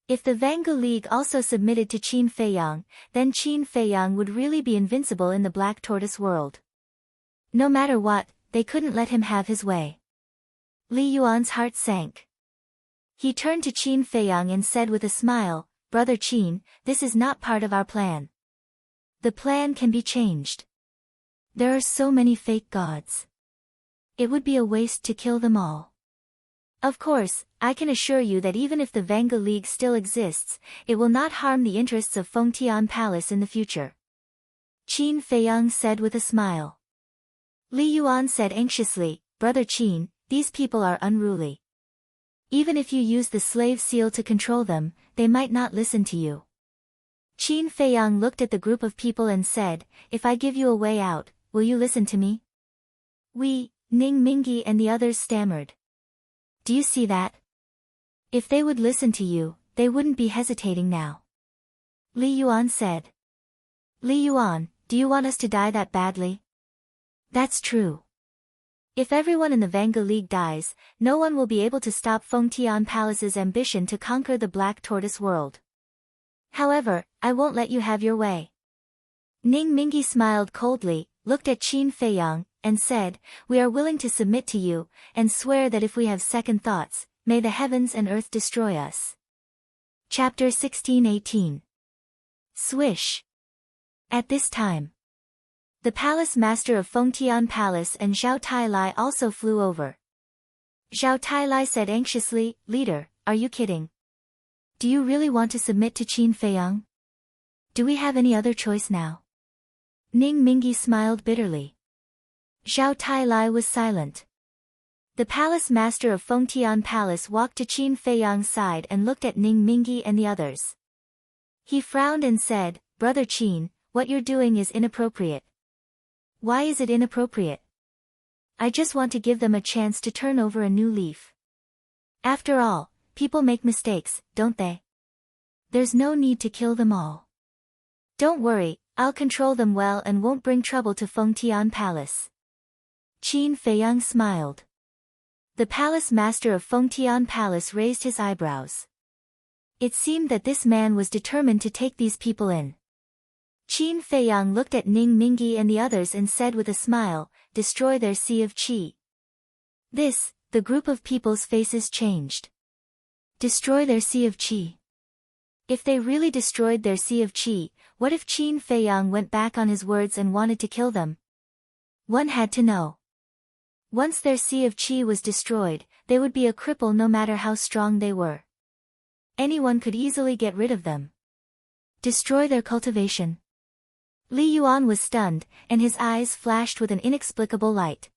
If the Vanga League also submitted to Qin Feiyang, then Qin Feiyang would really be invincible in the Black Tortoise world. No matter what, they couldn't let him have his way. Li Yuan's heart sank. He turned to Qin Feiyang and said with a smile, Brother Qin, this is not part of our plan. The plan can be changed. There are so many fake gods. It would be a waste to kill them all. Of course, I can assure you that even if the Vanga League still exists, it will not harm the interests of Fengtian Palace in the future. Qin Feiyang said with a smile. Li Yuan said anxiously, Brother Qin, these people are unruly. Even if you use the slave seal to control them, they might not listen to you. Qin Feiyang looked at the group of people and said, if I give you a way out, will you listen to me? We, Ning Mingi and the others stammered. Do you see that? If they would listen to you, they wouldn't be hesitating now. Li Yuan said. Li Yuan, do you want us to die that badly? That's true. If everyone in the Vanga League dies, no one will be able to stop Fengtian Palace's ambition to conquer the Black Tortoise world. However, I won't let you have your way. Ning Mingi smiled coldly, looked at Qin Feiyang, and said, we are willing to submit to you, and swear that if we have second thoughts, may the heavens and earth destroy us. Chapter 16:18. Swish. At this time, the palace master of Fengtian Palace and Zhao Tailai also flew over. Zhao Tailai said anxiously, Leader, are you kidding? Do you really want to submit to Qin Feiyang? Do we have any other choice now? Ning Mingi smiled bitterly. Zhao Tailai was silent. The palace master of Fengtian Palace walked to Qin Feiyang's side and looked at Ning Mingi and the others. He frowned and said, Brother Qin, what you're doing is inappropriate. Why is it inappropriate? I just want to give them a chance to turn over a new leaf. After all, people make mistakes, don't they? There's no need to kill them all. Don't worry, I'll control them well and won't bring trouble to Fengtian Palace. Qin Feiyang smiled. The palace master of Fengtian Palace raised his eyebrows. It seemed that this man was determined to take these people in. Qin Feiyang looked at Ning Mingi and the others and said with a smile, destroy their sea of qi. This, the group of people's faces changed. Destroy their sea of qi. If they really destroyed their sea of qi, what if Qin Feiyang went back on his words and wanted to kill them? One had to know. Once their sea of qi was destroyed, they would be a cripple no matter how strong they were. Anyone could easily get rid of them. Destroy their cultivation. Li Yuan was stunned, and his eyes flashed with an inexplicable light.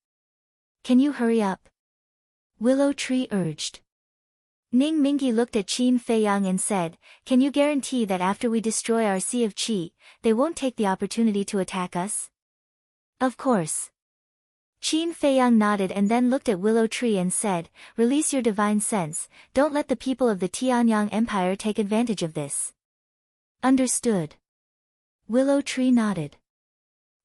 Can you hurry up? Willow Tree urged. Ning Mingi looked at Qin Feiyang and said, can you guarantee that after we destroy our sea of qi, they won't take the opportunity to attack us? Of course. Qin Feiyang nodded and then looked at Willow Tree and said, release your divine sense, don't let the people of the Tianyang Empire take advantage of this. Understood. Willow Tree nodded.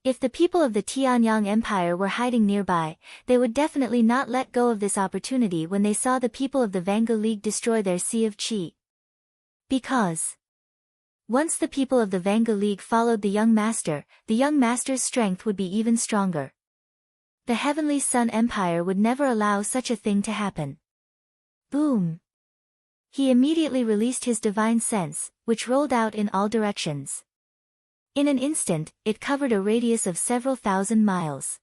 If the people of the Tianyang Empire were hiding nearby, they would definitely not let go of this opportunity when they saw the people of the Vanga League destroy their sea of qi. Because once the people of the Vanga League followed the young master's strength would be even stronger. The Heavenly Sun Empire would never allow such a thing to happen. Boom! He immediately released his divine sense, which rolled out in all directions. In an instant, it covered a radius of several thousand miles.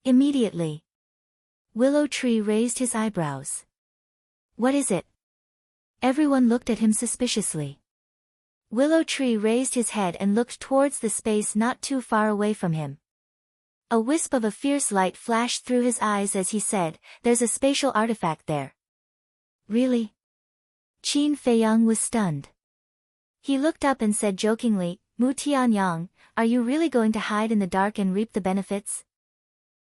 Immediately, Willow Tree raised his eyebrows. What is it? Everyone looked at him suspiciously. Willow Tree raised his head and looked towards the space not too far away from him. A wisp of a fierce light flashed through his eyes as he said, there's a spatial artifact there. Really? Qin Feiyang was stunned. He looked up and said jokingly, Mu Tianyang, are you really going to hide in the dark and reap the benefits?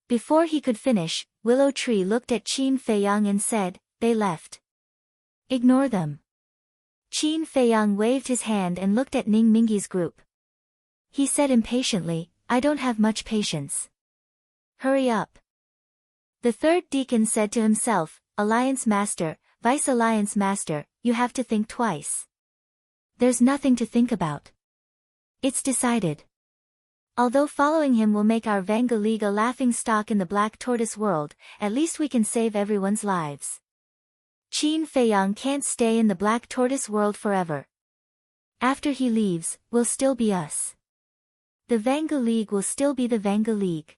Before he could finish, Willow Tree looked at Qin Feiyang and said, they left. Ignore them. Qin Feiyang waved his hand and looked at Ning Mingi's group. He said impatiently, I don't have much patience. Hurry up. The third deacon said to himself, Alliance Master, Vice Alliance Master, you have to think twice. There's nothing to think about. It's decided. Although following him will make our Vanga League a laughingstock in the Black Tortoise world, at least we can save everyone's lives. Qin Feiyang can't stay in the Black Tortoise world forever. After he leaves, we'll still be us. The Vanga League will still be the Vanga League.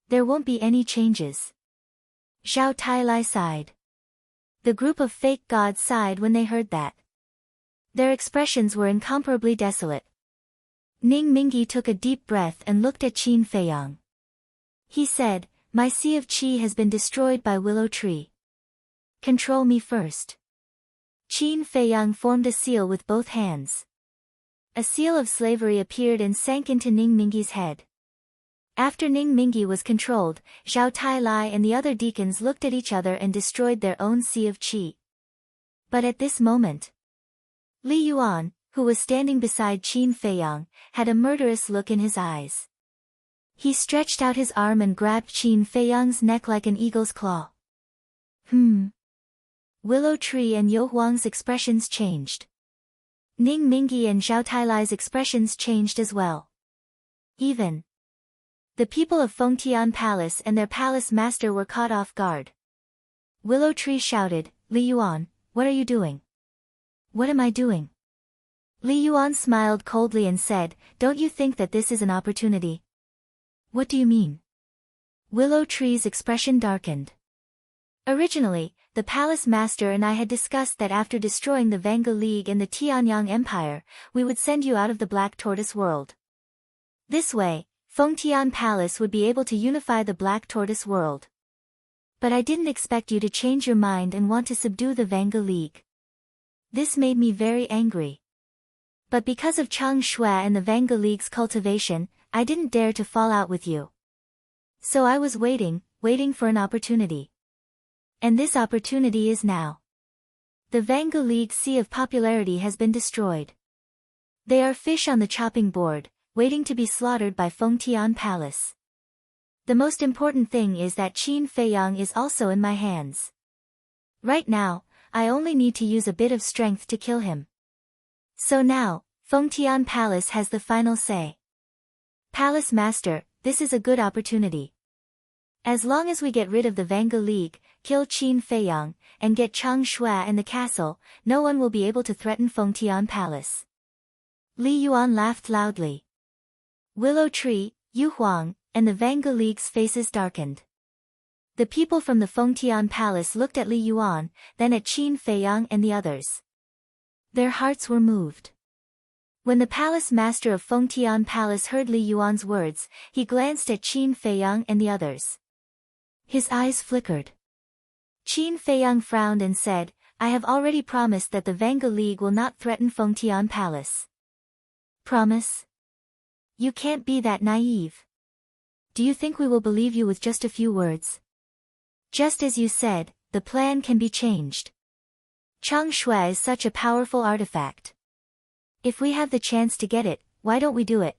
There won't be any changes. Zhao Tailai sighed. The group of fake gods sighed when they heard that. Their expressions were incomparably desolate. Ning Mingi took a deep breath and looked at Qin Feiyang. He said, "My sea of qi has been destroyed by Willow Tree. Control me first." Qin Feiyang formed a seal with both hands. A seal of slavery appeared and sank into Ning Mingi's head. After Ning Mingi was controlled, Zhao Tailai and the other deacons looked at each other and destroyed their own sea of qi. But at this moment, Li Yuan, who was standing beside Qin Feiyang, had a murderous look in his eyes. He stretched out his arm and grabbed Qin Feiyang's neck like an eagle's claw. Willow Tree and Yo Huang's expressions changed. Ning Mingi and Zhao Tailai's expressions changed as well. Even the people of Fengtian Palace and their palace master were caught off guard. Willow Tree shouted, "Li Yuan, what are you doing?" "What am I doing?" Li Yuan smiled coldly and said, "Don't you think that this is an opportunity?" "What do you mean?" Willow Tree's expression darkened. Originally, the palace master and I had discussed that after destroying the Vanga League and the Tianyang Empire, we would send you out of the Black Tortoise world. This way, Fengtian Palace would be able to unify the Black Tortoise world. But I didn't expect you to change your mind and want to subdue the Vanga League. This made me very angry. But because of Chang Shui and the Vanga League's cultivation, I didn't dare to fall out with you. So I was waiting for an opportunity. And this opportunity is now. The Vanga League's sea of popularity has been destroyed. They are fish on the chopping board, waiting to be slaughtered by Fengtian Palace. The most important thing is that Qin Feiyang is also in my hands. Right now, I only need to use a bit of strength to kill him. So now, Fengtian Palace has the final say. Palace Master, this is a good opportunity. As long as we get rid of the Vanga League, kill Qin Feiyang, and get Chang Shui and the castle, no one will be able to threaten Fengtian Palace. Li Yuan laughed loudly. Willow Tree, Yu Huang, and the Vanga League's faces darkened. The people from the Fengtian Palace looked at Li Yuan, then at Qin Feiyang and the others. Their hearts were moved. When the palace master of Fengtian Palace heard Li Yuan's words, he glanced at Qin Feiyang and the others. His eyes flickered. Qin Feiyang frowned and said, "I have already promised that the Vanga League will not threaten Fengtian Palace." Promise? You can't be that naive. Do you think we will believe you with just a few words? Just as you said, the plan can be changed. Chang Shui is such a powerful artifact. If we have the chance to get it, why don't we do it?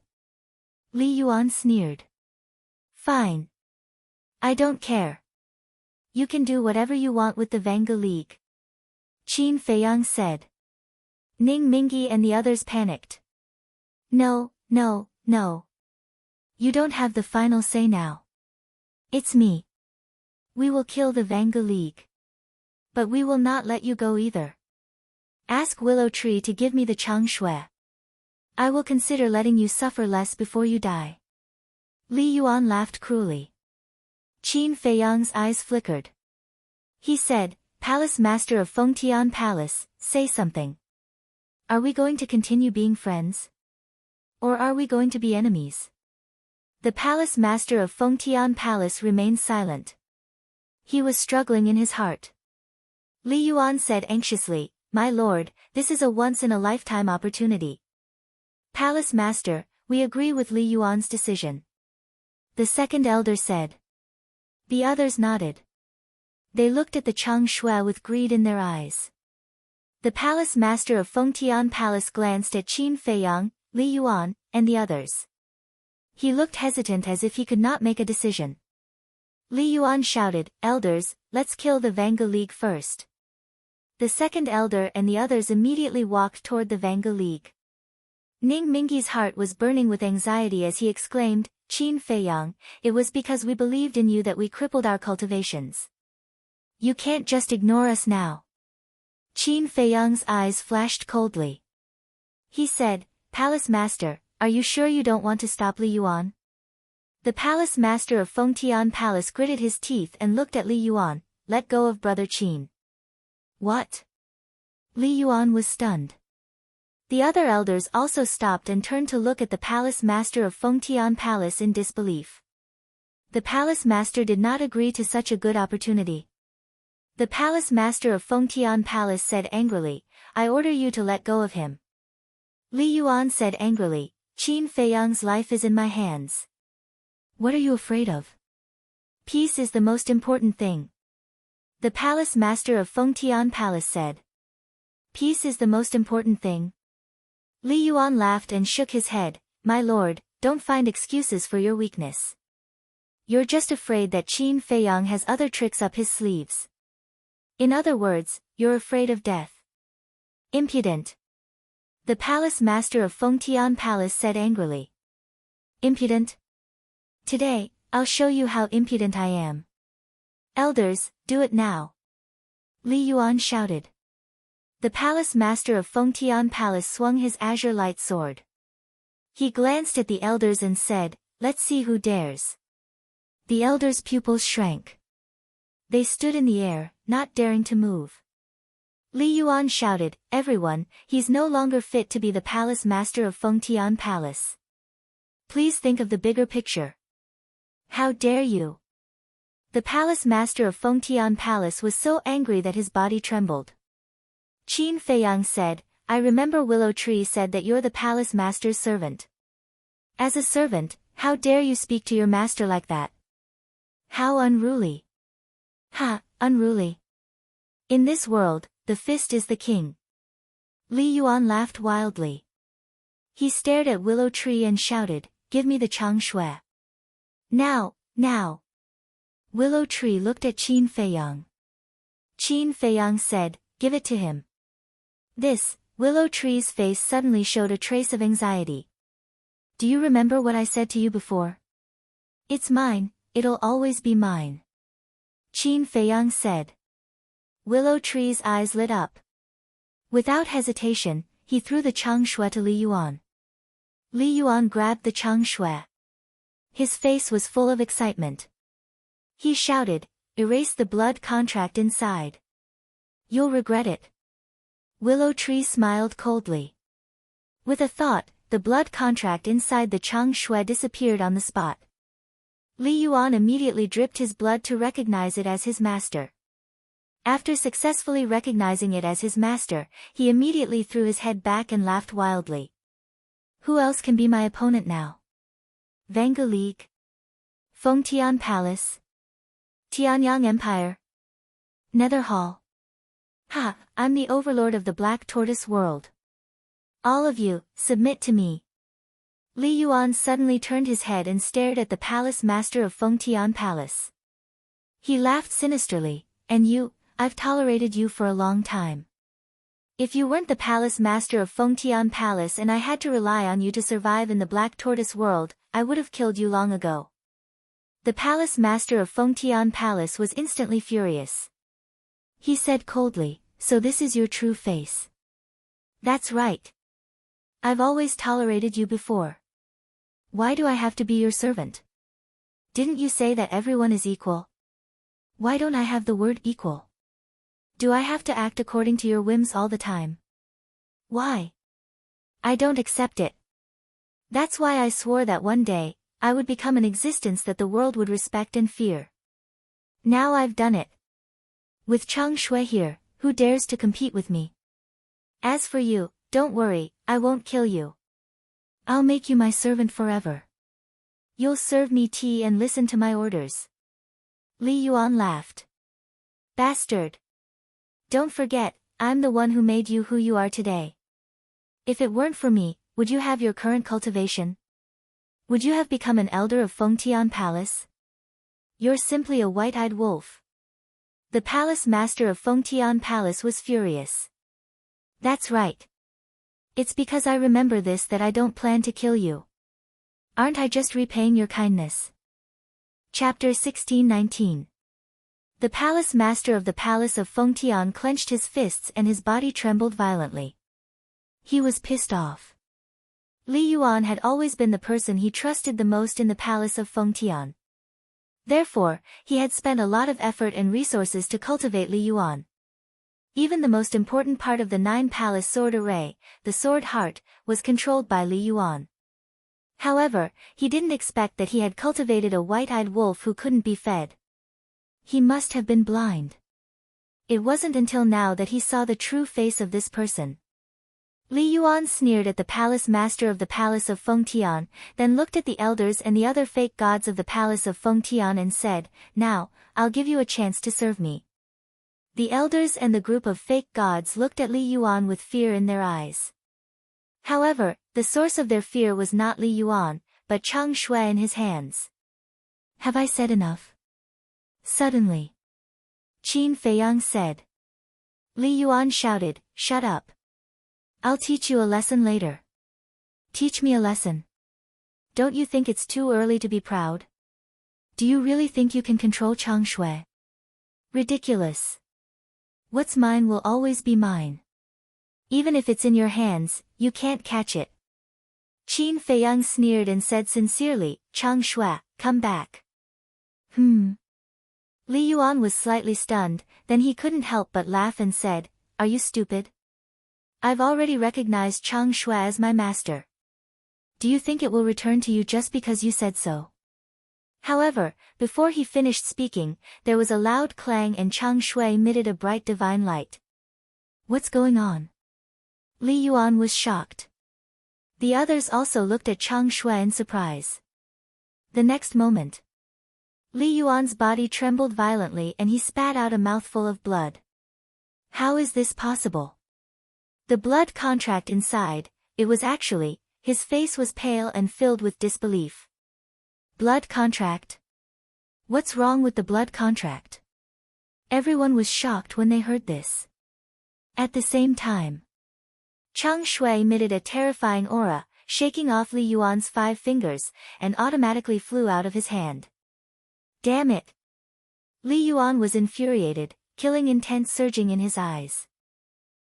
Li Yuan sneered. Fine. I don't care. You can do whatever you want with the Vanga League. Qin Feiyang said. Ning Mingi and the others panicked. No. You don't have the final say now. It's me. We will kill the Vanga League. But we will not let you go either. Ask Willow Tree to give me the Chang Shui. I will consider letting you suffer less before you die. Li Yuan laughed cruelly. Qin Feiyang's eyes flickered. He said, "Palace Master of Fengtian Palace, say something. Are we going to continue being friends? Or are we going to be enemies?" The Palace Master of Fengtian Palace remained silent. He was struggling in his heart. Li Yuan said anxiously, "My lord, this is a once-in-a-lifetime opportunity." Palace Master, we agree with Li Yuan's decision. The second elder said. The others nodded. They looked at the Chang Shui with greed in their eyes. The Palace Master of Fengtian Palace glanced at Qin Feiyang, Li Yuan, and the others. He looked hesitant as if he could not make a decision. Li Yuan shouted, "Elders, let's kill the Vanga League first." The second elder and the others immediately walked toward the Vanga League. Ning Mingyi's heart was burning with anxiety as he exclaimed, Qin Feiyang, it was because we believed in you that we crippled our cultivations. You can't just ignore us now. Qin Feiyang's eyes flashed coldly. He said, Palace Master, are you sure you don't want to stop Li Yuan? The Palace Master of Fengtian Palace gritted his teeth and looked at Li Yuan. Let go of Brother Qin. What? Li Yuan was stunned. The other elders also stopped and turned to look at the Palace Master of Fengtian Palace in disbelief. The Palace Master did not agree to such a good opportunity. The Palace Master of Fengtian Palace said angrily, I order you to let go of him. Li Yuan said angrily, Qin Feiyang's life is in my hands. What are you afraid of? Peace is the most important thing. The Palace Master of Fengtian Palace said. Peace is the most important thing. Li Yuan laughed and shook his head, My lord, don't find excuses for your weakness. You're just afraid that Qin Feiyang has other tricks up his sleeves. In other words, you're afraid of death. Impudent. The Palace Master of Fengtian Palace said angrily. Impudent? Today, I'll show you how impudent I am. Elders, do it now. Li Yuan shouted. The Palace Master of Fengtian Palace swung his azure light sword. He glanced at the elders and said, Let's see who dares. The elders' pupils shrank. They stood in the air, not daring to move. Li Yuan shouted, Everyone, he's no longer fit to be the Palace Master of Fengtian Palace. Please think of the bigger picture. How dare you? The Palace Master of Fengtian Palace was so angry that his body trembled. Qin Feiyang said, I remember Willow Tree said that you're the Palace Master's servant. As a servant, how dare you speak to your master like that? How unruly. Ha, unruly. In this world, the fist is the king. Li Yuan laughed wildly. He stared at Willow Tree and shouted, Give me the Chang Shui. Now, now. Willow Tree looked at Qin Feiyang. Qin Feiyang said, Give it to him. Willow Tree's face suddenly showed a trace of anxiety. Do you remember what I said to you before? It's mine, it'll always be mine. Qin Feiyang said. Willow Tree's eyes lit up. Without hesitation, he threw the Chang Shui to Li Yuan. Li Yuan grabbed the Chang Shui. His face was full of excitement. He shouted, Erase the blood contract inside. You'll regret it. Willow Tree smiled coldly. With a thought, the blood contract inside the Chang Shui disappeared on the spot. Li Yuan immediately dripped his blood to recognize it as his master. After successfully recognizing it as his master, he immediately threw his head back and laughed wildly. Who else can be my opponent now? Vanga League? Fengtian Palace? Tianyang Empire? Nether Hall? Ha, I'm the overlord of the Black Tortoise world. All of you, submit to me. Li Yuan suddenly turned his head and stared at the Palace Master of Fengtian Palace. He laughed sinisterly, and you, I've tolerated you for a long time. If you weren't the Palace Master of Fengtian Palace and I had to rely on you to survive in the Black Tortoise world, I would have killed you long ago. The Palace Master of Fengtian Palace was instantly furious. He said coldly, So this is your true face. That's right. I've always tolerated you before. Why do I have to be your servant? Didn't you say that everyone is equal? Why don't I have the word equal? Do I have to act according to your whims all the time? Why? I don't accept it. That's why I swore that one day, I would become an existence that the world would respect and fear. Now I've done it. With Chang Shui here, who dares to compete with me? As for you, don't worry, I won't kill you. I'll make you my servant forever. You'll serve me tea and listen to my orders. Li Yuan laughed. Bastard. Don't forget, I'm the one who made you who you are today. If it weren't for me, would you have your current cultivation? Would you have become an elder of Fengtian Palace? You're simply a white-eyed wolf. The Palace Master of Fengtian Palace was furious. That's right. It's because I remember this that I don't plan to kill you. Aren't I just repaying your kindness? Chapter 16-19. The palace master of the palace of Fengtian clenched his fists and his body trembled violently. He was pissed off. Li Yuan had always been the person he trusted the most in the palace of Fengtian. Therefore, he had spent a lot of effort and resources to cultivate Li Yuan. Even the most important part of the 9-palace sword array, the sword heart, was controlled by Li Yuan. However, he didn't expect that he had cultivated a white-eyed wolf who couldn't be fed. He must have been blind. It wasn't until now that he saw the true face of this person. Li Yuan sneered at the palace master of the palace of Fengtian, then looked at the elders and the other fake gods of the palace of Fengtian and said, "Now, I'll give you a chance to serve me." The elders and the group of fake gods looked at Li Yuan with fear in their eyes. However, the source of their fear was not Li Yuan, but Chang Shui in his hands. "Have I said enough?" Suddenly, Qin Feiyang said. Li Yuan shouted, "Shut up. I'll teach you a lesson later." "Teach me a lesson? Don't you think it's too early to be proud? Do you really think you can control Chang Shui? Ridiculous. What's mine will always be mine. Even if it's in your hands, you can't catch it." Qin Feiyang sneered and said sincerely, "Chang Shui, come back." Li Yuan was slightly stunned, then he couldn't help but laugh and said, "Are you stupid? I've already recognized Chang Shui as my master. Do you think it will return to you just because you said so?" However, before he finished speaking, there was a loud clang and Chang Shui emitted a bright divine light. "What's going on?" Li Yuan was shocked. The others also looked at Chang Shui in surprise. The next moment, Li Yuan's body trembled violently and he spat out a mouthful of blood. How is this possible? The blood contract inside, it was actually, his face was pale and filled with disbelief. Blood contract? What's wrong with the blood contract? Everyone was shocked when they heard this. At the same time, Chang Shui emitted a terrifying aura, shaking off Li Yuan's 5 fingers, and automatically flew out of his hand. Damn it! Li Yuan was infuriated, killing intent surging in his eyes.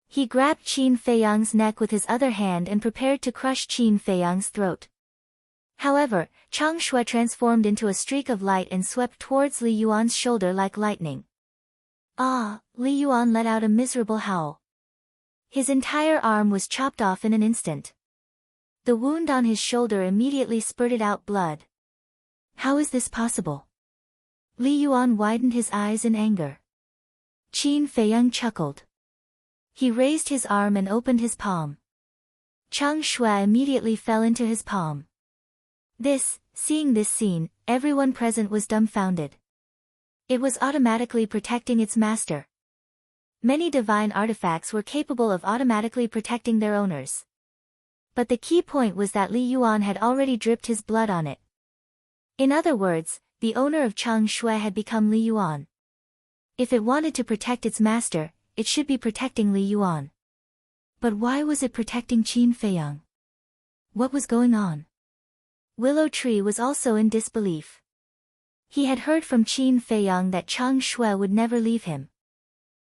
He grabbed Qin Feiyang's neck with his other hand and prepared to crush Qin Feiyang's throat. However, Chang Shui transformed into a streak of light and swept towards Li Yuan's shoulder like lightning. Ah! Li Yuan let out a miserable howl. His entire arm was chopped off in an instant. The wound on his shoulder immediately spurted out blood. How is this possible? Li Yuan widened his eyes in anger. Qin Feiyang chuckled. He raised his arm and opened his palm. Chang Shui immediately fell into his palm. Seeing this scene, everyone present was dumbfounded. It was automatically protecting its master. Many divine artifacts were capable of automatically protecting their owners. But the key point was that Li Yuan had already dripped his blood on it. In other words, the owner of Chang Shui had become Li Yuan. If it wanted to protect its master, it should be protecting Li Yuan. But why was it protecting Qin Feiyang? What was going on? Willow Tree was also in disbelief. He had heard from Qin Feiyang that Chang Shui would never leave him.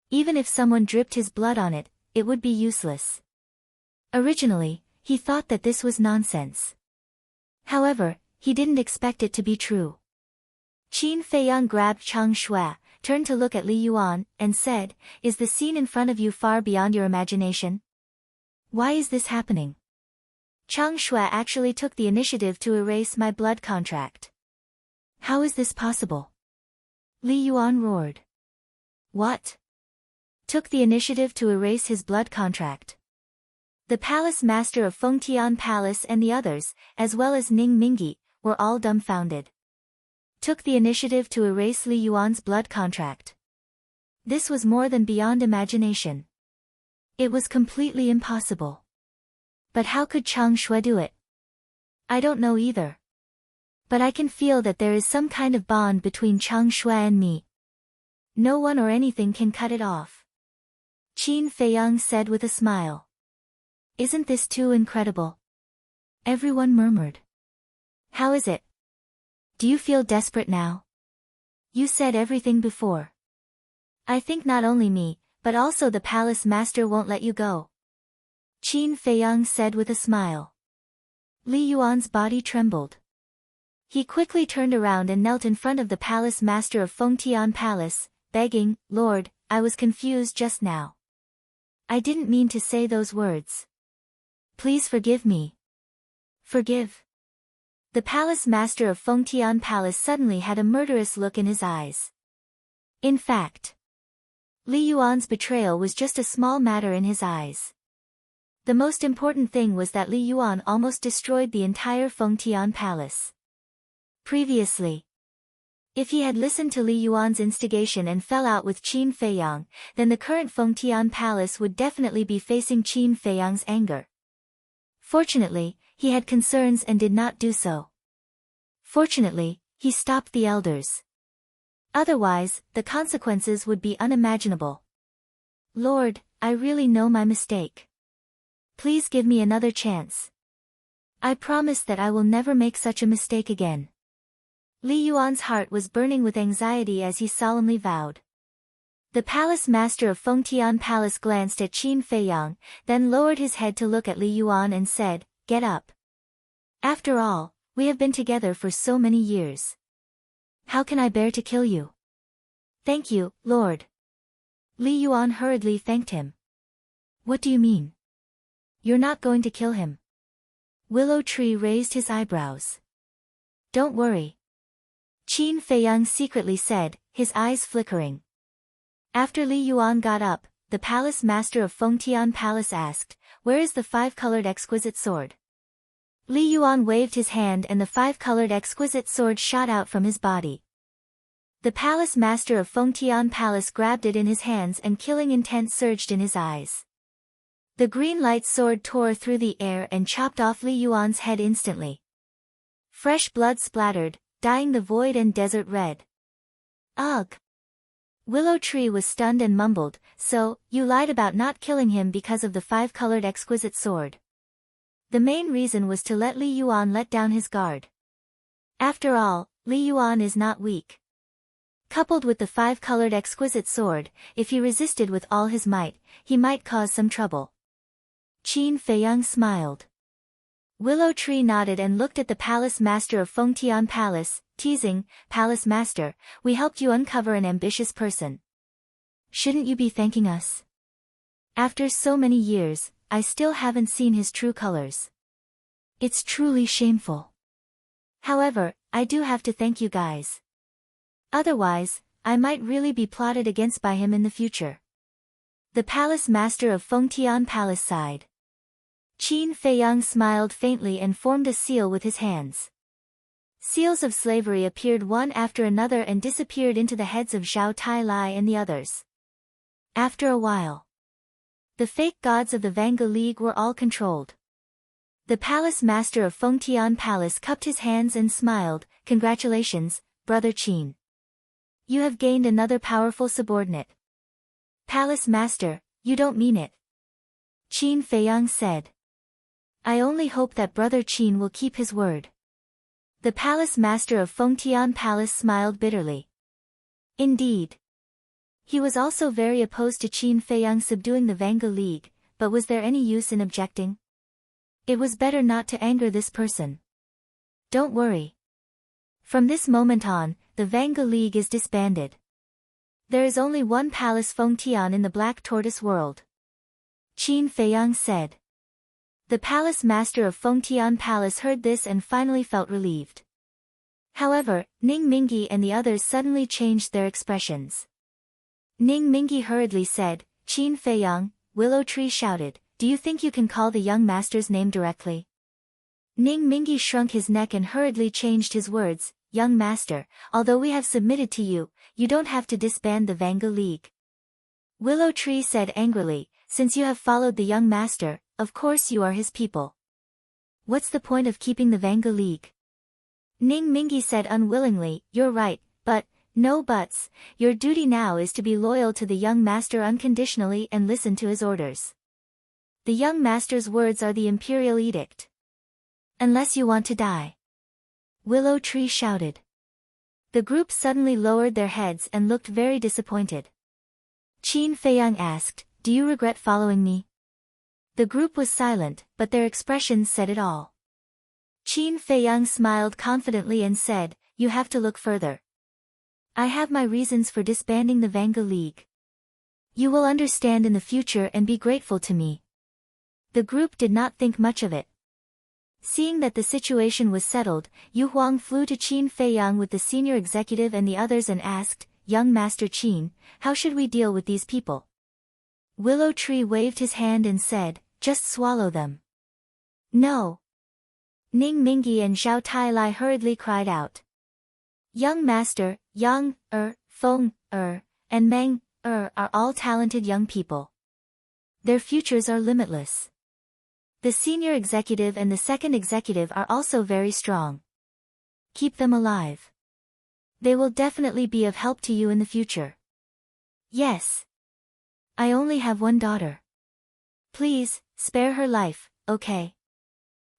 Even if someone dripped his blood on it, it would be useless. Originally, he thought that this was nonsense. However, he didn't expect it to be true. Qin Feiyang grabbed Chang Shui, turned to look at Li Yuan, and said, "Is the scene in front of you far beyond your imagination? Why is this happening? Chang Shui actually took the initiative to erase my blood contract. How is this possible?" Li Yuan roared. "What? Took the initiative to erase his blood contract?" The palace master of Fengtian Palace and the others, as well as Ning Mingyi, were all dumbfounded. Took the initiative to erase Li Yuan's blood contract. This was more than beyond imagination. It was completely impossible. But how could Chang Shui do it? I don't know either. But I can feel that there is some kind of bond between Chang Shui and me. No one or anything can cut it off. Qin Feiyang said with a smile. Isn't this too incredible? Everyone murmured. How is it? Do you feel desperate now? You said everything before. I think not only me, but also the palace master won't let you go. Qin Feiyang said with a smile. Li Yuan's body trembled. He quickly turned around and knelt in front of the palace master of Fengtian Palace, begging, Lord, I was confused just now. I didn't mean to say those words. Please forgive me. Forgive. The palace master of Fengtian Palace suddenly had a murderous look in his eyes. In fact, Li Yuan's betrayal was just a small matter in his eyes. The most important thing was that Li Yuan almost destroyed the entire Fengtian Palace. Previously, if he had listened to Li Yuan's instigation and fell out with Qin Feiyang, then the current Fengtian Palace would definitely be facing Qin Feiyang's anger. Fortunately, he had concerns and did not do so. Fortunately, he stopped the elders. Otherwise, the consequences would be unimaginable. Lord, I really know my mistake. Please give me another chance. I promise that I will never make such a mistake again. Li Yuan's heart was burning with anxiety as he solemnly vowed. The palace master of Fengtian Palace glanced at Qin Feiyang, then lowered his head to look at Li Yuan and said, Get up. After all, we have been together for so many years. How can I bear to kill you? Thank you, Lord. Li Yuan hurriedly thanked him. What do you mean? You're not going to kill him? Willow Tree raised his eyebrows. Don't worry. Qin Feiyang secretly said, his eyes flickering. After Li Yuan got up, the palace master of Fengtian Palace asked, Where is the five-colored exquisite sword? Li Yuan waved his hand and the five-colored exquisite sword shot out from his body. The palace master of Fengtian Palace grabbed it in his hands and killing intent surged in his eyes. The green light sword tore through the air and chopped off Li Yuan's head instantly. Fresh blood splattered, dyeing the void and desert red. Ugh! Willow Tree was stunned and mumbled, So, you lied about not killing him because of the five-colored exquisite sword. The main reason was to let Li Yuan let down his guard. After all, Li Yuan is not weak. Coupled with the five-colored exquisite sword, if he resisted with all his might, he might cause some trouble. Qin Feiyang smiled. Willow Tree nodded and looked at the palace master of Fengtian Palace, teasing, Palace master, we helped you uncover an ambitious person. Shouldn't you be thanking us? After so many years, I still haven't seen his true colors. It's truly shameful. However, I do have to thank you guys. Otherwise, I might really be plotted against by him in the future. The palace master of Fengtian Palace sighed. Qin Feiyang smiled faintly and formed a seal with his hands. Seals of slavery appeared one after another and disappeared into the heads of Zhao Tai-Lai and the others. After a while, the fake gods of the Vanga League were all controlled. The palace master of Fengtian Palace cupped his hands and smiled, Congratulations, Brother Qin. You have gained another powerful subordinate. Palace master, you don't mean it. Qin Feiyang said. I only hope that Brother Qin will keep his word. The palace master of Fengtian Palace smiled bitterly. Indeed. He was also very opposed to Qin Feiyang subduing the Vanga League, but was there any use in objecting? It was better not to anger this person. Don't worry. From this moment on, the Vanga League is disbanded. There is only one Palace Fengtian in the Black Tortoise world. Qin Feiyang said. The palace master of Fengtian Palace heard this and finally felt relieved. However, Ning Mingi and the others suddenly changed their expressions. Ning Mingi hurriedly said, Qin Feiyang, Willow Tree shouted, Do you think you can call the young master's name directly? Ning Mingi shrunk his neck and hurriedly changed his words, Young master, although we have submitted to you, you don't have to disband the Vanga League. Willow Tree said angrily, Since you have followed the young master, of course you are his people. What's the point of keeping the Vanga League? Ning Mingi said unwillingly, You're right, but, no buts, your duty now is to be loyal to the young master unconditionally and listen to his orders. The young master's words are the imperial edict. Unless you want to die. Willow Tree shouted. The group suddenly lowered their heads and looked very disappointed. Qin Feiyang asked, do you regret following me? The group was silent, but their expressions said it all. Qin Feiyang smiled confidently and said, you have to look further. I have my reasons for disbanding the Vanga League. You will understand in the future and be grateful to me. The group did not think much of it. Seeing that the situation was settled, Yu Huang flew to Qin Feiyang with the senior executive and the others and asked, young Master Qin, how should we deal with these people? Willow Tree waved his hand and said, just swallow them. No. Ning Mingi and Zhao Tailai hurriedly cried out. Young Master, Yang, Feng, and Meng, are all talented young people. Their futures are limitless. The senior executive and the second executive are also very strong. Keep them alive. They will definitely be of help to you in the future. Yes. I only have one daughter. Please, spare her life, okay?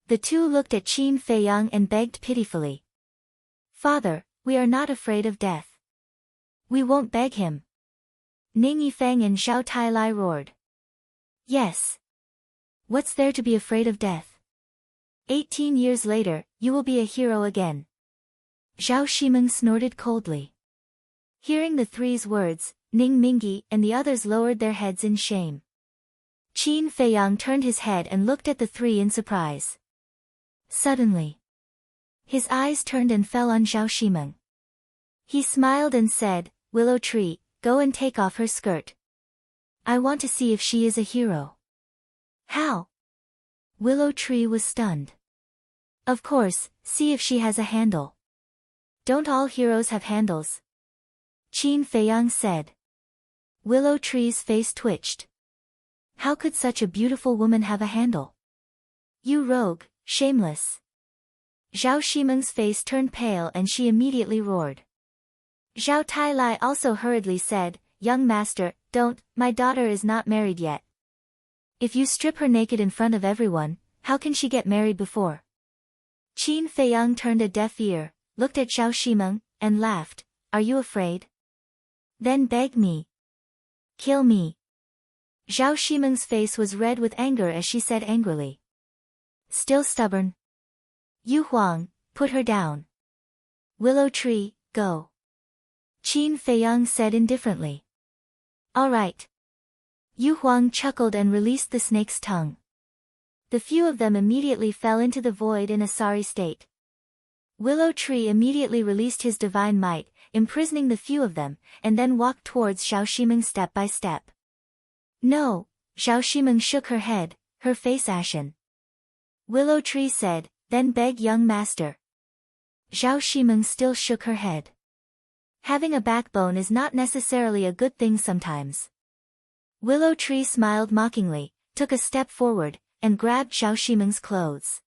The two looked at Qin Feiyang and begged pitifully. Father, we are not afraid of death. We won't beg him. Ning Yifeng and Zhao Tailai roared. Yes. What's there to be afraid of death? 18 years later, you will be a hero again. Zhao Shimeng snorted coldly. Hearing the three's words, Ning Mingi and the others lowered their heads in shame. Qin Feiyang turned his head and looked at the three in surprise. Suddenly, his eyes turned and fell on Zhao Shimeng. He smiled and said, Willow Tree, go and take off her skirt. I want to see if she is a hero. How? Willow Tree was stunned. Of course, see if she has a handle. Don't all heroes have handles? Qin Feiyang said. Willow Tree's face twitched. How could such a beautiful woman have a handle? You rogue, shameless. Zhao Shimeng's face turned pale and she immediately roared. Zhao Tailai also hurriedly said, young master, don't, my daughter is not married yet. If you strip her naked in front of everyone, how can she get married before? Qin Feiyang turned a deaf ear, looked at Zhao Shimeng, and laughed, are you afraid? Then beg me. Kill me. Zhao Shimeng's face was red with anger as she said angrily. Still stubborn? Yu Huang, put her down. Willow Tree, go. Qin Feiyang said indifferently. All right. Yu Huang chuckled and released the snake's tongue. The few of them immediately fell into the void in a sorry state. Willow Tree immediately released his divine might, imprisoning the few of them, and then walked towards Zhao Shimeng step by step. No, Zhao Shimeng shook her head, her face ashen. Willow Tree said, then beg young master. Zhao Shimeng still shook her head. Having a backbone is not necessarily a good thing sometimes. Willow Tree smiled mockingly, took a step forward, and grabbed Zhao Shimeng's clothes.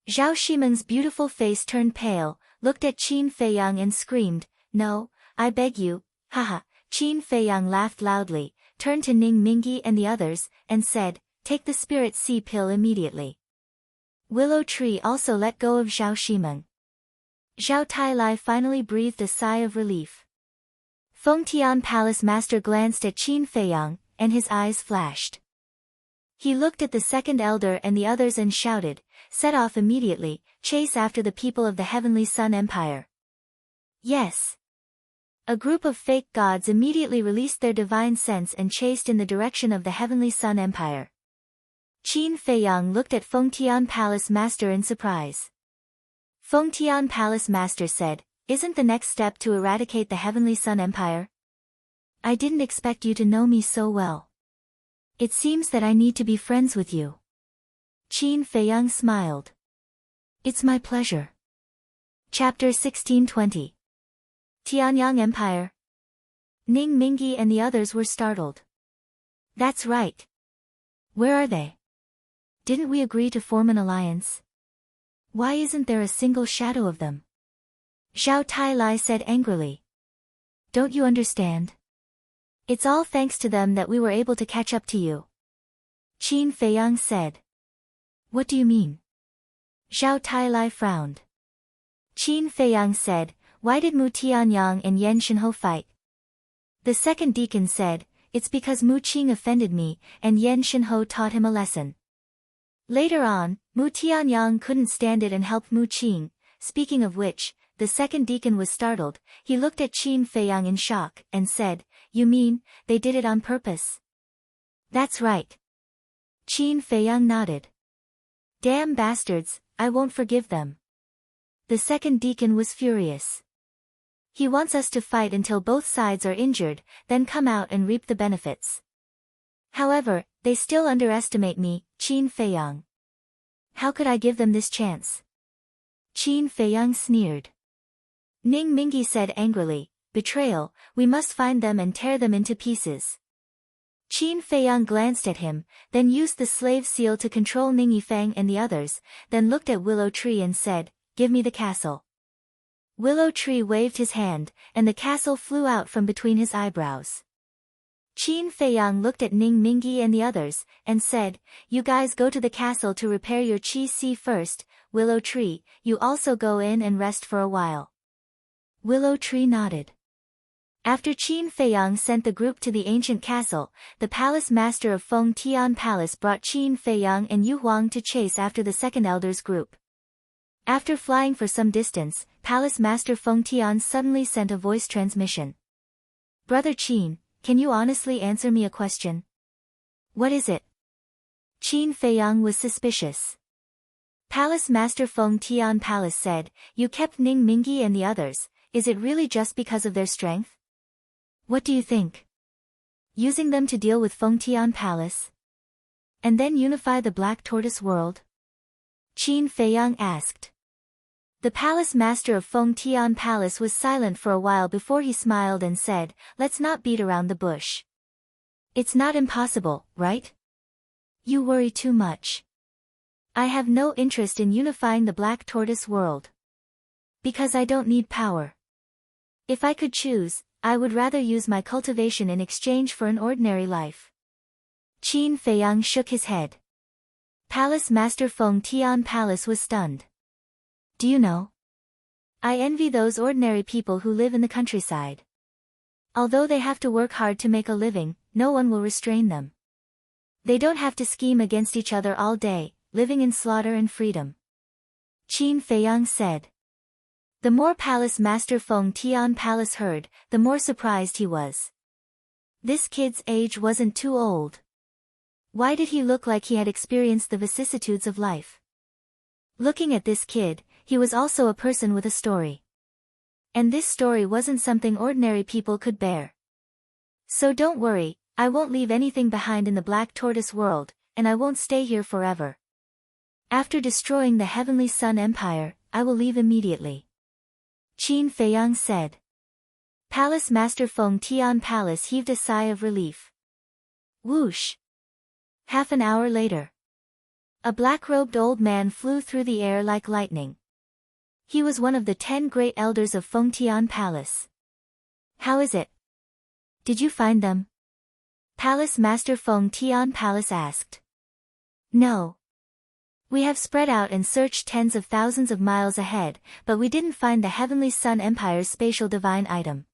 Zhao Shimeng's beautiful face turned pale, looked at Qin Feiyang and screamed, no, I beg you, haha. Qin Feiyang laughed loudly, turned to Ning Mingi and the others, and said, take the spirit sea pill immediately. Willow Tree also let go of Zhao Shimeng. Zhao Tailai finally breathed a sigh of relief. Fengtian Palace Master glanced at Qin Feiyang, and his eyes flashed. He looked at the second elder and the others and shouted, set off immediately, chase after the people of the Heavenly Sun Empire. Yes. A group of fake gods immediately released their divine sense and chased in the direction of the Heavenly Sun Empire. Qin Feiyang looked at Fengtian Palace Master in surprise. Fengtian Palace Master said, isn't the next step to eradicate the Heavenly Sun Empire? I didn't expect you to know me so well. It seems that I need to be friends with you. Qin Feiyang smiled. It's my pleasure. Chapter 1620. Tianyang Empire. Ning Mingi and the others were startled. That's right. Where are they? Didn't we agree to form an alliance? Why isn't there a single shadow of them? Zhao Tailai said angrily. Don't you understand? It's all thanks to them that we were able to catch up to you. Qin Feiyang said. What do you mean? Zhao Tailai frowned. Qin Feiyang said, why did Mu Tianyang and Yan Shenho fight? The second deacon said, it's because Mu Qing offended me, and Yan Shenho taught him a lesson. Later on, Mu Tianyang couldn't stand it and helped Mu Qing. Speaking of which, the second deacon was startled. He looked at Qin Feiyang in shock, and said, you mean, they did it on purpose? That's right. Qin Feiyang nodded. Damn bastards, I won't forgive them. The second deacon was furious. He wants us to fight until both sides are injured, then come out and reap the benefits. However, they still underestimate me, Qin Feiyang. How could I give them this chance? Qin Feiyang sneered. Ning Mingi said angrily, betrayal, we must find them and tear them into pieces. Qin Feiyang glanced at him, then used the slave seal to control Ning Yifeng and the others, then looked at Willow Tree and said, give me the castle. Willow Tree waved his hand, and the castle flew out from between his eyebrows. Qin Feiyang looked at Ning Mingi and the others, and said, you guys go to the castle to repair your Qi Si first. Willow Tree, you also go in and rest for a while. Willow Tree nodded. After Qin Feiyang sent the group to the ancient castle, the palace master of Feng Tian Palace brought Qin Feiyang and Yu Huang to chase after the second elder's group. After flying for some distance, Palace Master Feng Tian suddenly sent a voice transmission. Brother Qin, can you honestly answer me a question? What is it? Qin Feiyang was suspicious. Palace Master Feng Tian Palace said, you kept Ning Mingi and the others, is it really just because of their strength? What do you think? Using them to deal with Feng Tian Palace? And then unify the Black Tortoise world? Qin Feiyang asked. The palace master of Feng Tian Palace was silent for a while before he smiled and said, let's not beat around the bush. It's not impossible, right? You worry too much. I have no interest in unifying the Black Tortoise world. Because I don't need power. If I could choose, I would rather use my cultivation in exchange for an ordinary life. Qin Feiyang shook his head. Palace Master Feng Tian Palace was stunned. Do you know? I envy those ordinary people who live in the countryside. Although they have to work hard to make a living, no one will restrain them. They don't have to scheme against each other all day, living in slaughter and freedom. Qin Feiyang said. The more Palace Master Feng Tian Palace heard, the more surprised he was. This kid's age wasn't too old. Why did he look like he had experienced the vicissitudes of life? Looking at this kid, he was also a person with a story. And this story wasn't something ordinary people could bear. So don't worry, I won't leave anything behind in the Black Tortoise world, and I won't stay here forever. After destroying the Heavenly Sun Empire, I will leave immediately. Qin Feiyang said. Palace Master Feng Tian Palace heaved a sigh of relief. Whoosh! Half an hour later. A black-robed old man flew through the air like lightning. He was one of the 10 great elders of Feng Tian Palace. How is it? Did you find them? Palace Master Feng Tian Palace asked. No. We have spread out and searched tens of thousands of miles ahead, but we didn't find the Heavenly Sun Empire's spatial divine item.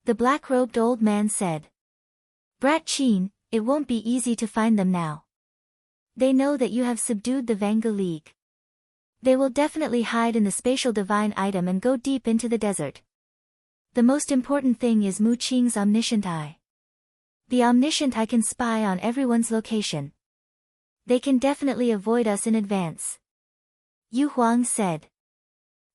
The black-robed old man said. Brat Qin, it won't be easy to find them now. They know that you have subdued the Vanga League. They will definitely hide in the spatial divine item and go deep into the desert. The most important thing is Mu Qing's omniscient eye. The omniscient eye can spy on everyone's location. They can definitely avoid us in advance. Yu Huang said.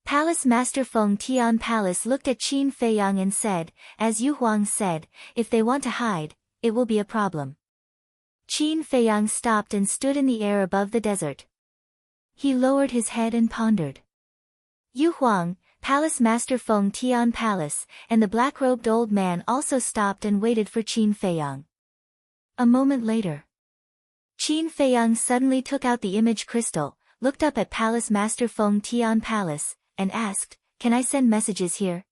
Palace Master Feng Tian Palace looked at Qin Feiyang and said, as Yu Huang said, if they want to hide, it will be a problem. Qin Feiyang stopped and stood in the air above the desert. He lowered his head and pondered. Yu Huang, Palace Master Feng Tian Palace, and the black-robed old man also stopped and waited for Qin Feiyang. A moment later. Qin Feiyang suddenly took out the image crystal, looked up at Palace Master Feng Tian Palace, and asked, can I send messages here?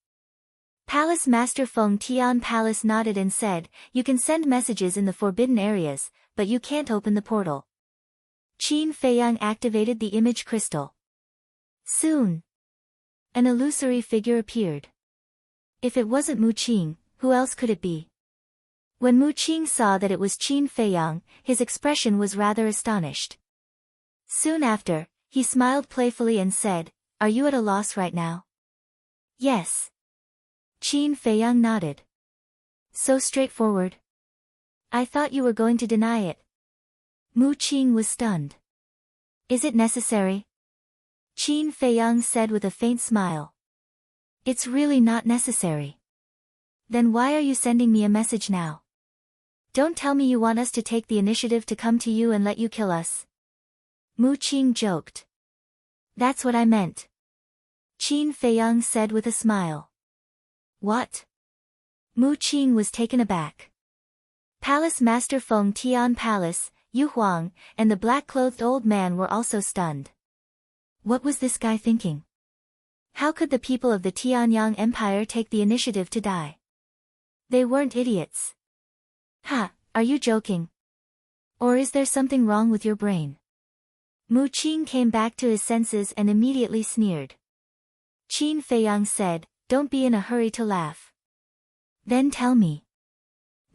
Palace Master Feng Tian Palace nodded and said, you can send messages in the forbidden areas, but you can't open the portal. Qin Feiyang activated the image crystal. Soon, an illusory figure appeared. If it wasn't Mu Qing, who else could it be? When Mu Qing saw that it was Qin Feiyang, his expression was rather astonished. Soon after, he smiled playfully and said, "Are you at a loss right now?" "Yes." Qin Feiyang nodded. "So straightforward? I thought you were going to deny it." Mu Qing was stunned. "Is it necessary?" Qin Feiyang said with a faint smile. "It's really not necessary." "Then why are you sending me a message now? Don't tell me you want us to take the initiative to come to you and let you kill us." Mu Qing joked. "That's what I meant." Qin Feiyang said with a smile. "What?" Mu Qing was taken aback. Palace Master Feng Tian Palace, Yu Huang, and the black-clothed old man were also stunned. What was this guy thinking? How could the people of the Tianyang Empire take the initiative to die? They weren't idiots. Ha, are you joking? Or is there something wrong with your brain? Mu Qing came back to his senses and immediately sneered. Qin Feiyang said, "Don't be in a hurry to laugh. Then tell me."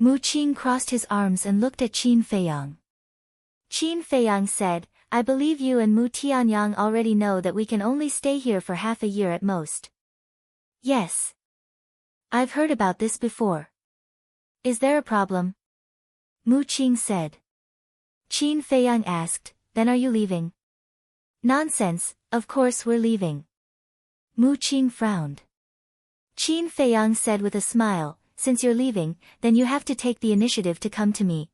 Mu Qing crossed his arms and looked at Qin Feiyang. Qin Feiyang said, "I believe you and Mu Tianyang already know that we can only stay here for half a year at most." "Yes. I've heard about this before. Is there a problem?" Mu Qing said. Qin Feiyang asked, "Then are you leaving?" "Nonsense, of course we're leaving." Mu Qing frowned. Qin Feiyang said with a smile, "Since you're leaving, then you have to take the initiative to come to me."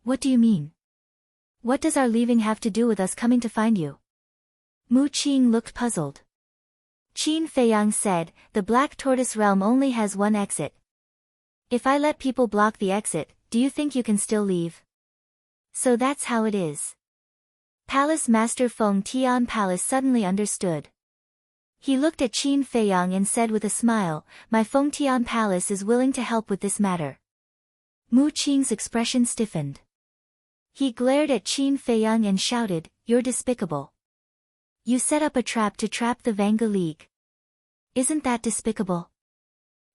"What do you mean? What does our leaving have to do with us coming to find you?" Mu Qing looked puzzled. Qin Feiyang said, "The Black Tortoise Realm only has one exit. If I let people block the exit, do you think you can still leave? So that's how it is." Palace Master Feng Tian Palace suddenly understood. He looked at Qin Feiyang and said with a smile, "My Feng Tian Palace is willing to help with this matter." Mu Qing's expression stiffened. He glared at Qin Feiyang and shouted, "You're despicable. You set up a trap to trap the Vanga League. Isn't that despicable?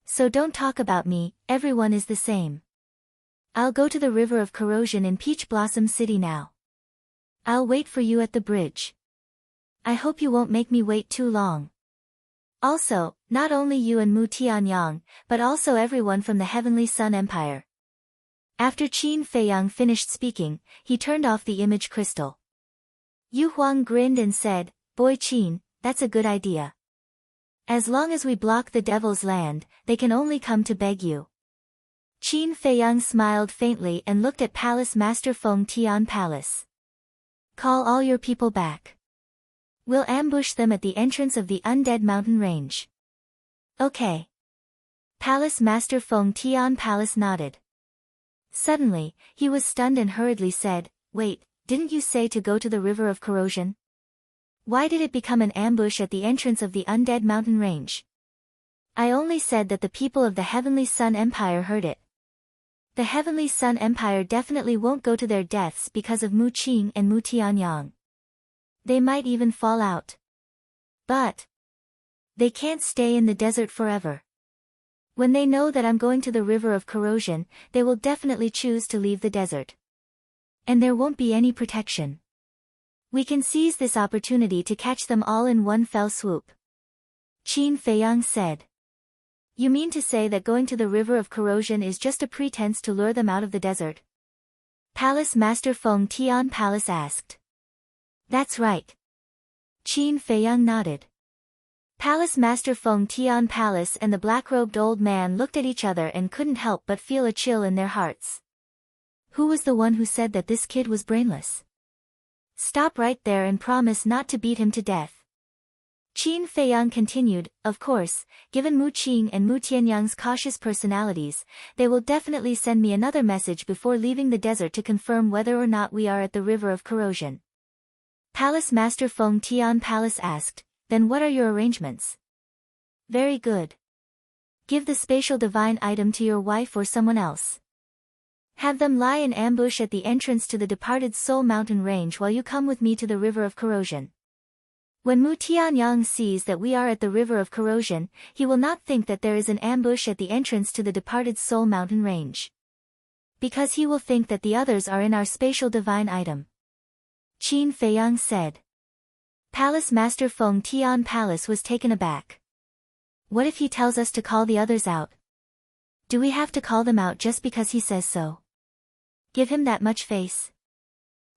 So don't talk about me, everyone is the same. I'll go to the River of Corrosion in Peach Blossom City now. I'll wait for you at the bridge. I hope you won't make me wait too long. Also, not only you and Mu Tianyang, but also everyone from the Heavenly Sun Empire." After Qin Feiyang finished speaking, he turned off the image crystal. Yu Huang grinned and said, "Boy Qin, that's a good idea. As long as we block the Devil's Land, they can only come to beg you." Qin Feiyang smiled faintly and looked at Palace Master Feng Tian Palace. "Call all your people back. We'll ambush them at the entrance of the Undead Mountain Range." "Okay." Palace Master Feng Tian Palace nodded. Suddenly, he was stunned and hurriedly said, "Wait, didn't you say to go to the River of Corrosion? Why did it become an ambush at the entrance of the Undead Mountain Range?" "I only said that the people of the Heavenly Sun Empire heard it. The Heavenly Sun Empire definitely won't go to their deaths because of Mu Qing and Mu Tianyang. They might even fall out. But they can't stay in the desert forever. When they know that I'm going to the River of Corrosion, they will definitely choose to leave the desert. And there won't be any protection. We can seize this opportunity to catch them all in one fell swoop." Qin Feiyang said. "You mean to say that going to the River of Corrosion is just a pretense to lure them out of the desert?" Palace Master Feng Tian Palace asked. "That's right." Qin Feiyang nodded. Palace Master Feng Tian Palace and the black-robed old man looked at each other and couldn't help but feel a chill in their hearts. Who was the one who said that this kid was brainless? Stop right there and promise not to beat him to death. Qin Feiyang continued, "Of course, given Mu Qing and Mu Tianyang's cautious personalities, they will definitely send me another message before leaving the desert to confirm whether or not we are at the River of Corrosion." Palace Master Feng Tian Palace asked, "Then what are your arrangements?" "Very good. Give the spatial divine item to your wife or someone else. Have them lie in ambush at the entrance to the departed Soul Mountain Range while you come with me to the River of Corrosion. When Mu Tianyang sees that we are at the River of Corrosion, he will not think that there is an ambush at the entrance to the departed Soul Mountain Range. Because he will think that the others are in our spatial divine item. Qin Feiyang said. Palace Master Feng Tian Palace was taken aback. What if he tells us to call the others out? Do we have to call them out just because he says so? Give him that much face?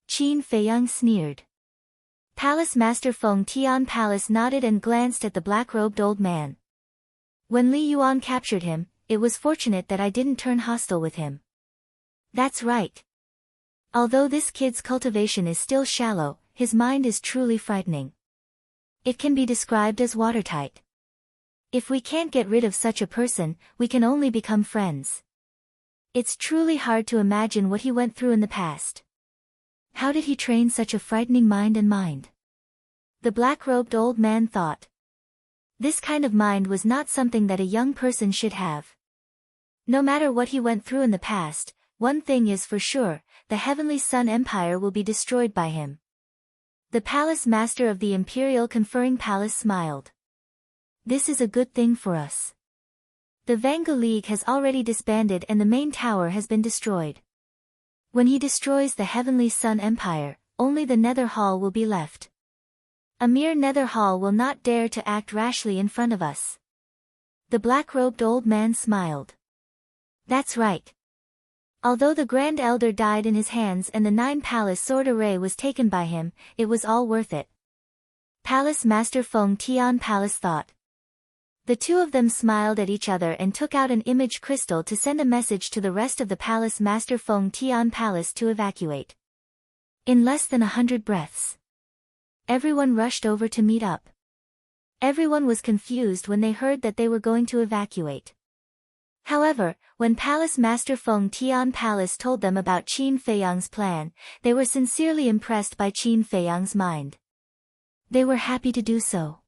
Qin Feiyang sneered. Palace Master Feng Tian Palace nodded and glanced at the black-robed old man. When Li Yuan captured him, it was fortunate that I didn't turn hostile with him. That's right. Although this kid's cultivation is still shallow, his mind is truly frightening. It can be described as watertight. If we can't get rid of such a person, we can only become friends. It's truly hard to imagine what he went through in the past. How did he train such a frightening mind and mind? The black-robed old man thought. This kind of mind was not something that a young person should have. No matter what he went through in the past, one thing is for sure, the Heavenly Sun Empire will be destroyed by him. The palace master of the Imperial Conferring Palace smiled. This is a good thing for us. The Vanga League has already disbanded and the main tower has been destroyed. When he destroys the Heavenly Sun Empire, only the Nether Hall will be left. A mere Nether Hall will not dare to act rashly in front of us. The black-robed old man smiled. That's right. Although the Grand Elder died in his hands and the 9-palace sword array was taken by him, it was all worth it. Palace Master Feng Tian Palace thought. The two of them smiled at each other and took out an image crystal to send a message to the rest of the Palace Master Feng Tian Palace to evacuate. In less than 100 breaths. Everyone rushed over to meet up. Everyone was confused when they heard that they were going to evacuate. However, when Palace Master Feng Tian Palace told them about Qin Feiyang's plan, they were sincerely impressed by Qin Feiyang's mind. They were happy to do so.